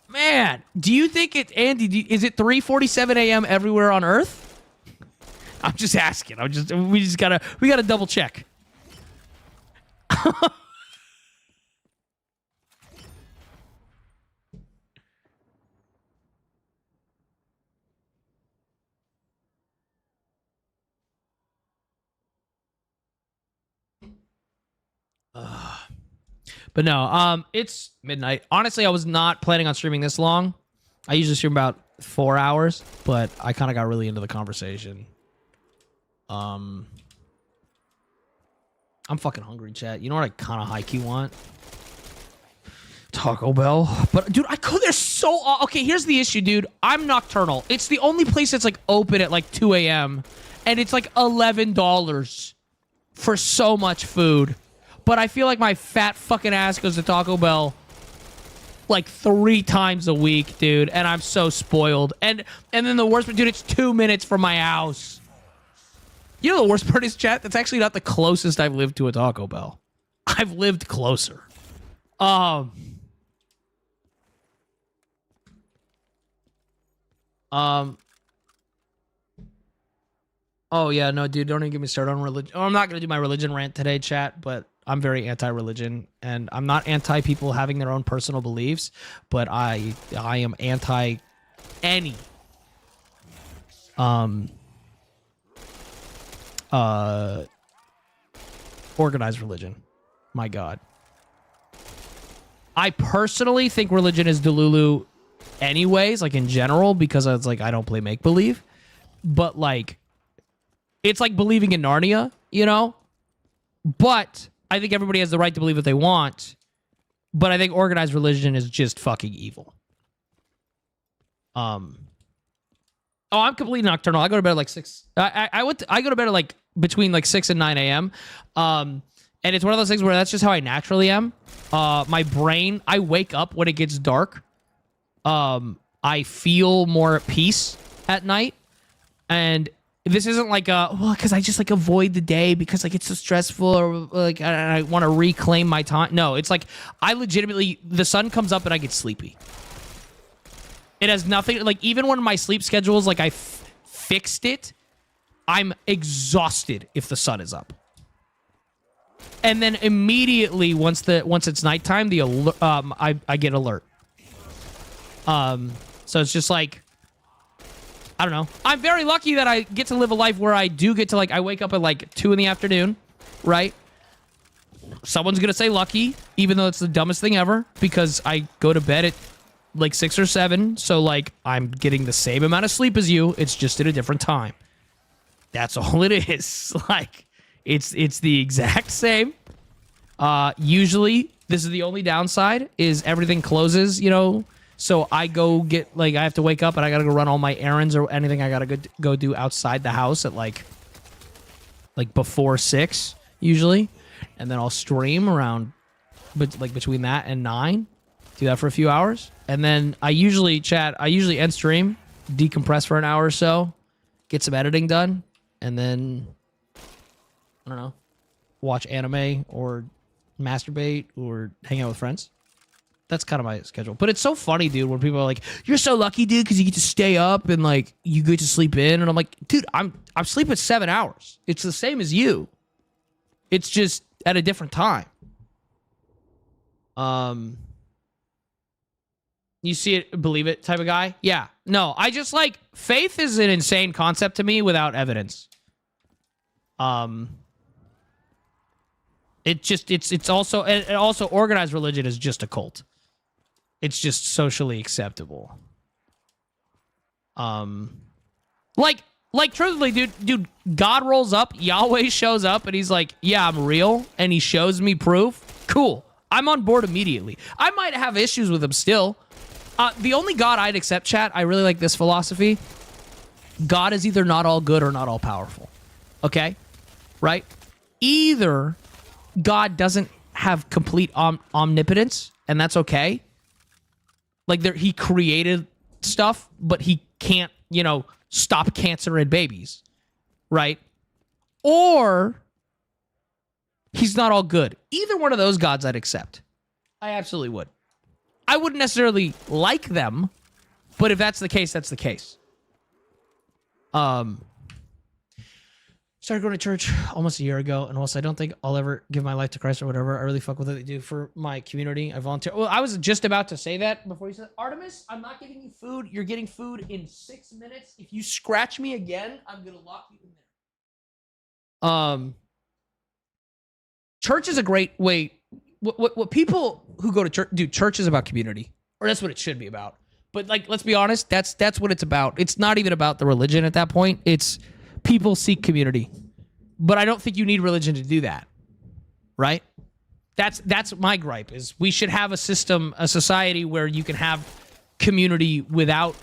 Man, do you think is it 3:47 a.m. everywhere on Earth? I'm just asking. We gotta double check. But no, it's midnight. Honestly, I was not planning on streaming this long. I usually stream about 4 hours, but I kind of got really into the conversation. I'm fucking hungry, chat. You know what I kind of high-key want? Taco Bell. But, dude, I go there so... Okay, here's the issue, dude. I'm nocturnal. It's the only place that's, like, open at, like, 2 a.m. And it's, like, $11 for so much food. But I feel like my fat fucking ass goes to Taco Bell like 3 times a week, dude. And I'm so spoiled. And then the worst part, dude, it's 2 minutes from my house. You know the worst part is, chat? That's actually not the closest I've lived to a Taco Bell. I've lived closer. Oh yeah, no, dude, don't even get me started on religion. Oh, I'm not gonna do my religion rant today, chat. But I'm very anti-religion, and I'm not anti people having their own personal beliefs, but I am anti any organized religion. My God. I personally think religion is delulu anyways, like in general, because it's like I don't play make-believe. But like it's like believing in Narnia, you know? But I think everybody has the right to believe what they want. But I think organized religion is just fucking evil. Oh, I'm completely nocturnal. I go to bed at like 6. I go to bed at like between like 6 and 9 a.m. And it's one of those things where that's just how I naturally am. My brain, I wake up when it gets dark. I feel more at peace at night. And this isn't like because I just like avoid the day because like it's so stressful or like I want to reclaim my time. No, it's like I legitimately, the sun comes up and I get sleepy. It has nothing, like even when my sleep schedule is like I fixed it, I'm exhausted if the sun is up. And then immediately once it's nighttime, the alert, I get alert. So it's just like, I don't know. I'm very lucky that I get to live a life where I do get to like, I wake up at like 2 in the afternoon, right? Someone's gonna say lucky, even though it's the dumbest thing ever, because I go to bed at like 6 or 7. So like I'm getting the same amount of sleep as you. It's just at a different time. That's all it is. Like it's the exact same. Usually this is the only downside is everything closes, you know. So I go get like I have to wake up and I gotta go run all my errands or anything I gotta go do outside the house at like before 6 usually, and then I'll stream around, but like between that and 9, do that for a few hours, and then I usually end stream, decompress for an hour or so, get some editing done, and then I don't know, watch anime or masturbate or hang out with friends. That's kind of my schedule. But it's so funny, dude, when people are like, you're so lucky, dude, because you get to stay up and like you get to sleep in. And I'm like, dude, I'm sleeping 7 hours. It's the same as you. It's just at a different time. You see it, believe it type of guy? Yeah. No, I just like faith is an insane concept to me without evidence. It's also organized religion is just a cult. It's just socially acceptable. Like truthfully, dude, God rolls up, Yahweh shows up, and he's like, yeah, I'm real, and he shows me proof. Cool. I'm on board immediately. I might have issues with him still. The only God I'd accept, chat, I really like this philosophy. God is either not all good or not all powerful. Okay? Right? Either God doesn't have complete omnipotence, and that's okay. Like he created stuff, but he can't, you know, stop cancer in babies, right? Or he's not all good. Either one of those gods I'd accept. I absolutely would. I wouldn't necessarily like them, but if that's the case, that's the case. Started going to church almost a year ago, and whilst I don't think I'll ever give my life to Christ or whatever, I really fuck with what they do for my community. I volunteer. Well, I was just about to say that before you said, Artemis, I'm not giving you food. You're getting food in 6 minutes. If you scratch me again, I'm gonna lock you in there. Church is a great way. What people who go to church do, church is about community, or that's what it should be about. But like, let's be honest, that's what it's about. It's not even about the religion at that point. It's people seek community, but I don't think you need religion to do that, right? That's my gripe, is we should have a system, a society where you can have community without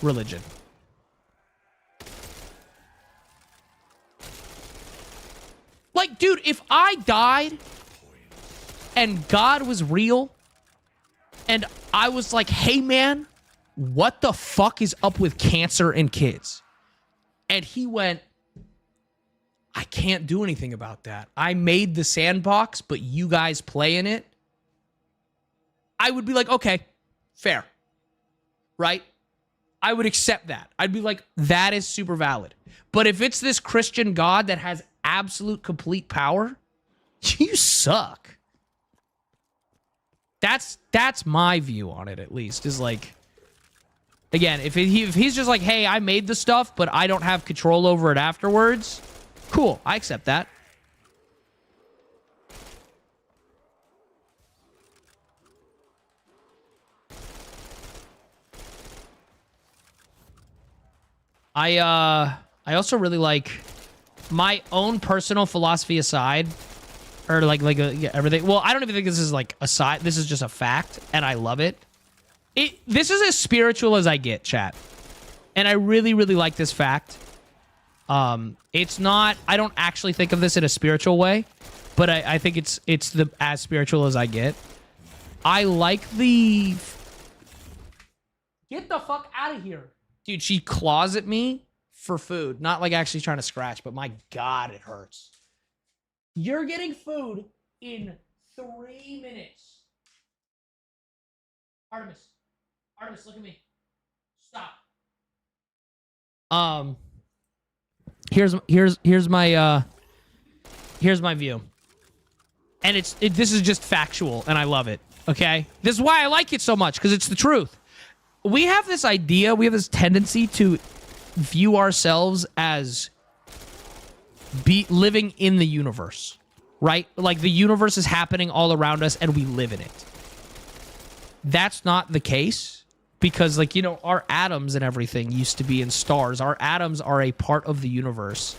religion. Like, dude, if I died and God was real and I was like, hey man, what the fuck is up with cancer in kids? And he went, I can't do anything about that. I made the sandbox, but you guys play in it. I would be like, okay, fair. Right? I would accept that. I'd be like, that is super valid. But if it's this Christian God that has absolute complete power, you suck. That's my view on it, at least, is like, again, if he's just like, hey, I made the stuff, but I don't have control over it afterwards, cool, I accept that. I also really like, my own personal philosophy aside, or like everything. Well, I don't even think this is like aside. This is just a fact, and I love it. This is as spiritual as I get, chat, and I really, really like this fact. It's not. I don't actually think of this in a spiritual way, but I think it's as spiritual as I get. I like the. Get the fuck out of here. Dude, she claws at me for food. Not like actually trying to scratch, but my God, it hurts. You're getting food in 3 minutes. Artemis, look at me. Stop. Here's my view. And this is just factual, and I love it. Okay? This is why I like it so much, because it's the truth. We have this idea, we have this tendency to view ourselves as living in the universe, right? Like the universe is happening all around us and we live in it. That's not the case, because like, you know, our atoms and everything used to be in stars. Our atoms are a part of the universe.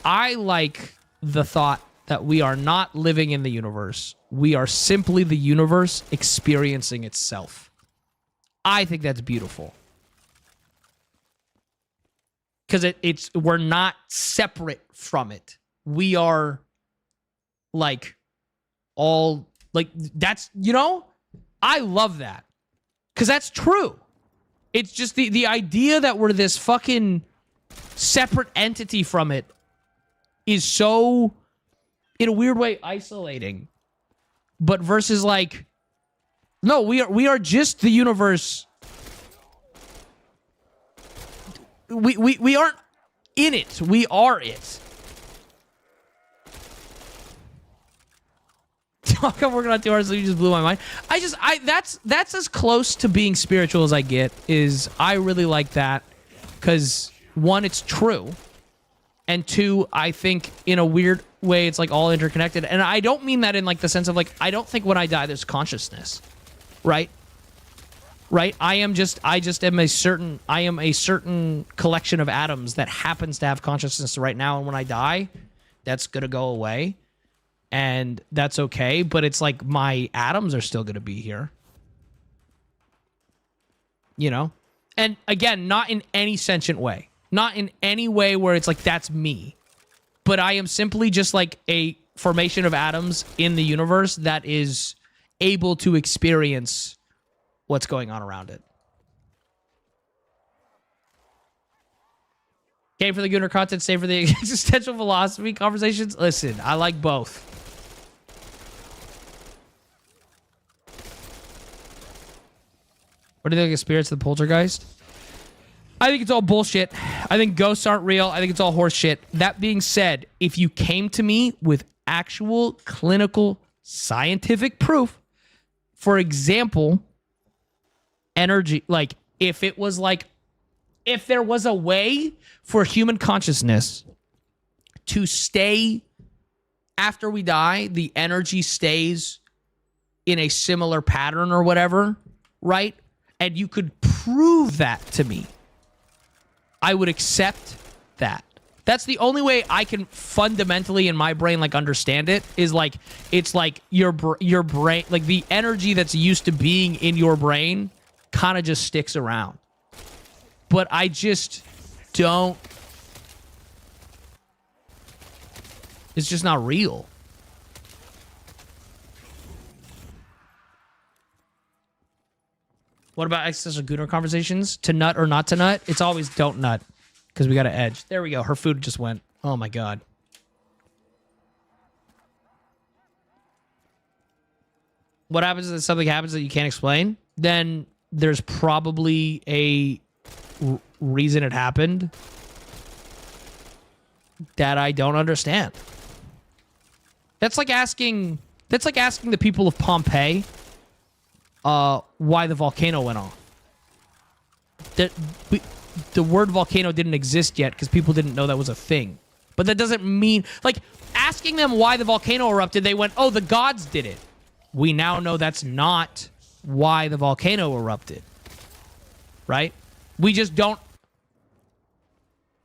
I like the thought that we are not living in the universe. We are simply the universe experiencing itself. I think that's beautiful. Because we're not separate from it. We are like all like that's, you know, I love that. Because that's true. It's just the idea that we're this fucking separate entity from it is so, in a weird way, isolating. But versus like, no, we are just the universe. We aren't in it. We are it. How come we're gonna do ours? You just blew my mind. That's as close to being spiritual as I get. Is I really like that because one, it's true, and two, I think in a weird way it's like all interconnected. And I don't mean that in like the sense of like I don't think when I die there's consciousness. Right? I am a certain collection of atoms that happens to have consciousness right now, and when I die, that's gonna go away. And that's okay, but it's like my atoms are still gonna be here. You know? And again, not in any sentient way. Not in any way where it's like that's me. But I am simply just like a formation of atoms in the universe that is able to experience what's going on around it. Came for the Gooner content, stay for the existential philosophy conversations. Listen, I like both. What do you think of spirits of the poltergeist? I think it's all bullshit. I think ghosts aren't real. I think it's all horse shit. That being said, if you came to me with actual clinical scientific proof, for example, energy, like if there was a way for human consciousness to stay after we die, the energy stays in a similar pattern or whatever, right? And you could prove that to me, I would accept that. That's the only way I can fundamentally in my brain like understand it, is like it's like your brain, like the energy that's used to being in your brain kind of just sticks around. But I just don't, it's just not real. What about existential Gooner conversations? To nut or not to nut? It's always don't nut. Because we got to edge. There we go. Her food just went. Oh my God. What happens if something happens that you can't explain? Then there's probably reason it happened that I don't understand. That's like asking the people of Pompeii why the volcano went off. The word volcano didn't exist yet because people didn't know that was a thing. But that doesn't mean, like, asking them why the volcano erupted, they went, oh, the gods did it. We now know that's not why the volcano erupted. Right? We just don't...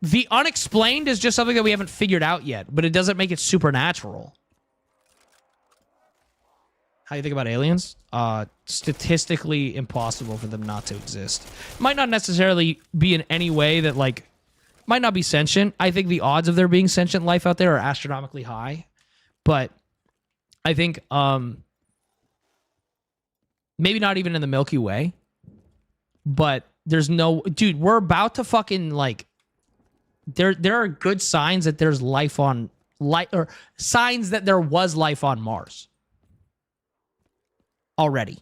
The unexplained is just something that we haven't figured out yet, but it doesn't make it supernatural. How do you think about aliens? Statistically impossible for them not to exist. Might not necessarily be in any way that, like, might not be sentient. I think the odds of there being sentient life out there are astronomically high. But I think maybe not even in the Milky Way. But there's no... Dude, we're about to fucking, like... There are good signs that there's life on... or signs that there was life on Mars. Already.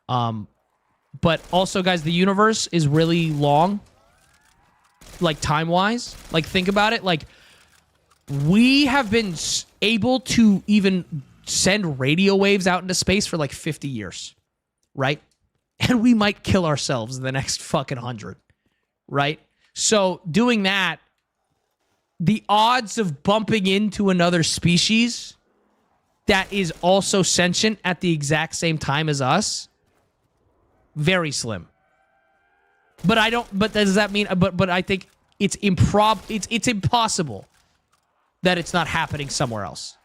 But also, guys, the universe is really long. Like, time-wise. Like, think about it. Like, we have been able to even send radio waves out into space for, like, 50 years. Right? And we might kill ourselves in the next fucking 100. Right? So, doing that, the odds of bumping into another species that is also sentient at the exact same time as us, very slim. But I don't... But does that mean... But I think it's it's impossible that it's not happening somewhere else.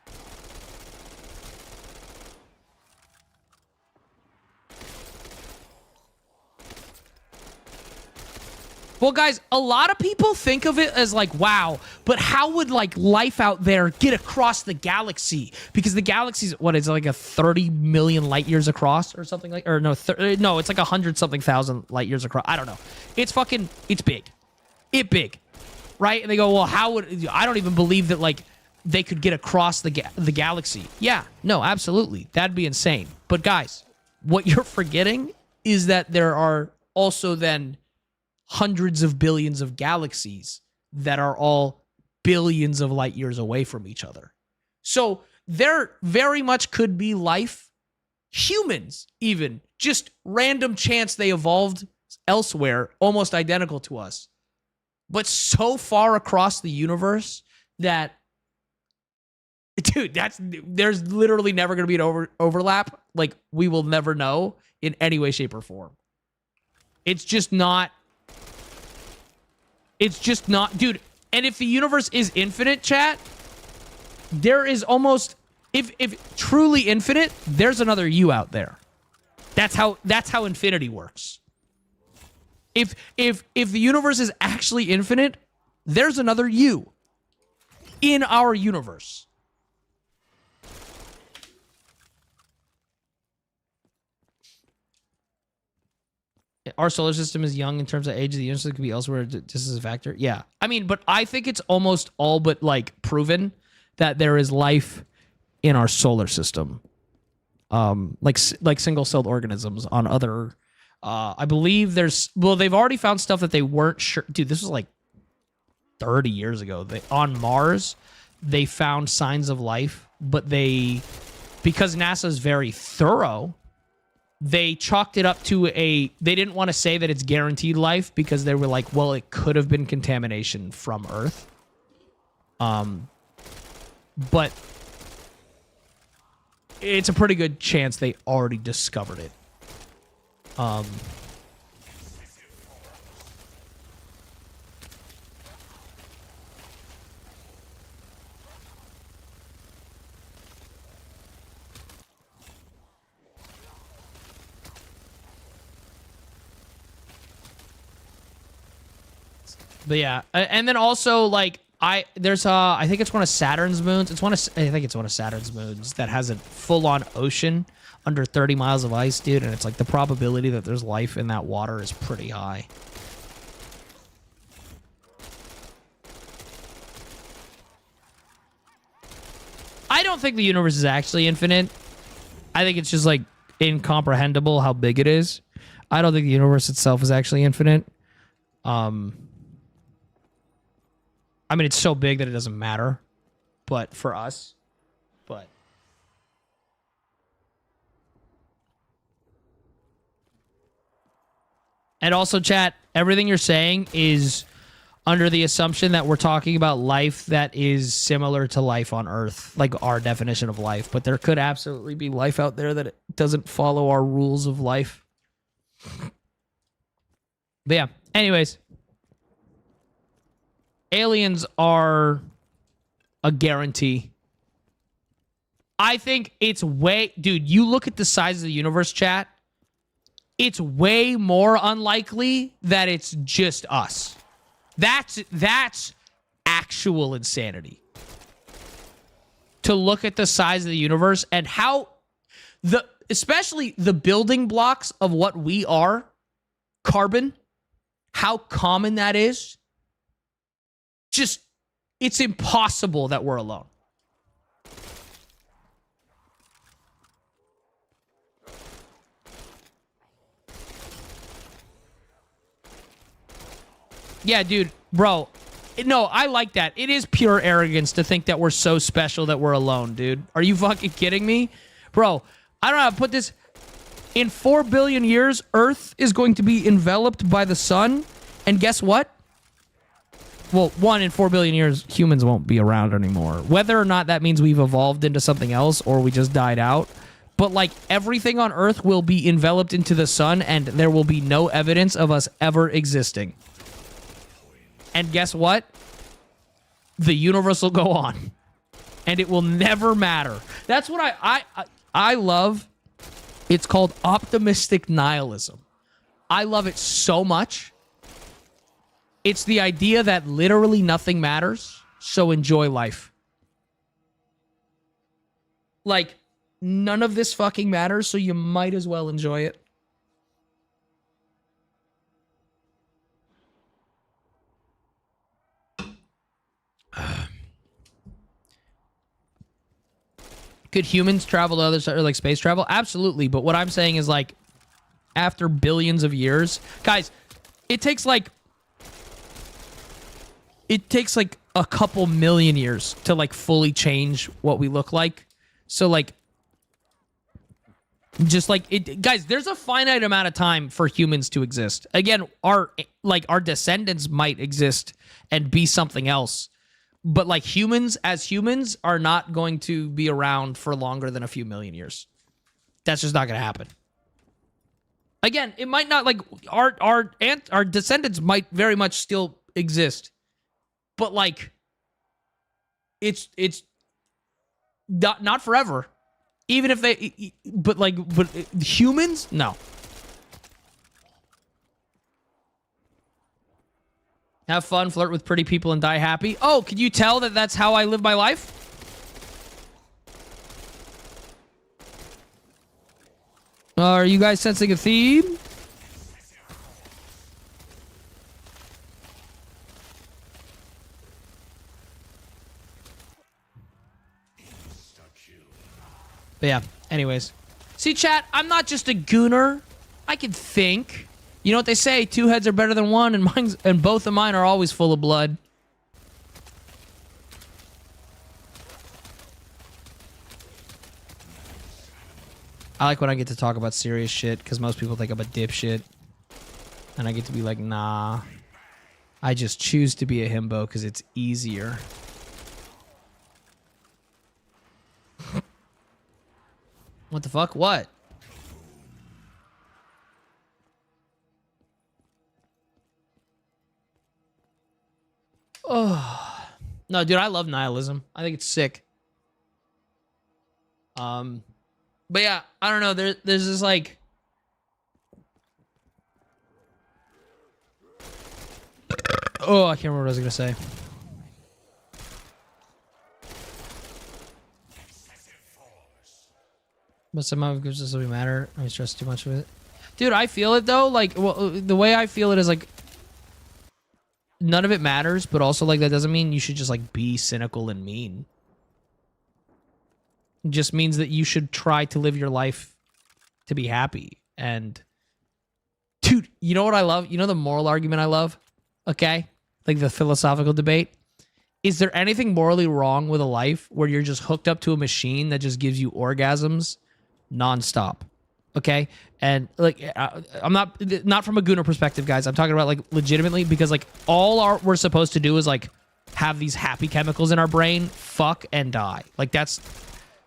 Well, guys, a lot of people think of it as like, wow, but how would, like, life out there get across the galaxy? Because the galaxy's, what, is it like a 30 million light years across or something like, or no, no, it's like 100-something thousand light years across. I don't know. It's big. It's big, right? And they go, well, how would, I don't even believe that, like, they could get across the galaxy. Yeah, no, absolutely. That'd be insane. But guys, what you're forgetting is that there are also then hundreds of billions of galaxies that are all billions of light years away from each other. So there very much could be life, humans even, just random chance they evolved elsewhere, almost identical to us, but so far across the universe that, dude, there's literally never going to be an overlap. Like, we will never know in any way, shape, or form. It's just not, dude. And if the universe is infinite, chat, there is almost, if truly infinite, there's another you out there. That's how infinity works. If the universe is actually infinite, there's another you in our universe. Our solar system is young in terms of age of the universe. It could be elsewhere. This is a factor. Yeah. I mean, but I think it's almost all but, like, proven that there is life in our solar system. Like single-celled organisms on other... I believe there's... Well, they've already found stuff that they weren't sure... Dude, this was like 30 years ago. On Mars, they found signs of life, but because NASA's very thorough... They chalked it up to they didn't want to say that it's guaranteed life because they were like, well, it could have been contamination from Earth. But it's a pretty good chance they already discovered it. But yeah, and then also, like, there's I think it's one of Saturn's moons. I think it's one of Saturn's moons that has a full-on ocean under 30 miles of ice, dude, and it's like the probability that there's life in that water is pretty high. I don't think the universe is actually infinite. I think it's just, like, incomprehensible how big it is. I don't think the universe itself is actually infinite. I mean, it's so big that it doesn't matter, but for us, but. And also, chat, everything you're saying is under the assumption that we're talking about life that is similar to life on Earth, like our definition of life. But there could absolutely be life out there that doesn't follow our rules of life. But yeah, anyways. Aliens are a guarantee. I think it's way... Dude, you look at the size of the universe, chat. It's way more unlikely that it's just us. That's actual insanity. To look at the size of the universe and how especially the building blocks of what we are, carbon, how common that is. Just, it's impossible that we're alone. Yeah, dude, bro. No, I like that. It is pure arrogance to think that we're so special that we're alone, dude. Are you fucking kidding me? Bro, I don't know how to put this. In 4 billion years, Earth is going to be enveloped by the sun. And guess what? Well, in 4 billion years, humans won't be around anymore. Whether or not that means we've evolved into something else or we just died out. But, like, everything on Earth will be enveloped into the sun and there will be no evidence of us ever existing. And guess what? The universe will go on. And it will never matter. That's what I love. It's called optimistic nihilism. I love it so much. It's the idea that literally nothing matters, so enjoy life. Like, none of this fucking matters, so you might as well enjoy it. Could humans travel to other or like space travel? Absolutely. But what I'm saying is, like, after billions of years, guys, it takes like a couple million years to like fully change what we look like. So like, just like it, guys, there's a finite amount of time for humans to exist. Again, our descendants might exist and be something else. But, like, humans, as humans, are not going to be around for longer than a few million years. That's just not going to happen. Again, it might not, like, our descendants might very much still exist. But, like, it's not forever. Even if they, but humans? No. Have fun, flirt with pretty people, and die happy. Oh, can you tell that that's how I live my life? Are you guys sensing a theme? But yeah, anyways. See, chat, I'm not just a gooner. I can think. You know what they say? 2 heads are better than one, and both of mine are always full of blood. I like when I get to talk about serious shit, because most people think I'm a dipshit. And I get to be like, nah. I just choose to be a himbo because it's easier. What the fuck? What? Oh. No, dude, I love nihilism. I think it's sick. But yeah, I don't know. There's this like... Oh, I can't remember what I was gonna say. But somehow it doesn't really matter. I stress too much with it. Dude, I feel it though. Like, well, the way I feel it is like... None of it matters, but also like that doesn't mean you should just like be cynical and mean. It just means that you should try to live your life to be happy. And dude, you know what I love? You know the moral argument I love? okay? Like the philosophical debate. Is there anything morally wrong with a life where you're just hooked up to a machine that just gives you orgasms nonstop? Okay? And like I'm not from a gooner perspective, guys. I'm talking about like legitimately because like all we're supposed to do is like have these happy chemicals in our brain, fuck and die. Like that's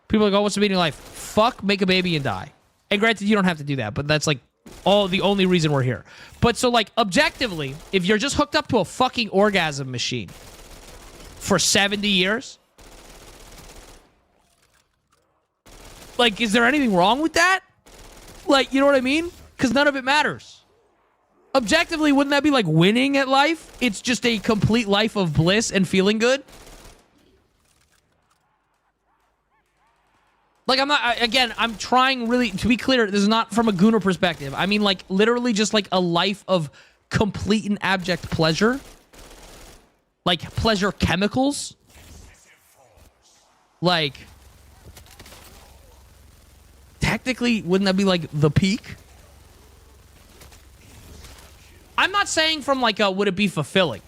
people are like, oh, what's the meaning of life? Fuck, make a baby and die. And granted, you don't have to do that, but that's like the only reason we're here. But so like objectively, if you're just hooked up to a fucking orgasm machine for 70 years, like, is there anything wrong with that? Like, you know what I mean? Because none of it matters. Objectively, wouldn't that be like winning at life? It's just a complete life of bliss and feeling good. Like, I'm trying really to be clear. This is not from a gooner perspective. I mean, like, literally just like a life of complete and abject pleasure. Like, pleasure chemicals. Like, technically, wouldn't that be like the peak? I'm not saying from like would it be fulfilling?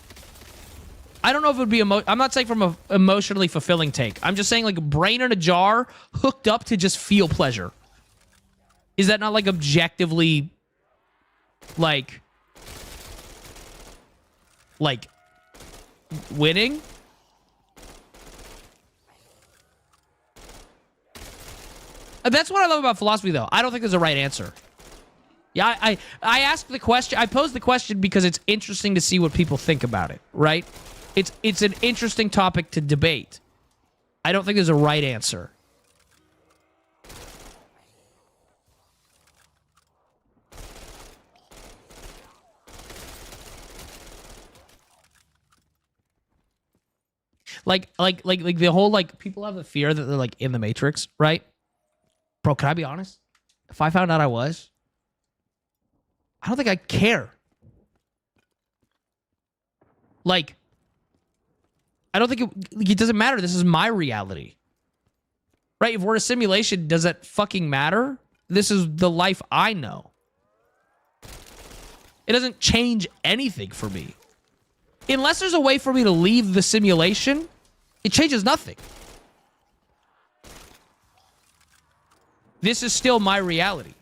I don't know if it would be I'm not saying from a emotionally fulfilling take. I'm just saying like brain in a jar hooked up to just feel pleasure. Is that not like objectively like winning? That's what I love about philosophy, though. I don't think there's a right answer. Yeah, I asked the question. I posed the question because it's interesting to see what people think about it, right? It's an interesting topic to debate. I don't think there's a right answer. Like the whole like people have the fear that they're like in the Matrix, right? Bro, can I be honest? If I found out I was, I don't think I'd care. Like, I don't think it doesn't matter. This is my reality. Right? If we're in a simulation, does that fucking matter? This is the life I know. It doesn't change anything for me. Unless there's a way for me to leave the simulation, it changes nothing. This is still my reality.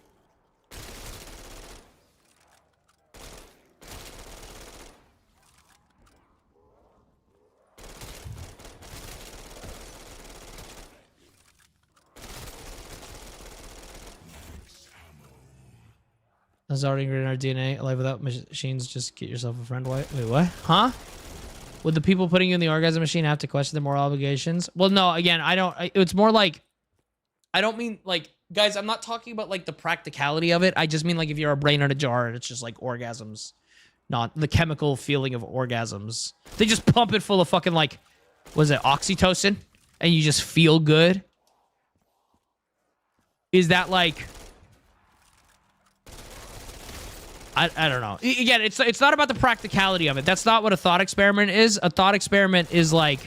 That's already in our DNA. Alive without machines, just get yourself a friend. Wait, what? Huh? Would the people putting you in the orgasm machine have to question their moral obligations? Well, no, again, I don't. It's more like, I don't mean like, guys, I'm not talking about like the practicality of it. I just mean like if you're a brain in a jar and it's just like orgasms, not the chemical feeling of orgasms. They just pump it full of fucking like, was it oxytocin? And you just feel good? Is that like... I don't know. Again, it's not about the practicality of it. That's not what a thought experiment is. A thought experiment is like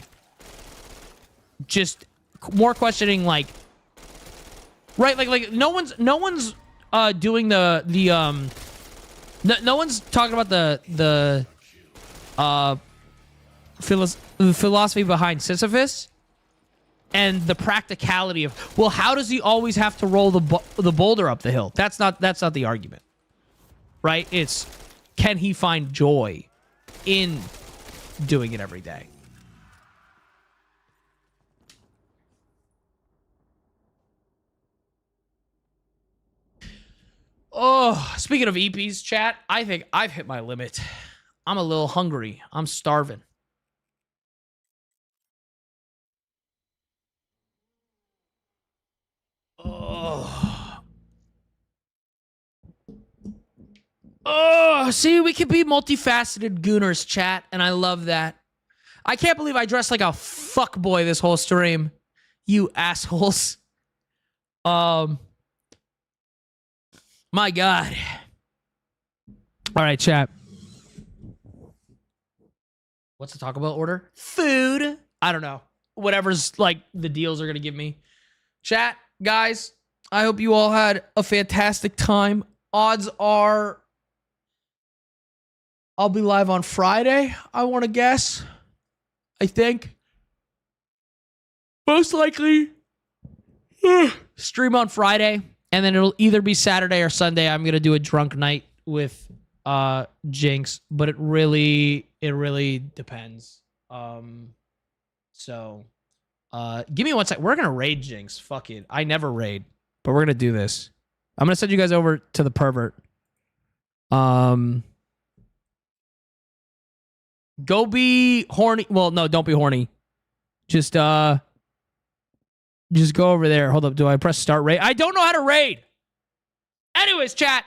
just more questioning, like, right? Like no one's doing no one's talking about the philosophy behind Sisyphus and the practicality of, well, how does he always have to roll the boulder up the hill? That's not the argument. Right? It's, can he find joy in doing it every day? Oh, speaking of EPs, chat, I think I've hit my limit. I'm a little hungry. I'm starving. Oh. Oh, see, we can be multifaceted gooners, chat, and I love that. I can't believe I dressed like a fuckboy this whole stream. You assholes. My God. All right, chat. What's the Taco Bell order? Food. I don't know. Whatever's like the deals are going to give me. Chat, guys, I hope you all had a fantastic time. Odds are... I'll be live on Friday, I want to guess. I think. Most likely stream on Friday, and then it'll either be Saturday or Sunday. I'm going to do a drunk night with Jinx, but it really depends. So give me 1 sec. We're going to raid Jinx. Fuck it. I never raid, but we're going to do this. I'm going to send you guys over to the pervert. Go be horny. Well, no, don't be horny. Just go over there. Hold up. Do I press start raid? I don't know how to raid. Anyways, chat.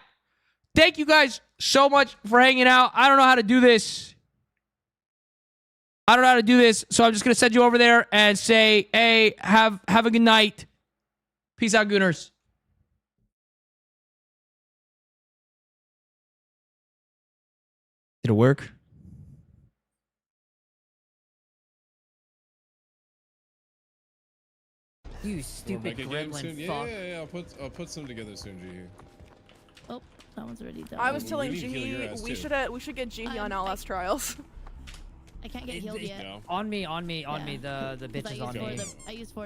Thank you guys so much for hanging out. I don't know how to do this. So I'm just going to send you over there and say, hey, have a good night. Peace out, Gooners. Did it work? You stupid gremlin fuck. Yeah. I'll put some together soon, G. Oh, that one's already done. I was We telling need to heal your Jihi ass, we too. should get Jihi on LS trials. I can't get healed yet. No. On me. The bitch is on me. I used 4